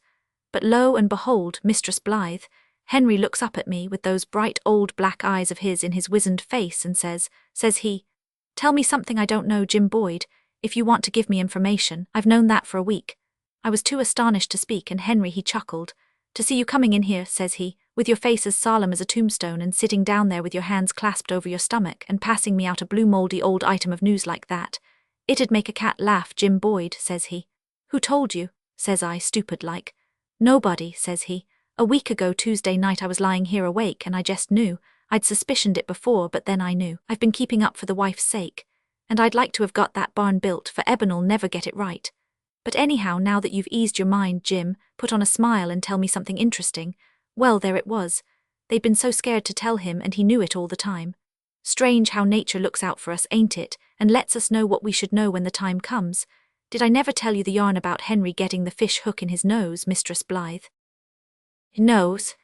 But lo and behold, Mistress Blythe, Henry looks up at me with those bright old black eyes of his in his wizened face and says he, 'Tell me something I don't know, Jim Boyd, if you want to give me information. I've known that for a week.' I was too astonished to speak, and Henry he chuckled. 'To see you coming in here,' says he, 'with your face as solemn as a tombstone and sitting down there with your hands clasped over your stomach and passing me out a blue mouldy old item of news like that. It'd make a cat laugh, Jim Boyd,' says he. 'Who told you?' says I, stupid-like. 'Nobody,' says he. 'A week ago Tuesday night I was lying here awake and I just knew. I'd suspicioned it before, but then I knew. I've been keeping up for the wife's sake. And I'd like to have got that barn built, for Eben'll never get it right. But anyhow, now that you've eased your mind, Jim, put on a smile and tell me something interesting.' Well, there it was. They'd been so scared to tell him, and he knew it all the time. Strange how nature looks out for us, ain't it, and lets us know what we should know when the time comes. Did I never tell you the yarn about Henry getting the fish hook in his nose, Mistress Blythe?" "Nose?"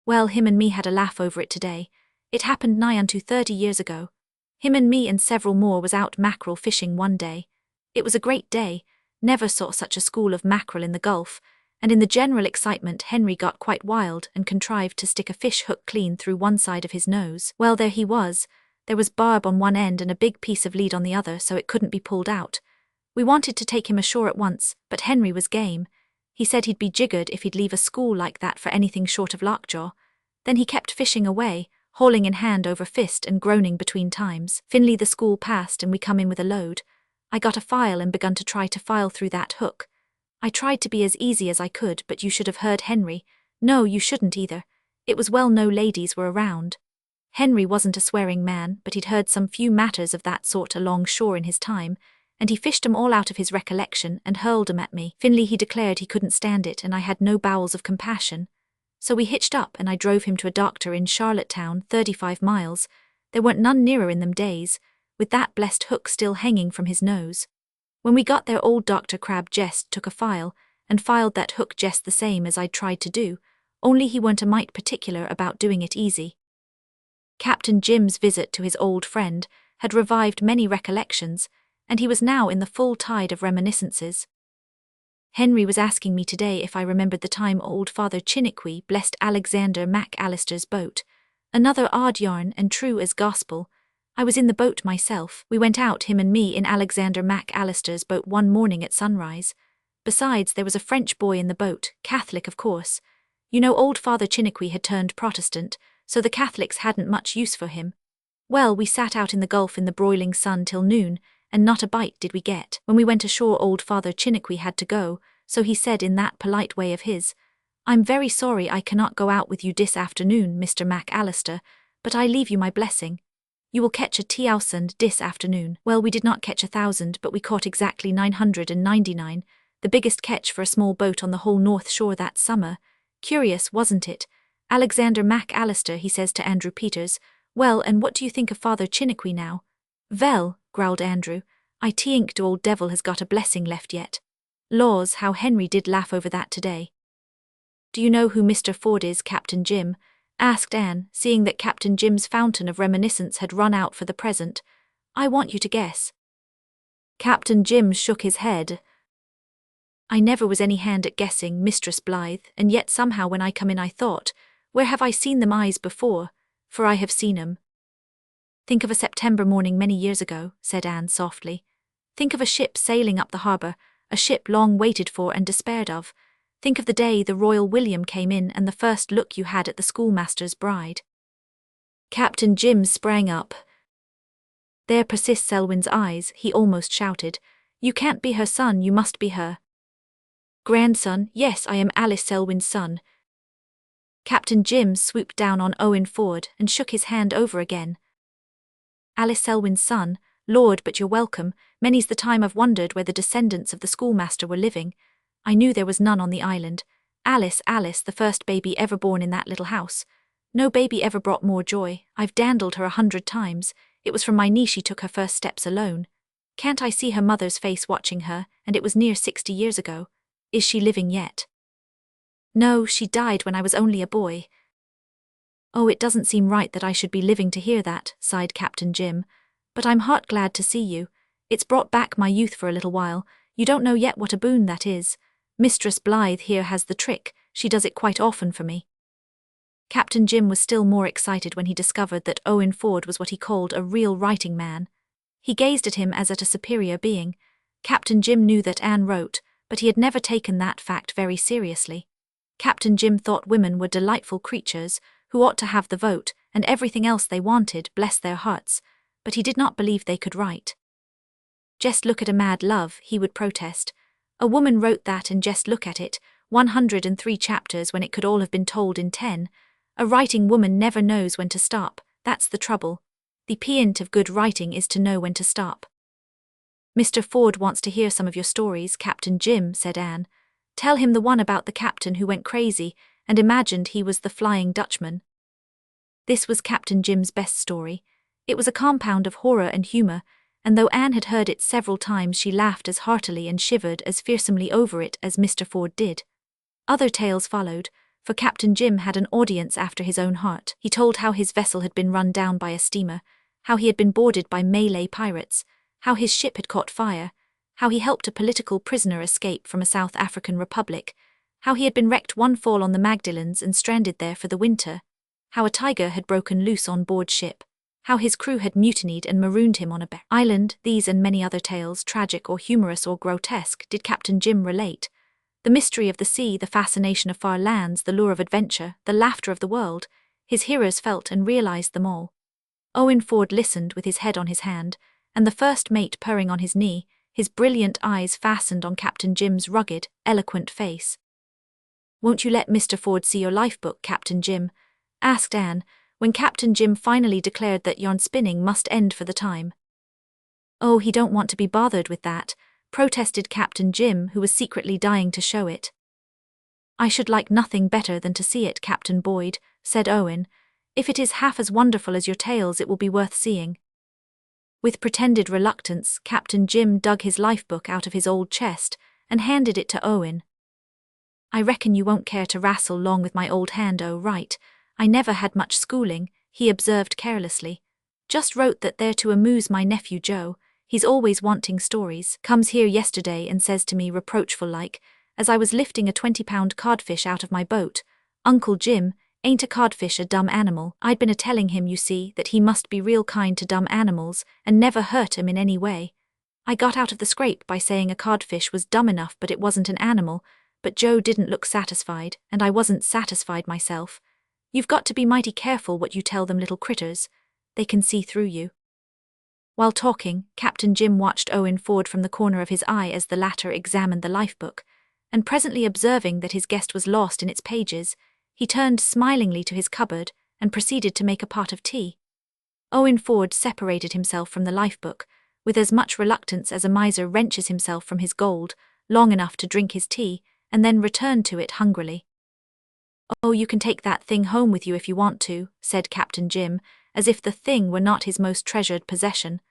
"Well, him and me had a laugh over it today. It happened nigh unto 30 years ago. Him and me and several more was out mackerel fishing one day. It was a great day. Never saw such a school of mackerel in the Gulf, and in the general excitement Henry got quite wild and contrived to stick a fish hook clean through one side of his nose. Well, there he was. There was barb on one end and a big piece of lead on the other, so it couldn't be pulled out. We wanted to take him ashore at once, but Henry was game. He said he'd be jiggered if he'd leave a school like that for anything short of lockjaw. Then he kept fishing away, hauling in hand over fist and groaning between times. Finally the school passed and we come in with a load. I got a file and begun to try to file through that hook. I tried to be as easy as I could, but you should have heard Henry. No, you shouldn't either. It was well no ladies were around. Henry wasn't a swearing man, but he'd heard some few matters of that sort along shore in his time, and he fished 'em all out of his recollection and hurled 'em at me. Finley, he declared he couldn't stand it, and I had no bowels of compassion. So we hitched up and I drove him to a doctor in Charlottetown, 35 miles. There weren't none nearer in them days, with that blessed hook still hanging from his nose. When we got there, old Dr. Crabbe jest took a file, and filed that hook jest the same as I'd tried to do, only he weren't a mite particular about doing it easy. Captain Jim's visit to his old friend had revived many recollections, and he was now in the full tide of reminiscences. Henry was asking me today if I remembered the time old Father Chiniquy blessed Alexander MacAllister's boat. Another odd yarn and true as gospel. I was in the boat myself. We went out, him and me, in Alexander MacAllister's boat one morning at sunrise. Besides, there was a French boy in the boat, Catholic of course. You know, old Father Chiniquy had turned Protestant, so the Catholics hadn't much use for him. Well, we sat out in the Gulf in the broiling sun till noon, and not a bite did we get. When we went ashore, old Father Chiniquy had to go, so he said in that polite way of his, "I'm very sorry I cannot go out with you this afternoon, Mr. MacAllister, but I leave you my blessing. You will catch a 1,000 this afternoon." Well, we did not catch 1,000, but we caught exactly 999, the biggest catch for a small boat on the whole North Shore that summer. Curious, wasn't it? Alexander MacAllister, he says to Andrew Peters, "Well, and what do you think of Father Chiniquy now?" "Vell," growled Andrew, "I think the old devil has got a blessing left yet." Laws, how Henry did laugh over that today. "Do you know who Mr. Ford is, Captain Jim?" asked Anne, seeing that Captain Jim's fountain of reminiscence had run out for the present. "I want you to guess." Captain Jim shook his head. "I never was any hand at guessing, Mistress Blythe, and yet somehow when I come in I thought, where have I seen them eyes before? For I have seen 'em." "Think of a September morning many years ago," said Anne softly. "Think of a ship sailing up the harbour, a ship long waited for and despaired of. Think of the day the Royal William came in and the first look you had at the schoolmaster's bride." Captain Jim sprang up. "There persists Selwyn's eyes," he almost shouted. "You can't be her son, you must be her grandson." "Yes, I am Alice Selwyn's son." Captain Jim swooped down on Owen Ford and shook his hand over again. "Alice Selwyn's son? Lord, but you're welcome. Many's the time I've wondered where the descendants of the schoolmaster were living. I knew there was none on the island. Alice, the first baby ever born in that little house. No baby ever brought more joy. I've dandled her 100 times. It was from my knee she took her first steps alone. Can't I see her mother's face watching her, and it was near 60 years ago. Is she living yet?" "No, she died when I was only a boy." "Oh, it doesn't seem right that I should be living to hear that," sighed Captain Jim. "But I'm heart glad to see you. It's brought back my youth for a little while. You don't know yet what a boon that is. Mistress Blythe here has the trick. She does it quite often for me." Captain Jim was still more excited when he discovered that Owen Ford was what he called a real writing man. He gazed at him as at a superior being. Captain Jim knew that Anne wrote, but he had never taken that fact very seriously. Captain Jim thought women were delightful creatures, who ought to have the vote, and everything else they wanted, bless their hearts, but he did not believe they could write. "Just look at a mad love," he would protest. "A woman wrote that and just look at it, 103 chapters when it could all have been told in 10. A writing woman never knows when to stop, that's the trouble. The point of good writing is to know when to stop." "Mr. Ford wants to hear some of your stories, Captain Jim," said Anne. "Tell him the one about the captain who went crazy and imagined he was the Flying Dutchman." This was Captain Jim's best story. It was a compound of horror and humour, and though Anne had heard it several times she laughed as heartily and shivered as fearsomely over it as Mr. Ford did. Other tales followed, for Captain Jim had an audience after his own heart. He told how his vessel had been run down by a steamer, how he had been boarded by Malay pirates, how his ship had caught fire, how he helped a political prisoner escape from a South African republic, how he had been wrecked one fall on the Magdalens and stranded there for the winter, how a tiger had broken loose on board ship, how his crew had mutinied and marooned him on a island. These and many other tales, tragic or humorous or grotesque, did Captain Jim relate. The mystery of the sea, the fascination of far lands, the lure of adventure, the laughter of the world, his hearers felt and realized them all. Owen Ford listened with his head on his hand, and the first mate purring on his knee, his brilliant eyes fastened on Captain Jim's rugged, eloquent face. "Won't you let Mr. Ford see your lifebook, Captain Jim?" asked Anne, when Captain Jim finally declared that yarn spinning must end for the time. "Oh, he don't want to be bothered with that," protested Captain Jim, who was secretly dying to show it. "I should like nothing better than to see it, Captain Boyd," said Owen. "If it is half as wonderful as your tales, it will be worth seeing." With pretended reluctance, Captain Jim dug his lifebook out of his old chest and handed it to Owen. "I reckon you won't care to wrestle long with my old hand, right? I never had much schooling," he observed carelessly. "Just wrote that there to amuse my nephew Joe. He's always wanting stories. Comes here yesterday and says to me reproachful-like, as I was lifting a 20-pound codfish out of my boat, 'Uncle Jim, ain't a codfish a dumb animal?' I'd been a-telling him, you see, that he must be real kind to dumb animals and never hurt 'em in any way. I got out of the scrape by saying a codfish was dumb enough but it wasn't an animal, but Joe didn't look satisfied, and I wasn't satisfied myself. You've got to be mighty careful what you tell them little critters. They can see through you." While talking, Captain Jim watched Owen Ford from the corner of his eye as the latter examined the lifebook, and presently observing that his guest was lost in its pages, he turned smilingly to his cupboard and proceeded to make a pot of tea. Owen Ford separated himself from the lifebook, with as much reluctance as a miser wrenches himself from his gold, long enough to drink his tea, and then returned to it hungrily. "Oh, you can take that thing home with you if you want to," said Captain Jim, as if the thing were not his most treasured possession.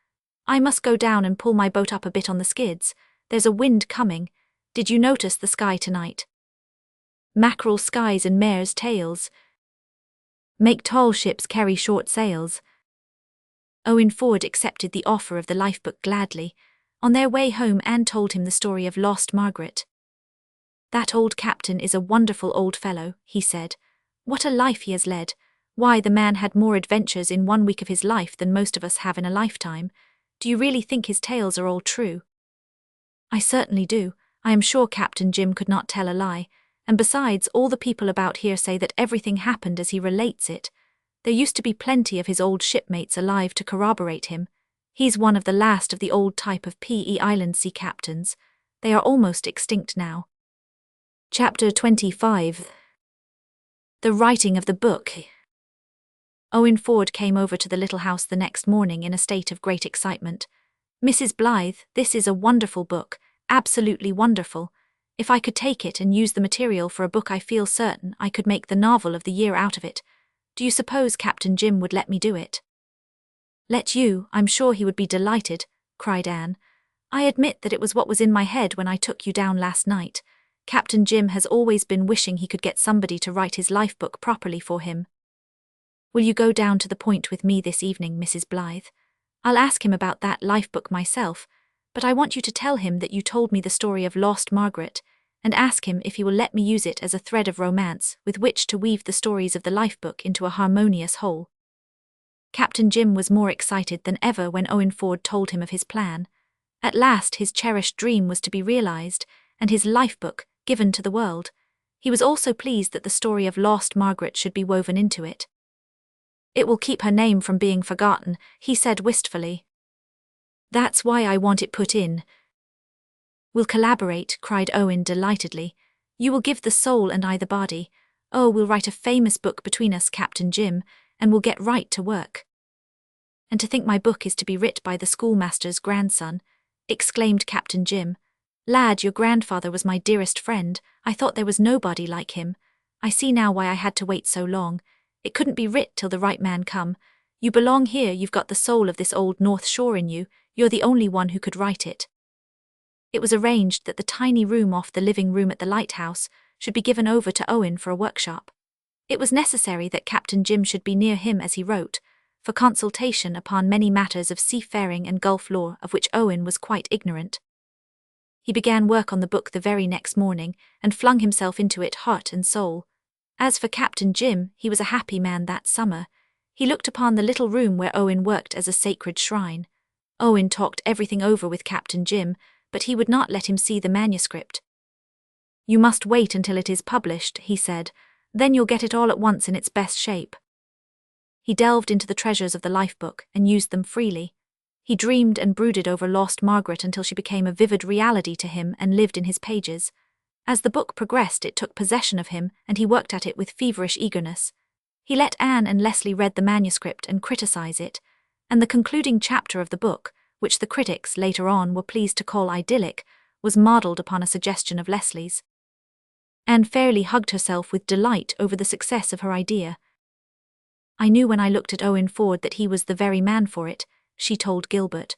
"I must go down and pull my boat up a bit on the skids. There's a wind coming. Did you notice the sky tonight? Mackerel skies and mare's tails. Make tall ships carry short sails." Owen Ford accepted the offer of the lifebook gladly. On their way home, Anne told him the story of lost Margaret. "That old captain is a wonderful old fellow," he said. "What a life he has led. Why, the man had more adventures in 1 week of his life than most of us have in a lifetime. Do you really think his tales are all true?" "I certainly do. I am sure Captain Jim could not tell a lie, and besides, all the people about here say that everything happened as he relates it. There used to be plenty of his old shipmates alive to corroborate him. He's one of the last of the old type of P.E. Island sea captains. They are almost extinct now." Chapter 25. The writing of the book. Owen Ford came over to the little house the next morning in a state of great excitement. "Mrs. Blythe, this is a wonderful book, absolutely wonderful. If I could take it and use the material for a book, I feel certain I could make the novel of the year out of it. Do you suppose Captain Jim would let me do it?" "Let you? I'm sure he would be delighted," cried Anne. "I admit that it was what was in my head when I took you down last night. Captain Jim has always been wishing he could get somebody to write his lifebook properly for him. Will you go down to the Point with me this evening, Mrs. Blythe? I'll ask him about that lifebook myself, but I want you to tell him that you told me the story of lost Margaret, and ask him if he will let me use it as a thread of romance with which to weave the stories of the lifebook into a harmonious whole." Captain Jim was more excited than ever when Owen Ford told him of his plan. At last his cherished dream was to be realized, and his lifebook given to the world. He was also pleased that the story of lost Margaret should be woven into it. "It will keep her name from being forgotten," he said wistfully. "That's why I want it put in." "We'll collaborate," cried Owen delightedly. "You will give the soul and I the body. Oh, we'll write a famous book between us, Captain Jim, and we'll get right to work." "And to think my book is to be writ by the schoolmaster's grandson," exclaimed Captain Jim. "Lad, your grandfather was my dearest friend. I thought there was nobody like him. I see now why I had to wait so long. It couldn't be writ till the right man come. You belong here, you've got the soul of this old North Shore in you, you're the only one who could write it." It was arranged that the tiny room off the living room at the lighthouse should be given over to Owen for a workshop. It was necessary that Captain Jim should be near him as he wrote, for consultation upon many matters of seafaring and Gulf law of which Owen was quite ignorant. He began work on the book the very next morning, and flung himself into it heart and soul. As for Captain Jim, he was a happy man that summer. He looked upon the little room where Owen worked as a sacred shrine. Owen talked everything over with Captain Jim, but he would not let him see the manuscript. "You must wait until it is published," he said. "Then you'll get it all at once in its best shape." He delved into the treasures of the lifebook and used them freely. He dreamed and brooded over lost Margaret until she became a vivid reality to him and lived in his pages. As the book progressed, it took possession of him, and he worked at it with feverish eagerness. He let Anne and Leslie read the manuscript and criticize it, and the concluding chapter of the book, which the critics later on were pleased to call idyllic, was modelled upon a suggestion of Leslie's. Anne fairly hugged herself with delight over the success of her idea. "I knew when I looked at Owen Ford that he was the very man for it," she told Gilbert.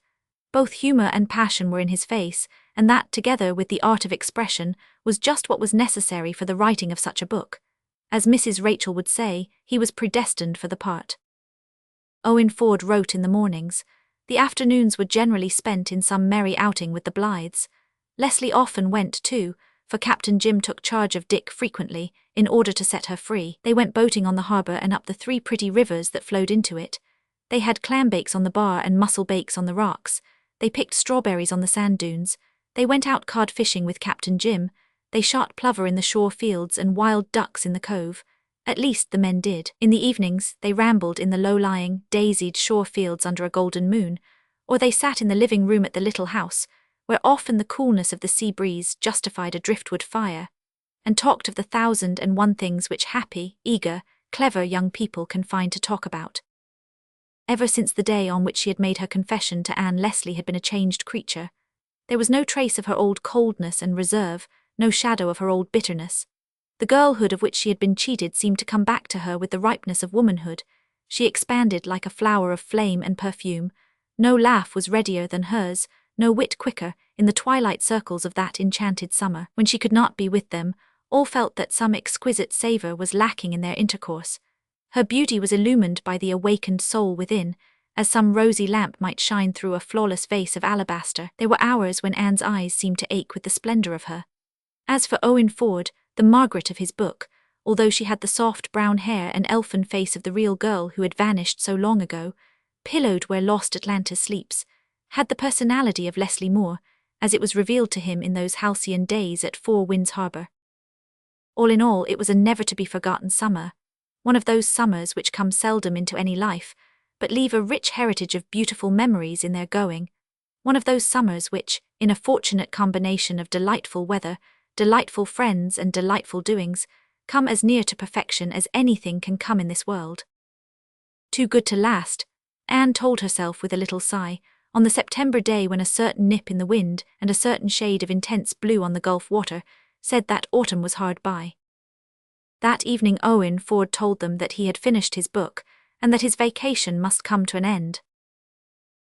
Both humour and passion were in his face, and that, together with the art of expression, was just what was necessary for the writing of such a book. As Mrs. Rachel would say, he was predestined for the part. Owen Ford wrote in the mornings. The afternoons were generally spent in some merry outing with the Blythes. Leslie often went too, for Captain Jim took charge of Dick frequently, in order to set her free. They went boating on the harbour and up the 3 pretty rivers that flowed into it. They had clambakes on the bar and mussel bakes on the rocks. They picked strawberries on the sand dunes. They went out cod fishing with Captain Jim. They shot plover in the shore fields and wild ducks in the cove. At least the men did. In the evenings, they rambled in the low-lying, daisied shore fields under a golden moon, or they sat in the living room at the little house, where often the coolness of the sea breeze justified a driftwood fire, and talked of the 1,001 things which happy, eager, clever young people can find to talk about. Ever since the day on which she had made her confession to Anne, Leslie had been a changed creature. There was no trace of her old coldness and reserve, no shadow of her old bitterness. The girlhood of which she had been cheated seemed to come back to her with the ripeness of womanhood. She expanded like a flower of flame and perfume. No laugh was readier than hers, no wit quicker. In the twilight circles of that enchanted summer, when she could not be with them, all felt that some exquisite savour was lacking in their intercourse. Her beauty was illumined by the awakened soul within, as some rosy lamp might shine through a flawless vase of alabaster. There were hours when Anne's eyes seemed to ache with the splendour of her. As for Owen Ford, the Margaret of his book, although she had the soft brown hair and elfin face of the real girl who had vanished so long ago, pillowed where lost Atlantis sleeps, had the personality of Leslie Moore, as it was revealed to him in those halcyon days at Four Winds Harbour. All in all, it was a never-to-be-forgotten summer, one of those summers which come seldom into any life, but leave a rich heritage of beautiful memories in their going, one of those summers which, in a fortunate combination of delightful weather, delightful friends and delightful doings, come as near to perfection as anything can come in this world. Too good to last, Anne told herself with a little sigh, on the September day when a certain nip in the wind and a certain shade of intense blue on the Gulf water said that autumn was hard by. That evening Owen Ford told them that he had finished his book, and that his vacation must come to an end.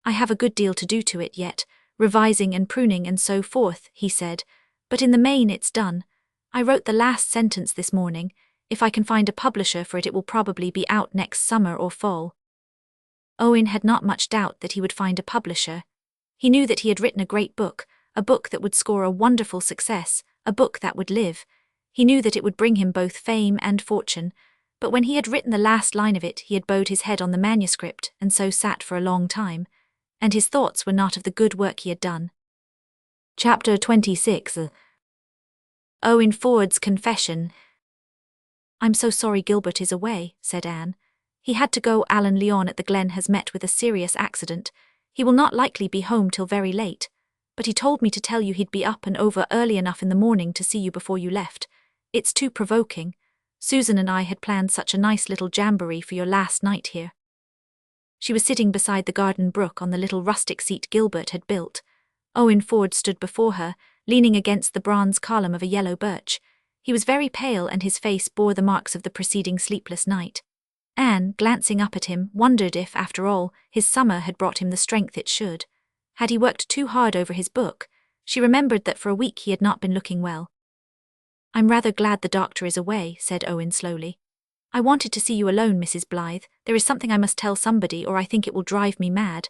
"I have a good deal to do to it yet, revising and pruning and so forth," he said, "but in the main it's done. I wrote the last sentence this morning. If I can find a publisher for it, it will probably be out next summer or fall." Owen had not much doubt that he would find a publisher. He knew that he had written a great book, a book that would score a wonderful success, a book that would live. He knew that it would bring him both fame and fortune, but when he had written the last line of it, he had bowed his head on the manuscript and so sat for a long time, and his thoughts were not of the good work he had done. Chapter 26. Owen Ford's Confession. "I'm so sorry Gilbert is away," said Anne. "He had to go. Alan Lyon at the Glen has met with a serious accident. He will not likely be home till very late, but he told me to tell you he'd be up and over early enough in the morning to see you before you left. It's too provoking. Susan and I had planned such a nice little jamboree for your last night here." She was sitting beside the garden brook on the little rustic seat Gilbert had built. Owen Ford stood before her, leaning against the bronze column of a yellow birch. He was very pale and his face bore the marks of the preceding sleepless night. Anne, glancing up at him, wondered if, after all, his summer had brought him the strength it should. Had he worked too hard over his book? She remembered that for a week he had not been looking well. "I'm rather glad the doctor is away," said Owen slowly. "I wanted to see you alone, Mrs. Blythe. There is something I must tell somebody or I think it will drive me mad.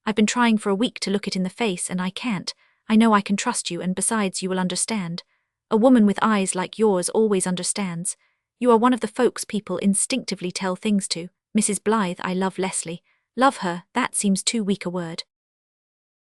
I've been trying for a week to look it in the face and I can't. I know I can trust you and besides you will understand. A woman with eyes like yours always understands. You are one of the folks people instinctively tell things to. Mrs. Blythe, I love Leslie. Love her, that seems too weak a word."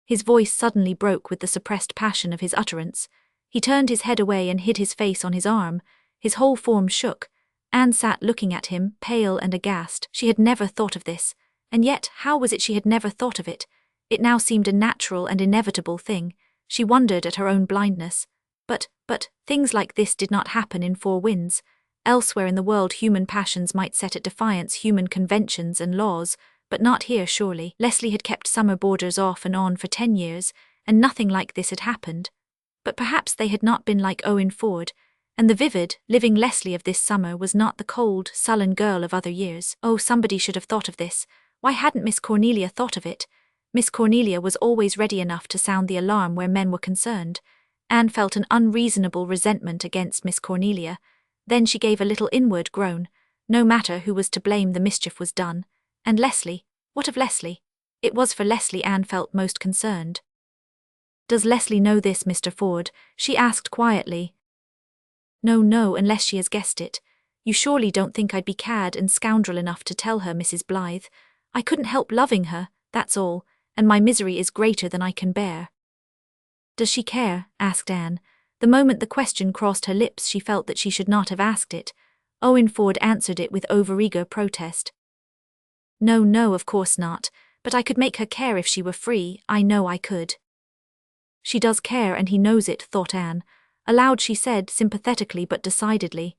His voice suddenly broke with the suppressed passion of his utterance. He turned his head away and hid his face on his arm. His whole form shook. Anne sat looking at him, pale and aghast. She had never thought of this. And yet, how was it she had never thought of it? It now seemed a natural and inevitable thing. She wondered at her own blindness. But, things like this did not happen in Four Winds. Elsewhere in the world human passions might set at defiance human conventions and laws, but not here surely. Leslie had kept summer boarders off and on for 10 years, and nothing like this had happened. But perhaps they had not been like Owen Ford, and the vivid, living Leslie of this summer was not the cold, sullen girl of other years. Oh, somebody should have thought of this. Why hadn't Miss Cornelia thought of it? Miss Cornelia was always ready enough to sound the alarm where men were concerned. Anne felt an unreasonable resentment against Miss Cornelia. Then she gave a little inward groan. No matter who was to blame, the mischief was done. And Leslie? What of Leslie? It was for Leslie Anne felt most concerned. "Does Leslie know this, Mr. Ford?" she asked quietly. No, unless she has guessed it. You surely don't think I'd be cad and scoundrel enough to tell her, Mrs. Blythe. I couldn't help loving her, that's all, and my misery is greater than I can bear. "Does she care?" asked Anne. The moment the question crossed her lips she felt that she should not have asked it. Owen Ford answered it with overeager protest. No, of course not, but I could make her care if she were free, I know I could." "She does care and he knows it," thought Anne. Aloud she said, sympathetically but decidedly.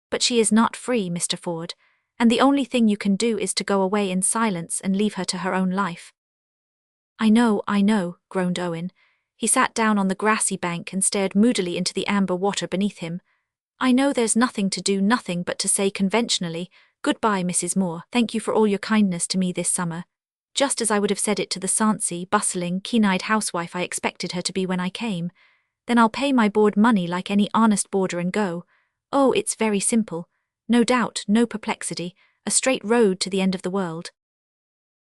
"But she is not free, Mr. Ford, and the only thing you can do is to go away in silence and leave her to her own life." I know, groaned Owen. He sat down on the grassy bank and stared moodily into the amber water beneath him. "I know there's nothing to do, nothing but to say conventionally, 'Goodbye, Mrs. Moore. Thank you for all your kindness to me this summer,' just as I would have said it to the sancy, bustling, keen-eyed housewife I expected her to be when I came. Then I'll pay my board money like any honest boarder and go. Oh, it's very simple. No doubt, no perplexity, a straight road to the end of the world.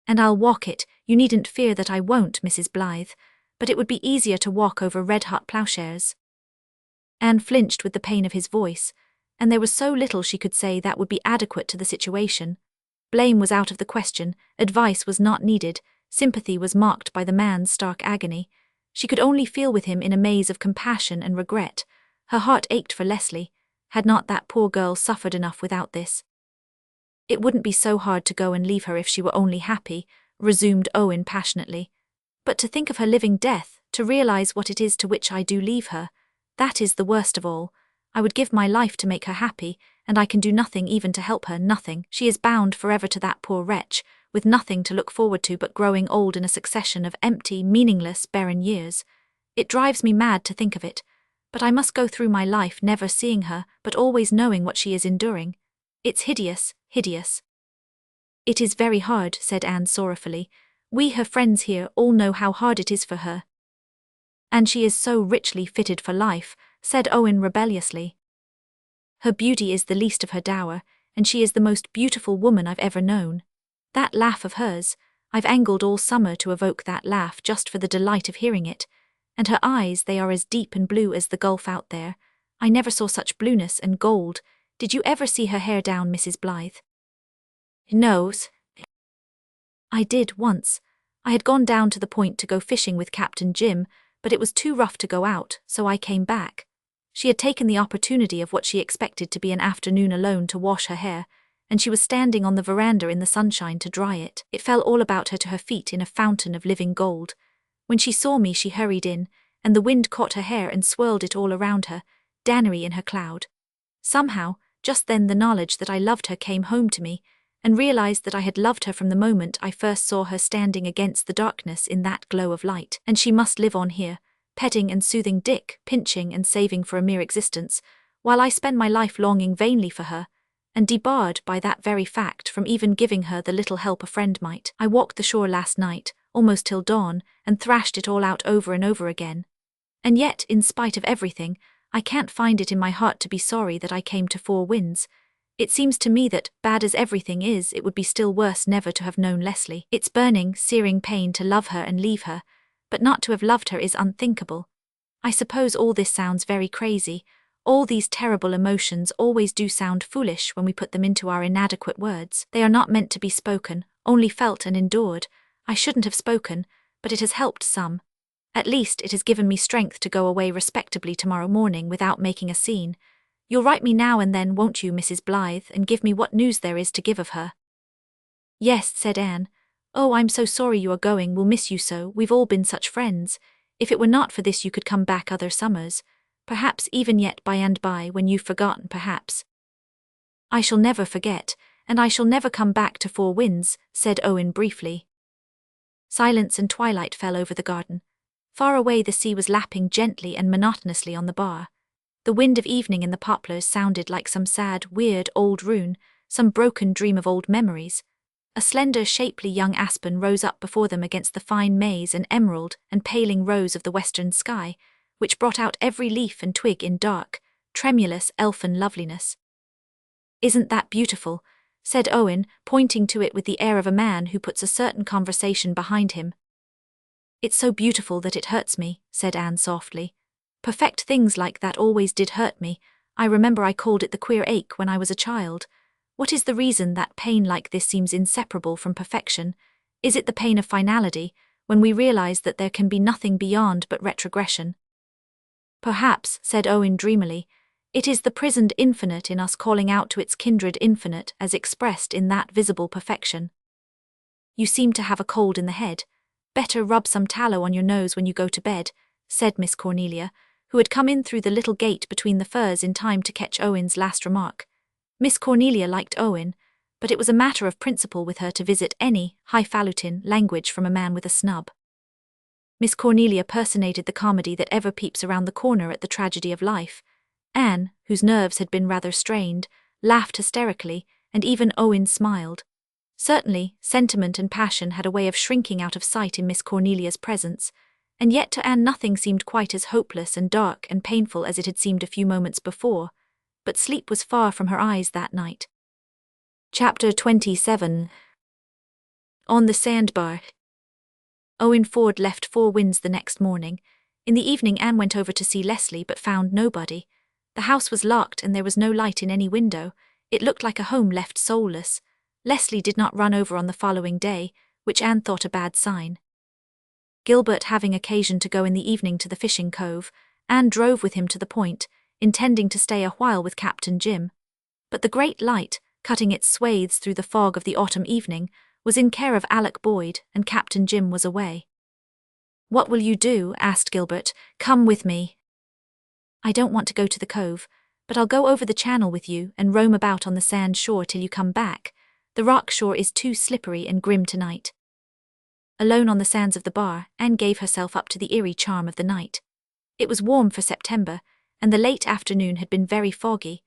And I'll walk it, you needn't fear that I won't, Mrs. Blythe, but it would be easier to walk over red-hot ploughshares." Anne flinched with the pain of his voice, and there was so little she could say that would be adequate to the situation. Blame was out of the question, advice was not needed, sympathy was marked by the man's stark agony. She could only feel with him in a maze of compassion and regret. Her heart ached for Leslie. Had not that poor girl suffered enough without this? "It wouldn't be so hard to go and leave her if she were only happy," resumed Owen passionately. "But to think of her living death, to realize what it is to which I do leave her, that is the worst of all. I would give my life to make her happy, and I can do nothing even to help her, nothing. She is bound forever to that poor wretch, with nothing to look forward to but growing old in a succession of empty, meaningless, barren years. It drives me mad to think of it. But I must go through my life never seeing her, but always knowing what she is enduring. It's hideous, hideous." "It is very hard," said Anne sorrowfully. "We, her friends here, all know how hard it is for her." "And she is so richly fitted for life," said Owen rebelliously. "Her beauty is the least of her dower, and she is the most beautiful woman I've ever known. That laugh of hers, I've angled all summer to evoke that laugh just for the delight of hearing it. And her eyes, they are as deep and blue as the gulf out there. I never saw such blueness and gold. Did you ever see her hair down, Mrs. Blythe?" "No." "I did, once. I had gone down to the point to go fishing with Captain Jim, but it was too rough to go out, so I came back. She had taken the opportunity of what she expected to be an afternoon alone to wash her hair, and she was standing on the veranda in the sunshine to dry it. It fell all about her to her feet in a fountain of living gold. When she saw me she hurried in, and the wind caught her hair and swirled it all around her, Dannery in her cloud. Somehow, just then the knowledge that I loved her came home to me, and realized that I had loved her from the moment I first saw her standing against the darkness in that glow of light. And she must live on here, petting and soothing Dick, pinching and saving for a mere existence, while I spend my life longing vainly for her, and debarred by that very fact from even giving her the little help a friend might. I walked the shore last night, almost till dawn, and thrashed it all out over and over again. And yet, in spite of everything, I can't find it in my heart to be sorry that I came to Four Winds. It seems to me that, bad as everything is, it would be still worse never to have known Leslie. It's burning, searing pain to love her and leave her, but not to have loved her is unthinkable. I suppose all this sounds very crazy. All these terrible emotions always do sound foolish when we put them into our inadequate words. They are not meant to be spoken, only felt and endured. I shouldn't have spoken, but it has helped some. At least it has given me strength to go away respectably tomorrow morning without making a scene. You'll write me now and then, won't you, Mrs. Blythe, and give me what news there is to give of her?" "Yes," said Anne. "Oh, I'm so sorry you are going, we'll miss you so, we've all been such friends. If it were not for this you could come back other summers. Perhaps even yet by and by, when you've forgotten, perhaps." I shall never forget, and I shall never come back to Four Winds, said Owen briefly. Silence and twilight fell over the garden. Far away the sea was lapping gently and monotonously on the bar. The wind of evening in the poplars sounded like some sad, weird old rune, some broken dream of old memories. A slender, shapely young aspen rose up before them against the fine maize and emerald and paling rose of the western sky, which brought out every leaf and twig in dark, tremulous elfin loveliness. Isn't that beautiful? Said Owen, pointing to it with the air of a man who puts a certain conversation behind him. It's so beautiful that it hurts me, said Anne softly. Perfect things like that always did hurt me. I remember I called it the queer ache when I was a child. What is the reason that pain like this seems inseparable from perfection? Is it the pain of finality, when we realize that there can be nothing beyond but retrogression? Perhaps, said Owen dreamily, it is the prisoned infinite in us calling out to its kindred infinite as expressed in that visible perfection. You seem to have a cold in the head. Better rub some tallow on your nose when you go to bed, said Miss Cornelia, who had come in through the little gate between the firs in time to catch Owen's last remark. Miss Cornelia liked Owen, but it was a matter of principle with her to visit any highfalutin language from a man with a snub. Miss Cornelia personated the comedy that ever peeps around the corner at the tragedy of life. Anne, whose nerves had been rather strained, laughed hysterically, and even Owen smiled. Certainly, sentiment and passion had a way of shrinking out of sight in Miss Cornelia's presence, and yet to Anne nothing seemed quite as hopeless and dark and painful as it had seemed a few moments before, but sleep was far from her eyes that night. Chapter 27. On the sandbar. Owen Ford left Four Winds the next morning. In the evening Anne went over to see Leslie but found nobody. The house was locked and there was no light in any window. It looked like a home left soulless. Leslie did not run over on the following day, which Anne thought a bad sign. Gilbert having occasion to go in the evening to the fishing cove, Anne drove with him to the point, intending to stay a while with Captain Jim. But the great light, cutting its swathes through the fog of the autumn evening, was in care of Alec Boyd, and Captain Jim was away. "What will you do?" asked Gilbert. "Come with me." "I don't want to go to the cove, but I'll go over the channel with you and roam about on the sand shore till you come back. The rock shore is too slippery and grim tonight." Alone on the sands of the bar, Anne gave herself up to the eerie charm of the night. It was warm for September, and the late afternoon had been very foggy,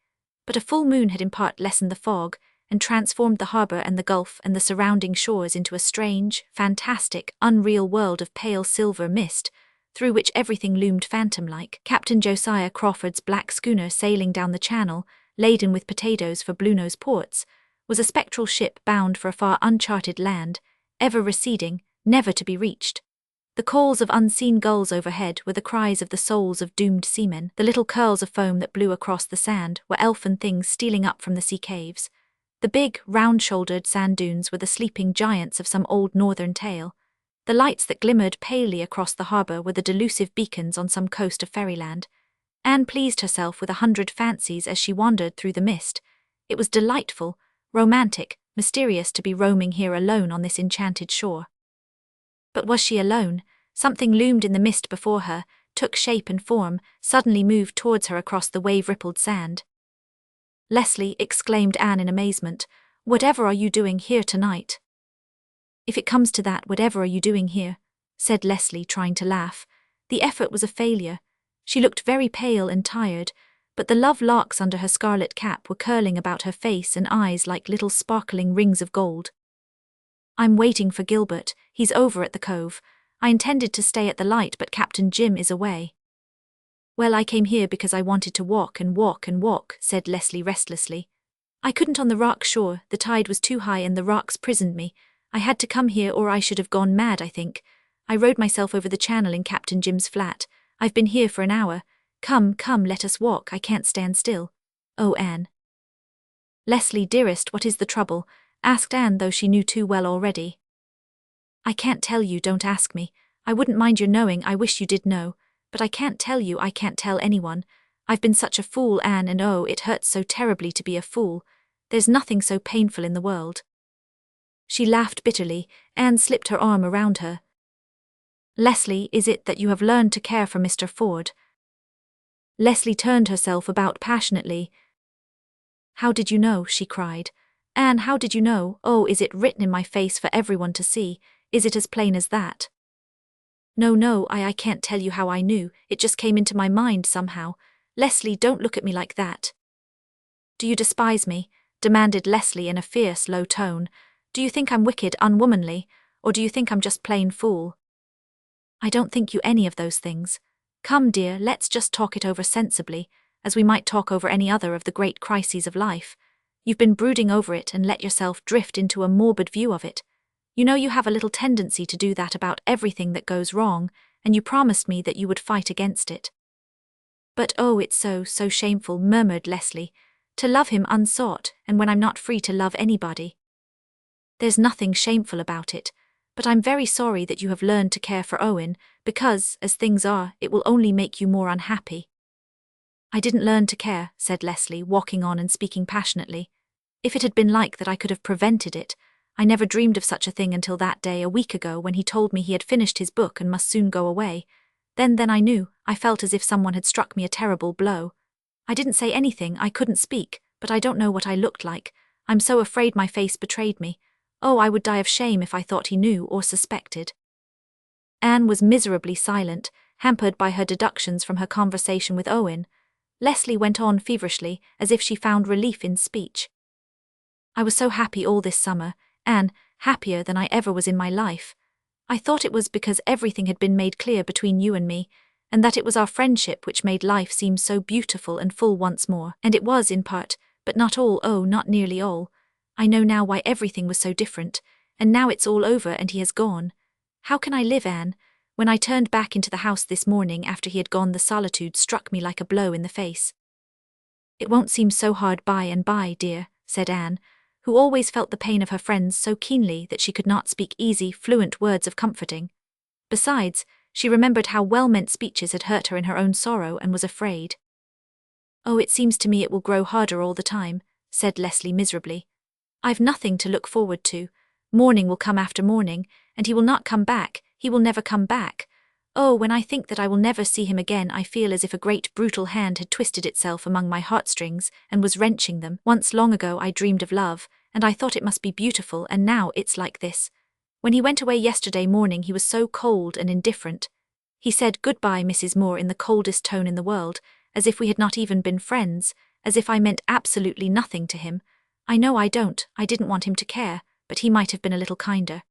but a full moon had in part lessened the fog and transformed the harbour and the gulf and the surrounding shores into a strange, fantastic, unreal world of pale silver mist, through which everything loomed phantom-like. Captain Josiah Crawford's black schooner sailing down the channel, laden with potatoes for Bluenose ports, was a spectral ship bound for a far uncharted land, ever receding, never to be reached. The calls of unseen gulls overhead were the cries of the souls of doomed seamen. The little curls of foam that blew across the sand were elfin things stealing up from the sea caves. The big, round-shouldered sand dunes were the sleeping giants of some old northern tale. The lights that glimmered palely across the harbour were the delusive beacons on some coast of fairyland. Anne pleased herself with 100 fancies as she wandered through the mist. It was delightful, romantic, mysterious to be roaming here alone on this enchanted shore. But was she alone? Something loomed in the mist before her, took shape and form, suddenly moved towards her across the wave-rippled sand. "Leslie," exclaimed Anne in amazement, "whatever are you doing here tonight?" "If it comes to that, whatever are you doing here?" said Leslie, trying to laugh. The effort was a failure. She looked very pale and tired, but the love locks under her scarlet cap were curling about her face and eyes like little sparkling rings of gold. "I'm waiting for Gilbert. He's over at the cove. I intended to stay at the light, but Captain Jim is away." "Well, I came here because I wanted to walk and walk and walk," said Leslie restlessly. "I couldn't on the rock shore, the tide was too high and the rocks prisoned me. I had to come here or I should have gone mad, I think. I rowed myself over the channel in Captain Jim's flat. I've been here for an hour. Come, come, let us walk, I can't stand still." "Oh, Anne." "Leslie, dearest, what is the trouble?" asked Anne, though she knew too well already. "I can't tell you, don't ask me. I wouldn't mind your knowing, I wish you did know. But I can't tell you, I can't tell anyone. I've been such a fool, Anne, and oh, it hurts so terribly to be a fool. There's nothing so painful in the world." She laughed bitterly. Anne slipped her arm around her. "Leslie, is it that you have learned to care for Mr. Ford?" Leslie turned herself about passionately. How did you know? She cried. Anne, how did you know? Oh, is it written in my face for everyone to see? Is it as plain as that? No, I can't tell you how I knew, it just came into my mind somehow. Leslie, don't look at me like that. Do you despise me? Demanded Leslie in a fierce, low tone. Do you think I'm wicked, unwomanly, or do you think I'm just plain fool? I don't think you any of those things. Come, dear, let's just talk it over sensibly, as we might talk over any other of the great crises of life. You've been brooding over it and let yourself drift into a morbid view of it. You know you have a little tendency to do that about everything that goes wrong, and you promised me that you would fight against it. But oh, it's so shameful, murmured Leslie, to love him unsought, and when I'm not free to love anybody. There's nothing shameful about it, but I'm very sorry that you have learned to care for Owen, because, as things are, it will only make you more unhappy. I didn't learn to care, said Leslie, walking on and speaking passionately. If it had been like that I could have prevented it. I never dreamed of such a thing until that day a week ago when he told me he had finished his book and must soon go away. Then I knew, I felt as if someone had struck me a terrible blow. I didn't say anything, I couldn't speak, but I don't know what I looked like. I'm so afraid my face betrayed me. Oh, I would die of shame if I thought he knew or suspected. Anne was miserably silent, hampered by her deductions from her conversation with Owen. Leslie went on feverishly, as if she found relief in speech. I was so happy all this summer, Anne, happier than I ever was in my life. I thought it was because everything had been made clear between you and me, and that it was our friendship which made life seem so beautiful and full once more. And it was in part, but not all, oh, not nearly all. I know now why everything was so different, and now it's all over and he has gone. How can I live, Anne? When I turned back into the house this morning after he had gone, the solitude struck me like a blow in the face. It won't seem so hard by and by, dear, said Anne, who always felt the pain of her friends so keenly that she could not speak easy, fluent words of comforting. Besides, she remembered how well-meant speeches had hurt her in her own sorrow and was afraid. Oh, it seems to me it will grow harder all the time, said Leslie miserably. I've nothing to look forward to. Morning will come after morning, and he will not come back, he will never come back. Oh, when I think that I will never see him again, I feel as if a great brutal hand had twisted itself among my heartstrings and was wrenching them. Once long ago I dreamed of love, and I thought it must be beautiful, and now it's like this. When he went away yesterday morning he was so cold and indifferent. He said goodbye, Mrs. Moore, in the coldest tone in the world, as if we had not even been friends, as if I meant absolutely nothing to him. I know I didn't want him to care, but he might have been a little kinder.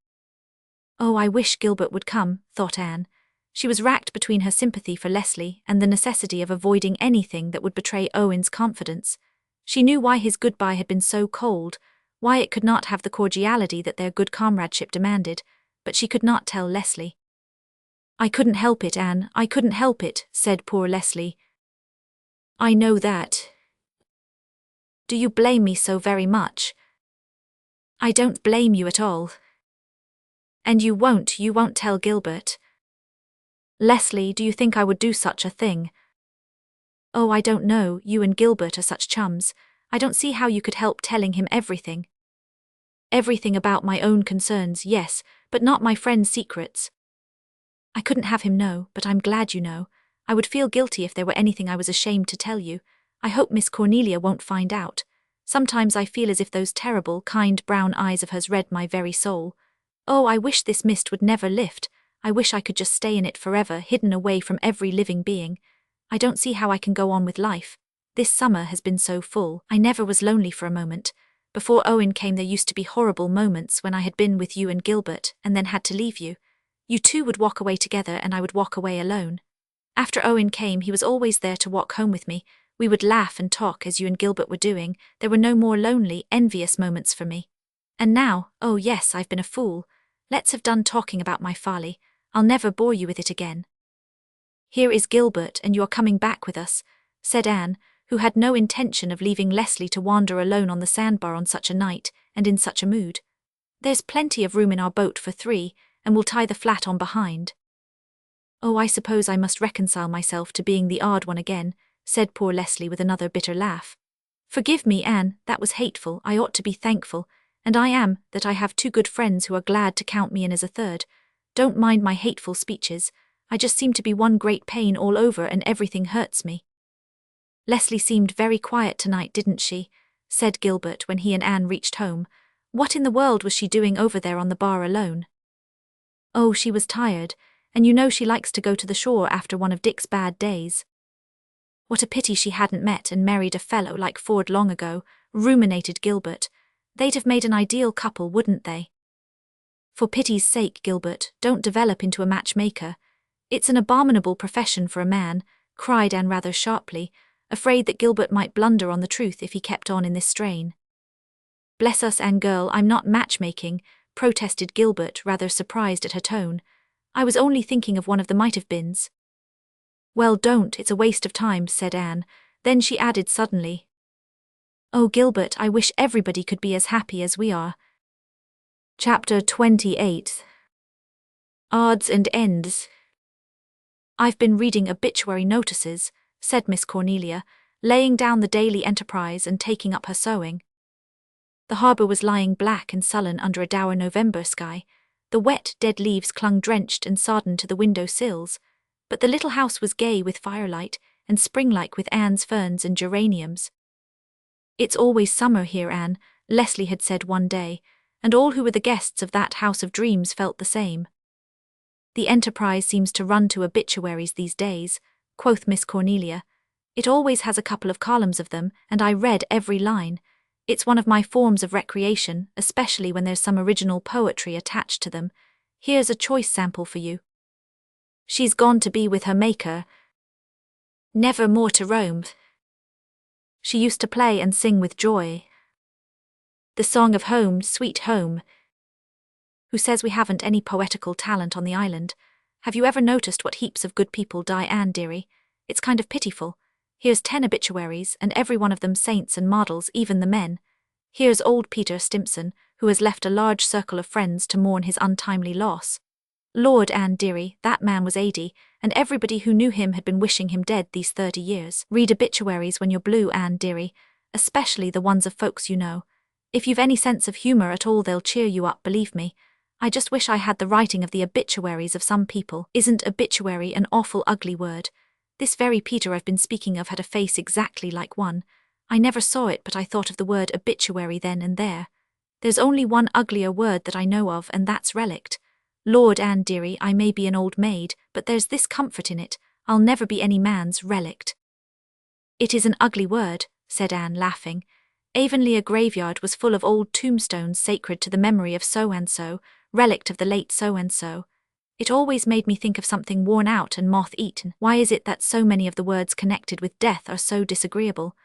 Oh, I wish Gilbert would come, thought Anne. She was racked between her sympathy for Leslie and the necessity of avoiding anything that would betray Owen's confidence. She knew why his goodbye had been so cold, why it could not have the cordiality that their good comradeship demanded, but she could not tell Leslie. I couldn't help it, Anne, I couldn't help it, said poor Leslie. I know that. Do you blame me so very much? I don't blame you at all. And you won't tell Gilbert? Leslie, do you think I would do such a thing? Oh, I don't know, you and Gilbert are such chums. I don't see how you could help telling him everything. Everything about my own concerns, yes, but not my friend's secrets. I couldn't have him know, but I'm glad you know. I would feel guilty if there were anything I was ashamed to tell you. I hope Miss Cornelia won't find out. Sometimes I feel as if those terrible, kind brown eyes of hers read my very soul. Oh, I wish this mist would never lift. I wish I could just stay in it forever, hidden away from every living being. I don't see how I can go on with life. This summer has been so full. I never was lonely for a moment. Before Owen came there used to be horrible moments when I had been with you and Gilbert and then had to leave you. You two would walk away together and I would walk away alone. After Owen came he was always there to walk home with me. We would laugh and talk as you and Gilbert were doing. There were no more lonely, envious moments for me. And now, oh yes, I've been a fool. Let's have done talking about my folly. I'll never bore you with it again. Here is Gilbert and you're coming back with us, said Anne, who had no intention of leaving Leslie to wander alone on the sandbar on such a night and in such a mood. There's plenty of room in our boat for 3, and we'll tie the flat on behind. Oh, I suppose I must reconcile myself to being the odd one again, said poor Leslie with another bitter laugh. Forgive me, Anne, that was hateful. I ought to be thankful, and I am, that I have 2 good friends who are glad to count me in as a third. Don't mind my hateful speeches. I just seem to be one great pain all over and everything hurts me. Leslie seemed very quiet tonight, didn't she? said Gilbert when he and Anne reached home. What in the world was she doing over there on the bar alone? Oh, she was tired, and you know she likes to go to the shore after one of Dick's bad days. What a pity she hadn't met and married a fellow like Ford long ago, ruminated Gilbert. They'd have made an ideal couple, wouldn't they? For pity's sake, Gilbert, don't develop into a matchmaker. It's an abominable profession for a man, cried Anne rather sharply, afraid that Gilbert might blunder on the truth if he kept on in this strain. Bless us, Anne girl, I'm not matchmaking, protested Gilbert, rather surprised at her tone. I was only thinking of one of the might-have-beens. Well, don't, it's a waste of time, said Anne. Then she added suddenly, Oh, Gilbert, I wish everybody could be as happy as we are. Chapter 28. Odds and Ends. I've been reading obituary notices, said Miss Cornelia, laying down the Daily Enterprise and taking up her sewing. The harbour was lying black and sullen under a dour November sky. The wet, dead leaves clung drenched and sodden to the window sills, but the little house was gay with firelight and spring-like with Anne's ferns and geraniums. It's always summer here, Anne, Leslie had said one day, and all who were the guests of that house of dreams felt the same. The Enterprise seems to run to obituaries these days, quoth Miss Cornelia. It always has a couple of columns of them, and I read every line. It's one of my forms of recreation, especially when there's some original poetry attached to them. Here's a choice sample for you. She's gone to be with her maker, never more to roam. She used to play and sing with joy. The song of home, sweet home. Who says we haven't any poetical talent on the island? Have you ever noticed what heaps of good people die, Anne dearie? It's kind of pitiful. Here's 10 obituaries, and every one of them saints and models, even the men. Here's old Peter Stimpson, who has left a large circle of friends to mourn his untimely loss. Lord, Anne dearie, that man was 80, and everybody who knew him had been wishing him dead these 30 years. Read obituaries when you're blue, Anne dearie, especially the ones of folks you know. If you've any sense of humour at all, they'll cheer you up, believe me. I just wish I had the writing of the obituaries of some people. Isn't obituary an awful ugly word? This very Peter I've been speaking of had a face exactly like one. I never saw it, but I thought of the word obituary then and there. There's only one uglier word that I know of, and that's relict. Lord, Anne dearie, I may be an old maid, but there's this comfort in it, I'll never be any man's relict. It is an ugly word, said Anne, laughing. Avonlea graveyard was full of old tombstones sacred to the memory of so-and-so, relict of the late so-and-so. It always made me think of something worn out and moth-eaten. Why is it that so many of the words connected with death are so disagreeable?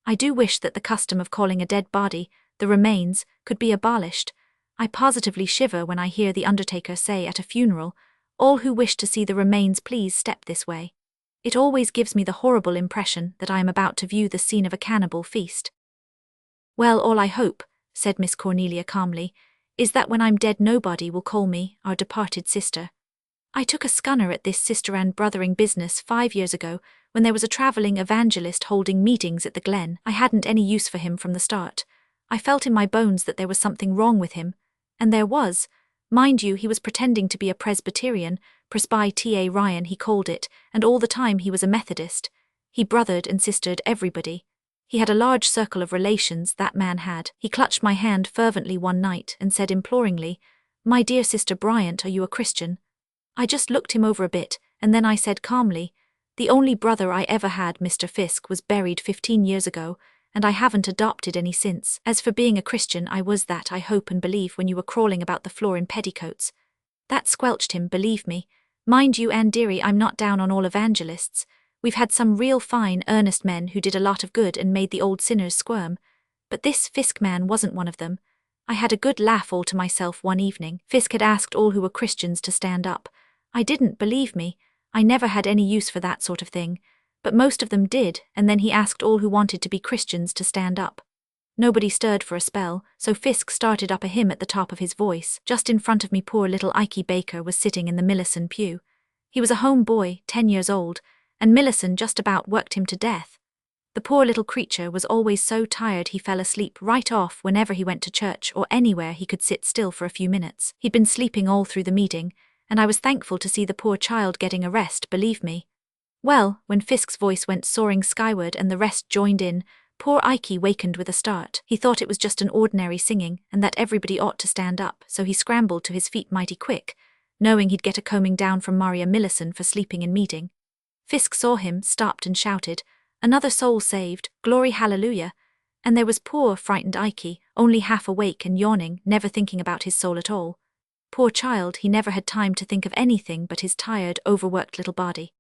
I do wish that the custom of calling a dead body, the remains, could be abolished. I positively shiver when I hear the undertaker say at a funeral, all who wish to see the remains please step this way. It always gives me the horrible impression that I am about to view the scene of a cannibal feast. Well, all I hope, said Miss Cornelia calmly, is that when I'm dead nobody will call me our departed sister. I took a scunner at this sister and brothering business 5 years ago when there was a travelling evangelist holding meetings at the Glen. I hadn't any use for him from the start. I felt in my bones that there was something wrong with him. And there was. Mind you, he was pretending to be a Presbyterian, Presby T.A. Ryan he called it, and all the time he was a Methodist. He brothered and sistered everybody. He had a large circle of relations, that man had. He clutched my hand fervently one night and said imploringly, My dear Sister Bryant, are you a Christian? I just looked him over a bit, and then I said calmly, The only brother I ever had, Mr. Fisk, was buried 15 years ago, and I haven't adopted any since. As for being a Christian, I was that, I hope and believe, when you were crawling about the floor in petticoats. That squelched him, believe me. Mind you, Anne dearie, I'm not down on all evangelists. We've had some real fine, earnest men who did a lot of good and made the old sinners squirm. But this Fisk man wasn't one of them. I had a good laugh all to myself one evening. Fisk had asked all who were Christians to stand up. I didn't, believe me. I never had any use for that sort of thing. But most of them did, and then he asked all who wanted to be Christians to stand up. Nobody stirred for a spell, so Fisk started up a hymn at the top of his voice. Just in front of me poor little Ikey Baker was sitting in the Millison pew. He was a home boy, 10 years old, and Millison just about worked him to death. The poor little creature was always so tired he fell asleep right off whenever he went to church or anywhere he could sit still for a few minutes. He'd been sleeping all through the meeting, and I was thankful to see the poor child getting a rest, believe me. Well, when Fisk's voice went soaring skyward and the rest joined in, Poor Ikey wakened with a start. He thought it was just an ordinary singing and that everybody ought to stand up, so he scrambled to his feet mighty quick, knowing he'd get a combing down from Maria Millison for sleeping in meeting. Fisk saw him, stopped and shouted, "Another soul saved, glory hallelujah," and there was poor, frightened Ikey, only half awake and yawning, never thinking about his soul at all. Poor child, he never had time to think of anything but his tired, overworked little body.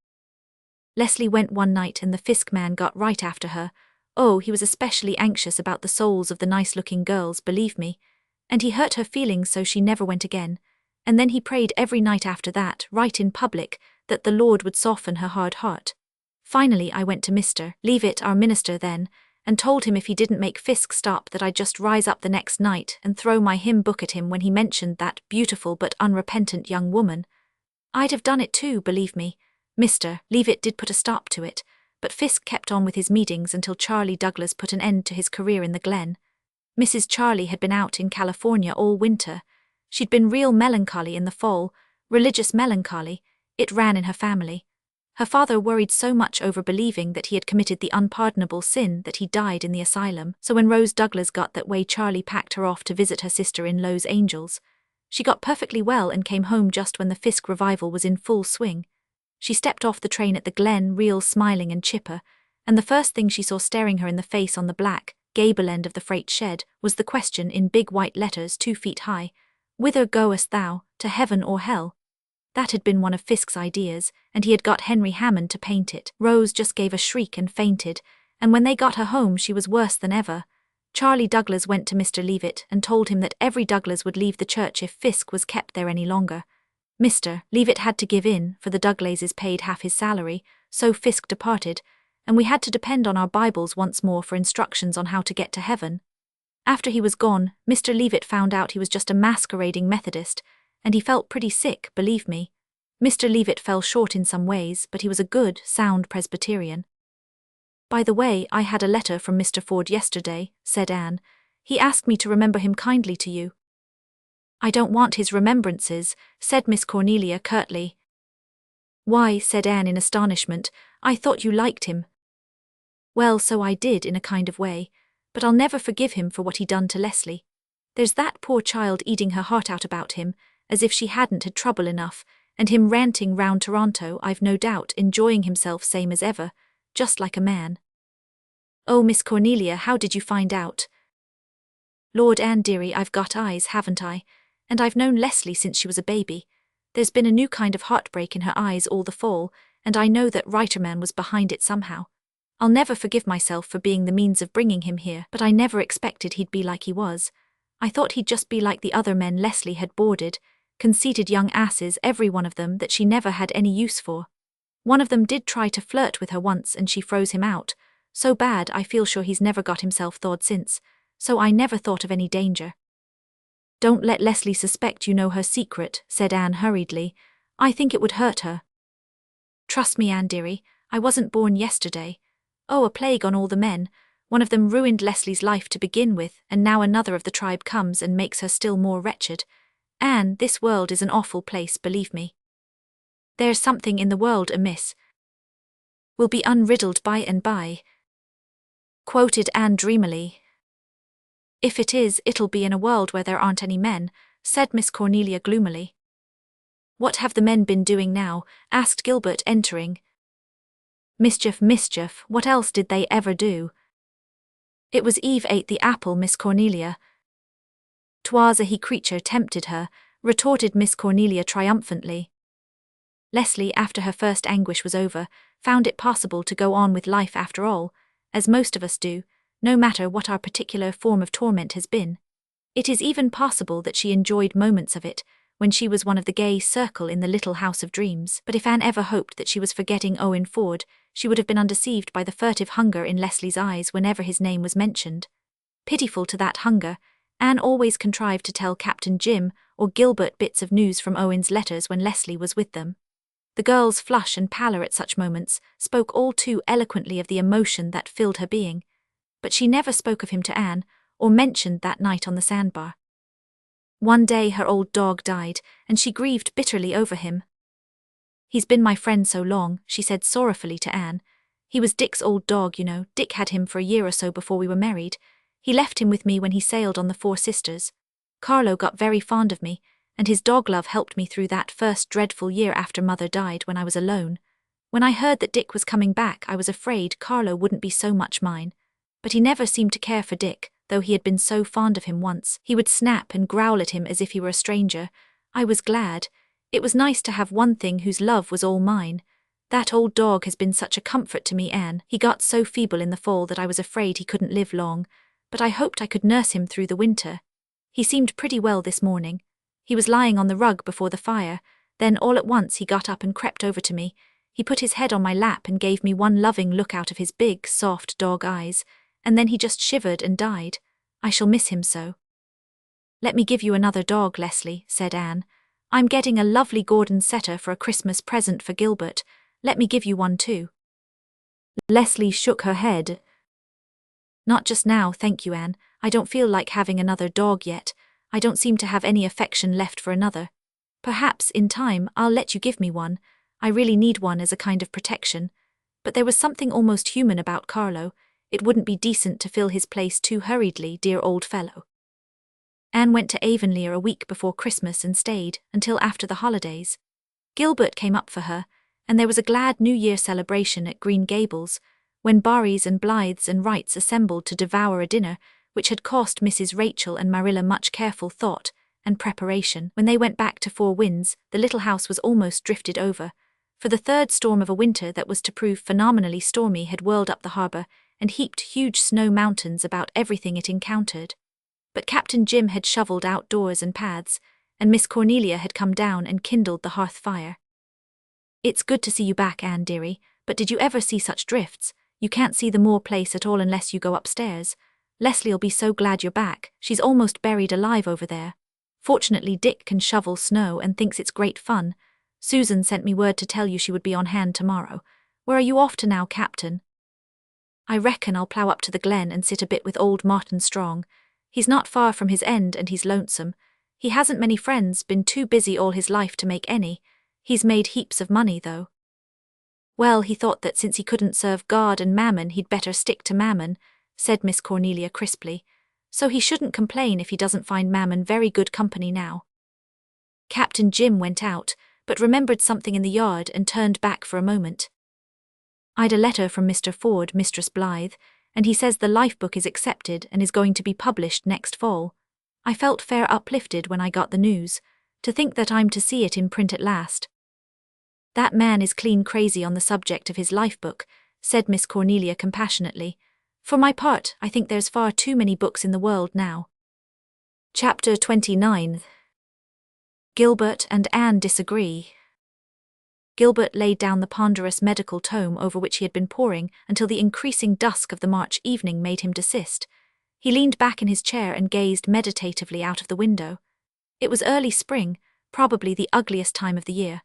Leslie went one night and the Fisk man got right after her. Oh, he was especially anxious about the souls of the nice-looking girls, believe me, and he hurt her feelings so she never went again, and then he prayed every night after that, right in public, that the Lord would soften her hard heart. Finally I went to Mr. Leavitt, our minister then, and told him if he didn't make Fisk stop that I'd just rise up the next night and throw my hymn book at him when he mentioned that beautiful but unrepentant young woman. I'd have done it too, believe me. Mr. Leavitt did put a stop to it, but Fisk kept on with his meetings until Charlie Douglas put an end to his career in the Glen. Mrs. Charlie had been out in California all winter. She'd been real melancholy in the fall, religious melancholy. It ran in her family. Her father worried so much over believing that he had committed the unpardonable sin that he died in the asylum, so when Rose Douglas got that way, Charlie packed her off to visit her sister-in-law's angels. She got perfectly well and came home just when the Fisk revival was in full swing. She stepped off the train at the Glen real smiling and chipper, and the first thing she saw staring her in the face on the black gable end of the freight shed was the question in big white letters 2 feet high, "Whither goest thou, to heaven or hell?" That had been one of Fisk's ideas, and he had got Henry Hammond to paint it. Rose just gave a shriek and fainted, and when they got her home she was worse than ever. Charlie Douglas went to Mr. Leavitt and told him that every Douglas would leave the church if Fisk was kept there any longer. Mr. Leavitt had to give in, for the Douglases paid half his salary, so Fisk departed, and we had to depend on our Bibles once more for instructions on how to get to heaven. After he was gone, Mr. Leavitt found out he was just a masquerading Methodist, and he felt pretty sick, believe me. Mr. Leavitt fell short in some ways, but he was a good, sound Presbyterian. "By the way, I had a letter from Mr. Ford yesterday," said Anne. "He asked me to remember him kindly to you." "I don't want his remembrances," said Miss Cornelia curtly. "Why," said Anne in astonishment, "I thought you liked him." "Well, so I did in a kind of way, but I'll never forgive him for what he done to Leslie. There's that poor child eating her heart out about him, as if she hadn't had trouble enough, and him ranting round Toronto, I've no doubt, enjoying himself same as ever, just like a man." "Oh, Miss Cornelia, how did you find out?" "Lord, Anne dearie, I've got eyes, haven't I? And I've known Leslie since she was a baby. There's been a new kind of heartbreak in her eyes all the fall, and I know that Reiterman was behind it somehow. I'll never forgive myself for being the means of bringing him here, but I never expected he'd be like he was. I thought he'd just be like the other men Leslie had boarded, conceited young asses, every one of them, that she never had any use for. One of them did try to flirt with her once and she froze him out. So bad I feel sure he's never got himself thawed since, so I never thought of any danger." "Don't let Leslie suspect you know her secret," said Anne hurriedly. "I think it would hurt her." "Trust me, Anne dearie, I wasn't born yesterday. Oh, a plague on all the men. One of them ruined Leslie's life to begin with, and now another of the tribe comes and makes her still more wretched. Anne, this world is an awful place, believe me. There's something in the world amiss. Will be unriddled by and by," quoted Anne dreamily. "If it is, it'll be in a world where there aren't any men," said Miss Cornelia gloomily. "What have the men been doing now?" asked Gilbert, entering. "Mischief, mischief, what else did they ever do?" "It was Eve ate the apple, Miss Cornelia." "'Twas a he creature tempted her," retorted Miss Cornelia triumphantly. Leslie, after her first anguish was over, found it possible to go on with life after all, as most of us do, no matter what our particular form of torment has been. It is even possible that she enjoyed moments of it, when she was one of the gay circle in the little house of dreams. But if Anne ever hoped that she was forgetting Owen Ford, she would have been undeceived by the furtive hunger in Leslie's eyes whenever his name was mentioned. Pitiful to that hunger, Anne always contrived to tell Captain Jim or Gilbert bits of news from Owen's letters when Leslie was with them. The girl's flush and pallor at such moments spoke all too eloquently of the emotion that filled her being, but she never spoke of him to Anne, or mentioned that night on the sandbar. One day her old dog died, and she grieved bitterly over him. "He's been my friend so long," she said sorrowfully to Anne. He was Dick's old dog, you know. Dick had him for a year or so before we were married. He left him with me when he sailed on the Four Sisters. Carlo got very fond of me, and his dog love helped me through that first dreadful year after Mother died when I was alone. When I heard that Dick was coming back, I was afraid Carlo wouldn't be so much mine. But he never seemed to care for Dick, though he had been so fond of him once. He would snap and growl at him as if he were a stranger. I was glad. It was nice to have one thing whose love was all mine. That old dog has been such a comfort to me, Anne. He got so feeble in the fall that I was afraid he couldn't live long, but I hoped I could nurse him through the winter. He seemed pretty well this morning. He was lying on the rug before the fire, then all at once he got up and crept over to me. He put his head on my lap and gave me one loving look out of his big, soft dog eyes, and then he just shivered and died. I shall miss him so. Let me give you another dog, Leslie, said Anne. I'm getting a lovely Gordon setter for a Christmas present for Gilbert. Let me give you one too. Leslie shook her head. Not just now, thank you, Anne. I don't feel like having another dog yet. I don't seem to have any affection left for another. Perhaps, in time, I'll let you give me one. I really need one as a kind of protection. But there was something almost human about Carlo. It wouldn't be decent to fill his place too hurriedly, dear old fellow. Anne went to Avonlea a week before Christmas and stayed until after the holidays. Gilbert came up for her, and there was a glad New Year celebration at Green Gables, when Barrys and Blythes and Wrights assembled to devour a dinner which had cost Mrs. Rachel and Marilla much careful thought and preparation. When they went back to Four Winds, the little house was almost drifted over, for the third storm of a winter that was to prove phenomenally stormy had whirled up the harbor and heaped huge snow mountains about everything it encountered. But Captain Jim had shoveled outdoors and paths, and Miss Cornelia had come down and kindled the hearth fire. It's good to see you back, Anne dearie, but did you ever see such drifts? You can't see the Moor place at all unless you go upstairs. Leslie'll be so glad you're back. She's almost buried alive over there. Fortunately, Dick can shovel snow and thinks it's great fun. Susan sent me word to tell you she would be on hand tomorrow. Where are you off to now, Captain? I reckon I'll plough up to the glen and sit a bit with old Martin Strong. He's not far from his end and he's lonesome. He hasn't many friends, been too busy all his life to make any. He's made heaps of money, though. Well, he thought that since he couldn't serve God and Mammon, he'd better stick to Mammon, said Miss Cornelia crisply. So he shouldn't complain if he doesn't find Mammon very good company now. Captain Jim went out, but remembered something in the yard and turned back for a moment. I'd a letter from Mr. Ford, Mistress Blythe, and he says the life book is accepted and is going to be published next fall. I felt fair uplifted when I got the news, to think that I'm to see it in print at last. That man is clean crazy on the subject of his life book, said Miss Cornelia compassionately. For my part, I think there's far too many books in the world now. Chapter 29. Gilbert and Anne disagree. Gilbert laid down the ponderous medical tome over which he had been poring until the increasing dusk of the March evening made him desist. He leaned back in his chair and gazed meditatively out of the window. It was early spring, probably the ugliest time of the year.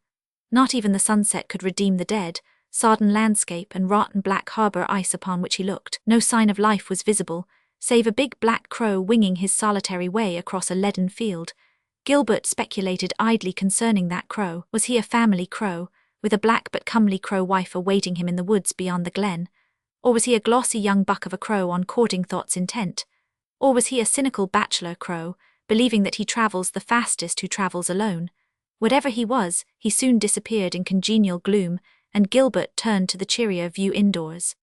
Not even the sunset could redeem the dead, sodden landscape and rotten black harbor ice upon which he looked. No sign of life was visible, save a big black crow winging his solitary way across a leaden field. Gilbert speculated idly concerning that crow. Was he a family crow, with a black but comely crow wife awaiting him in the woods beyond the glen? Or was he a glossy young buck of a crow on courting thoughts intent? Or was he a cynical bachelor crow, believing that he travels the fastest who travels alone? Whatever he was, he soon disappeared in congenial gloom, and Gilbert turned to the cheerier view indoors.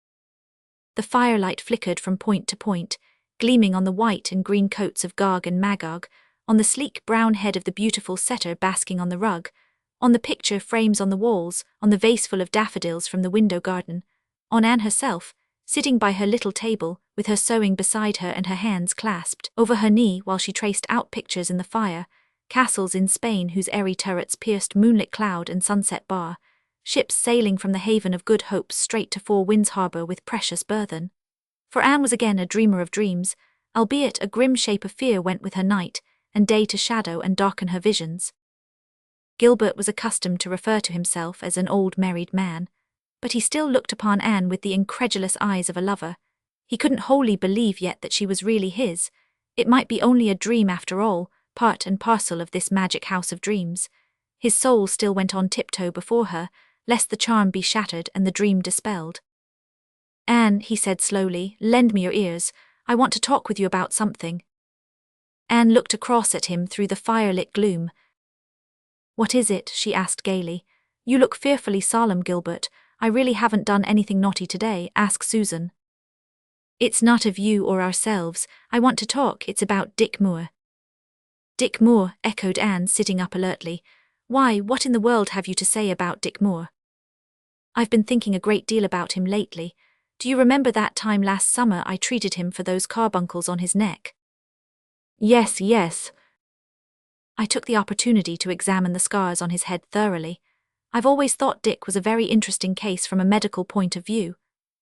The firelight flickered from point to point, gleaming on the white and green coats of Gog and Magog, on the sleek brown head of the beautiful setter basking on the rug, on the picture frames on the walls, on the vaseful of daffodils from the window garden, on Anne herself, sitting by her little table, with her sewing beside her and her hands clasped over her knee while she traced out pictures in the fire, castles in Spain whose airy turrets pierced moonlit cloud and sunset bar, ships sailing from the haven of Good Hope straight to Four Winds Harbor with precious burthen. For Anne was again a dreamer of dreams, albeit a grim shape of fear went with her night, and day to shadow and darken her visions. Gilbert was accustomed to refer to himself as an old married man, but he still looked upon Anne with the incredulous eyes of a lover. He couldn't wholly believe yet that she was really his. It might be only a dream after all, part and parcel of this magic house of dreams. His soul still went on tiptoe before her, lest the charm be shattered and the dream dispelled. Anne, he said slowly, lend me your ears. I want to talk with you about something. Anne looked across at him through the firelit gloom. What is it? She asked gaily. You look fearfully solemn, Gilbert. I really haven't done anything naughty today, asked Susan. It's not of you or ourselves. I want to talk. It's about Dick Moore. Dick Moore, echoed Anne, sitting up alertly. Why, what in the world have you to say about Dick Moore? I've been thinking a great deal about him lately. Do you remember that time last summer I treated him for those carbuncles on his neck? Yes, yes. I took the opportunity to examine the scars on his head thoroughly. I've always thought Dick was a very interesting case from a medical point of view.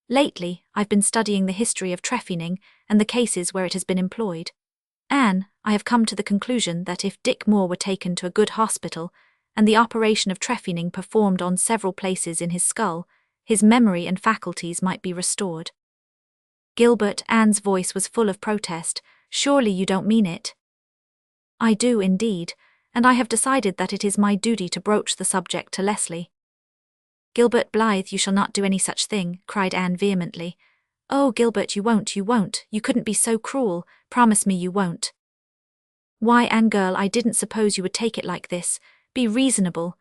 Lately, I've been studying the history of trephining and the cases where it has been employed. Anne, I have come to the conclusion that if Dick Moore were taken to a good hospital, and the operation of trephining performed on several places in his skull, his memory and faculties might be restored. Gilbert, Anne's voice was full of protest. Surely you don't mean it? I do indeed, and I have decided that it is my duty to broach the subject to Leslie. Gilbert Blythe, you shall not do any such thing, cried Anne vehemently. Oh, Gilbert, you won't, you couldn't be so cruel, promise me you won't. Why, Anne girl, I didn't suppose you would take it like this. Be reasonable.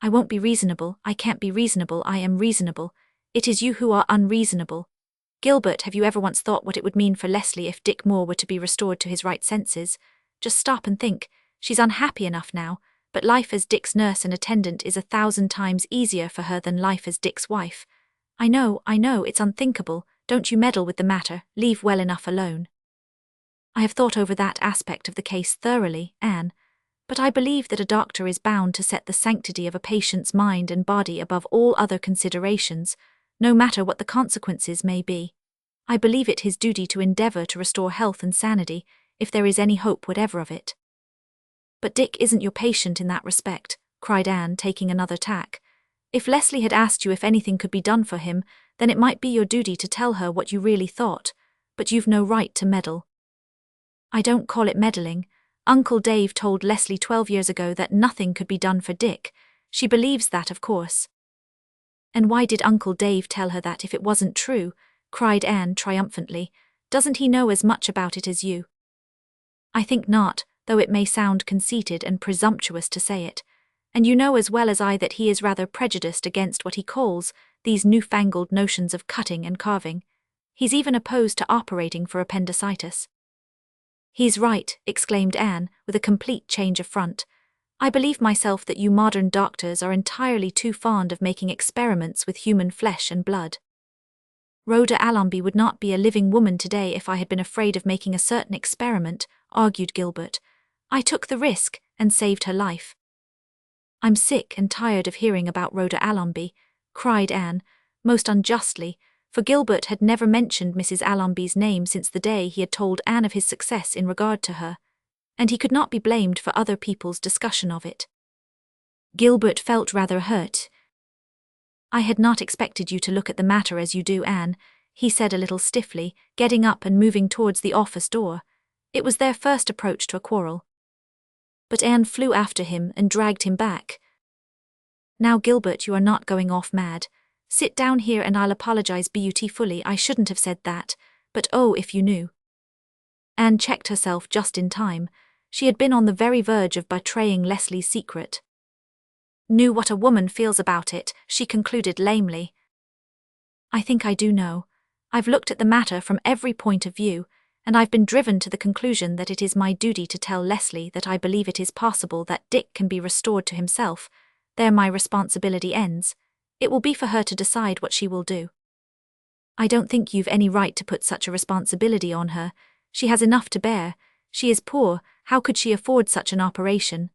I won't be reasonable, I can't be reasonable, I am reasonable. It is you who are unreasonable. Gilbert, have you ever once thought what it would mean for Leslie if Dick Moore were to be restored to his right senses? Just stop and think. She's unhappy enough now, but life as Dick's nurse and attendant is 1,000 times easier for her than life as Dick's wife. I know, it's unthinkable. Don't you meddle with the matter, leave well enough alone. I have thought over that aspect of the case thoroughly, Anne, but I believe that a doctor is bound to set the sanctity of a patient's mind and body above all other considerations, no matter what the consequences may be. I believe it his duty to endeavour to restore health and sanity, if there is any hope whatever of it. But Dick isn't your patient in that respect, cried Anne, taking another tack. If Leslie had asked you if anything could be done for him, then it might be your duty to tell her what you really thought, but you've no right to meddle. I don't call it meddling. Uncle Dave told Leslie 12 years ago that nothing could be done for Dick. She believes that, of course. And why did Uncle Dave tell her that if it wasn't true? Cried Anne triumphantly. Doesn't he know as much about it as you? I think not, though it may sound conceited and presumptuous to say it. And you know as well as I that he is rather prejudiced against what he calls these newfangled notions of cutting and carving. He's even opposed to operating for appendicitis. He's right, exclaimed Anne, with a complete change of front. I believe myself that you modern doctors are entirely too fond of making experiments with human flesh and blood. Rhoda Allonby would not be a living woman today if I had been afraid of making a certain experiment, argued Gilbert. I took the risk and saved her life. I'm sick and tired of hearing about Rhoda Allonby, cried Anne, most unjustly, for Gilbert had never mentioned Mrs. Allonby's name since the day he had told Anne of his success in regard to her, and he could not be blamed for other people's discussion of it. Gilbert felt rather hurt. I had not expected you to look at the matter as you do, Anne, he said a little stiffly, getting up and moving towards the office door. It was their first approach to a quarrel. But Anne flew after him and dragged him back. Now, Gilbert, you are not going off mad. Sit down here and I'll apologize beautifully. I shouldn't have said that, but oh, if you knew. Anne checked herself just in time. She had been on the very verge of betraying Leslie's secret. Knew what a woman feels about it, she concluded lamely. I think I do know. I've looked at the matter from every point of view, and I've been driven to the conclusion that it is my duty to tell Leslie that I believe it is possible that Dick can be restored to himself. There my responsibility ends. It will be for her to decide what she will do. I don't think you've any right to put such a responsibility on her. She has enough to bear. She is poor, how could she afford such an operation?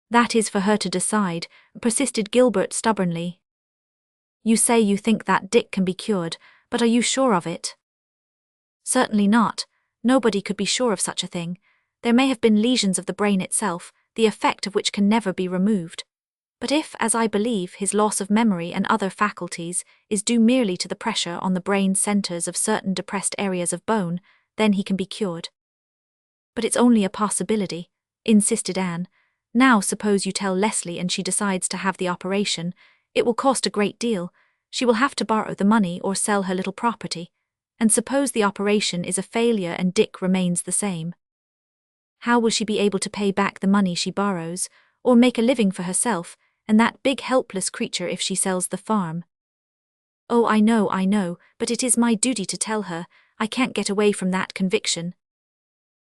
That is for her to decide, persisted Gilbert stubbornly. You say you think that Dick can be cured, but are you sure of it? Certainly not. Nobody could be sure of such a thing. There may have been lesions of the brain itself, the effect of which can never be removed. But if, as I believe, his loss of memory and other faculties is due merely to the pressure on the brain centers of certain depressed areas of bone, then he can be cured. But it's only a possibility, insisted Anne. Now suppose you tell Leslie and she decides to have the operation. It will cost a great deal. She will have to borrow the money or sell her little property. And suppose the operation is a failure and Dick remains the same. How will she be able to pay back the money she borrows, or make a living for herself and that big helpless creature if she sells the farm? Oh, I know, but it is my duty to tell her. I can't get away from that conviction.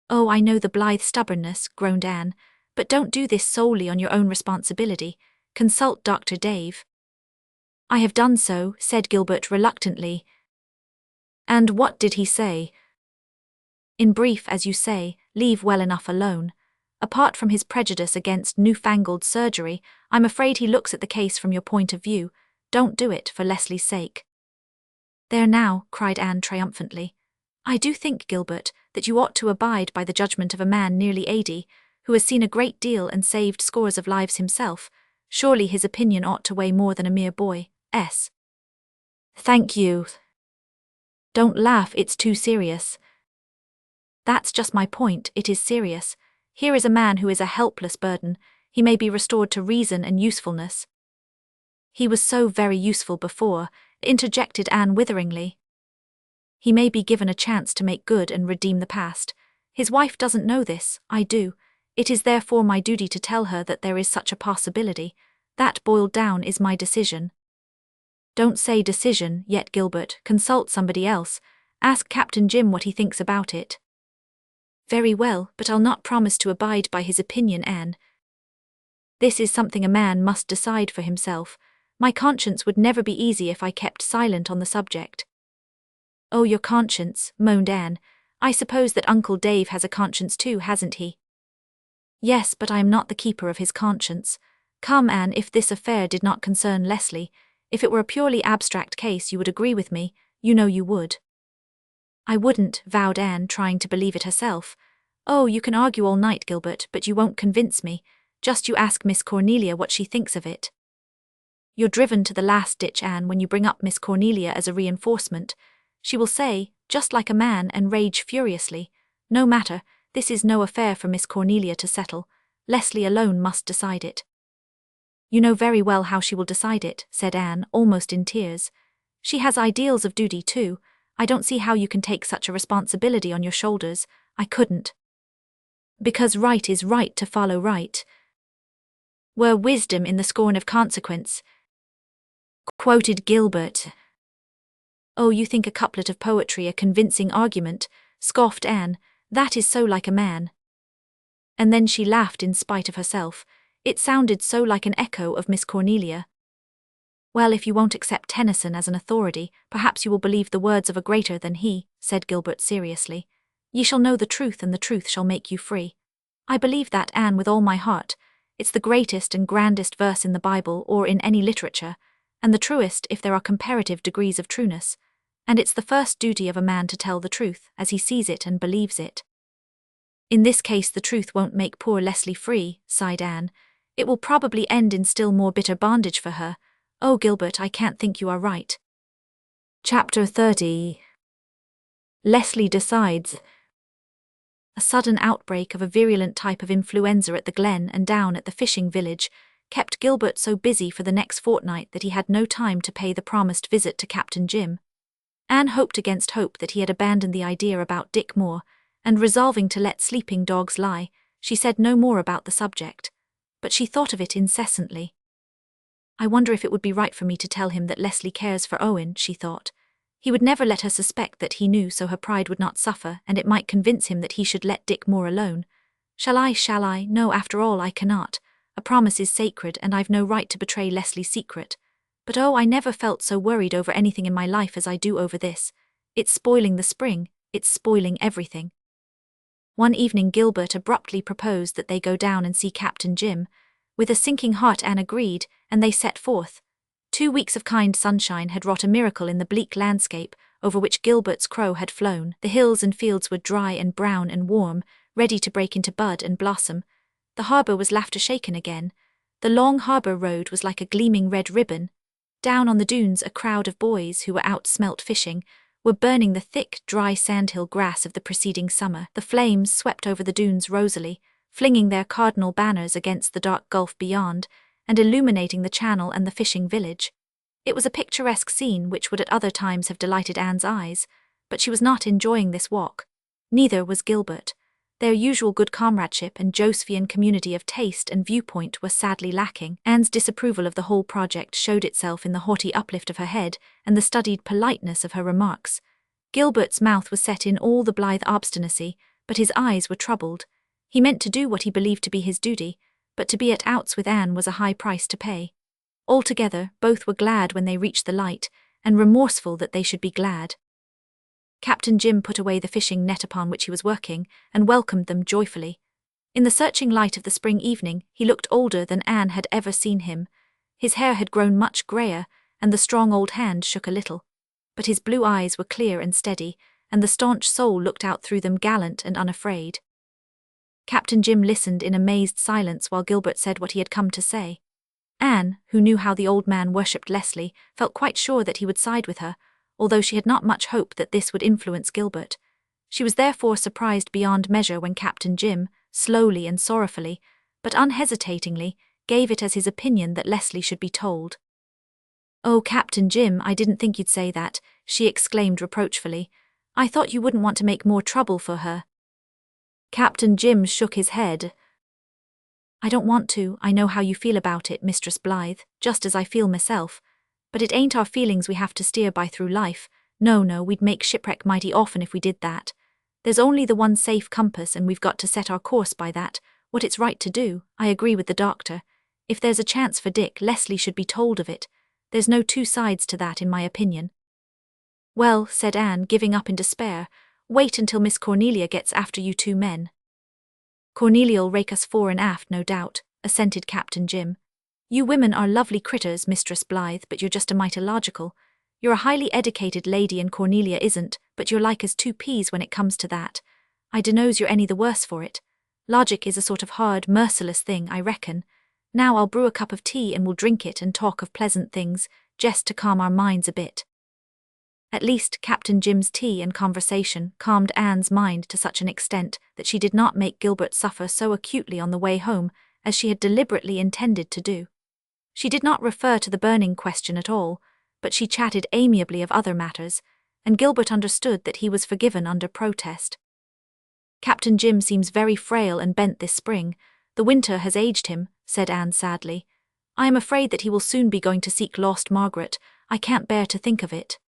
Oh, I know the Blythe stubbornness, groaned Anne, but don't do this solely on your own responsibility. Consult Dr. Dave. I have done so, said Gilbert reluctantly. And what did he say? In brief, as you say, leave well enough alone. Apart from his prejudice against newfangled surgery, I'm afraid he looks at the case from your point of view. Don't do it for Leslie's sake. There now, cried Anne triumphantly. I do think, Gilbert, that you ought to abide by the judgment of a man nearly 80, who has seen a great deal and saved scores of lives himself. Surely his opinion ought to weigh more than a mere boy's. Thank you. Don't laugh, it's too serious. That's just my point, it is serious. Here is a man who is a helpless burden. He may be restored to reason and usefulness. He was so very useful before, interjected Anne witheringly. He may be given a chance to make good and redeem the past. His wife doesn't know this, I do. It is therefore my duty to tell her that there is such a possibility. That boiled down is my decision. Don't say decision yet, Gilbert. Consult somebody else. Ask Captain Jim what he thinks about it. Very well, but I'll not promise to abide by his opinion, Anne. This is something a man must decide for himself. My conscience would never be easy if I kept silent on the subject. Oh, your conscience, moaned Anne. I suppose that Uncle Dave has a conscience too, hasn't he? Yes, but I am not the keeper of his conscience. Come, Anne, if this affair did not concern Leslie, if it were a purely abstract case, you would agree with me, you know you would. I wouldn't, vowed Anne, trying to believe it herself. Oh, you can argue all night, Gilbert, but you won't convince me. Just you ask Miss Cornelia what she thinks of it. You're driven to the last ditch, Anne, when you bring up Miss Cornelia as a reinforcement. She will say, just like a man, and rage furiously. No matter, this is no affair for Miss Cornelia to settle. Leslie alone must decide it. You know very well how she will decide it, said Anne, almost in tears. She has ideals of duty too. I don't see how you can take such a responsibility on your shoulders. I couldn't. Because right is right to follow right. Were wisdom in the scorn of consequence, quoted Gilbert. Oh, you think a couplet of poetry a convincing argument, scoffed Anne. That is so like a man. And then she laughed in spite of herself. It sounded so like an echo of Miss Cornelia. Well, if you won't accept Tennyson as an authority, perhaps you will believe the words of a greater than he, said Gilbert seriously. Ye shall know the truth, and the truth shall make you free. I believe that, Anne, with all my heart. It's the greatest and grandest verse in the Bible or in any literature, and the truest if there are comparative degrees of trueness. And it's the first duty of a man to tell the truth, as he sees it and believes it. In this case the truth won't make poor Leslie free, sighed Anne. It will probably end in still more bitter bondage for her. Oh, Gilbert, I can't think you are right. Chapter 30. Leslie decides. A sudden outbreak of a virulent type of influenza at the Glen and down at the fishing village kept Gilbert so busy for the next fortnight that he had no time to pay the promised visit to Captain Jim. Anne hoped against hope that he had abandoned the idea about Dick Moore, and resolving to let sleeping dogs lie, she said no more about the subject. But she thought of it incessantly. I wonder if it would be right for me to tell him that Leslie cares for Owen, she thought. He would never let her suspect that he knew, so her pride would not suffer, and it might convince him that he should let Dick Moore alone. Shall I? No, after all, I cannot. A promise is sacred, and I've no right to betray Leslie's secret. But oh, I never felt so worried over anything in my life as I do over this. It's spoiling the spring, it's spoiling everything. One evening Gilbert abruptly proposed that they go down and see Captain Jim. With a sinking heart Anne agreed, and they set forth. 2 weeks of kind sunshine had wrought a miracle in the bleak landscape over which Gilbert's crow had flown. The hills and fields were dry and brown and warm, ready to break into bud and blossom. The harbour was laughter-shaken again. The long harbour road was like a gleaming red ribbon. Down on the dunes a crowd of boys who were out smelt fishing were burning the thick, dry sandhill grass of the preceding summer. The flames swept over the dunes rosily, flinging their cardinal banners against the dark gulf beyond, and illuminating the channel and the fishing village. It was a picturesque scene which would at other times have delighted Anne's eyes, but she was not enjoying this walk. Neither was Gilbert. Their usual good comradeship and Josephian community of taste and viewpoint were sadly lacking. Anne's disapproval of the whole project showed itself in the haughty uplift of her head and the studied politeness of her remarks. Gilbert's mouth was set in all the Blythe obstinacy, but his eyes were troubled. He meant to do what he believed to be his duty, but to be at outs with Anne was a high price to pay. Altogether, both were glad when they reached the light, and remorseful that they should be glad. Captain Jim put away the fishing net upon which he was working, and welcomed them joyfully. In the searching light of the spring evening, he looked older than Anne had ever seen him. His hair had grown much greyer, and the strong old hand shook a little. But his blue eyes were clear and steady, and the staunch soul looked out through them gallant and unafraid. Captain Jim listened in amazed silence while Gilbert said what he had come to say. Anne, who knew how the old man worshipped Leslie, felt quite sure that he would side with her, although she had not much hope that this would influence Gilbert. She was therefore surprised beyond measure when Captain Jim, slowly and sorrowfully, but unhesitatingly, gave it as his opinion that Leslie should be told. "Oh, Captain Jim, I didn't think you'd say that," she exclaimed reproachfully. "I thought you wouldn't want to make more trouble for her." Captain Jim shook his head. "I don't want to, I know how you feel about it, Mistress Blythe, just as I feel myself. But it ain't our feelings we have to steer by through life. No, we'd make shipwreck mighty often if we did that. There's only the one safe compass and we've got to set our course by that, what it's right to do. I agree with the doctor. If there's a chance for Dick, Leslie should be told of it. There's no two sides to that in my opinion." "Well," said Anne, giving up in despair, "wait until Miss Cornelia gets after you two men." "Cornelia'll rake us fore and aft, no doubt," assented Captain Jim. "You women are lovely critters, Mistress Blythe, but you're just a mite illogical. You're a highly educated lady and Cornelia isn't, but you're like as two peas when it comes to that. I dunno's you're any the worse for it. Logic is a sort of hard, merciless thing, I reckon. Now I'll brew a cup of tea and we'll drink it and talk of pleasant things, just to calm our minds a bit." At least Captain Jim's tea and conversation calmed Anne's mind to such an extent that she did not make Gilbert suffer so acutely on the way home as she had deliberately intended to do. She did not refer to the burning question at all, but she chatted amiably of other matters, and Gilbert understood that he was forgiven under protest. "Captain Jim seems very frail and bent this spring. The winter has aged him," said Anne sadly. "I am afraid that he will soon be going to seek lost Margaret. I can't bear to think of it."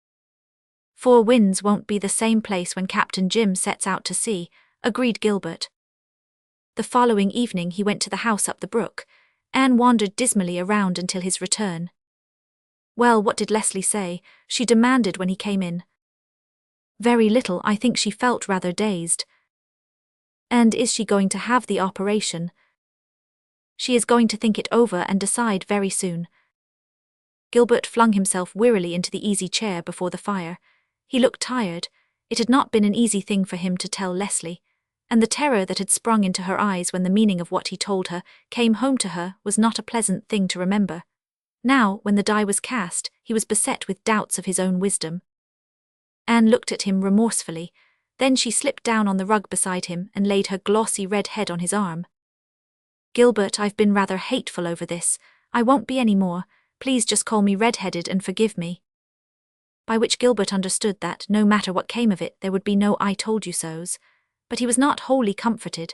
"Four Winds won't be the same place when Captain Jim sets out to sea," agreed Gilbert. The following evening he went to the house up the brook. Anne wandered dismally around until his return. "Well, what did Leslie say?" she demanded when he came in. "Very little. I think she felt rather dazed." "And is she going to have the operation?" "She is going to think it over and decide very soon." Gilbert flung himself wearily into the easy chair before the fire. He looked tired. It had not been an easy thing for him to tell Leslie, and the terror that had sprung into her eyes when the meaning of what he told her came home to her was not a pleasant thing to remember. Now, when the die was cast, he was beset with doubts of his own wisdom. Anne looked at him remorsefully. Then she slipped down on the rug beside him and laid her glossy red head on his arm. "Gilbert, I've been rather hateful over this. I won't be any more. Please just call me red-headed and forgive me." By which Gilbert understood that, no matter what came of it, there would be no "I told you so's." But he was not wholly comforted.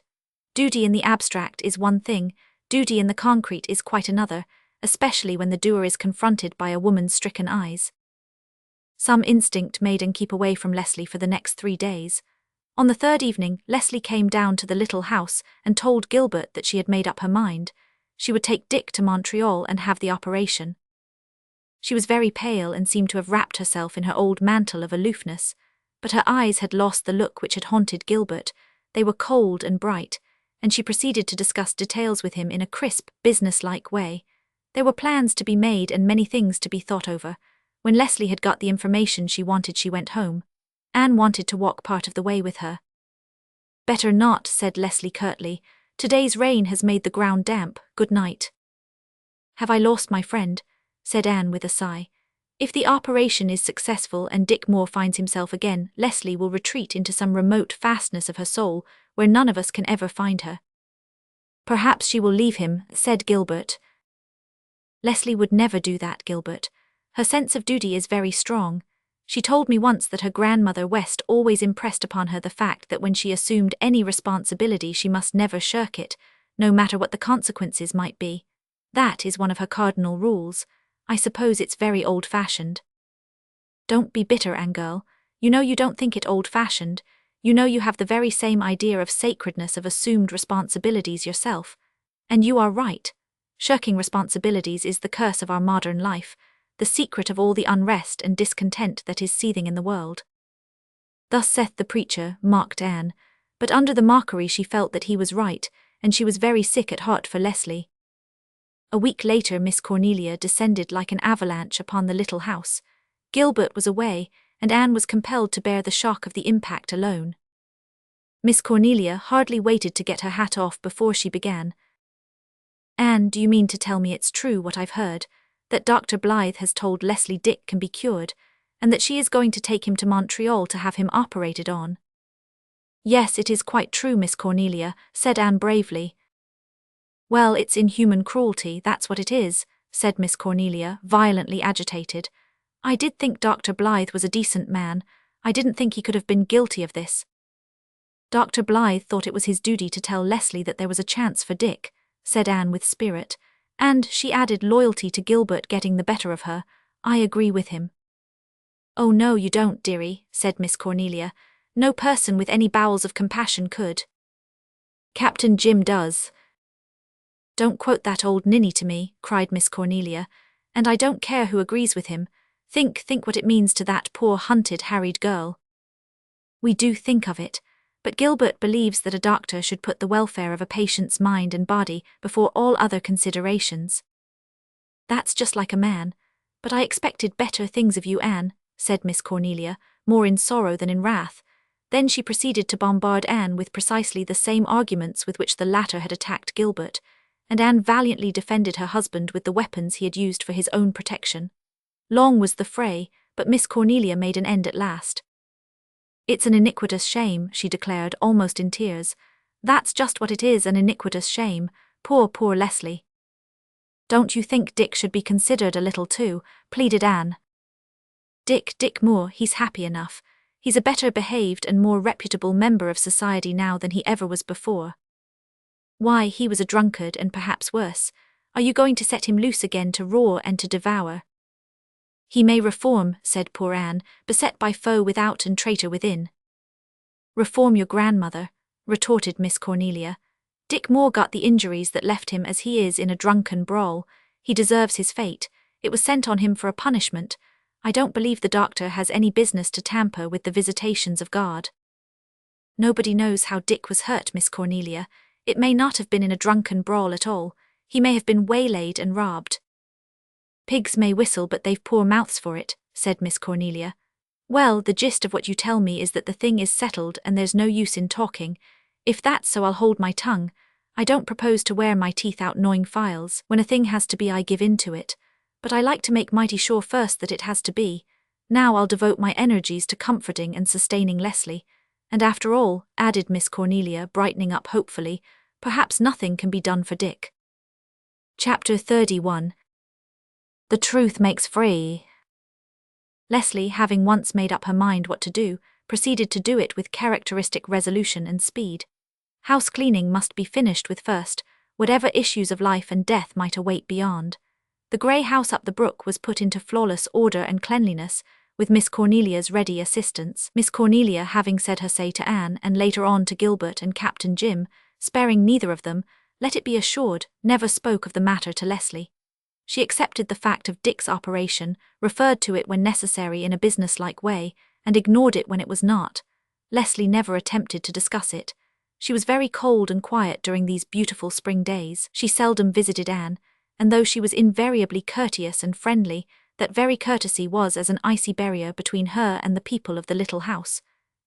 Duty in the abstract is one thing, duty in the concrete is quite another, especially when the doer is confronted by a woman's stricken eyes. Some instinct made him keep away from Leslie for the next 3 days. On the third evening, Leslie came down to the little house and told Gilbert that she had made up her mind. She would take Dick to Montreal and have the operation. She was very pale and seemed to have wrapped herself in her old mantle of aloofness, but her eyes had lost the look which had haunted Gilbert. They were cold and bright, and she proceeded to discuss details with him in a crisp, business-like way. There were plans to be made and many things to be thought over. When Leslie had got the information she wanted, she went home. Anne wanted to walk part of the way with her. "Better not," said Leslie curtly. "Today's rain has made the ground damp. Good night." "Have I lost my friend?" said Anne with a sigh. "If the operation is successful and Dick Moore finds himself again, Leslie will retreat into some remote fastness of her soul, where none of us can ever find her." "Perhaps she will leave him," said Gilbert. "Leslie would never do that, Gilbert. Her sense of duty is very strong. She told me once that her grandmother West always impressed upon her the fact that when she assumed any responsibility she must never shirk it, no matter what the consequences might be. That is one of her cardinal rules. I suppose it's very old-fashioned. Don't be bitter, Anne girl. You know you don't think it old-fashioned. You know you have the very same idea of sacredness of assumed responsibilities yourself. And you are right. Shirking responsibilities is the curse of our modern life, the secret of all the unrest and discontent that is seething in the world. Thus saith the preacher, mocked Anne, but under the mockery she felt that he was right, and she was very sick at heart for Leslie. A week later Miss Cornelia descended like an avalanche upon the little house. Gilbert was away, and Anne was compelled to bear the shock of the impact alone. Miss Cornelia hardly waited to get her hat off before she began. Anne, do you mean to tell me it's true what I've heard, that Dr. Blythe has told Leslie Dick can be cured, and that she is going to take him to Montreal to have him operated on? Yes, it is quite true, Miss Cornelia, said Anne bravely. Well, it's inhuman cruelty, that's what it is, said Miss Cornelia, violently agitated. I did think Dr. Blythe was a decent man. I didn't think he could have been guilty of this. Dr. Blythe thought it was his duty to tell Leslie that there was a chance for Dick, said Anne with spirit, and, she added, loyalty to Gilbert getting the better of her. I agree with him. Oh no, you don't, dearie, said Miss Cornelia. No person with any bowels of compassion could. Captain Jim does. Don't quote that old ninny to me, cried Miss Cornelia, and I don't care who agrees with him. Think what it means to that poor hunted, harried girl. We do think of it, but Gilbert believes that a doctor should put the welfare of a patient's mind and body before all other considerations. That's just like a man, but I expected better things of you, Anne, said Miss Cornelia, more in sorrow than in wrath. Then she proceeded to bombard Anne with precisely the same arguments with which the latter had attacked Gilbert, and Anne valiantly defended her husband with the weapons he had used for his own protection. Long was the fray, but Miss Cornelia made an end at last. It's an iniquitous shame, she declared, almost in tears. That's just what it is, an iniquitous shame. Poor Leslie. Don't you think Dick should be considered a little too? Pleaded Anne. Dick Moore, he's happy enough. He's a better behaved and more reputable member of society now than he ever was before. Why, he was a drunkard and perhaps worse. Are you going to set him loose again to roar and to devour? He may reform, said poor Anne, beset by foe without and traitor within. Reform your grandmother, retorted Miss Cornelia. Dick Moore got the injuries that left him as he is in a drunken brawl. He deserves his fate. It was sent on him for a punishment. I don't believe the doctor has any business to tamper with the visitations of God. Nobody knows how Dick was hurt, Miss Cornelia. It may not have been in a drunken brawl at all. He may have been waylaid and robbed. Pigs may whistle, but they've poor mouths for it, said Miss Cornelia. Well, the gist of what you tell me is that the thing is settled and there's no use in talking. If that's so, I'll hold my tongue. I don't propose to wear my teeth out gnawing files. When a thing has to be, I give in to it. But I like to make mighty sure first that it has to be. Now I'll devote my energies to comforting and sustaining Leslie. And after all, added Miss Cornelia, brightening up hopefully, perhaps nothing can be done for Dick. Chapter 31. The truth makes free. Leslie, having once made up her mind what to do, proceeded to do it with characteristic resolution and speed. House cleaning must be finished with first, whatever issues of life and death might await beyond. The grey house up the brook was put into flawless order and cleanliness, with Miss Cornelia's ready assistance, Miss Cornelia having said her say to Anne and later on to Gilbert and Captain Jim, sparing neither of them, let it be assured, never spoke of the matter to Leslie. She accepted the fact of Dick's operation, referred to it when necessary in a business-like way, and ignored it when it was not. Leslie never attempted to discuss it. She was very cold and quiet during these beautiful spring days. She seldom visited Anne, and though she was invariably courteous and friendly, that very courtesy was as an icy barrier between her and the people of the little house.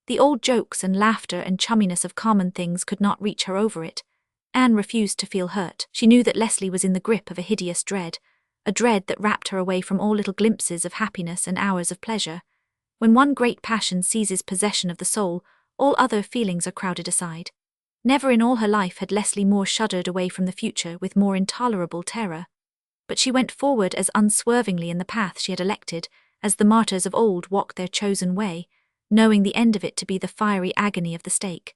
The old jokes and laughter and chumminess of common things could not reach her over it. Anne refused to feel hurt. She knew that Leslie was in the grip of a hideous dread, a dread that wrapped her away from all little glimpses of happiness and hours of pleasure. When one great passion seizes possession of the soul, all other feelings are crowded aside. Never in all her life had Leslie Moore shuddered away from the future with more intolerable terror. But she went forward as unswervingly in the path she had elected, as the martyrs of old walked their chosen way, knowing the end of it to be the fiery agony of the stake.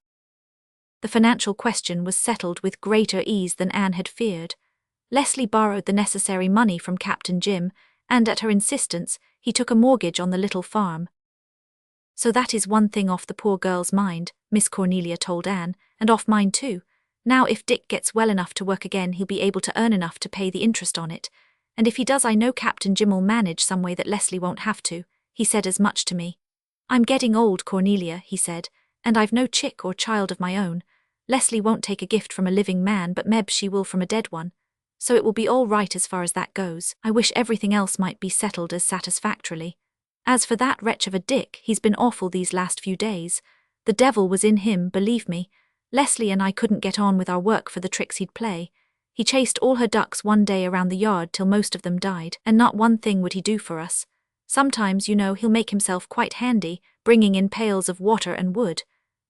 The financial question was settled with greater ease than Anne had feared. Leslie borrowed the necessary money from Captain Jim, and at her insistence, he took a mortgage on the little farm. So that is one thing off the poor girl's mind, Miss Cornelia told Anne, and off mine too. Now if Dick gets well enough to work again, he'll be able to earn enough to pay the interest on it, and if he does, I know Captain Jim'll manage some way that Leslie won't have to. He said as much to me. I'm getting old, Cornelia, he said, and I've no chick or child of my own. Leslie won't take a gift from a living man, but maybe she will from a dead one. So it will be all right as far as that goes. I wish everything else might be settled as satisfactorily. As for that wretch of a Dick, he's been awful these last few days. The devil was in him, believe me. Leslie and I couldn't get on with our work for the tricks he'd play. He chased all her ducks one day around the yard till most of them died, and not one thing would he do for us. Sometimes, you know, he'll make himself quite handy, bringing in pails of water and wood.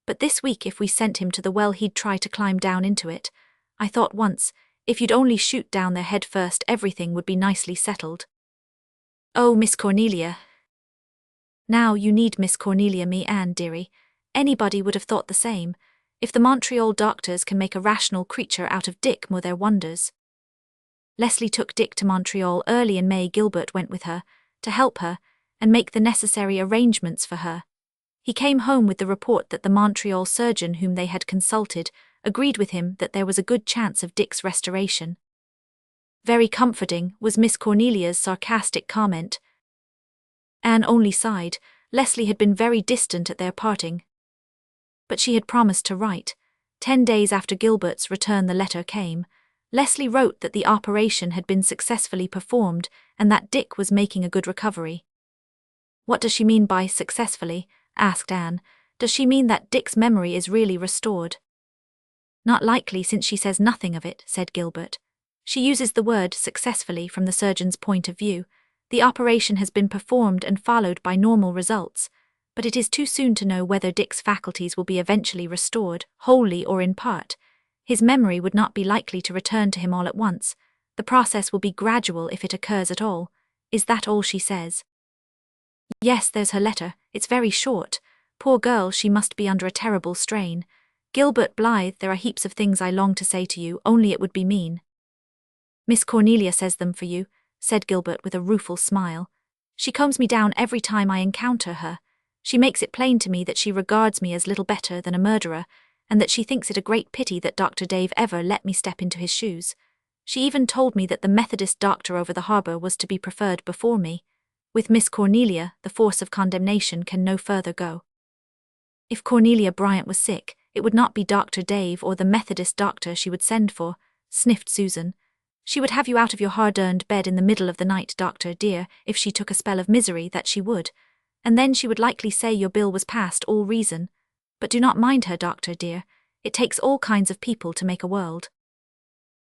But this week if we sent him to the well he'd try to climb down into it. I thought once, if you'd only shoot down there head first, everything would be nicely settled. Oh, Miss Cornelia. Now you need Miss Cornelia me, Anne, dearie. Anybody would have thought the same. If the Montreal doctors can make a rational creature out of Dick, more their wonders. Leslie took Dick to Montreal early in May. Gilbert went with her, to help her, and make the necessary arrangements for her. He came home with the report that the Montreal surgeon whom they had consulted agreed with him that there was a good chance of Dick's restoration. Very comforting, was Miss Cornelia's sarcastic comment. Anne only sighed. Leslie had been very distant at their parting. But she had promised to write. 10 days after Gilbert's return the letter came. Leslie wrote that the operation had been successfully performed and that Dick was making a good recovery. What does she mean by successfully? Asked Anne. Does she mean that Dick's memory is really restored? Not likely, since she says nothing of it, said Gilbert. She uses the word successfully from the surgeon's point of view. The operation has been performed and followed by normal results, but it is too soon to know whether Dick's faculties will be eventually restored, wholly or in part. His memory would not be likely to return to him all at once. The process will be gradual if it occurs at all. Is that all she says? Yes, there's her letter. It's very short. Poor girl, she must be under a terrible strain. Gilbert Blythe, there are heaps of things I long to say to you, only it would be mean. Miss Cornelia says them for you, said Gilbert with a rueful smile. She combs me down every time I encounter her. She makes it plain to me that she regards me as little better than a murderer, and that she thinks it a great pity that Dr. Dave ever let me step into his shoes. She even told me that the Methodist doctor over the harbour was to be preferred before me. With Miss Cornelia, the force of condemnation can no further go. If Cornelia Bryant was sick, it would not be Dr. Dave or the Methodist doctor she would send for, sniffed Susan. She would have you out of your hard-earned bed in the middle of the night, Doctor dear, if she took a spell of misery, that she would. And then she would likely say your bill was past all reason. But do not mind her, Doctor dear. It takes all kinds of people to make a world.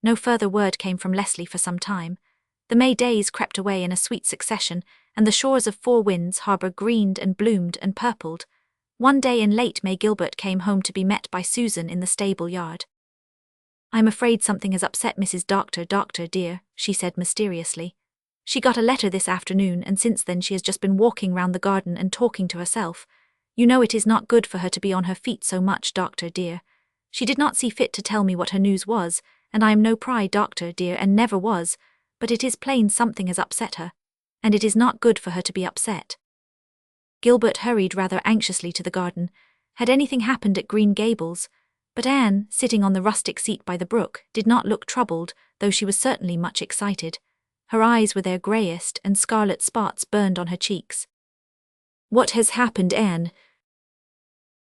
No further word came from Leslie for some time. The May days crept away in a sweet succession, and the shores of Four Winds Harbour greened and bloomed and purpled. One day in late May Gilbert came home to be met by Susan in the stable yard. I'm afraid something has upset Mrs. Doctor dear, she said mysteriously. She got a letter this afternoon, and since then she has just been walking round the garden and talking to herself. You know it is not good for her to be on her feet so much, Doctor dear. She did not see fit to tell me what her news was, and I am no pry, Doctor dear, and never was, but it is plain something has upset her, and it is not good for her to be upset. Gilbert hurried rather anxiously to the garden. Had anything happened at Green Gables? But Anne, sitting on the rustic seat by the brook, did not look troubled, though she was certainly much excited. Her eyes were their greyest, and scarlet spots burned on her cheeks. What has happened, Anne?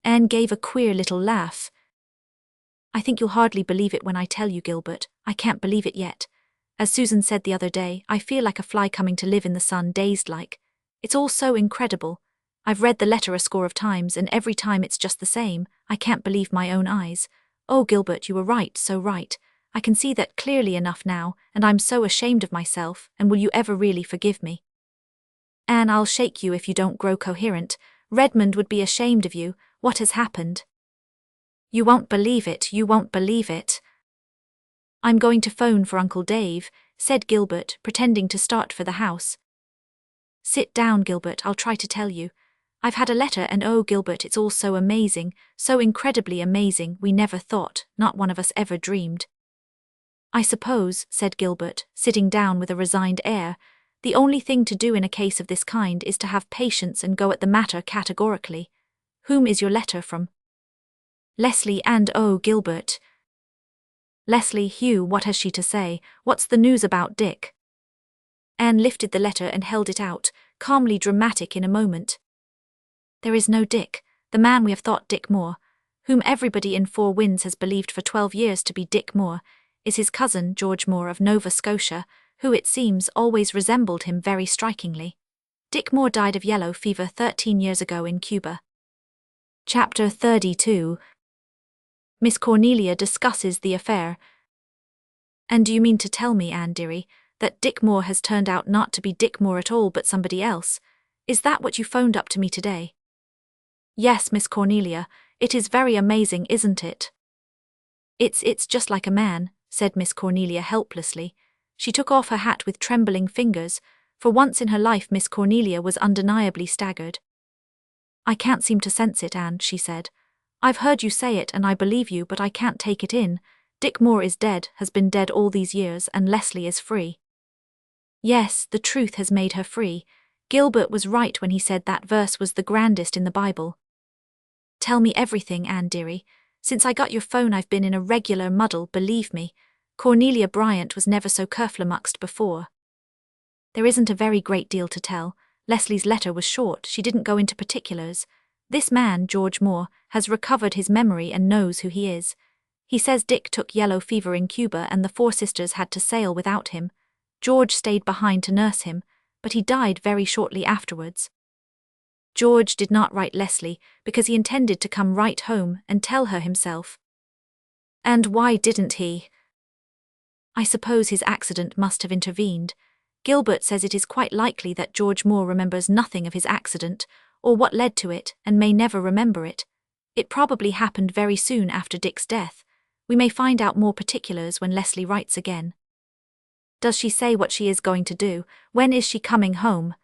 Anne gave a queer little laugh. I think you'll hardly believe it when I tell you, Gilbert. I can't believe it yet. As Susan said the other day, I feel like a fly coming to live in the sun, dazed like. It's all so incredible. I've read the letter a score of times, and every time it's just the same. I can't believe my own eyes. Oh, Gilbert, you were right, so right. I can see that clearly enough now, and I'm so ashamed of myself, and will you ever really forgive me? Anne, I'll shake you if you don't grow coherent. Redmond would be ashamed of you. What has happened? You won't believe it, you won't believe it. I'm going to phone for Uncle Dave. said Gilbert, pretending to start for the house. Sit down, Gilbert, I'll try to tell you. I've had a letter and oh, Gilbert, it's all so amazing, so incredibly amazing, we never thought, not one of us ever dreamed. I suppose, said Gilbert, sitting down with a resigned air, the only thing to do in a case of this kind is to have patience and go at the matter categorically. Whom is your letter from? Leslie and oh, Gilbert. Leslie, Hugh, what has she to say? What's the news about Dick? Anne lifted the letter and held it out, calmly dramatic in a moment. There is no Dick, the man we have thought Dick Moore, whom everybody in Four Winds has believed for 12 years to be Dick Moore, is his cousin George Moore of Nova Scotia, who, it seems, always resembled him very strikingly. Dick Moore died of yellow fever 13 years ago in Cuba. Chapter 32. Miss Cornelia discusses the affair. And do you mean to tell me, Anne dearie, that Dick Moore has turned out not to be Dick Moore at all but somebody else? Is that what you phoned up to me today? Yes, Miss Cornelia, it is very amazing, isn't it? It's just like a man, said Miss Cornelia helplessly. She took off her hat with trembling fingers. For once in her life Miss Cornelia was undeniably staggered. I can't seem to sense it, Anne, she said. I've heard you say it and I believe you, but I can't take it in. Dick Moore is dead, has been dead all these years, and Leslie is free. Yes, the truth has made her free. Gilbert was right when he said that verse was the grandest in the Bible. Tell me everything, Anne dearie. Since I got your phone I've been in a regular muddle, believe me. Cornelia Bryant was never so kerflummoxed before. There isn't a very great deal to tell. Leslie's letter was short, she didn't go into particulars. This man, George Moore, has recovered his memory and knows who he is. He says Dick took yellow fever in Cuba and the four sisters had to sail without him. George stayed behind to nurse him, but he died very shortly afterwards. George did not write Leslie because he intended to come right home and tell her himself. And why didn't he? I suppose his accident must have intervened. Gilbert says it is quite likely that George Moore remembers nothing of his accident, or what led to it, and may never remember it. It probably happened very soon after Dick's death. We may find out more particulars when Leslie writes again. Does she say what she is going to do? When is she coming home?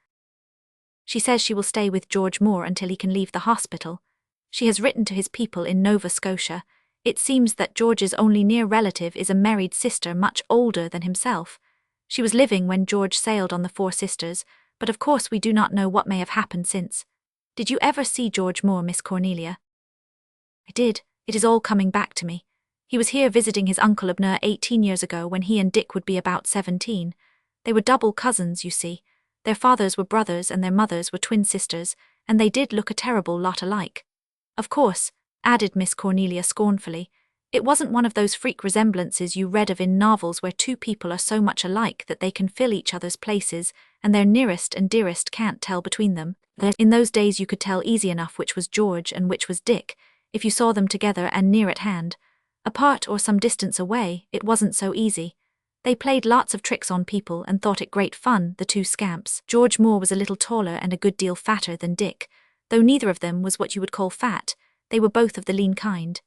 She says she will stay with George Moore until he can leave the hospital. She has written to his people in Nova Scotia. It seems that George's only near relative is a married sister much older than himself. She was living when George sailed on the Four Sisters, but of course we do not know what may have happened since. Did you ever see George Moore, Miss Cornelia? I did. It is all coming back to me. He was here visiting his uncle Abner 18 years ago when he and Dick would be about 17. They were double cousins, you see. Their fathers were brothers and their mothers were twin sisters, and they did look a terrible lot alike. Of course, added Miss Cornelia scornfully, it wasn't one of those freak resemblances you read of in novels where two people are so much alike that they can fill each other's places, and their nearest and dearest can't tell between them. In those days you could tell easy enough which was George and which was Dick, if you saw them together and near at hand. Apart or some distance away, it wasn't so easy. They played lots of tricks on people and thought it great fun, the two scamps. George Moore was a little taller and a good deal fatter than Dick, though neither of them was what you would call fat. They were both of the lean kind.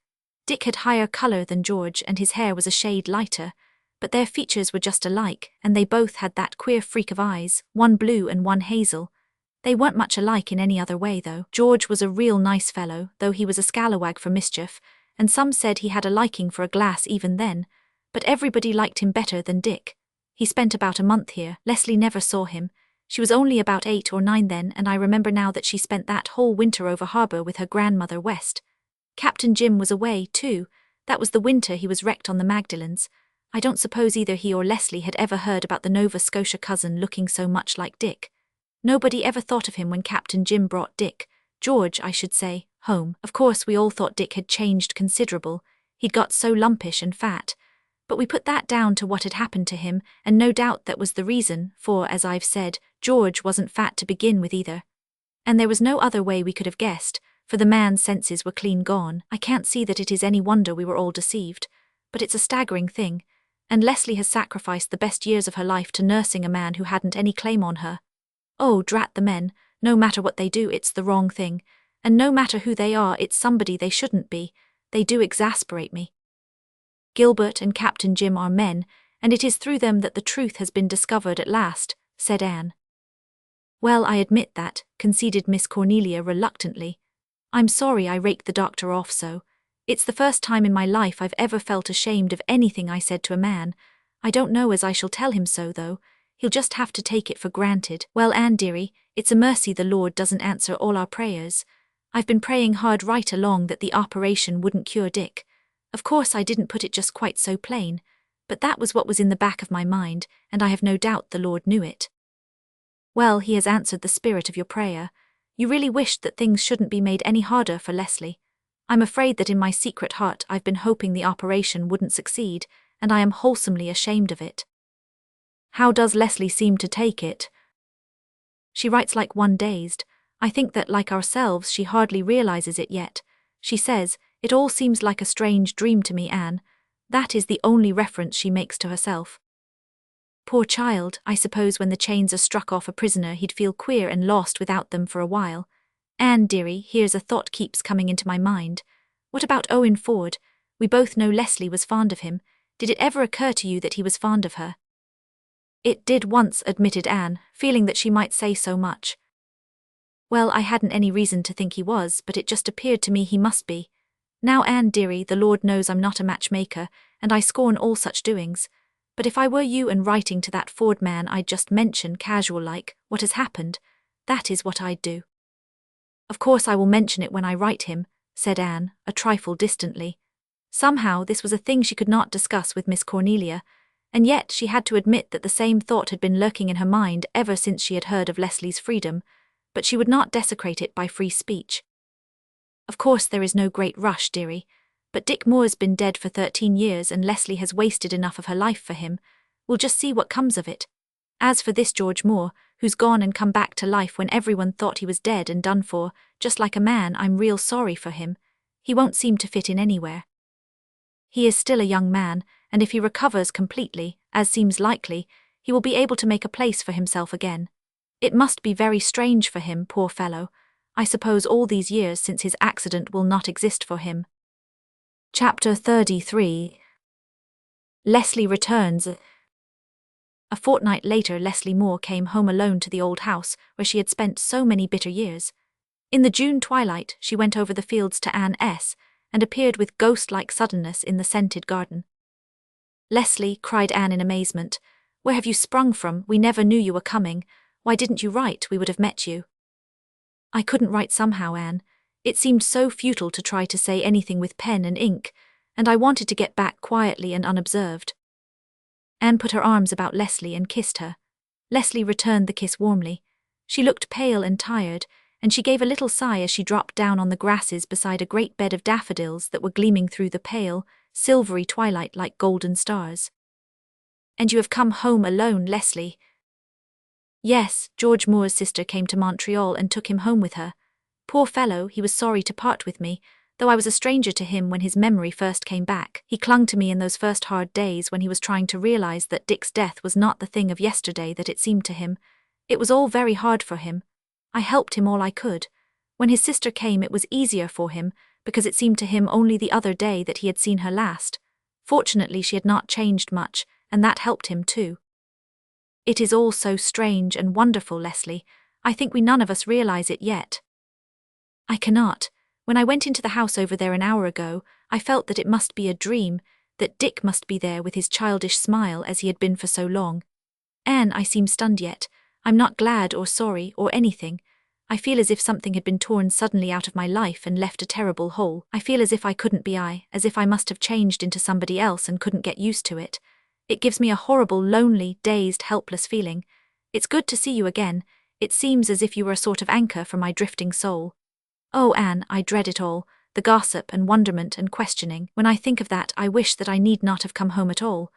Dick had higher colour than George and his hair was a shade lighter, but their features were just alike, and they both had that queer freak of eyes, one blue and one hazel. They weren't much alike in any other way, though. George was a real nice fellow, though he was a scalawag for mischief, and some said he had a liking for a glass even then, but everybody liked him better than Dick. He spent about a month here. Leslie never saw him. She was only about 8 or 9 then, and I remember now that she spent that whole winter over harbour with her grandmother West. Captain Jim was away, too. That was the winter he was wrecked on the Magdalens. I don't suppose either he or Leslie had ever heard about the Nova Scotia cousin looking so much like Dick. Nobody ever thought of him when Captain Jim brought Dick, George, I should say, home. Of course we all thought Dick had changed considerable. He'd got so lumpish and fat. But we put that down to what had happened to him, and no doubt that was the reason, for, as I've said, George wasn't fat to begin with either. And there was no other way we could have guessed, for the man's senses were clean gone. I can't see that it is any wonder we were all deceived, but it's a staggering thing, and Leslie has sacrificed the best years of her life to nursing a man who hadn't any claim on her. Oh, drat the men, no matter what they do, it's the wrong thing, and no matter who they are, it's somebody they shouldn't be. They do exasperate me. Gilbert and Captain Jim are men, and it is through them that the truth has been discovered at last, said Anne. Well, I admit that, conceded Miss Cornelia reluctantly. I'm sorry I raked the doctor off so. It's the first time in my life I've ever felt ashamed of anything I said to a man. I don't know as I shall tell him so, though. He'll just have to take it for granted. Well, Anne dearie, it's a mercy the Lord doesn't answer all our prayers. I've been praying hard right along that the operation wouldn't cure Dick. Of course I didn't put it just quite so plain, but that was what was in the back of my mind, and I have no doubt the Lord knew it. Well, he has answered the spirit of your prayer. You really wished that things shouldn't be made any harder for Leslie. I'm afraid that in my secret heart I've been hoping the operation wouldn't succeed, and I am wholesomely ashamed of it. How does Leslie seem to take it? She writes like one dazed. I think that, like ourselves, she hardly realizes it yet. She says, "It all seems like a strange dream to me, Anne." That is the only reference she makes to herself. Poor child, I suppose when the chains are struck off a prisoner he'd feel queer and lost without them for a while. Anne dearie, here's a thought keeps coming into my mind. What about Owen Ford? We both know Leslie was fond of him. Did it ever occur to you that he was fond of her? It did once, admitted Anne, feeling that she might say so much. Well, I hadn't any reason to think he was, but it just appeared to me he must be. Now, Anne dearie, the Lord knows I'm not a matchmaker, and I scorn all such doings. But if I were you and writing to that Ford man I'd just mention casual-like what has happened, that is what I'd do. Of course I will mention it when I write him, said Anne, a trifle distantly. Somehow this was a thing she could not discuss with Miss Cornelia, and yet she had to admit that the same thought had been lurking in her mind ever since she had heard of Leslie's freedom, but she would not desecrate it by free speech. Of course there is no great rush, dearie, but Dick Moore's been dead for 13 years and Leslie has wasted enough of her life for him. We'll just see what comes of it. As for this George Moore, who's gone and come back to life when everyone thought he was dead and done for, just like a man, I'm real sorry for him. He won't seem to fit in anywhere. He is still a young man, and if he recovers completely, as seems likely, he will be able to make a place for himself again. It must be very strange for him, poor fellow. I suppose all these years since his accident will not exist for him. Chapter 33. Leslie returns. A fortnight later Leslie Moore came home alone to the old house where she had spent so many bitter years. In the June twilight she went over the fields to Anne S., and appeared with ghost-like suddenness in the scented garden. "Leslie," cried Anne in amazement, "where have you sprung from? We never knew you were coming. Why didn't you write? We would have met you." "I couldn't write somehow, Anne. It seemed so futile to try to say anything with pen and ink, and I wanted to get back quietly and unobserved." Anne put her arms about Leslie and kissed her. Leslie returned the kiss warmly. She looked pale and tired, and she gave a little sigh as she dropped down on the grasses beside a great bed of daffodils that were gleaming through the pale, silvery twilight like golden stars. "And you have come home alone, Leslie?" "Yes, George Moore's sister came to Montreal and took him home with her. Poor fellow, he was sorry to part with me, though I was a stranger to him when his memory first came back. He clung to me in those first hard days when he was trying to realize that Dick's death was not the thing of yesterday that it seemed to him. It was all very hard for him. I helped him all I could. When his sister came it was easier for him, because it seemed to him only the other day that he had seen her last. Fortunately she had not changed much, and that helped him too. It is all so strange and wonderful, Leslie. I think we none of us realize it yet. I cannot. When I went into the house over there an hour ago, I felt that it must be a dream, that Dick must be there with his childish smile as he had been for so long. Anne, I seem stunned yet. I'm not glad or sorry or anything. I feel as if something had been torn suddenly out of my life and left a terrible hole. I feel as if I couldn't be I, as if I must have changed into somebody else and couldn't get used to it. It gives me a horrible, lonely, dazed, helpless feeling. It's good to see you again. It seems as if you were a sort of anchor for my drifting soul. Oh, Anne, I dread it all, the gossip and wonderment and questioning. When I think of that, I wish that I need not have come home at all.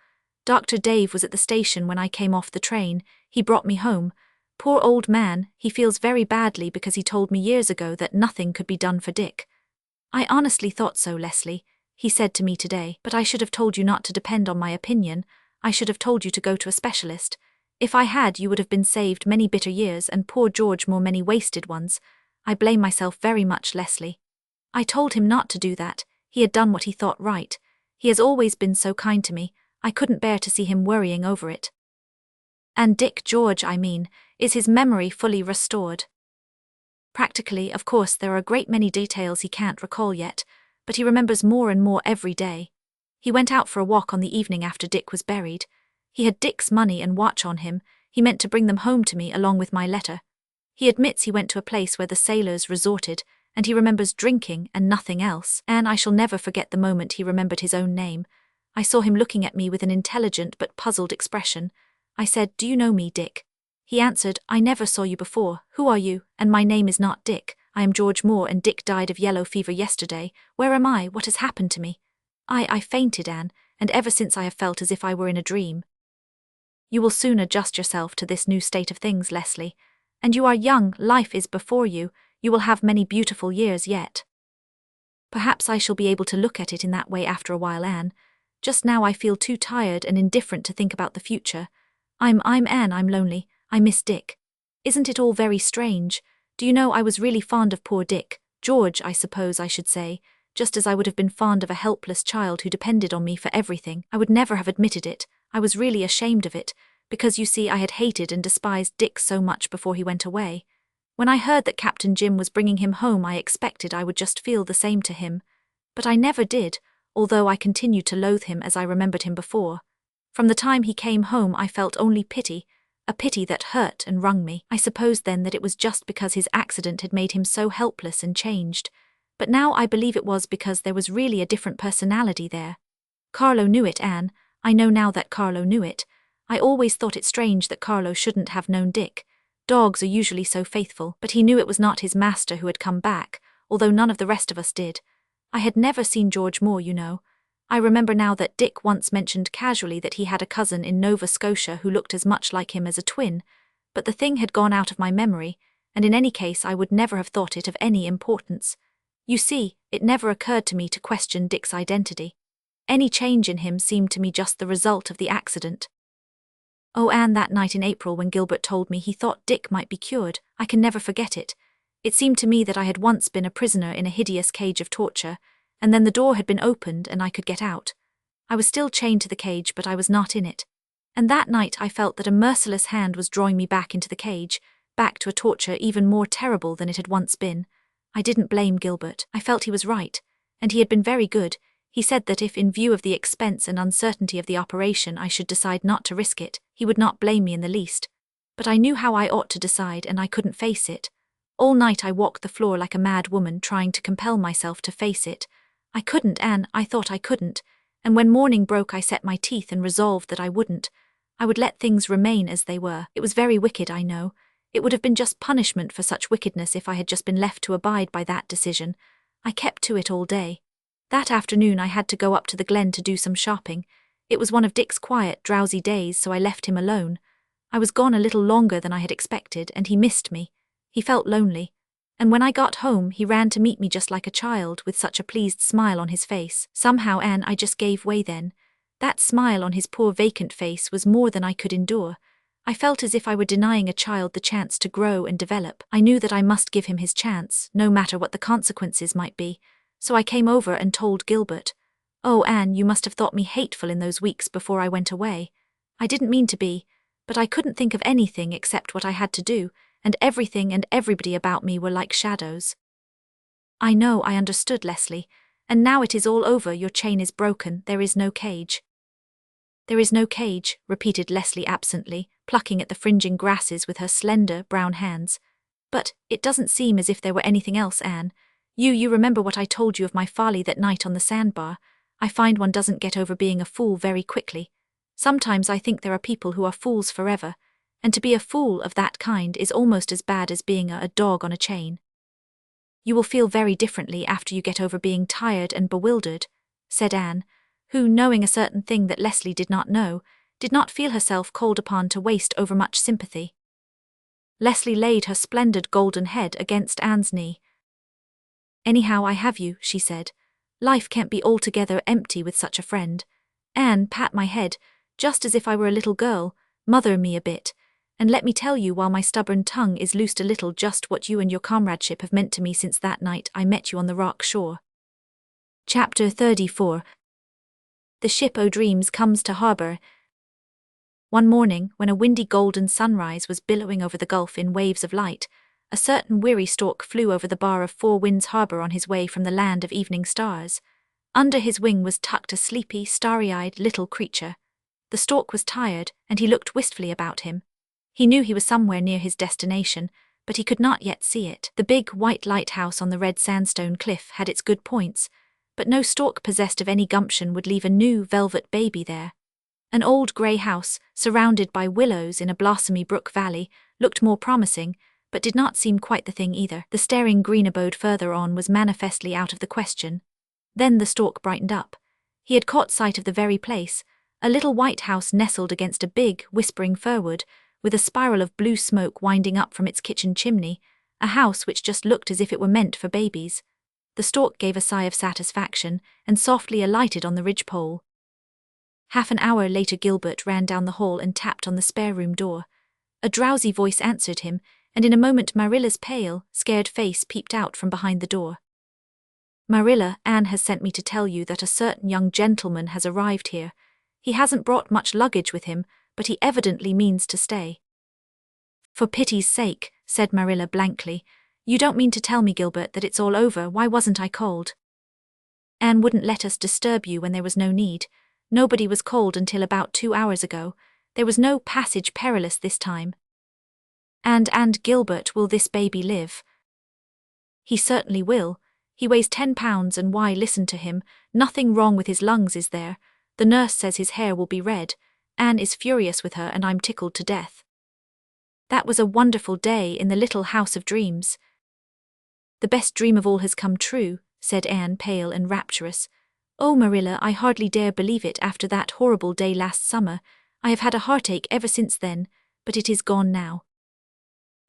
Dr. Dave was at the station when I came off the train. He brought me home. Poor old man, he feels very badly because he told me years ago that nothing could be done for Dick. I honestly thought so, Leslie, he said to me today, but I should have told you not to depend on my opinion. I should have told you to go to a specialist. If I had, you would have been saved many bitter years and poor George Moore many wasted ones. I blame myself very much, Leslie. I told him not to do that. He had done what he thought right. He has always been so kind to me. I couldn't bear to see him worrying over it. And George, is his memory fully restored? Practically, of course, there are a great many details he can't recall yet, but he remembers more and more every day. He went out for a walk on the evening after Dick was buried. He had Dick's money and watch on him. He meant to bring them home to me along with my letter. He admits he went to a place where the sailors resorted, and he remembers drinking and nothing else. And I shall never forget the moment he remembered his own name. I saw him looking at me with an intelligent but puzzled expression. I said, "Do you know me, Dick?" He answered, "I never saw you before. Who are you? And my name is not Dick. I am George Moore, and Dick died of yellow fever yesterday. Where am I? What has happened to me?" I fainted, Anne, and ever since I have felt as if I were in a dream. You will soon adjust yourself to this new state of things, Leslie. And you are young, life is before you, you will have many beautiful years yet. Perhaps I shall be able to look at it in that way after a while, Anne. Just now I feel too tired and indifferent to think about the future. I'm Anne, I'm lonely, I miss Dick. Isn't it all very strange? Do you know I was really fond of poor Dick, George I suppose I should say, just as I would have been fond of a helpless child who depended on me for everything. I would never have admitted it, I was really ashamed of it, because you see I had hated and despised Dick so much before he went away. When I heard that Captain Jim was bringing him home I expected I would just feel the same to him. But I never did, although I continued to loathe him as I remembered him before. From the time he came home I felt only pity, a pity that hurt and wrung me. I supposed then that it was just because his accident had made him so helpless and changed. But now I believe it was because there was really a different personality there. Carlo knew it, Anne. I know now that Carlo knew it. I always thought it strange that Carlo shouldn't have known Dick. Dogs are usually so faithful, but he knew it was not his master who had come back, although none of the rest of us did. I had never seen George Moore, you know. I remember now that Dick once mentioned casually that he had a cousin in Nova Scotia who looked as much like him as a twin, but the thing had gone out of my memory, and in any case I would never have thought it of any importance. You see, it never occurred to me to question Dick's identity. Any change in him seemed to me just the result of the accident. Oh, Anne, that night in April when Gilbert told me he thought Dick might be cured, I can never forget it. It seemed to me that I had once been a prisoner in a hideous cage of torture, and then the door had been opened and I could get out. I was still chained to the cage, but I was not in it. And that night I felt that a merciless hand was drawing me back into the cage, back to a torture even more terrible than it had once been. I didn't blame Gilbert. I felt he was right, and he had been very good. He said that if in view of the expense and uncertainty of the operation I should decide not to risk it, he would not blame me in the least. But I knew how I ought to decide and I couldn't face it. All night I walked the floor like a mad woman trying to compel myself to face it. I couldn't, Anne, I thought I couldn't, and when morning broke I set my teeth and resolved that I wouldn't. I would let things remain as they were. It was very wicked, I know. It would have been just punishment for such wickedness if I had just been left to abide by that decision. I kept to it all day. That afternoon I had to go up to the glen to do some shopping. It was one of Dick's quiet, drowsy days, so I left him alone. I was gone a little longer than I had expected, and he missed me. He felt lonely. And when I got home, he ran to meet me just like a child, with such a pleased smile on his face. Somehow, Anne, I just gave way then. That smile on his poor vacant face was more than I could endure. I felt as if I were denying a child the chance to grow and develop. I knew that I must give him his chance, no matter what the consequences might be. So I came over and told Gilbert. Oh, Anne, you must have thought me hateful in those weeks before I went away. I didn't mean to be, but I couldn't think of anything except what I had to do, and everything and everybody about me were like shadows. I know, I understood, Leslie, and now it is all over, your chain is broken, there is no cage. There is no cage, repeated Leslie absently, plucking at the fringing grasses with her slender, brown hands. But it doesn't seem as if there were anything else, Anne. You remember what I told you of my folly that night on the sandbar. I find one doesn't get over being a fool very quickly. Sometimes I think there are people who are fools forever, and to be a fool of that kind is almost as bad as being a dog on a chain. You will feel very differently after you get over being tired and bewildered, said Anne, who, knowing a certain thing that Leslie did not know, did not feel herself called upon to waste overmuch sympathy. Leslie laid her splendid golden head against Anne's knee. Anyhow, I have you, she said. Life can't be altogether empty with such a friend. Anne, pat my head, just as if I were a little girl, mother me a bit, and let me tell you while my stubborn tongue is loosed a little just what you and your comradeship have meant to me since that night I met you on the rock shore. Chapter 34. The ship O'Dreams comes to harbour. One morning, when a windy golden sunrise was billowing over the gulf in waves of light, a certain weary stork flew over the bar of Four Winds Harbour on his way from the land of evening stars. Under his wing was tucked a sleepy, starry-eyed little creature. The stork was tired, and he looked wistfully about him. He knew he was somewhere near his destination, but he could not yet see it. The big, white lighthouse on the red sandstone cliff had its good points, but no stork possessed of any gumption would leave a new velvet baby there. An old grey house, surrounded by willows in a blossomy brook valley, looked more promising, but did not seem quite the thing either. The staring green abode further on was manifestly out of the question. Then the stork brightened up. He had caught sight of the very place, a little white house nestled against a big, whispering firwood, with a spiral of blue smoke winding up from its kitchen chimney, a house which just looked as if it were meant for babies. The stork gave a sigh of satisfaction, and softly alighted on the ridgepole. Half an hour later Gilbert ran down the hall and tapped on the spare room door. A drowsy voice answered him, and in a moment Marilla's pale, scared face peeped out from behind the door. "Marilla, Anne has sent me to tell you that a certain young gentleman has arrived here. He hasn't brought much luggage with him, but he evidently means to stay." "For pity's sake," said Marilla blankly, "you don't mean to tell me, Gilbert, that it's all over? Why wasn't I called?" "Anne wouldn't let us disturb you when there was no need. Nobody was called until about 2 hours ago. There was no passage perilous this time." And Gilbert, will this baby live?" "He certainly will. He weighs 10 pounds and why, listen to him, nothing wrong with his lungs, is there? The nurse says his hair will be red. Anne is furious with her and I'm tickled to death." That was a wonderful day in the little house of dreams. "The best dream of all has come true," said Anne, pale and rapturous. "Oh, Marilla, I hardly dare believe it after that horrible day last summer. I have had a heartache ever since then, but it is gone now."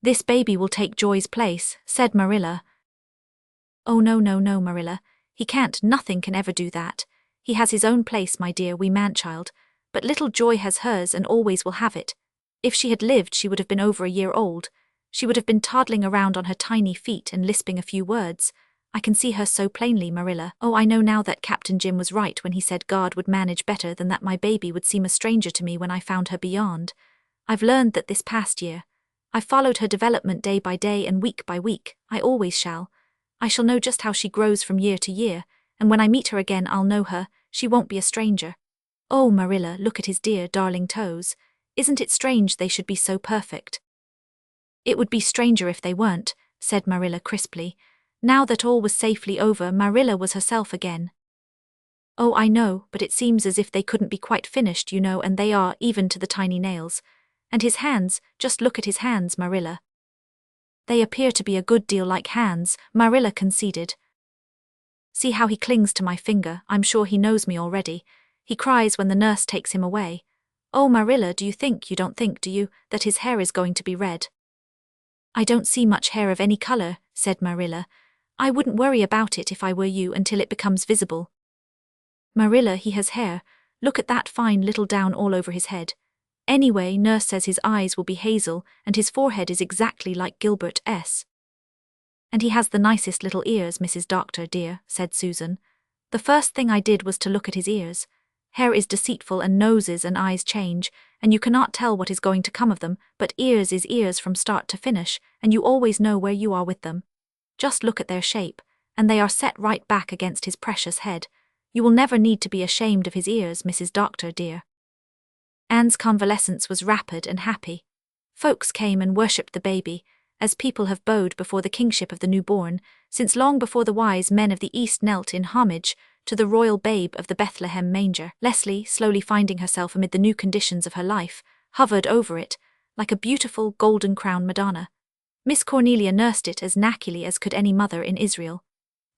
"This baby will take Joy's place," said Marilla. "Oh, no, Marilla. He can't, nothing can ever do that. He has his own place, my dear wee man-child, but little Joy has hers and always will have it. If she had lived, she would have been over a year old. She would have been toddling around on her tiny feet and lisping a few words. I can see her so plainly, Marilla. Oh, I know now that Captain Jim was right when he said God would manage better than that my baby would seem a stranger to me when I found her beyond. I've learned that this past year. I've followed her development day by day and week by week. I always shall. I shall know just how she grows from year to year, and when I meet her again I'll know her. She won't be a stranger. Oh, Marilla, look at his dear, darling toes. Isn't it strange they should be so perfect?" "It would be stranger if they weren't," said Marilla crisply. Now that all was safely over, Marilla was herself again. "Oh, I know, but it seems as if they couldn't be quite finished, you know, and they are, even to the tiny nails. And his hands, just look at his hands, Marilla." "They appear to be a good deal like hands," Marilla conceded. "See how he clings to my finger. I'm sure he knows me already. He cries when the nurse takes him away. Oh, Marilla, do you don't think, do you, that his hair is going to be red?" "I don't see much hair of any color," said Marilla. "I wouldn't worry about it if I were you until it becomes visible." "Marilla, he has hair. Look at that fine little down all over his head. Anyway, nurse says his eyes will be hazel and his forehead is exactly like Gilbert's. And he has the nicest little ears, Mrs. Doctor, dear," said Susan. "The first thing I did was to look at his ears. Hair is deceitful and noses and eyes change, and you cannot tell what is going to come of them, but ears is ears from start to finish, and you always know where you are with them. Just look at their shape, and they are set right back against his precious head. You will never need to be ashamed of his ears, Mrs. Doctor, dear." Anne's convalescence was rapid and happy. Folks came and worshipped the baby, as people have bowed before the kingship of the newborn, since long before the wise men of the East knelt in homage to the royal babe of the Bethlehem manger. Leslie, slowly finding herself amid the new conditions of her life, hovered over it, like a beautiful golden-crowned Madonna. Miss Cornelia nursed it as knackily as could any mother in Israel.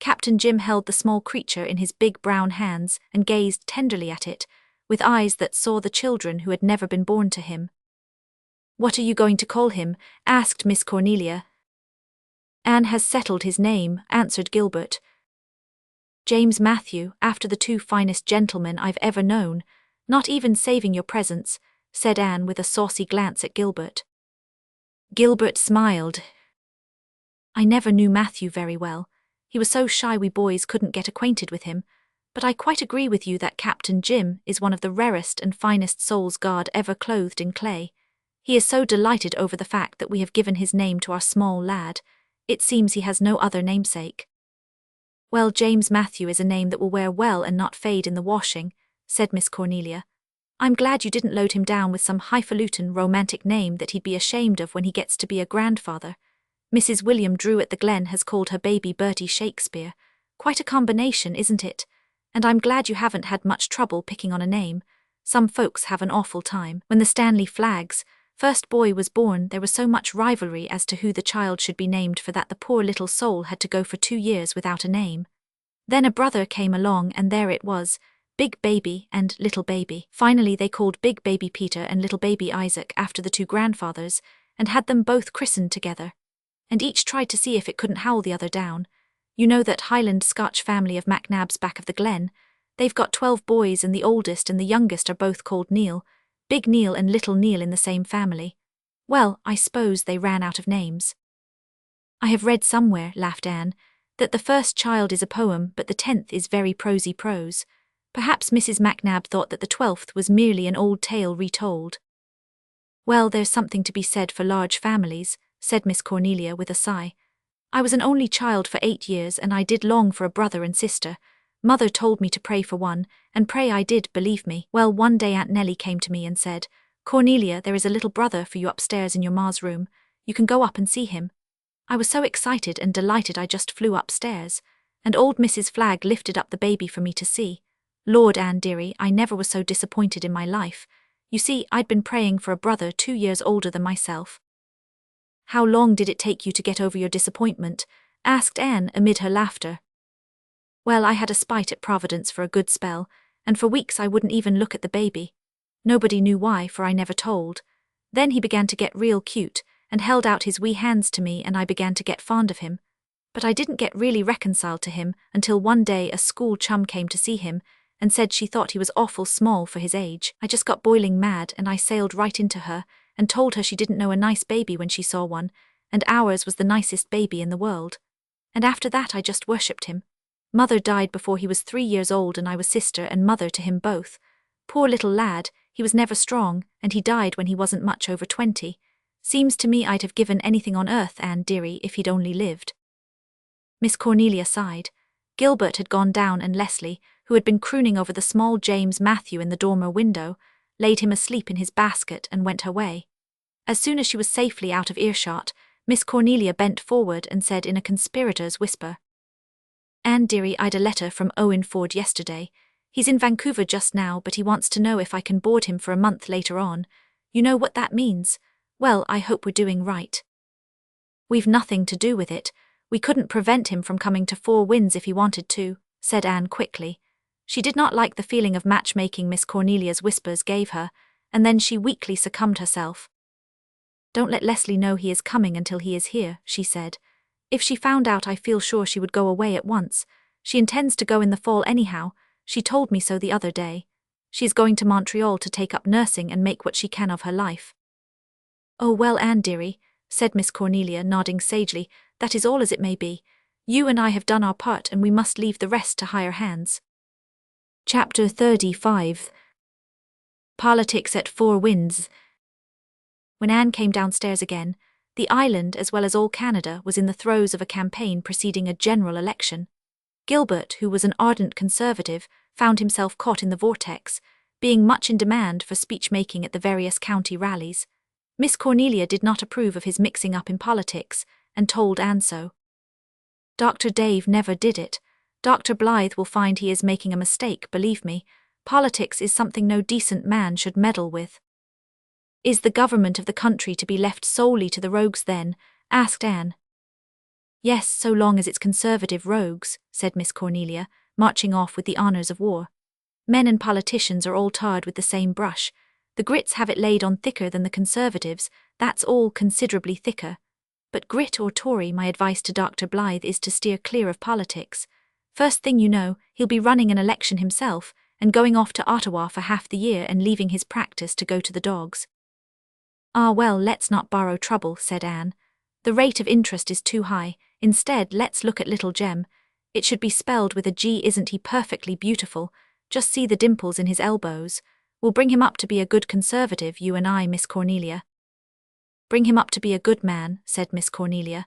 Captain Jim held the small creature in his big brown hands and gazed tenderly at it, with eyes that saw the children who had never been born to him. "What are you going to call him?" asked Miss Cornelia. "Anne has settled his name," answered Gilbert. "James Matthew, after the 2 finest gentlemen I've ever known, not even saving your presence," said Anne with a saucy glance at Gilbert. Gilbert smiled. "I never knew Matthew very well. He was so shy we boys couldn't get acquainted with him, But I quite agree with you that Captain Jim is one of the rarest and finest souls God ever clothed in clay. He is so delighted over the fact that we have given his name to our small lad. It seems he has no other namesake. Well, James Matthew is a name that will wear well and not fade in the washing, said Miss Cornelia. I'm glad you didn't load him down with some highfalutin romantic name that he'd be ashamed of when he gets to be a grandfather. Mrs. William Drew at the Glen has called her baby Bertie Shakespeare. Quite a combination, isn't it? And I'm glad you haven't had much trouble picking on a name. Some folks have an awful time. When the Stanley Flagg's first boy was born, there was so much rivalry as to who the child should be named for that the poor little soul had to go for 2 years without a name. Then a brother came along and there it was, Big Baby and Little Baby. Finally they called Big Baby Peter and Little Baby Isaac after the 2 grandfathers, and had them both christened together. And each tried to see if it couldn't howl the other down. You know that Highland Scotch family of MacNabs back of the Glen? They've got 12 boys and the oldest and the youngest are both called Neil, Big Neil and Little Neil in the same family. Well, I suppose they ran out of names. I have read somewhere, laughed Anne, that the first child is a poem but the 10th is very prosy prose. Perhaps Mrs. MacNab thought that the 12th was merely an old tale retold. Well, there's something to be said for large families, said Miss Cornelia with a sigh. I was an only child for 8 years and I did long for a brother and sister. Mother told me to pray for one, and pray I did, believe me. Well, one day Aunt Nellie came to me and said, Cornelia, there is a little brother for you upstairs in your ma's room. You can go up and see him. I was so excited and delighted I just flew upstairs, and old Mrs. Flagg lifted up the baby for me to see. Lord, Anne dearie, I never was so disappointed in my life. You see, I'd been praying for a brother 2 years older than myself. How long did it take you to get over your disappointment? Asked Anne amid her laughter. Well, I had a spite at Providence for a good spell, and for weeks I wouldn't even look at the baby. Nobody knew why, for I never told. Then he began to get real cute, and held out his wee hands to me and I began to get fond of him. But I didn't get really reconciled to him until one day a school chum came to see him, and said she thought he was awful small for his age. I just got boiling mad and I sailed right into her, and told her she didn't know a nice baby when she saw one, and ours was the nicest baby in the world. And after that I just worshipped him. Mother died before he was 3 years old and I was sister and mother to him both. Poor little lad, he was never strong, and he died when he wasn't much over 20. Seems to me I'd have given anything on earth, Anne dearie, if he'd only lived. Miss Cornelia sighed. Gilbert had gone down and Leslie, who had been crooning over the small James Matthew in the dormer window, laid him asleep in his basket and went her way. As soon as she was safely out of earshot, Miss Cornelia bent forward and said in a conspirator's whisper, Anne dearie, I'd a letter from Owen Ford yesterday. He's in Vancouver just now, but he wants to know if I can board him for a month later on. You know what that means? Well, I hope we're doing right. We've nothing to do with it. We couldn't prevent him from coming to Four Winds if he wanted to, said Anne quickly. She did not like the feeling of matchmaking Miss Cornelia's whispers gave her, and then she weakly succumbed herself. Don't let Leslie know he is coming until he is here, she said. If she found out I feel sure she would go away at once. She intends to go in the fall anyhow, she told me so the other day. She is going to Montreal to take up nursing and make what she can of her life. Oh well, Anne dearie, said Miss Cornelia, nodding sagely, that is all as it may be. You and I have done our part and we must leave the rest to higher hands. Chapter 35. Politics at Four Winds. When Anne came downstairs again, the island as well as all Canada was in the throes of a campaign preceding a general election. Gilbert, who was an ardent conservative, found himself caught in the vortex, being much in demand for speech-making at the various county rallies. Miss Cornelia did not approve of his mixing up in politics, and told Anne so. Dr. Dave never did it. Dr. Blythe will find he is making a mistake, believe me. Politics is something no decent man should meddle with. Is the government of the country to be left solely to the rogues then? Asked Anne. Yes, so long as it's conservative rogues, said Miss Cornelia, marching off with the honours of war. Men and politicians are all tarred with the same brush. The Grits have it laid on thicker than the Conservatives, that's all considerably thicker. But Grit or Tory, my advice to Dr. Blythe is to steer clear of politics. First thing you know, he'll be running an election himself, and going off to Ottawa for half the year and leaving his practice to go to the dogs. Ah well, let's not borrow trouble, said Anne. The rate of interest is too high. Instead, let's look at little Jem. It should be spelled with a G. Isn't he perfectly beautiful? Just see the dimples in his elbows. We'll bring him up to be a good conservative, you and I, Miss Cornelia. Bring him up to be a good man, said Miss Cornelia.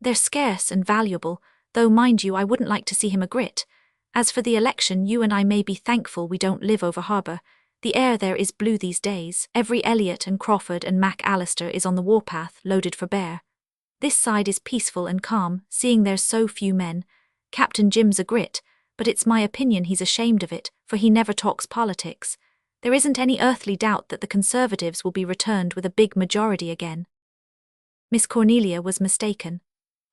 They're scarce and valuable, though mind you I wouldn't like to see him a grit. As for the election, you and I may be thankful we don't live over harbour. The air there is blue these days. Every Elliot and Crawford and Mac Allister is on the warpath, loaded for bear. This side is peaceful and calm, seeing there's so few men. Captain Jim's a grit, but it's my opinion he's ashamed of it, for he never talks politics. There isn't any earthly doubt that the Conservatives will be returned with a big majority again. Miss Cornelia was mistaken.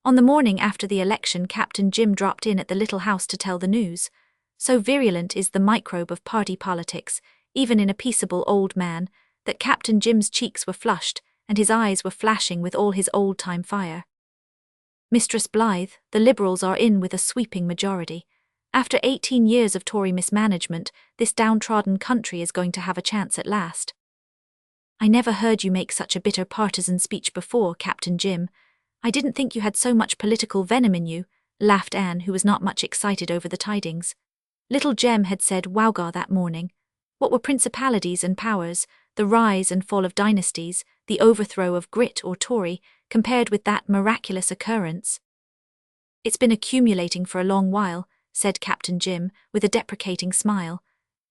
On the morning after the election, Captain Jim dropped in at the little house to tell the news. So virulent is the microbe of party politics, even in a peaceable old man, that Captain Jim's cheeks were flushed, and his eyes were flashing with all his old-time fire. Mistress Blythe, the Liberals are in with a sweeping majority. After 18 years of Tory mismanagement, this downtrodden country is going to have a chance at last. I never heard you make such a bitter partisan speech before, Captain Jim. I didn't think you had so much political venom in you, laughed Anne, who was not much excited over the tidings. Little Jem had said "Wowgar" that morning. What were principalities and powers, the rise and fall of dynasties, the overthrow of Grit or Tory, compared with that miraculous occurrence? It's been accumulating for a long while, said Captain Jim, with a deprecating smile.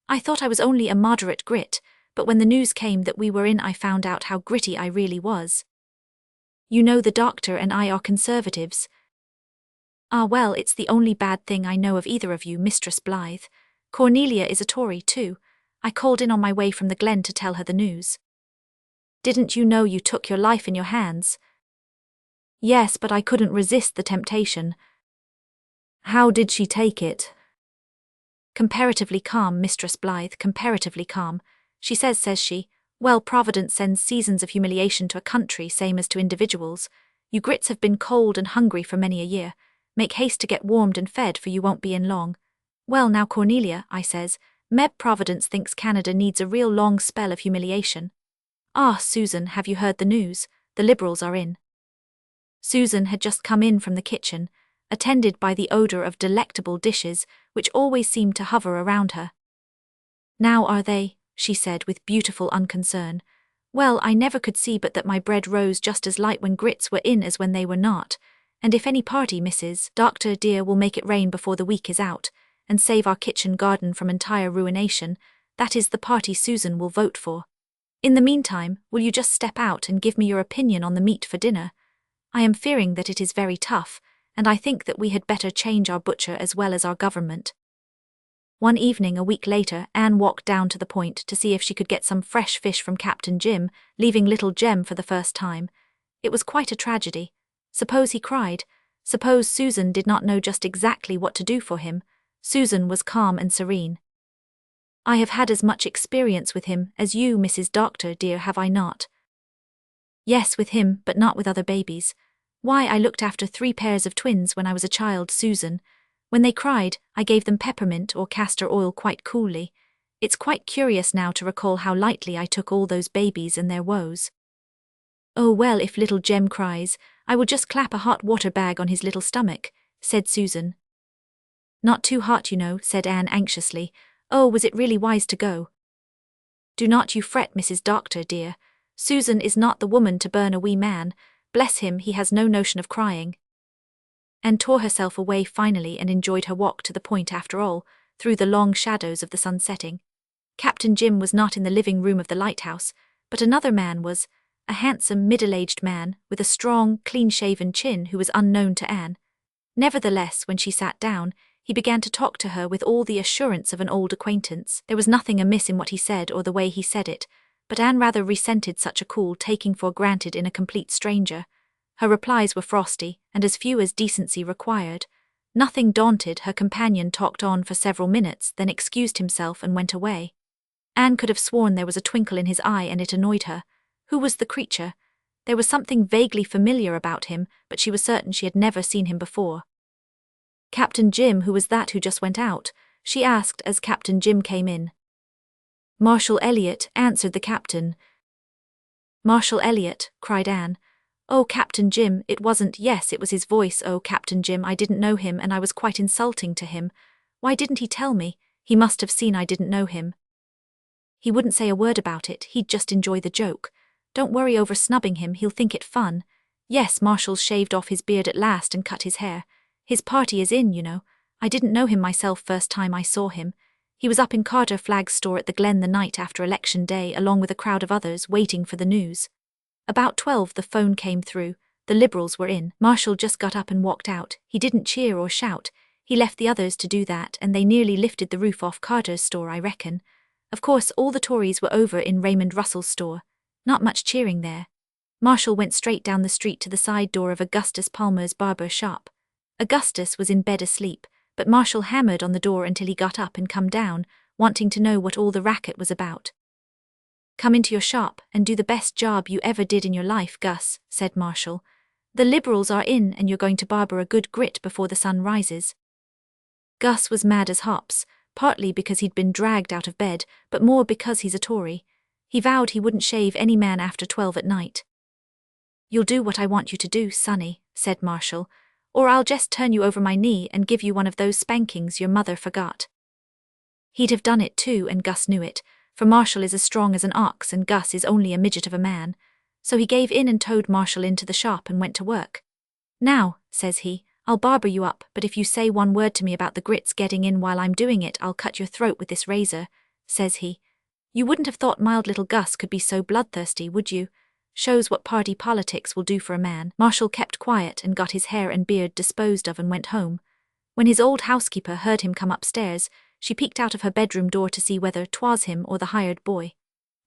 I thought I was only a moderate Grit, but when the news came that we were in, I found out how gritty I really was. You know the doctor and I are Conservatives. Ah well, it's the only bad thing I know of either of you, Mistress Blythe. Cornelia is a Tory too. I called in on my way from the Glen to tell her the news. Didn't you know you took your life in your hands? Yes, but I couldn't resist the temptation. How did she take it? Comparatively calm, Mistress Blythe, comparatively calm. She says she, well, Providence sends seasons of humiliation to a country same as to individuals. You Grits have been cold and hungry for many a year. Make haste to get warmed and fed, for you won't be in long. Well now, Cornelia, I says, Meb Providence thinks Canada needs a real long spell of humiliation. Ah, Susan, have you heard the news? The Liberals are in. Susan had just come in from the kitchen, attended by the odour of delectable dishes, which always seemed to hover around her. Now are they? She said with beautiful unconcern. Well, I never could see but that my bread rose just as light when Grits were in as when they were not, and if any party, Mrs. Doctor dear, will make it rain before the week is out, and save our kitchen garden from entire ruination, that is the party Susan will vote for. In the meantime, will you just step out and give me your opinion on the meat for dinner? I am fearing that it is very tough, and I think that we had better change our butcher as well as our government. One evening a week later, Anne walked down to the point to see if she could get some fresh fish from Captain Jim, leaving little Jem for the first time. It was quite a tragedy. Suppose he cried? Suppose Susan did not know just exactly what to do for him? Susan was calm and serene. I have had as much experience with him as you, Mrs. Doctor dear, have I not? Yes, with him, but not with other babies. Why, I looked after 3 pairs of twins when I was a child, Susan. When they cried, I gave them peppermint or castor oil quite coolly. It's quite curious now to recall how lightly I took all those babies and their woes. Oh well, if little Jem cries, I will just clap a hot water bag on his little stomach, said Susan. Not too hot, you know, said Anne anxiously. Oh, was it really wise to go? Do not you fret, Mrs. Doctor dear. Susan is not the woman to burn a wee man. Bless him, he has no notion of crying. Anne tore herself away finally and enjoyed her walk to the point after all, through the long shadows of the sun setting. Captain Jim was not in the living room of the lighthouse, but another man was, a handsome middle-aged man with a strong, clean-shaven chin who was unknown to Anne. Nevertheless, when she sat down, he began to talk to her with all the assurance of an old acquaintance. There was nothing amiss in what he said or the way he said it, but Anne rather resented such a cool taking for granted in a complete stranger. Her replies were frosty, and as few as decency required. Nothing daunted, her companion talked on for several minutes, then excused himself and went away. Anne could have sworn there was a twinkle in his eye, and it annoyed her. Who was the creature? There was something vaguely familiar about him, but she was certain she had never seen him before. Captain Jim, who was that who just went out? She asked as Captain Jim came in. Marshal Elliot, answered the captain. Marshal Elliot, cried Anne. "Oh, Captain Jim, it wasn't, yes, it was his voice, oh, Captain Jim, I didn't know him and I was quite insulting to him. Why didn't he tell me? He must have seen I didn't know him. He wouldn't say a word about it, he'd just enjoy the joke. Don't worry over snubbing him, he'll think it fun. Yes, Marshall's shaved off his beard at last and cut his hair. His party is in, you know. I didn't know him myself first time I saw him. He was up in Carter Flagg's store at the Glen the night after Election Day along with a crowd of others waiting for the news. About 12 the phone came through. The Liberals were in. Marshall just got up and walked out. He didn't cheer or shout. He left the others to do that and they nearly lifted the roof off Carter's store, I reckon. Of course, all the Tories were over in Raymond Russell's store. Not much cheering there. Marshall went straight down the street to the side door of Augustus Palmer's barber shop. Augustus was in bed asleep, but Marshall hammered on the door until he got up and come down, wanting to know what all the racket was about. "Come into your shop and do the best job you ever did in your life, Gus," said Marshall. "The Liberals are in and you're going to barber a good grit before the sun rises." Gus was mad as hops, partly because he'd been dragged out of bed, but more because he's a Tory. He vowed he wouldn't shave any man after 12 at night. "You'll do what I want you to do, Sonny," said Marshall, "or I'll just turn you over my knee and give you one of those spankings your mother forgot." He'd have done it too, and Gus knew it, for Marshall is as strong as an ox and Gus is only a midget of a man. So he gave in and towed Marshall into the shop and went to work. "Now," says he, "I'll barber you up, but if you say one word to me about the grits getting in while I'm doing it, I'll cut your throat with this razor," says he. You wouldn't have thought mild little Gus could be so bloodthirsty, would you? Shows what party politics will do for a man. Marshall kept quiet and got his hair and beard disposed of and went home. When his old housekeeper heard him come upstairs, she peeked out of her bedroom door to see whether 'twas him or the hired boy.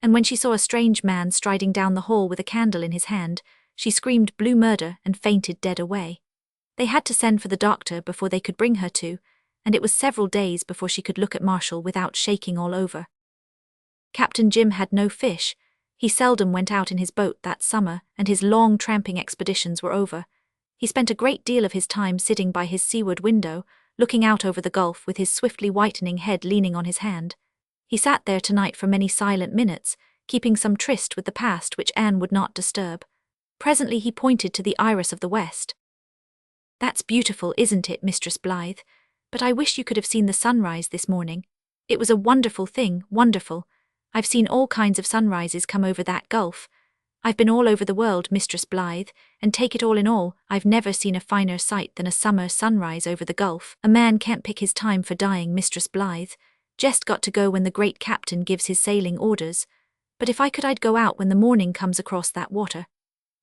And when she saw a strange man striding down the hall with a candle in his hand, she screamed blue murder and fainted dead away. They had to send for the doctor before they could bring her to, and it was several days before she could look at Marshall without shaking all over. Captain Jim had no fish. He seldom went out in his boat that summer, and his long tramping expeditions were over. He spent a great deal of his time sitting by his seaward window, looking out over the gulf with his swiftly whitening head leaning on his hand. He sat there tonight for many silent minutes, keeping some tryst with the past which Anne would not disturb. Presently he pointed to the iris of the west. "That's beautiful, isn't it, Mistress Blythe? But I wish you could have seen the sunrise this morning. It was a wonderful thing, wonderful. I've seen all kinds of sunrises come over that gulf. I've been all over the world, Mistress Blythe, and take it all in all, I've never seen a finer sight than a summer sunrise over the gulf. A man can't pick his time for dying, Mistress Blythe. Just got to go when the great captain gives his sailing orders. But if I could, I'd go out when the morning comes across that water.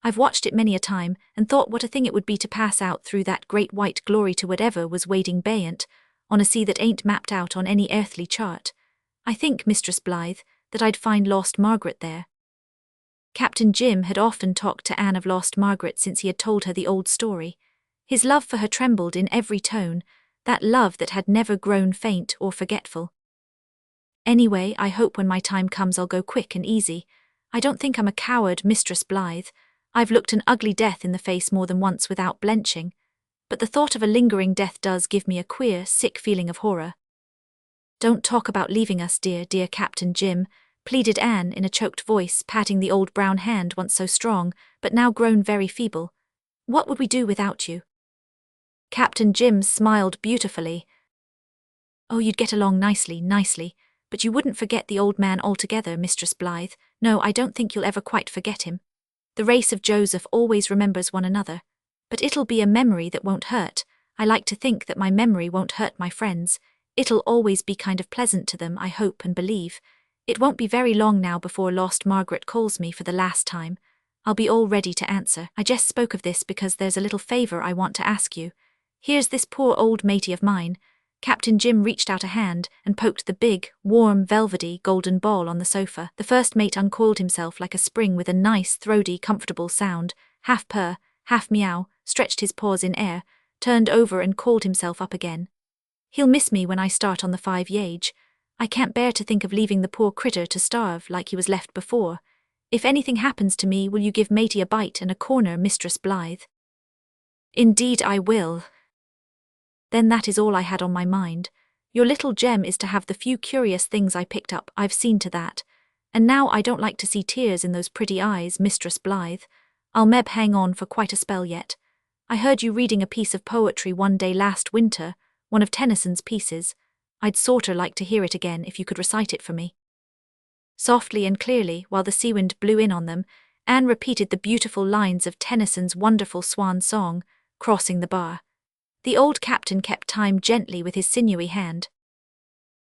I've watched it many a time, and thought what a thing it would be to pass out through that great white glory to whatever was waiting buoyant, on a sea that ain't mapped out on any earthly chart. I think, Mistress Blythe, that I'd find lost Margaret there." Captain Jim had often talked to Anne of lost Margaret since he had told her the old story. His love for her trembled in every tone, that love that had never grown faint or forgetful. "Anyway, I hope when my time comes I'll go quick and easy. I don't think I'm a coward, Mistress Blythe. I've looked an ugly death in the face more than once without blenching. But the thought of a lingering death does give me a queer, sick feeling of horror." "Don't talk about leaving us, dear, dear Captain Jim," pleaded Anne in a choked voice, patting the old brown hand once so strong, but now grown very feeble. "What would we do without you?" Captain Jim smiled beautifully. "Oh, you'd get along nicely, nicely, but you wouldn't forget the old man altogether, Mistress Blythe. No, I don't think you'll ever quite forget him. The race of Joseph always remembers one another. But it'll be a memory that won't hurt. I like to think that my memory won't hurt my friends. It'll always be kind of pleasant to them, I hope and believe. It won't be very long now before lost Margaret calls me for the last time. I'll be all ready to answer. I just spoke of this because there's a little favor I want to ask you. Here's this poor old matey of mine." Captain Jim reached out a hand and poked the big, warm, velvety, golden ball on the sofa. The first mate uncoiled himself like a spring with a nice, throaty, comfortable sound, half purr, half meow, stretched his paws in air, turned over and called himself up again. "He'll miss me when I start on the 5 yage. I can't bear to think of leaving the poor critter to starve like he was left before. If anything happens to me, will you give matey a bite and a corner, Mistress Blythe?" "Indeed I will." "Then that is all I had on my mind. Your little gem is to have the few curious things I picked up, I've seen to that. And now I don't like to see tears in those pretty eyes, Mistress Blythe. I'll meb hang on for quite a spell yet. I heard you reading a piece of poetry one day last winter, one of Tennyson's pieces. I'd sorter like to hear it again if you could recite it for me." Softly and clearly, while the sea wind blew in on them, Anne repeated the beautiful lines of Tennyson's wonderful swan song, Crossing the Bar. The old captain kept time gently with his sinewy hand.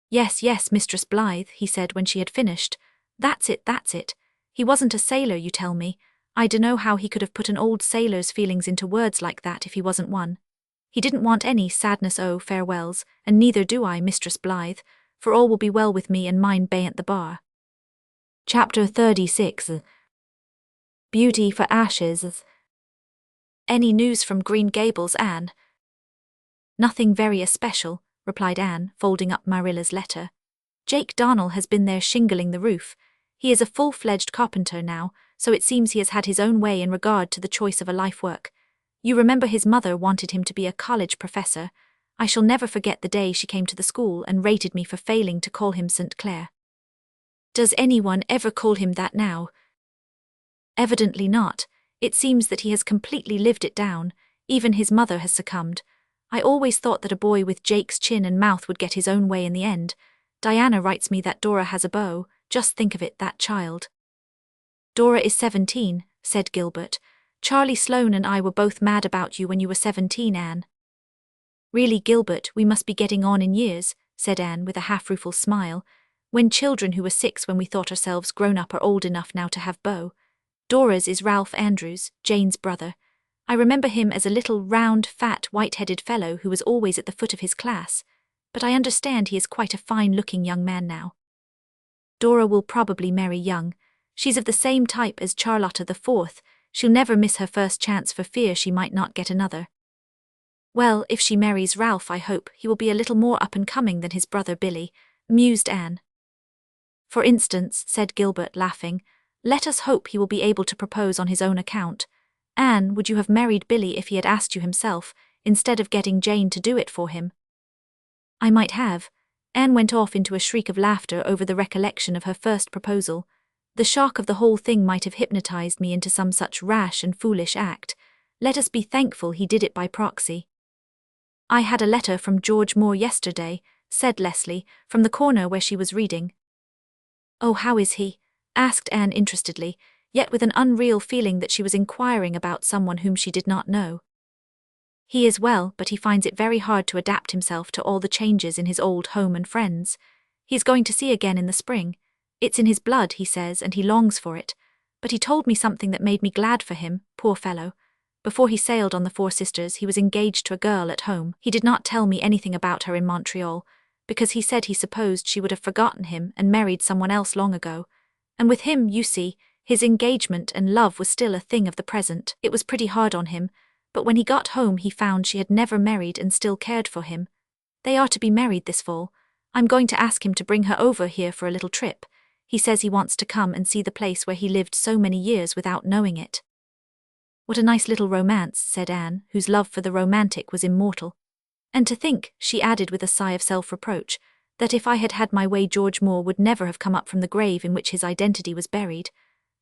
"Yes, yes, Mistress Blythe," he said when she had finished. That's it, that's it. He wasn't a sailor, you tell me. I dunno how he could have put an old sailor's feelings into words like that if he wasn't one. He didn't want any sadness farewells, and neither do I, Mistress Blythe, for all will be well with me and mine bayant the bar." Chapter 36. Beauty for Ashes. "Any news from Green Gables, Anne?" "Nothing very especial," replied Anne, folding up Marilla's letter. "Jake Darnell has been there shingling the roof. He is a full-fledged carpenter now, so it seems he has had his own way in regard to the choice of a life work. You remember his mother wanted him to be a college professor. I shall never forget the day she came to the school and rated me for failing to call him St. Clair." "Does anyone ever call him that now?" "Evidently not. It seems that he has completely lived it down. Even his mother has succumbed. I always thought that a boy with Jake's chin and mouth would get his own way in the end. Diana writes me that Dora has a beau. Just think of it, that child." "Dora is 17, said Gilbert. "Charlie Sloane and I were both mad about you when you were 17, Anne." "Really, Gilbert, we must be getting on in years," said Anne with a half-rueful smile. "When children who were 6 when we thought ourselves grown up are old enough now to have beaux. Dora's is Ralph Andrews, Jane's brother. I remember him as a little, round, fat, white-headed fellow who was always at the foot of his class, but I understand he is quite a fine-looking young man now. Dora will probably marry young. She's of the same type as Charlotta the Fourth. She'll never miss her first chance for fear she might not get another." "Well, if she marries Ralph, I hope he will be a little more up-and-coming than his brother Billy," mused Anne. "For instance," said Gilbert, laughing, "let us hope he will be able to propose on his own account. Anne, would you have married Billy if he had asked you himself, instead of getting Jane to do it for him?" "I might have." Anne went off into a shriek of laughter over the recollection of her first proposal. The shock of the whole thing might have hypnotized me into some such rash and foolish act. Let us be thankful he did it by proxy. "I had a letter from George Moore yesterday," said Leslie, from the corner where she was reading. "Oh, how is he?" asked Anne interestedly, yet with an unreal feeling that she was inquiring about someone whom she did not know. "He is well, but he finds it very hard to adapt himself to all the changes in his old home and friends. He's going to sea again in the spring. It's in his blood, he says, and he longs for it. But he told me something that made me glad for him, poor fellow. Before he sailed on the Four Sisters, he was engaged to a girl at home. He did not tell me anything about her in Montreal, because he said he supposed she would have forgotten him and married someone else long ago. And with him, you see, his engagement and love was still a thing of the present. It was pretty hard on him, but when he got home he found she had never married and still cared for him. They are to be married this fall. I'm going to ask him to bring her over here for a little trip. He says he wants to come and see the place where he lived so many years without knowing it." "What a nice little romance," said Anne, whose love for the romantic was immortal. "And to think," she added with a sigh of self-reproach, "that if I had had my way George Moore would never have come up from the grave in which his identity was buried.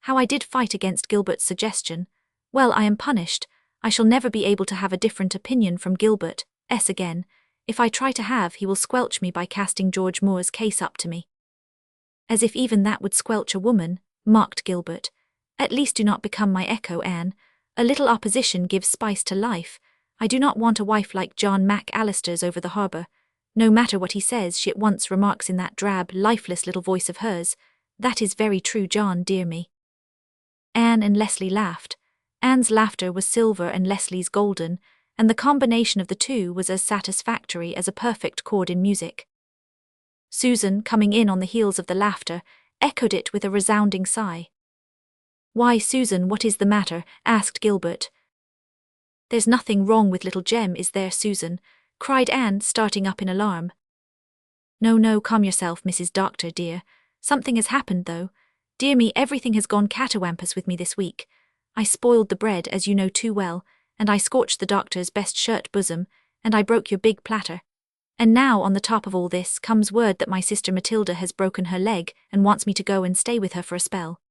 How I did fight against Gilbert's suggestion. Well, I am punished. I shall never be able to have a different opinion from Gilbert again. If I try to have, he will squelch me by casting George Moore's case up to me." "As if even that would squelch a woman," mocked Gilbert. "At least do not become my echo, Anne. A little opposition gives spice to life. I do not want a wife like John McAllister's over the harbour. No matter what he says, she at once remarks in that drab, lifeless little voice of hers, 'That is very true, John, dear me.'" Anne and Leslie laughed. Anne's laughter was silver and Leslie's golden, and the combination of the two was as satisfactory as a perfect chord in music. Susan, coming in on the heels of the laughter, echoed it with a resounding sigh. "Why, Susan, what is the matter?" asked Gilbert. "There's nothing wrong with little Jem, is there, Susan?" cried Anne, starting up in alarm. "No, no, calm yourself, Mrs. Doctor, dear. Something has happened, though. Dear me, everything has gone catawampus with me this week. I spoiled the bread, as you know too well, and I scorched the doctor's best shirt bosom, and I broke your big platter. And now, on the top of all this, comes word that my sister Matilda has broken her leg and wants me to go and stay with her for a spell."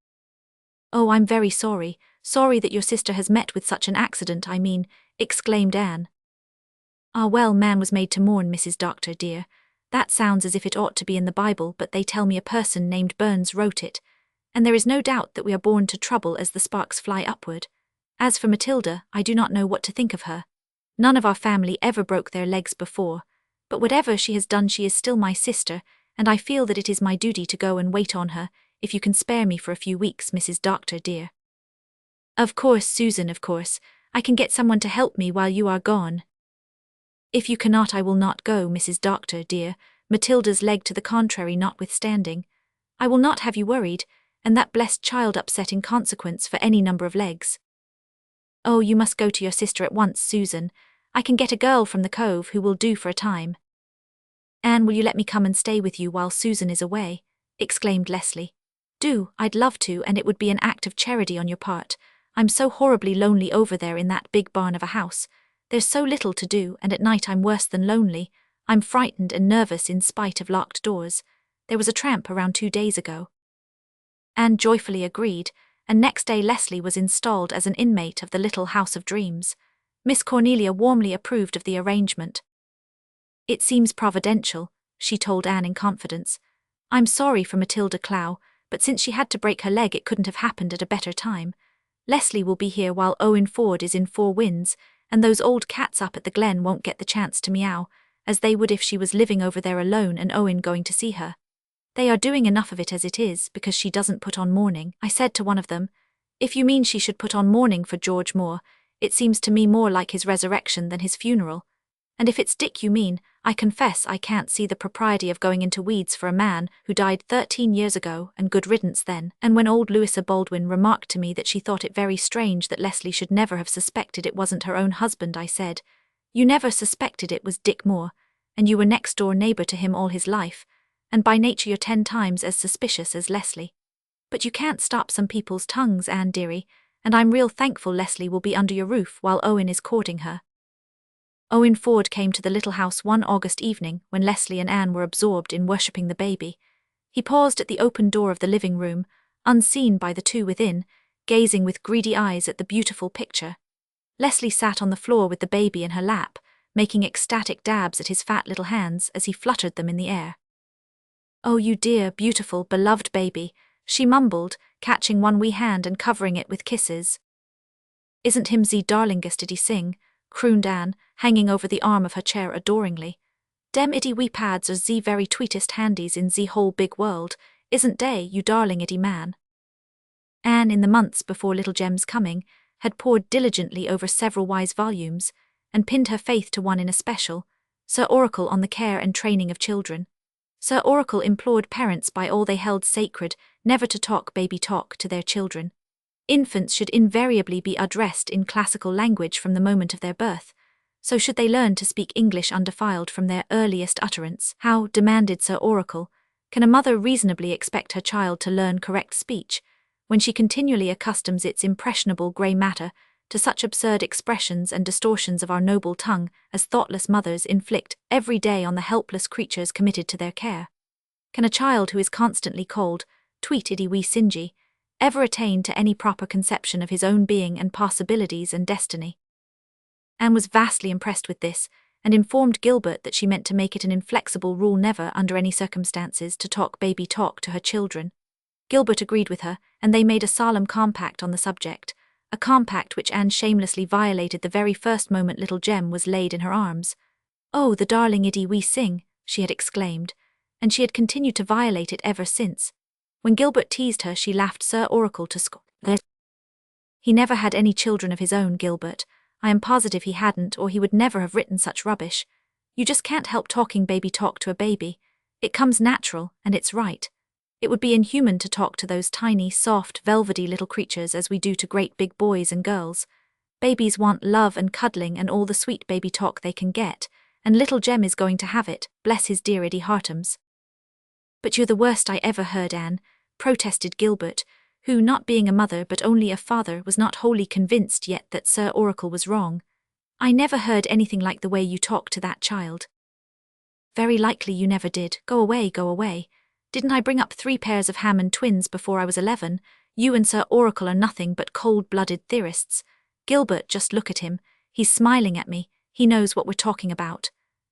Oh, I'm very sorry, sorry that your sister has met with such an accident, I mean, exclaimed Anne. Ah well, man was made to mourn, Mrs. Doctor dear. That sounds as if it ought to be in the Bible, but they tell me a person named Burns wrote it. And there is no doubt that we are born to trouble as the sparks fly upward. As for Matilda, I do not know what to think of her. None of our family ever broke their legs before, but whatever she has done she is still my sister, and I feel that it is my duty to go and wait on her, if you can spare me for a few weeks, Mrs. Doctor dear. Of course, Susan, of course. I can get someone to help me while you are gone. If you cannot, I will not go, Mrs. Doctor dear, Matilda's leg to the contrary notwithstanding. I will not have you worried, and that blessed child upset in consequence for any number of legs. Oh, you must go to your sister at once, Susan. I can get a girl from the cove who will do for a time. Anne, will you let me come and stay with you while Susan is away? Exclaimed Leslie. Do, I'd love to, and it would be an act of charity on your part. I'm so horribly lonely over there in that big barn of a house. There's so little to do, and at night I'm worse than lonely. I'm frightened and nervous in spite of locked doors. There was a tramp around 2 days ago. Anne joyfully agreed, and next day Leslie was installed as an inmate of the little house of dreams. Miss Cornelia warmly approved of the arrangement. It seems providential, she told Anne in confidence. I'm sorry for Matilda Clow, but since she had to break her leg it couldn't have happened at a better time. Leslie will be here while Owen Ford is in Four Winds, and those old cats up at the Glen won't get the chance to meow, as they would if she was living over there alone and Owen going to see her. They are doing enough of it as it is, because she doesn't put on mourning. I said to one of them, if you mean she should put on mourning for George Moore, it seems to me more like his resurrection than his funeral. And if it's Dick you mean, I confess I can't see the propriety of going into weeds for a man who died 13 years ago, and good riddance then. And when old Louisa Baldwin remarked to me that she thought it very strange that Leslie should never have suspected it wasn't her own husband, I said, you never suspected it was Dick Moore, and you were next door neighbour to him all his life, and by nature you're 10 times as suspicious as Leslie. But you can't stop some people's tongues, Anne dearie, and I'm real thankful Leslie will be under your roof while Owen is courting her. Owen Ford came to the little house one August evening when Leslie and Anne were absorbed in worshipping the baby. He paused at the open door of the living room, unseen by the two within, gazing with greedy eyes at the beautiful picture. Leslie sat on the floor with the baby in her lap, making ecstatic dabs at his fat little hands as he fluttered them in the air. Oh, you dear, beautiful, beloved baby, she mumbled, catching one wee hand and covering it with kisses. Isn't him ze darlingest did he sing, crooned Anne, hanging over the arm of her chair adoringly. Dem itty wee pads are ze very tweetest handies in ze whole big world, isn't dey, you darling itty man? Anne, in the months before little Jem's coming, had pored diligently over several wise volumes, and pinned her faith to one in especial, Sir Oracle on the Care and Training of Children. Sir Oracle implored parents by all they held sacred never to talk baby talk to their children. Infants should invariably be addressed in classical language from the moment of their birth, so should they learn to speak English undefiled from their earliest utterance. How, demanded Sir Oracle, can a mother reasonably expect her child to learn correct speech, when she continually accustoms its impressionable grey matter to such absurd expressions and distortions of our noble tongue as thoughtless mothers inflict every day on the helpless creatures committed to their care? Can a child who is constantly called tweet iddy wee singy ever attain to any proper conception of his own being and possibilities and destiny? Anne was vastly impressed with this, and informed Gilbert that she meant to make it an inflexible rule never, under any circumstances, to talk baby talk to her children. Gilbert agreed with her, and they made a solemn compact on the subject, a compact which Anne shamelessly violated the very first moment little Jem was laid in her arms. Oh, the darling iddy wee sing, she had exclaimed, and she had continued to violate it ever since. When Gilbert teased her, she laughed Sir Oracle to scorn. He never had any children of his own, Gilbert. I am positive he hadn't, or he would never have written such rubbish. You just can't help talking baby talk to a baby. It comes natural, and it's right. It would be inhuman to talk to those tiny, soft, velvety little creatures as we do to great big boys and girls. Babies want love and cuddling and all the sweet baby talk they can get, and little Jem is going to have it, bless his dear iddy heartums. But you're the worst I ever heard, Anne, protested Gilbert, who, not being a mother but only a father, was not wholly convinced yet that Sir Oracle was wrong. I never heard anything like the way you talk to that child. Very likely you never did. Go away, go away. Didn't I bring up 3 pairs of Hammond twins before I was 11? You and Sir Oracle are nothing but cold-blooded theorists. Gilbert, just look at him. He's smiling at me. He knows what we're talking about.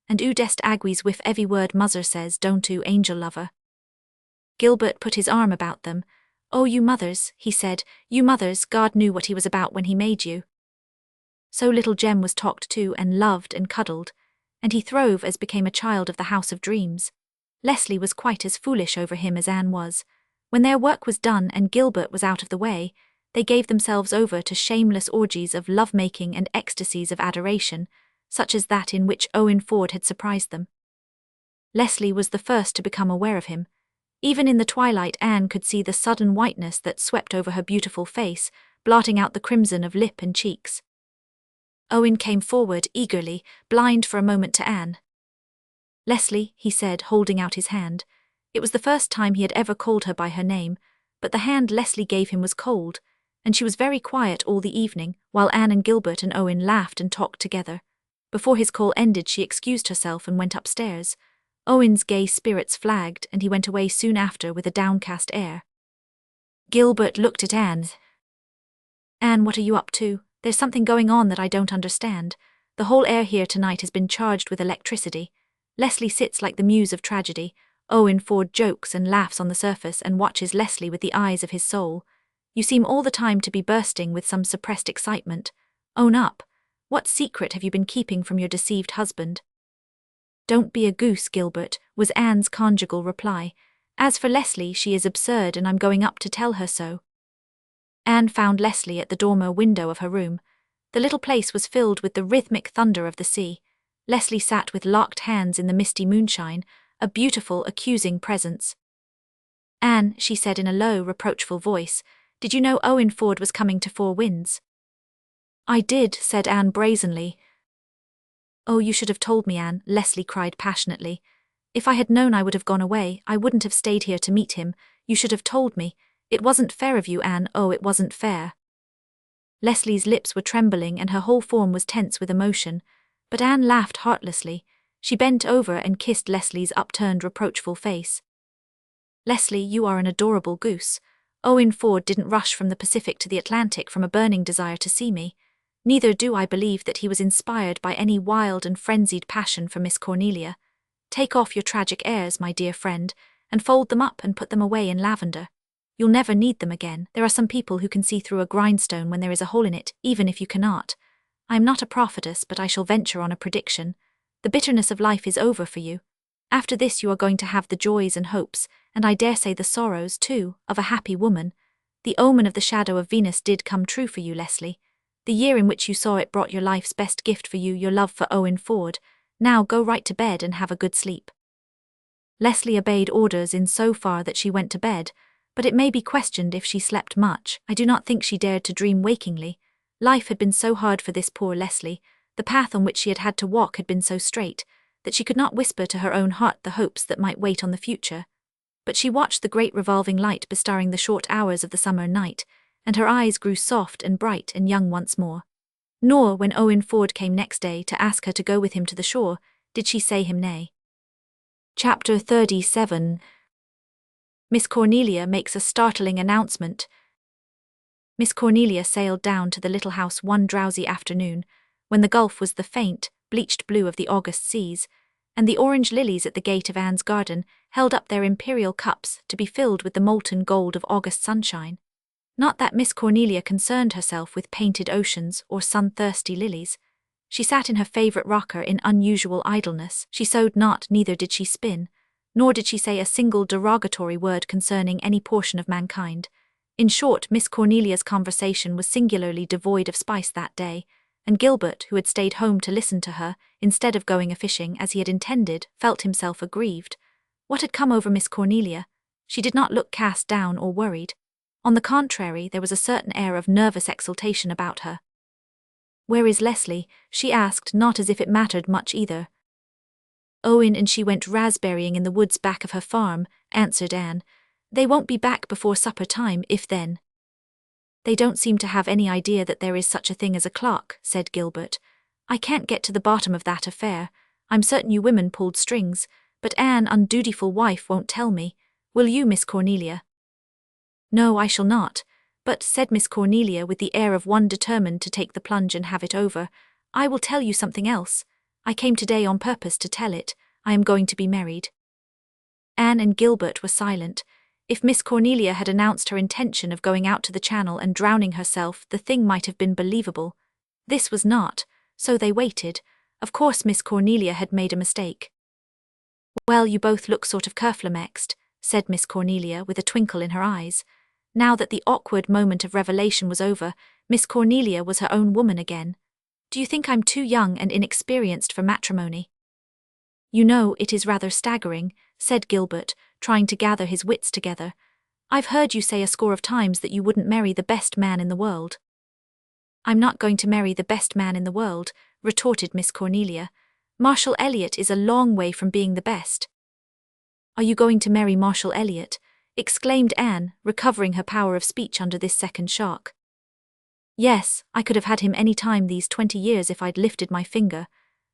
And dest agrees with every word mother says, don't you, angel lover? Gilbert put his arm about them. Oh, you mothers, he said, you mothers, God knew what he was about when he made you. So little Jem was talked to and loved and cuddled, and he throve as became a child of the House of Dreams. Leslie was quite as foolish over him as Anne was. When their work was done and Gilbert was out of the way, they gave themselves over to shameless orgies of love-making and ecstasies of adoration, such as that in which Owen Ford had surprised them. Leslie was the first to become aware of him. Even in the twilight, Anne could see the sudden whiteness that swept over her beautiful face, blotting out the crimson of lip and cheeks. Owen came forward eagerly, blind for a moment to Anne. Leslie, he said, holding out his hand. It was the first time he had ever called her by her name, but the hand Leslie gave him was cold, and she was very quiet all the evening, while Anne and Gilbert and Owen laughed and talked together. Before his call ended, she excused herself and went upstairs. Owen's gay spirits flagged, and he went away soon after with a downcast air. Gilbert looked at Anne. Anne, what are you up to? There's something going on that I don't understand. The whole air here tonight has been charged with electricity. Leslie sits like the muse of tragedy. Owen Ford jokes and laughs on the surface and watches Leslie with the eyes of his soul. You seem all the time to be bursting with some suppressed excitement. Own up. What secret have you been keeping from your deceived husband? Don't be a goose, Gilbert, was Anne's conjugal reply. As for Leslie, she is absurd and I'm going up to tell her so. Anne found Leslie at the dormer window of her room. The little place was filled with the rhythmic thunder of the sea. Leslie sat with locked hands in the misty moonshine, a beautiful, accusing presence. Anne, she said in a low, reproachful voice, did you know Owen Ford was coming to Four Winds? I did, said Anne brazenly. Oh, you should have told me, Anne, Leslie cried passionately. If I had known I would have gone away, I wouldn't have stayed here to meet him. You should have told me. It wasn't fair of you, Anne, oh, it wasn't fair. Leslie's lips were trembling and her whole form was tense with emotion, but Anne laughed heartlessly. She bent over and kissed Leslie's upturned, reproachful face. Leslie, you are an adorable goose. Owen Ford didn't rush from the Pacific to the Atlantic from a burning desire to see me. Neither do I believe that he was inspired by any wild and frenzied passion for Miss Cornelia. Take off your tragic airs, my dear friend, and fold them up and put them away in lavender. You'll never need them again. There are some people who can see through a grindstone when there is a hole in it, even if you cannot. I am not a prophetess, but I shall venture on a prediction. The bitterness of life is over for you. After this you are going to have the joys and hopes, and I dare say the sorrows, too, of a happy woman. The omen of the shadow of Venus did come true for you, Leslie. The year in which you saw it brought your life's best gift for you, your love for Owen Ford. Now go right to bed and have a good sleep. Leslie obeyed orders in so far that she went to bed, but it may be questioned if she slept much. I do not think she dared to dream wakingly. Life had been so hard for this poor Leslie, the path on which she had had to walk had been so straight, that she could not whisper to her own heart the hopes that might wait on the future. But she watched the great revolving light bestarring the short hours of the summer night, and her eyes grew soft and bright and young once more. Nor, when Owen Ford came next day to ask her to go with him to the shore, did she say him nay. Chapter 37. Miss Cornelia makes a startling announcement. Miss Cornelia sailed down to the little house one drowsy afternoon, when the gulf was the faint, bleached blue of the August seas, and the orange lilies at the gate of Anne's garden held up their imperial cups to be filled with the molten gold of August sunshine. Not that Miss Cornelia concerned herself with painted oceans or sun-thirsty lilies. She sat in her favourite rocker in unusual idleness. She sewed not, neither did she spin, nor did she say a single derogatory word concerning any portion of mankind. In short, Miss Cornelia's conversation was singularly devoid of spice that day, and Gilbert, who had stayed home to listen to her, instead of going a-fishing as he had intended, felt himself aggrieved. What had come over Miss Cornelia? She did not look cast down or worried. On the contrary, there was a certain air of nervous exultation about her. "Where is Leslie?" she asked, not as if it mattered much either. "Owen and she went raspberrying in the woods back of her farm," answered Anne. "They won't be back before supper time, if then." "They don't seem to have any idea that there is such a thing as a clock," said Gilbert. "I can't get to the bottom of that affair. I'm certain you women pulled strings, but Anne, undutiful wife, won't tell me. Will you, Miss Cornelia?" "No, I shall not. But, said Miss Cornelia with the air of one determined to take the plunge and have it over, I will tell you something else. I came today on purpose to tell it. I am going to be married. Anne and Gilbert were silent. If Miss Cornelia had announced her intention of going out to the Channel and drowning herself, the thing might have been believable. This was not, so they waited. Of course Miss Cornelia had made a mistake. Well, you both look sort of kerflumexed, said Miss Cornelia with a twinkle in her eyes. Now that the awkward moment of revelation was over, Miss Cornelia was her own woman again. Do you think I'm too young and inexperienced for matrimony? You know, it is rather staggering, said Gilbert, trying to gather his wits together. I've heard you say a score of times that you wouldn't marry the best man in the world. I'm not going to marry the best man in the world, retorted Miss Cornelia. Marshall Elliot is a long way from being the best. Are you going to marry Marshall Elliot? Exclaimed Anne, recovering her power of speech under this second shock. Yes, I could have had him any time these 20 years if I'd lifted my finger.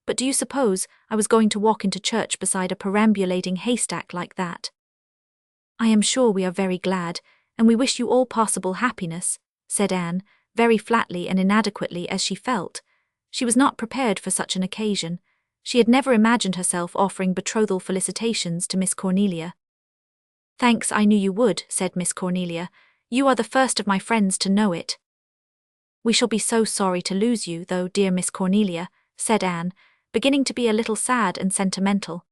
But do you suppose I was going to walk into church beside a perambulating haystack like that? I am sure we are very glad, and we wish you all possible happiness, said Anne, very flatly and inadequately as she felt. She was not prepared for such an occasion. She had never imagined herself offering betrothal felicitations to Miss Cornelia. Thanks, I knew you would, said Miss Cornelia. You are the first of my friends to know it. We shall be so sorry to lose you, though, dear Miss Cornelia, said Anne, beginning to be a little sad and sentimental.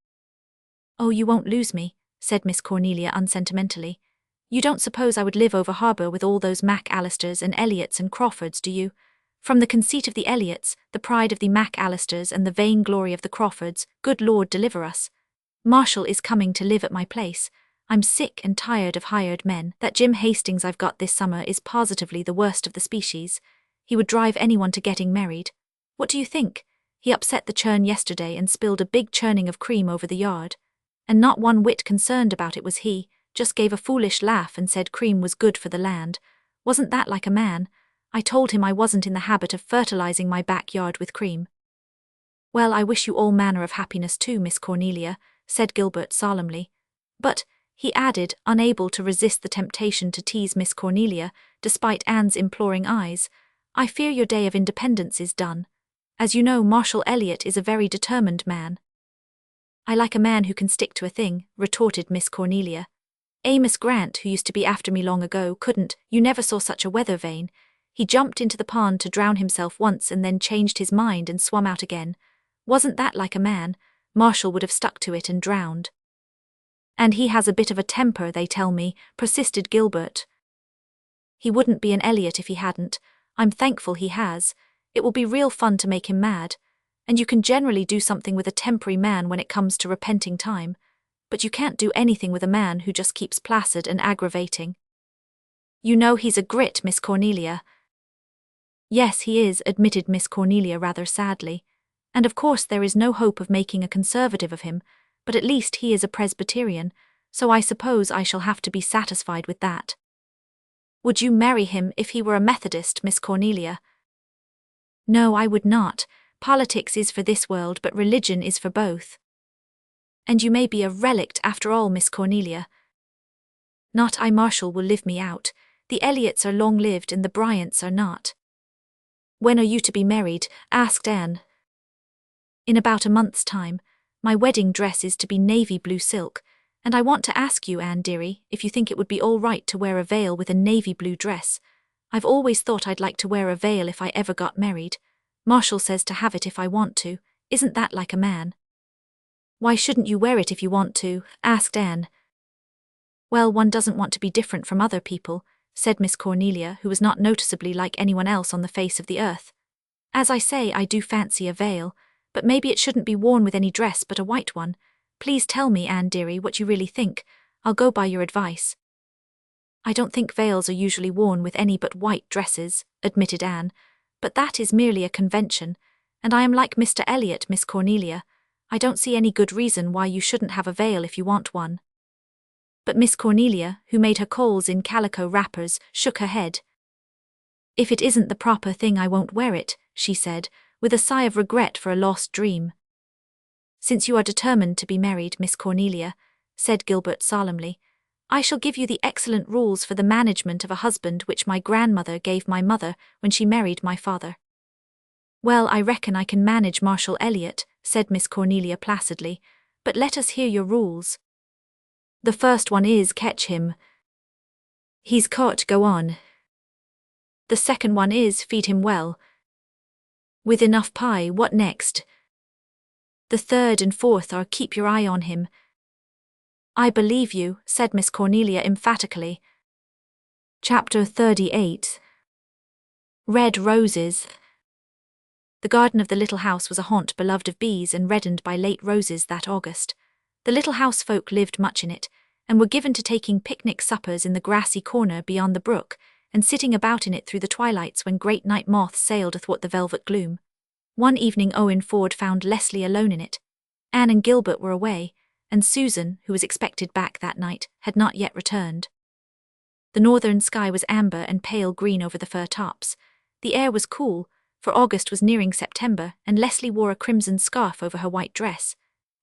Oh, you won't lose me, said Miss Cornelia unsentimentally. You don't suppose I would live over harbour with all those McAllisters and Elliots and Crawfords, do you? From the conceit of the Elliots, the pride of the McAllisters and the vain glory of the Crawfords, good Lord deliver us. Marshall is coming to live at my place. I'm sick and tired of hired men. That Jim Hastings I've got this summer is positively the worst of the species. He would drive anyone to getting married. What do you think? He upset the churn yesterday and spilled a big churning of cream over the yard. And not one whit concerned about it was he, just gave a foolish laugh and said cream was good for the land. Wasn't that like a man? I told him I wasn't in the habit of fertilizing my backyard with cream. Well, I wish you all manner of happiness too, Miss Cornelia, said Gilbert solemnly. But, he added, unable to resist the temptation to tease Miss Cornelia, despite Anne's imploring eyes, I fear your day of independence is done. As you know, Marshall Elliot is a very determined man. I like a man who can stick to a thing, retorted Miss Cornelia. Amos Grant, who used to be after me long ago, couldn't. You never saw such a weather vane. He jumped into the pond to drown himself once and then changed his mind and swum out again. Wasn't that like a man? Marshall would have stuck to it and drowned. And he has a bit of a temper, they tell me, persisted Gilbert. He wouldn't be an Elliot if he hadn't. I'm thankful he has. It will be real fun to make him mad. And you can generally do something with a tempery man when it comes to repenting time. But you can't do anything with a man who just keeps placid and aggravating. You know he's a grit, Miss Cornelia. Yes, he is, admitted Miss Cornelia rather sadly. And of course there is no hope of making a conservative of him, but at least he is a Presbyterian, so I suppose I shall have to be satisfied with that. Would you marry him if he were a Methodist, Miss Cornelia? No, I would not. Politics is for this world, but religion is for both. And you may be a relict after all, Miss Cornelia. Not I. Marshall will live me out. The Elliots are long-lived and the Bryants are not. When are you to be married? Asked Anne. In about a month's time. My wedding dress is to be navy blue silk, and I want to ask you, Anne dearie, if you think it would be all right to wear a veil with a navy blue dress. I've always thought I'd like to wear a veil if I ever got married. Marshall says to have it if I want to. Isn't that like a man? Why shouldn't you wear it if you want to? Asked Anne. Well, one doesn't want to be different from other people, said Miss Cornelia, who was not noticeably like anyone else on the face of the earth. As I say, I do fancy a veil, but maybe it shouldn't be worn with any dress but a white one. Please tell me, Anne dearie, what you really think. I'll go by your advice. I don't think veils are usually worn with any but white dresses, admitted Anne, but that is merely a convention, and I am like Mr. Elliot, Miss Cornelia. I don't see any good reason why you shouldn't have a veil if you want one. But Miss Cornelia, who made her calls in calico wrappers, shook her head. If it isn't the proper thing I won't wear it, she said, with a sigh of regret for a lost dream. Since you are determined to be married, Miss Cornelia, said Gilbert solemnly, I shall give you the excellent rules for the management of a husband which my grandmother gave my mother when she married my father. Well, I reckon I can manage Marshall Elliot, said Miss Cornelia placidly, but let us hear your rules. The first one is catch him. He's caught, go on. The second one is feed him well. With enough pie, what next? The third and fourth are keep your eye on him. I believe you, said Miss Cornelia emphatically. Chapter 38. Red Roses. The garden of the little house was a haunt beloved of bees and reddened by late roses that August. The little house folk lived much in it, and were given to taking picnic suppers in the grassy corner beyond the brook, and sitting about in it through the twilights when great night moths sailed athwart the velvet gloom. One evening Owen Ford found Leslie alone in it. Anne and Gilbert were away, and Susan, who was expected back that night, had not yet returned. The northern sky was amber and pale green over the fir tops. The air was cool, for August was nearing September, and Leslie wore a crimson scarf over her white dress.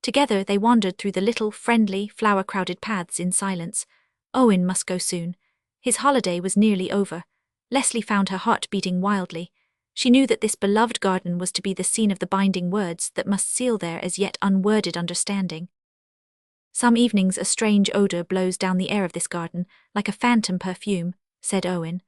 Together they wandered through the little, friendly, flower-crowded paths in silence. Owen must go soon. His holiday was nearly over. Leslie found her heart beating wildly. She knew that this beloved garden was to be the scene of the binding words that must seal their as yet unworded understanding. Some evenings a strange odour blows down the air of this garden, like a phantom perfume, said Owen.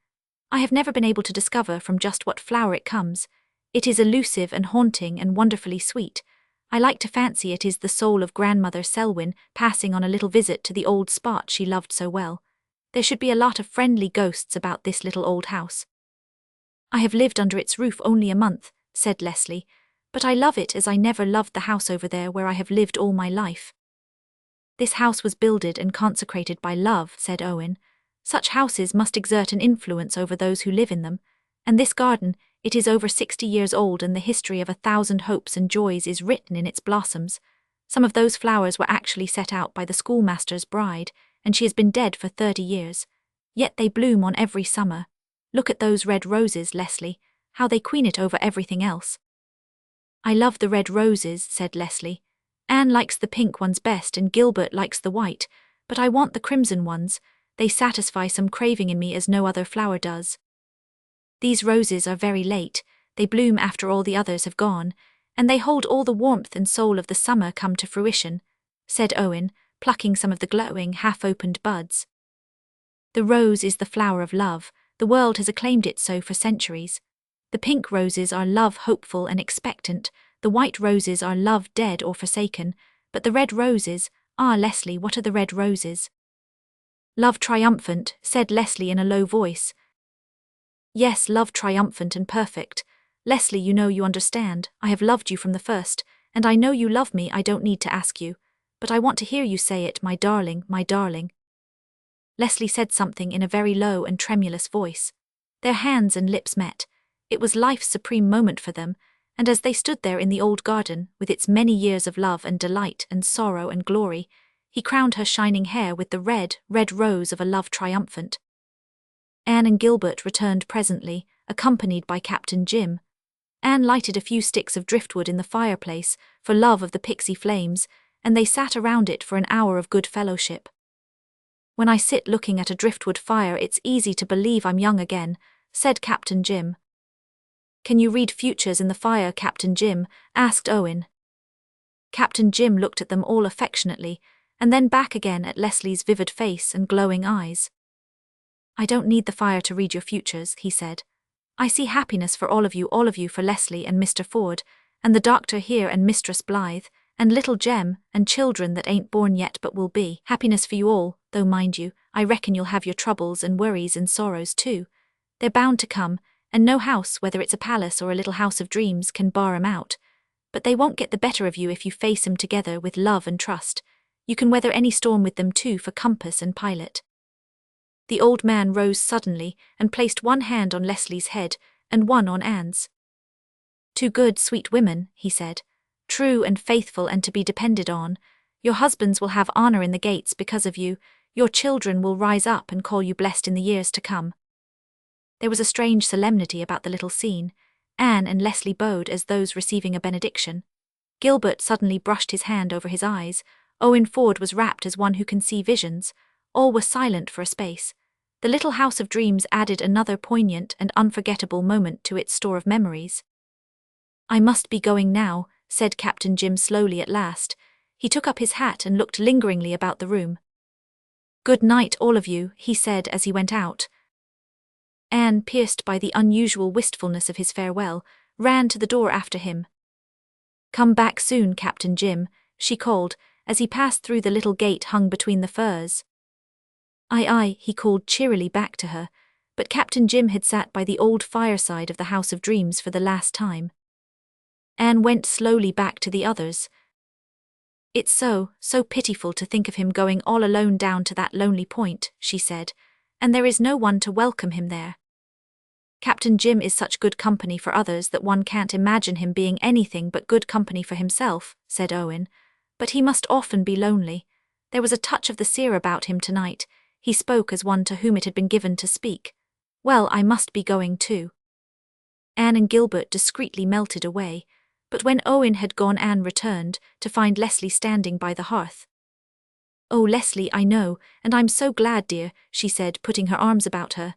I have never been able to discover from just what flower it comes. It is elusive and haunting and wonderfully sweet. I like to fancy it is the soul of Grandmother Selwyn passing on a little visit to the old spot she loved so well. There should be a lot of friendly ghosts about this little old house. I have lived under its roof only a month, said Leslie, but I love it as I never loved the house over there where I have lived all my life. This house was builded and consecrated by love, said Owen. Such houses must exert an influence over those who live in them, and this garden, it is over 60 years old and the history of 1,000 hopes and joys is written in its blossoms. Some of those flowers were actually set out by the schoolmaster's bride, and she has been dead for 30 years. Yet they bloom on every summer. Look at those red roses, Leslie, how they queen it over everything else. I love the red roses, said Leslie. Anne likes the pink ones best and Gilbert likes the white, but I want the crimson ones. They satisfy some craving in me as no other flower does. These roses are very late, they bloom after all the others have gone, and they hold all the warmth and soul of the summer come to fruition, said Owen, plucking some of the glowing, half-opened buds. The rose is the flower of love, the world has acclaimed it so for centuries. The pink roses are love hopeful and expectant, the white roses are love dead or forsaken, but the red roses, Leslie, what are the red roses? Love triumphant, said Leslie in a low voice. Yes, love triumphant and perfect. Leslie, you know you understand, I have loved you from the first, and I know you love me, I don't need to ask you, but I want to hear you say it, my darling, my darling. Leslie said something in a very low and tremulous voice. Their hands and lips met. It was life's supreme moment for them, and as they stood there in the old garden, with its many years of love and delight and sorrow and glory, he crowned her shining hair with the red, red rose of a love triumphant. Anne and Gilbert returned presently, accompanied by Captain Jim. Anne lighted a few sticks of driftwood in the fireplace, for love of the pixie flames, and they sat around it for an hour of good fellowship. When I sit looking at a driftwood fire it's easy to believe I'm young again, said Captain Jim. Can you read futures in the fire, Captain Jim? Asked Owen. Captain Jim looked at them all affectionately, and then back again at Leslie's vivid face and glowing eyes. I don't need the fire to read your futures, he said. I see happiness for all of you for Leslie and Mr. Ford, and the doctor here and Mistress Blythe, and little Jem, and children that ain't born yet but will be. Happiness for you all, though mind you, I reckon you'll have your troubles and worries and sorrows too. They're bound to come, and no house, whether it's a palace or a little house of dreams, can bar 'em out. But they won't get the better of you if you face 'em together with love and trust. You can weather any storm with them too for compass and pilot. The old man rose suddenly and placed one hand on Leslie's head and one on Anne's. 2 good, sweet women, he said, true and faithful and to be depended on. Your husbands will have honor in the gates because of you. Your children will rise up and call you blessed in the years to come. There was a strange solemnity about the little scene. Anne and Leslie bowed as those receiving a benediction. Gilbert suddenly brushed his hand over his eyes. Owen Ford was rapt as one who can see visions. All were silent for a space. The little house of dreams added another poignant and unforgettable moment to its store of memories. "I must be going now," said Captain Jim slowly at last. He took up his hat and looked lingeringly about the room. "Good night, all of you," he said as he went out. Anne, pierced by the unusual wistfulness of his farewell, ran to the door after him. "Come back soon, Captain Jim," she called, as he passed through the little gate hung between the firs. "Aye, aye," he called cheerily back to her, but Captain Jim had sat by the old fireside of the House of Dreams for the last time. Anne went slowly back to the others. "It's so pitiful to think of him going all alone down to that lonely point," she said, "and there is no one to welcome him there. Captain Jim is such good company for others that one can't imagine him being anything but good company for himself," said Owen. "But he must often be lonely. There was a touch of the seer about him tonight. He spoke as one to whom it had been given to speak. Well, I must be going too." Anne and Gilbert discreetly melted away, but when Owen had gone Anne returned, to find Leslie standing by the hearth. "Oh, Leslie, I know, and I'm so glad, dear," she said, putting her arms about her.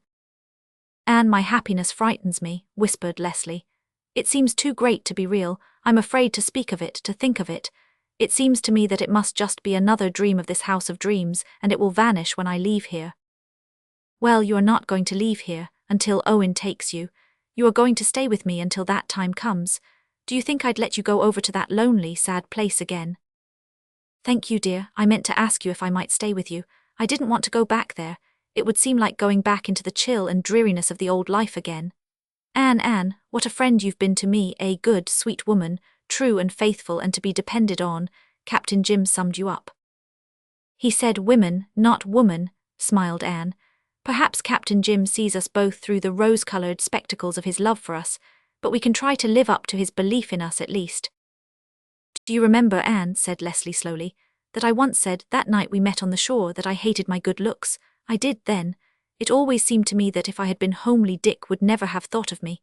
"Anne, my happiness frightens me," whispered Leslie. "It seems too great to be real. I'm afraid to speak of it, to think of it. It seems to me that it must just be another dream of this house of dreams, and it will vanish when I leave here." "Well, you are not going to leave here until Owen takes you. You are going to stay with me until that time comes. Do you think I'd let you go over to that lonely, sad place again?" "Thank you, dear. I meant to ask you if I might stay with you. I didn't want to go back there. It would seem like going back into the chill and dreariness of the old life again. Anne, what a friend you've been to me, a good, sweet woman, true and faithful and to be depended on." Captain Jim summed you up. "He said women, not woman," smiled Anne. "Perhaps Captain Jim sees us both through the rose-colored spectacles of his love for us, but we can try to live up to his belief in us at least." "Do you remember, Anne," said Leslie slowly, "that I once said that night we met on the shore that I hated my good looks? I did then. It always seemed to me that if I had been homely, Dick would never have thought of me.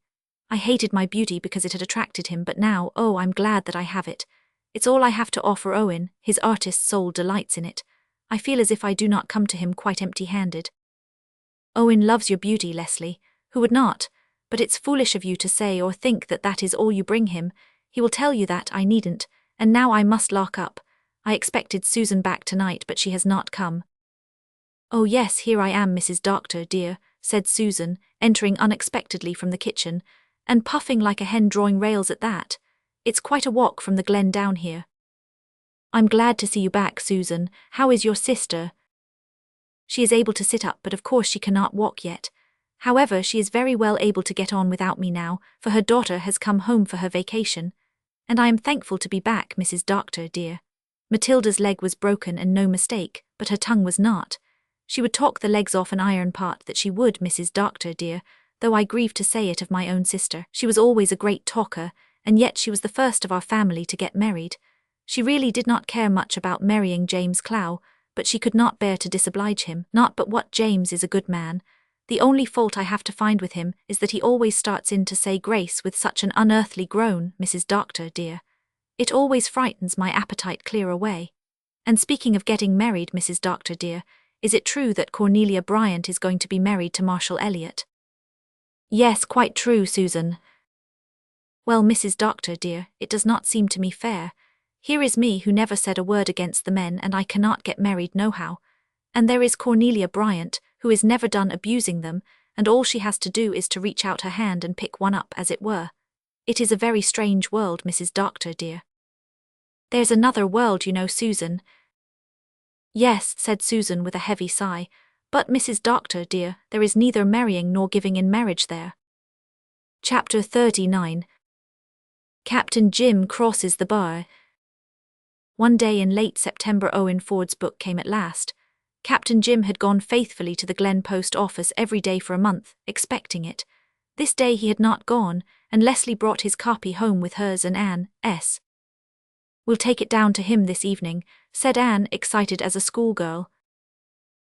I hated my beauty because it had attracted him, but now, oh, I'm glad that I have it. It's all I have to offer Owen. His artist soul delights in it. I feel as if I do not come to him quite empty-handed." "Owen loves your beauty, Leslie. Who would not? But it's foolish of you to say or think that that is all you bring him. He will tell you that I needn't, and now I must lock up. I expected Susan back tonight, but she has not come." "Oh yes, here I am, Mrs. Doctor, dear," said Susan, entering unexpectedly from the kitchen, and puffing like a hen drawing rails at that. "It's quite a walk from the glen down here." "I'm glad to see you back, Susan. How is your sister?" "She is able to sit up, but of course she cannot walk yet. However, she is very well able to get on without me now, for her daughter has come home for her vacation. And I am thankful to be back, Mrs. Doctor, dear. Matilda's leg was broken and no mistake, but her tongue was not. She would talk the legs off an iron pot, that she would, Mrs. Doctor, dear, though I grieve to say it of my own sister. She was always a great talker, and yet she was the first of our family to get married. She really did not care much about marrying James Clow, but she could not bear to disoblige him. Not but what James is a good man. The only fault I have to find with him is that he always starts in to say grace with such an unearthly groan, Mrs. Doctor, dear. It always frightens my appetite clear away. And speaking of getting married, Mrs. Doctor, dear, is it true that Cornelia Bryant is going to be married to Marshall Elliot?" "Yes, quite true, Susan." "Well, Mrs. Doctor, dear, it does not seem to me fair. Here is me who never said a word against the men, and I cannot get married nohow. And there is Cornelia Bryant, who is never done abusing them, and all she has to do is to reach out her hand and pick one up, as it were. It is a very strange world, Mrs. Doctor, dear." "There's another world, you know, Susan." "Yes," said Susan with a heavy sigh, "but, Mrs. Doctor, dear, there is neither marrying nor giving in marriage there." Chapter 39. Captain Jim crosses the bar. One day in late September, Owen Ford's book came at last. Captain Jim had gone faithfully to the Glen post office every day for a month, expecting it. This day he had not gone, and Leslie brought his copy home with hers and Anne's. "We'll take it down to him this evening," said Anne, excited as a schoolgirl.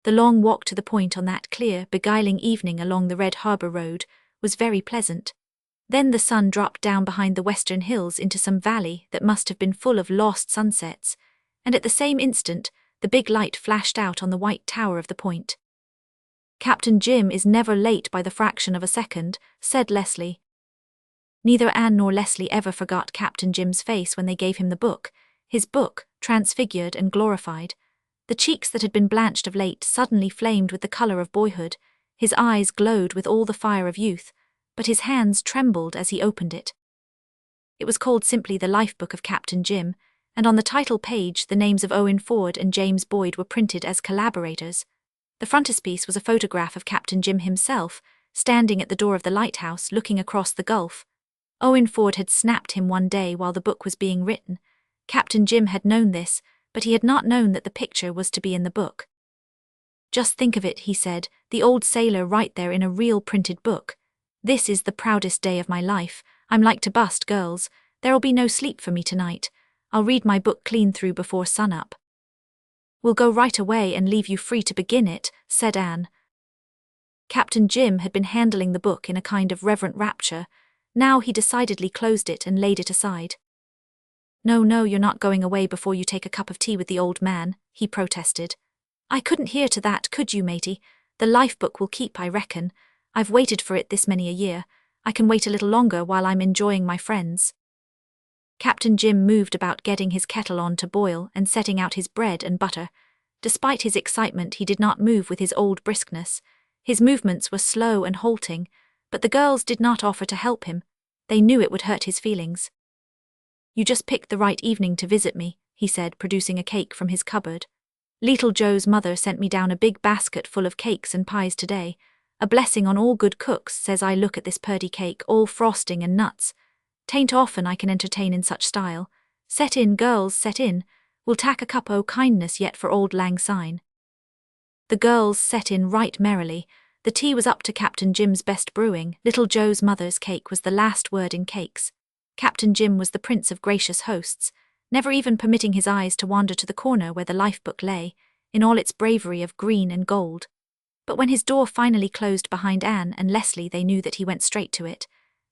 The long walk to the point on that clear, beguiling evening along the Red Harbour Road was very pleasant. Then the sun dropped down behind the western hills into some valley that must have been full of lost sunsets, and at the same instant the big light flashed out on the white tower of the point. "Captain Jim is never late by the fraction of a second," said Leslie. Neither Anne nor Leslie ever forgot Captain Jim's face when they gave him the book, his book, transfigured and glorified. The cheeks that had been blanched of late suddenly flamed with the color of boyhood, his eyes glowed with all the fire of youth, but his hands trembled as he opened it. It was called simply The Life Book of Captain Jim, and on the title page the names of Owen Ford and James Boyd were printed as collaborators. The frontispiece was a photograph of Captain Jim himself, standing at the door of the lighthouse looking across the gulf. Owen Ford had snapped him one day while the book was being written. Captain Jim had known this, but he had not known that the picture was to be in the book. "Just think of it," he said, "the old sailor right there in a real printed book. This is the proudest day of my life. I'm like to bust, girls. There'll be no sleep for me tonight. I'll read my book clean through before sunup." "We'll go right away and leave you free to begin it," said Anne. Captain Jim had been handling the book in a kind of reverent rapture. Now he decidedly closed it and laid it aside. No, you're not going away before you take a cup of tea with the old man," he protested. "I couldn't hear to that, could you, matey? The life book will keep, I reckon. I've waited for it this many a year. I can wait a little longer while I'm enjoying my friends." Captain Jim moved about getting his kettle on to boil and setting out his bread and butter. Despite his excitement, he did not move with his old briskness. His movements were slow and halting, but the girls did not offer to help him. They knew it would hurt his feelings. "You just picked the right evening to visit me," he said, producing a cake from his cupboard. "Little Joe's mother sent me down a big basket full of cakes and pies today. A blessing on all good cooks, says I. Look at this purty cake, all frosting and nuts. 'Tain't often I can entertain in such style. Set in, girls, set in. We'll tack a cup o' kindness yet for Auld Lang Syne." The girls set in right merrily. The tea was up to Captain Jim's best brewing. Little Joe's mother's cake was the last word in cakes. Captain Jim was the prince of gracious hosts, never even permitting his eyes to wander to the corner where the life book lay, in all its bravery of green and gold. But when his door finally closed behind Anne and Leslie, they knew that he went straight to it,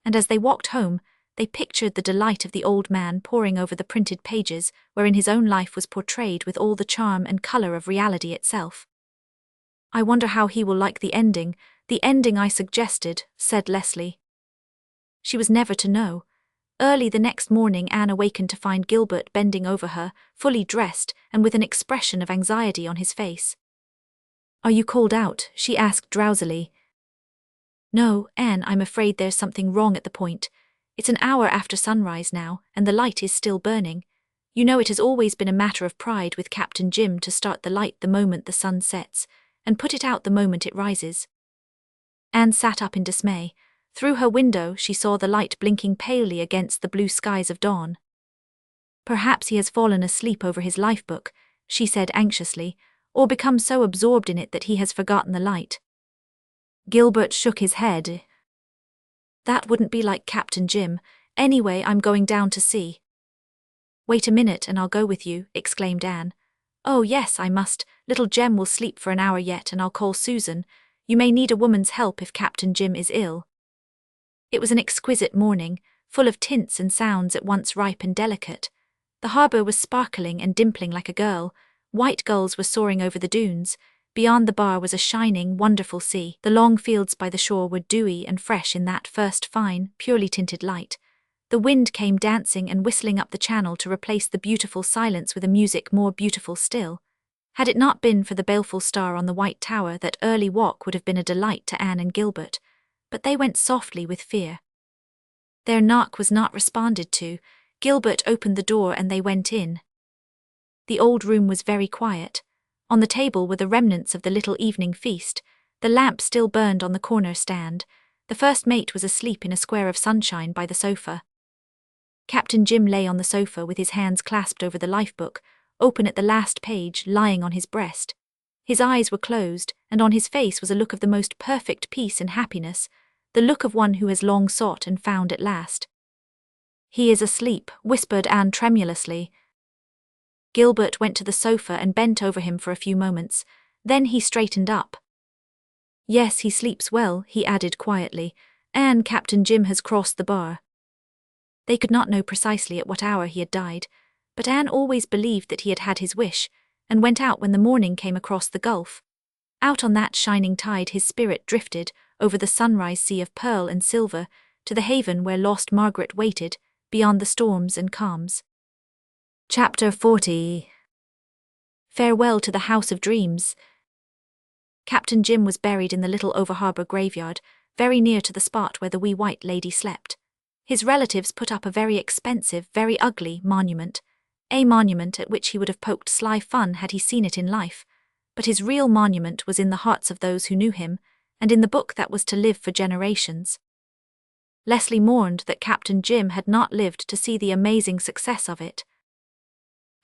and as they walked home, they pictured the delight of the old man poring over the printed pages wherein his own life was portrayed with all the charm and color of reality itself. "I wonder how he will like the ending I suggested," said Leslie. She was never to know. Early the next morning Anne awakened to find Gilbert bending over her, fully dressed and with an expression of anxiety on his face. "Are you called out?" she asked drowsily. "No, Anne, I'm afraid there's something wrong at the point. It's an hour after sunrise now, and the light is still burning. You know it has always been a matter of pride with Captain Jim to start the light the moment the sun sets, and put it out the moment it rises." Anne sat up in dismay. Through her window she saw the light blinking palely against the blue skies of dawn. "Perhaps he has fallen asleep over his life book," she said anxiously, "or become so absorbed in it that he has forgotten the light." Gilbert shook his head. "That wouldn't be like Captain Jim. Anyway, I'm going down to see." "Wait a minute and I'll go with you," exclaimed Anne. "Oh yes, I must. Little Jem will sleep for an hour yet and I'll call Susan. You may need a woman's help if Captain Jim is ill." It was an exquisite morning, full of tints and sounds at once ripe and delicate. The harbour was sparkling and dimpling like a girl. White gulls were soaring over the dunes. Beyond the bar was a shining, wonderful sea. The long fields by the shore were dewy and fresh in that first fine, purely tinted light. The wind came dancing and whistling up the channel to replace the beautiful silence with a music more beautiful still. Had it not been for the baleful star on the white tower, that early walk would have been a delight to Anne and Gilbert, but they went softly with fear. Their knock was not responded to. Gilbert opened the door and they went in. The old room was very quiet. On the table were the remnants of the little evening feast. The lamp still burned on the corner stand. The first mate was asleep in a square of sunshine by the sofa. Captain Jim lay on the sofa with his hands clasped over the life book, open at the last page, lying on his breast. His eyes were closed, and on his face was a look of the most perfect peace and happiness, the look of one who has long sought and found at last. "He is asleep," whispered Anne tremulously. Gilbert went to the sofa and bent over him for a few moments. Then he straightened up. "Yes, he sleeps well," he added quietly, "and Captain Jim has crossed the bar." They could not know precisely at what hour he had died, but Anne always believed that he had had his wish. and went out when the morning came across the gulf. Out on that shining tide his spirit drifted, over the sunrise sea of pearl and silver, to the haven where lost Margaret waited, beyond the storms and calms. Chapter 40. Farewell to the House of Dreams. Captain Jim was buried in the little over-harbour graveyard, very near to the spot where the wee white lady slept. His relatives put up a very expensive, very ugly monument, a monument at which he would have poked sly fun had he seen it in life, but his real monument was in the hearts of those who knew him, and in the book that was to live for generations. Leslie mourned that Captain Jim had not lived to see the amazing success of it.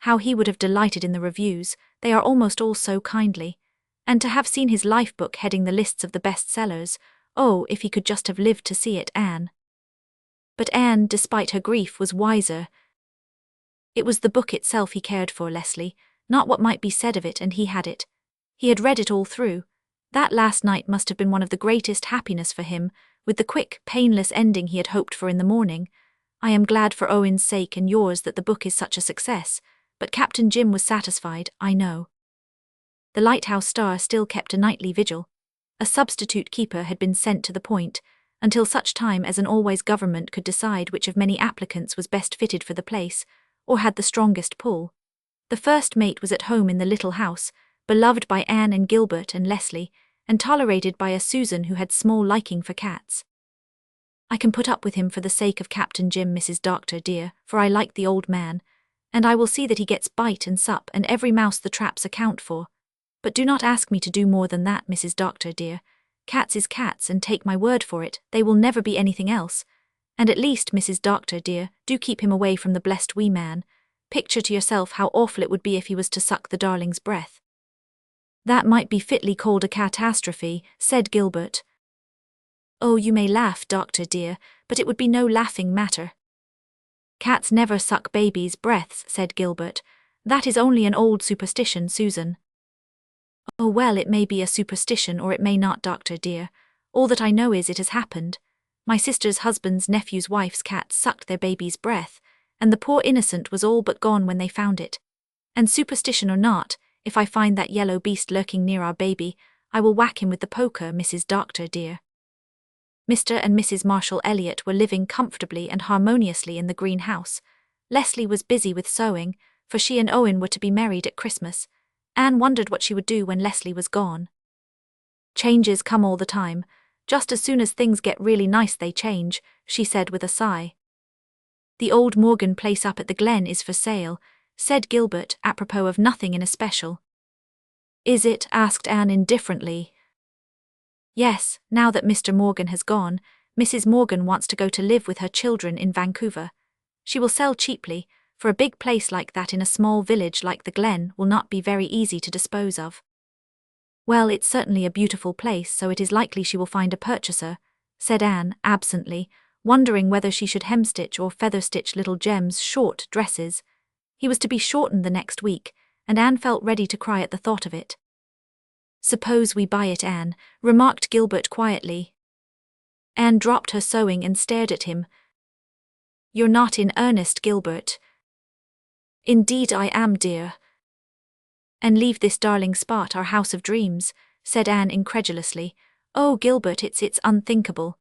How he would have delighted in the reviews, they are almost all so kindly, and to have seen his life book heading the lists of the bestsellers. Oh, if he could just have lived to see it, Anne. But Anne, despite her grief, was wiser. It was the book itself he cared for, Leslie, not what might be said of it, and he had it. He had read it all through. That last night must have been one of the greatest happiness for him, with the quick, painless ending he had hoped for in the morning. I am glad for Owen's sake and yours that the book is such a success, but Captain Jim was satisfied, I know. The lighthouse star still kept a nightly vigil. A substitute keeper had been sent to the point, until such time as an always government could decide which of many applicants was best fitted for the place, or had the strongest pull. The first mate was at home in the little house, beloved by Anne and Gilbert and Leslie, and tolerated by a Susan who had small liking for cats. I can put up with him for the sake of Captain Jim, Mrs. Doctor dear, for I like the old man, and I will see that he gets bite and sup and every mouse the traps account for. But do not ask me to do more than that, Mrs. Doctor dear. Cats is cats, and take my word for it, they will never be anything else. And at least, Mrs. Doctor dear, do keep him away from the blessed wee man. Picture to yourself how awful it would be if he was to suck the darling's breath. That might be fitly called a catastrophe, said Gilbert. Oh, you may laugh, Doctor dear, but it would be no laughing matter. Cats never suck babies' breaths, said Gilbert. That is only an old superstition, Susan. Oh well, it may be a superstition or it may not, Doctor dear. All that I know is it has happened. My sister's husband's nephew's wife's cat sucked their baby's breath, and the poor innocent was all but gone when they found it. And superstition or not, if I find that yellow beast lurking near our baby, I will whack him with the poker, Mrs. Doctor dear. Mr. and Mrs. Marshall Elliot were living comfortably and harmoniously in the greenhouse. Leslie was busy with sewing, for she and Owen were to be married at Christmas. Anne wondered what she would do when Leslie was gone. Changes come all the time. Just as soon as things get really nice they change, she said with a sigh. The old Morgan place up at the Glen is for sale, said Gilbert, apropos of nothing in especial. Is it? Asked Anne indifferently. Yes, now that Mr. Morgan has gone, Mrs. Morgan wants to go to live with her children in Vancouver. She will sell cheaply, for a big place like that in a small village like the Glen will not be very easy to dispose of. Well, it's certainly a beautiful place, so it is likely she will find a purchaser, said Anne, absently, wondering whether she should hemstitch or feather-stitch little Jem's short dresses. He was to be shortened the next week, and Anne felt ready to cry at the thought of it. Suppose we buy it, Anne, remarked Gilbert quietly. Anne dropped her sewing and stared at him. You're not in earnest, Gilbert. Indeed I am, dear. And leave this darling spot, our house of dreams, said Anne incredulously. Oh, Gilbert, it's unthinkable.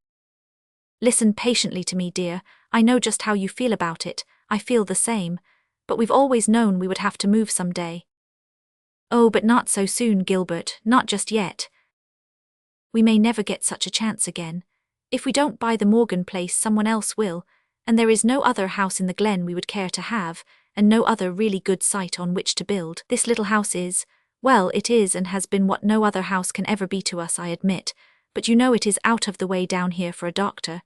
Listen patiently to me, dear. I know just how you feel about it. I feel the same. But we've always known we would have to move some day. Oh, but not so soon, Gilbert, not just yet. We may never get such a chance again. If we don't buy the Morgan place, someone else will, and there is no other house in the Glen we would care to have, and no other really good site on which to build. This little house is, well, it is and has been what no other house can ever be to us, I admit, but you know it is out of the way down here for a doctor.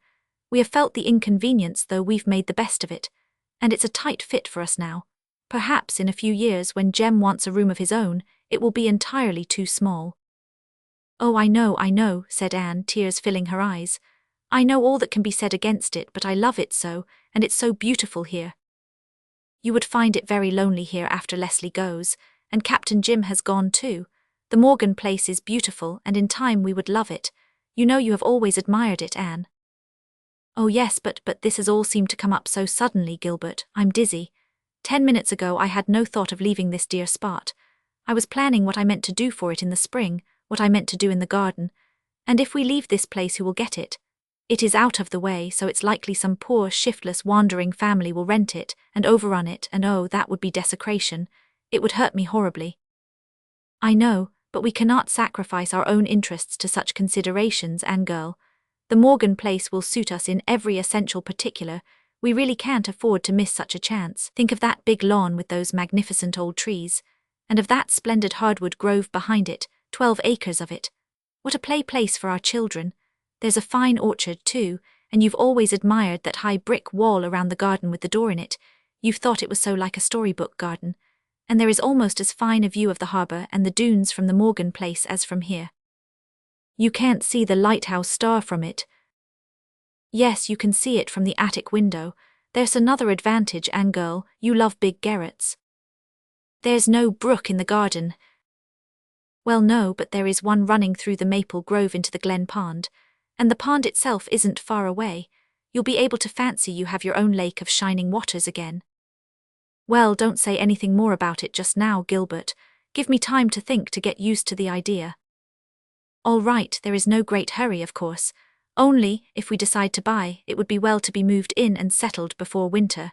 We have felt the inconvenience, though we've made the best of it, and it's a tight fit for us now. Perhaps in a few years, when Jem wants a room of his own, it will be entirely too small. Oh, I know, said Anne, tears filling her eyes. I know all that can be said against it, but I love it so, and it's so beautiful here. You would find it very lonely here after Leslie goes, and Captain Jim has gone too. The Morgan place is beautiful, and in time we would love it. You know you have always admired it, Anne. Oh yes, but this has all seemed to come up so suddenly, Gilbert. I'm dizzy. 10 minutes ago I had no thought of leaving this dear spot. I was planning what I meant to do for it in the spring, what I meant to do in the garden, and if we leave this place, who will get it? It is out of the way, so it's likely some poor, shiftless, wandering family will rent it and overrun it, and oh, that would be desecration. It would hurt me horribly. I know, but we cannot sacrifice our own interests to such considerations, Anne girl. The Morgan place will suit us in every essential particular. We really can't afford to miss such a chance. Think of that big lawn with those magnificent old trees, and of that splendid hardwood grove behind it, 12 acres of it. What a place for our children. There's a fine orchard too, and you've always admired that high brick wall around the garden with the door in it. You've thought it was so like a storybook garden. And there is almost as fine a view of the harbour and the dunes from the Morgan place as from here. You can't see the lighthouse star from it. Yes, you can see it from the attic window. There's another advantage, Anne girl, you love big garrets. There's no brook in the garden. Well, no, but there is one running through the maple grove into the glen pond, and the pond itself isn't far away. You'll be able to fancy you have your own lake of shining waters again. Well, don't say anything more about it just now, Gilbert. Give me time to think, to get used to the idea. All right, there is no great hurry, of course. Only, if we decide to buy, it would be well to be moved in and settled before winter.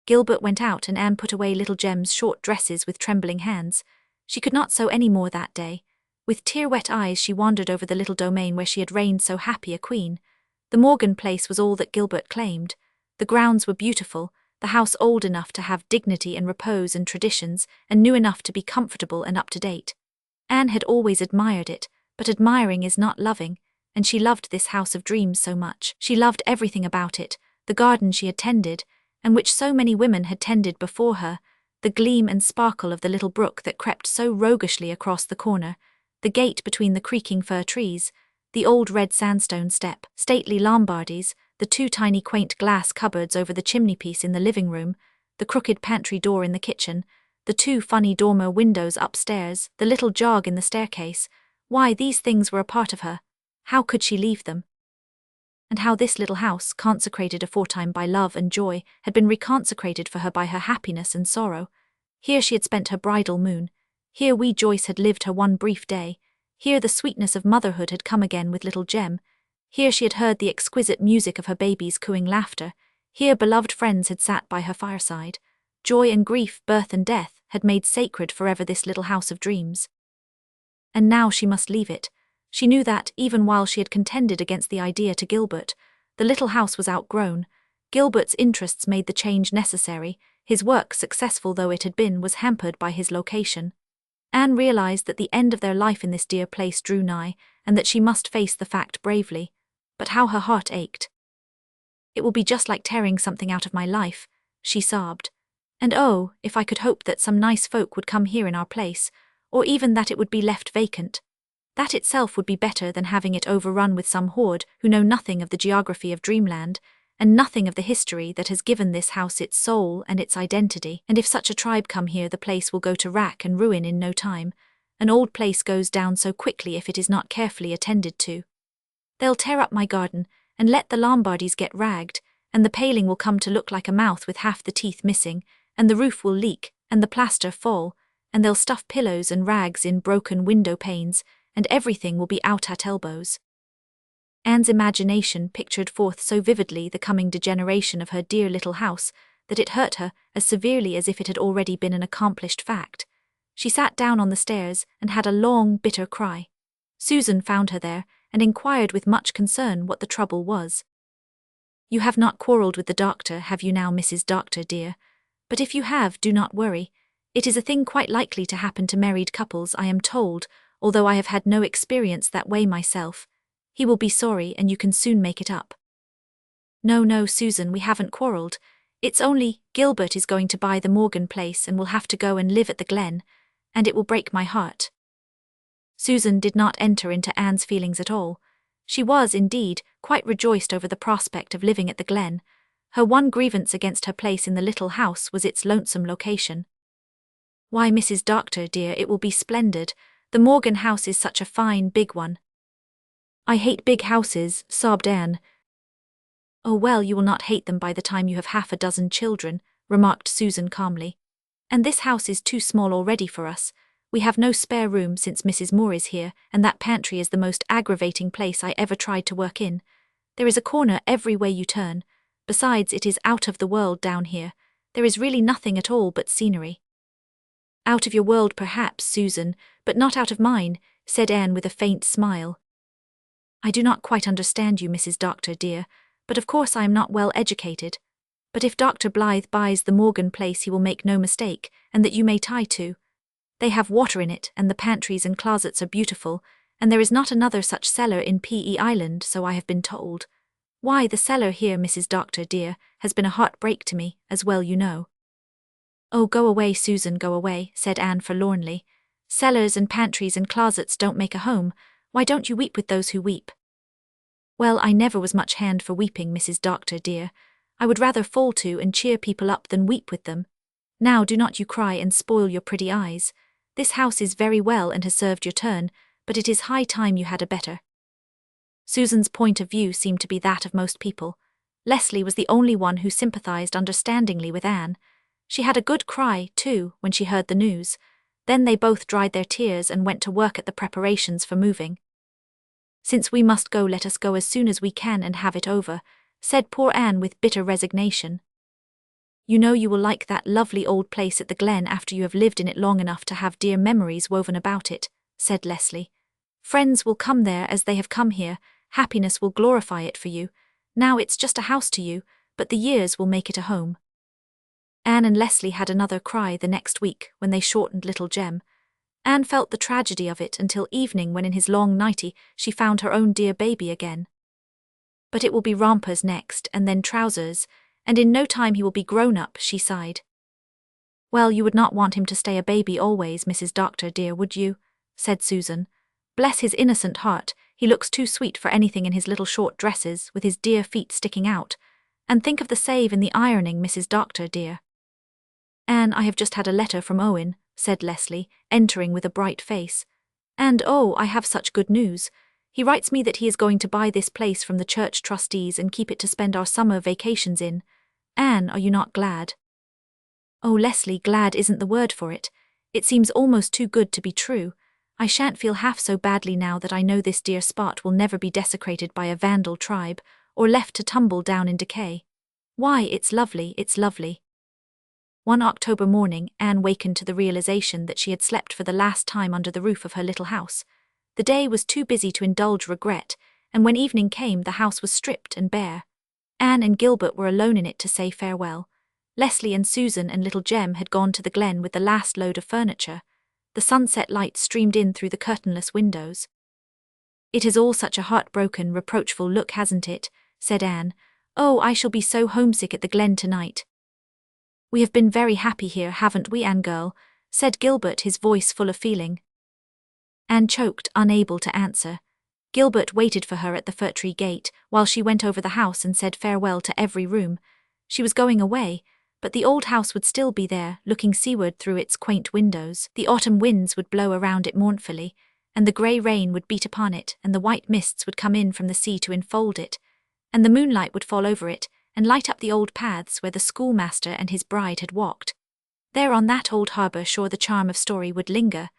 Gilbert went out, and Anne put away little Jem's short dresses with trembling hands. She could not sew any more that day. With tear-wet eyes she wandered over the little domain where she had reigned so happy a queen. The Morgan place was all that Gilbert claimed. The grounds were beautiful, the house old enough to have dignity and repose and traditions, and new enough to be comfortable and up-to-date. Anne had always admired it, but admiring is not loving, and she loved this house of dreams so much. She loved everything about it, the garden she had tended, and which so many women had tended before her, the gleam and sparkle of the little brook that crept so roguishly across the corner, the gate between the creaking fir trees, the old red sandstone step, stately Lombardies, the 2 tiny quaint glass cupboards over the chimney-piece in the living room, the crooked pantry door in the kitchen, the 2 funny dormer windows upstairs, the little jog in the staircase. Why, these things were a part of her. How could she leave them? And how this little house, consecrated aforetime by love and joy, had been reconsecrated for her by her happiness and sorrow. Here she had spent her bridal moon. Here wee Joyce had lived her one brief day. Here the sweetness of motherhood had come again with little Jem. Here she had heard the exquisite music of her baby's cooing laughter. Here beloved friends had sat by her fireside. Joy and grief, birth and death, had made sacred forever this little house of dreams. And now she must leave it. She knew that, even while she had contended against the idea to Gilbert, the little house was outgrown. Gilbert's interests made the change necessary. His work, successful though it had been, was hampered by his location. Anne realized that the end of their life in this dear place drew nigh, and that she must face the fact bravely. But how her heart ached. It will be just like tearing something out of my life, she sobbed. And oh, if I could hope that some nice folk would come here in our place, or even that it would be left vacant. That itself would be better than having it overrun with some horde who know nothing of the geography of dreamland, and nothing of the history that has given this house its soul and its identity. And if such a tribe come here, the place will go to rack and ruin in no time. An old place goes down so quickly if it is not carefully attended to. They'll tear up my garden, and let the Lombardies get ragged, and the paling will come to look like a mouth with half the teeth missing, and the roof will leak, and the plaster fall, and they'll stuff pillows and rags in broken window panes, and everything will be out at elbows. Anne's imagination pictured forth so vividly the coming degeneration of her dear little house that it hurt her as severely as if it had already been an accomplished fact. She sat down on the stairs and had a long, bitter cry. Susan found her there, and inquired with much concern what the trouble was. "You have not quarrelled with the doctor, have you now, Mrs. Doctor, dear? But if you have, do not worry. It is a thing quite likely to happen to married couples, I am told, although I have had no experience that way myself. He will be sorry, and you can soon make it up." No, Susan, we haven't quarrelled. It's only, Gilbert is going to buy the Morgan place and will have to go and live at the Glen, and it will break my heart. Susan did not enter into Anne's feelings at all. She was, indeed, quite rejoiced over the prospect of living at the Glen. Her one grievance against her place in the little house was its lonesome location. "Why, Mrs. Doctor, dear, it will be splendid. The Morgan house is such a fine, big one." "I hate big houses," sobbed Anne. "Oh well, you will not hate them by the time you have half a dozen children," remarked Susan calmly. And this house is too small already for us. We have no spare room since Mrs. Moore is here, and that pantry is the most aggravating place I ever tried to work in. There is a corner every way you turn. Besides, it is out of the world down here. There is really nothing at all but scenery. Out of your world perhaps, Susan, but not out of mine, said Anne with a faint smile. I do not quite understand you, Mrs. Doctor, dear, but of course I am not well educated. But if Dr. Blythe buys the Morgan place he will make no mistake, and that you may tie to. They have water in it, and the pantries and closets are beautiful, and there is not another such cellar in P.E. Island, so I have been told. Why, the cellar here, Mrs. Doctor, dear, has been a heartbreak to me, as well you know. Oh, go away, Susan, go away, said Anne forlornly. Cellars and pantries and closets don't make a home. Why don't you weep with those who weep? Well, I never was much hand for weeping, Mrs. Doctor, dear. I would rather fall to and cheer people up than weep with them. Now do not you cry and spoil your pretty eyes. This house is very well and has served your turn, but it is high time you had a better. Susan's point of view seemed to be that of most people. Leslie was the only one who sympathized understandingly with Anne. She had a good cry, too, when she heard the news. Then they both dried their tears and went to work at the preparations for moving. Since we must go, let us go as soon as we can and have it over, said poor Anne with bitter resignation. You know you will like that lovely old place at the Glen after you have lived in it long enough to have dear memories woven about it, said Leslie. Friends will come there as they have come here, happiness will glorify it for you. Now it's just a house to you, but the years will make it a home. Anne and Leslie had another cry the next week when they shortened little Jem. Anne felt the tragedy of it until evening when in his long nightie she found her own dear baby again. But it will be rompers next, and then trousers, and in no time he will be grown up, she sighed. Well, you would not want him to stay a baby always, Mrs. Doctor, dear, would you? Said Susan. Bless his innocent heart, he looks too sweet for anything in his little short dresses, with his dear feet sticking out. And think of the save in the ironing, Mrs. Doctor, dear. Anne, I have just had a letter from Owen, said Leslie, entering with a bright face. And oh, I have such good news. He writes me that he is going to buy this place from the church trustees and keep it to spend our summer vacations in. Anne, are you not glad? Oh, Leslie, glad isn't the word for it. It seems almost too good to be true. I shan't feel half so badly now that I know this dear spot will never be desecrated by a vandal tribe, or left to tumble down in decay. Why, it's lovely, it's lovely. One October morning, Anne wakened to the realization that she had slept for the last time under the roof of her little house. The day was too busy to indulge regret, and when evening came the house was stripped and bare. Anne and Gilbert were alone in it to say farewell. Leslie and Susan and little Jem had gone to the Glen with the last load of furniture. The sunset light streamed in through the curtainless windows. It is all such a heartbroken, reproachful look, hasn't it? Said Anne. Oh, I shall be so homesick at the Glen tonight. We have been very happy here, haven't we, Anne girl? Said Gilbert, his voice full of feeling. Anne choked, unable to answer. Gilbert waited for her at the fir tree gate, while she went over the house and said farewell to every room. She was going away, but the old house would still be there, looking seaward through its quaint windows. The autumn winds would blow around it mournfully, and the grey rain would beat upon it, and the white mists would come in from the sea to enfold it, and the moonlight would fall over it, and light up the old paths where the schoolmaster and his bride had walked. There on that old harbour shore the charm of story would linger.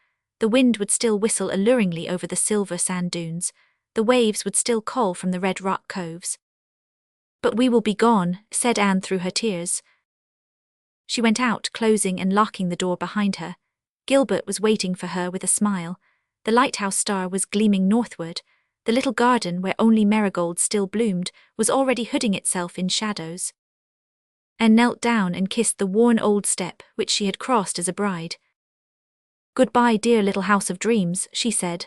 The wind would still whistle alluringly over the silver sand dunes. The waves would still call from the red rock coves. But we will be gone, said Anne through her tears. She went out, closing and locking the door behind her. Gilbert was waiting for her with a smile. The lighthouse star was gleaming northward. The little garden, where only marigolds still bloomed, was already hooding itself in shadows. Anne knelt down and kissed the worn old step which she had crossed as a bride. Goodbye, dear little house of dreams, she said.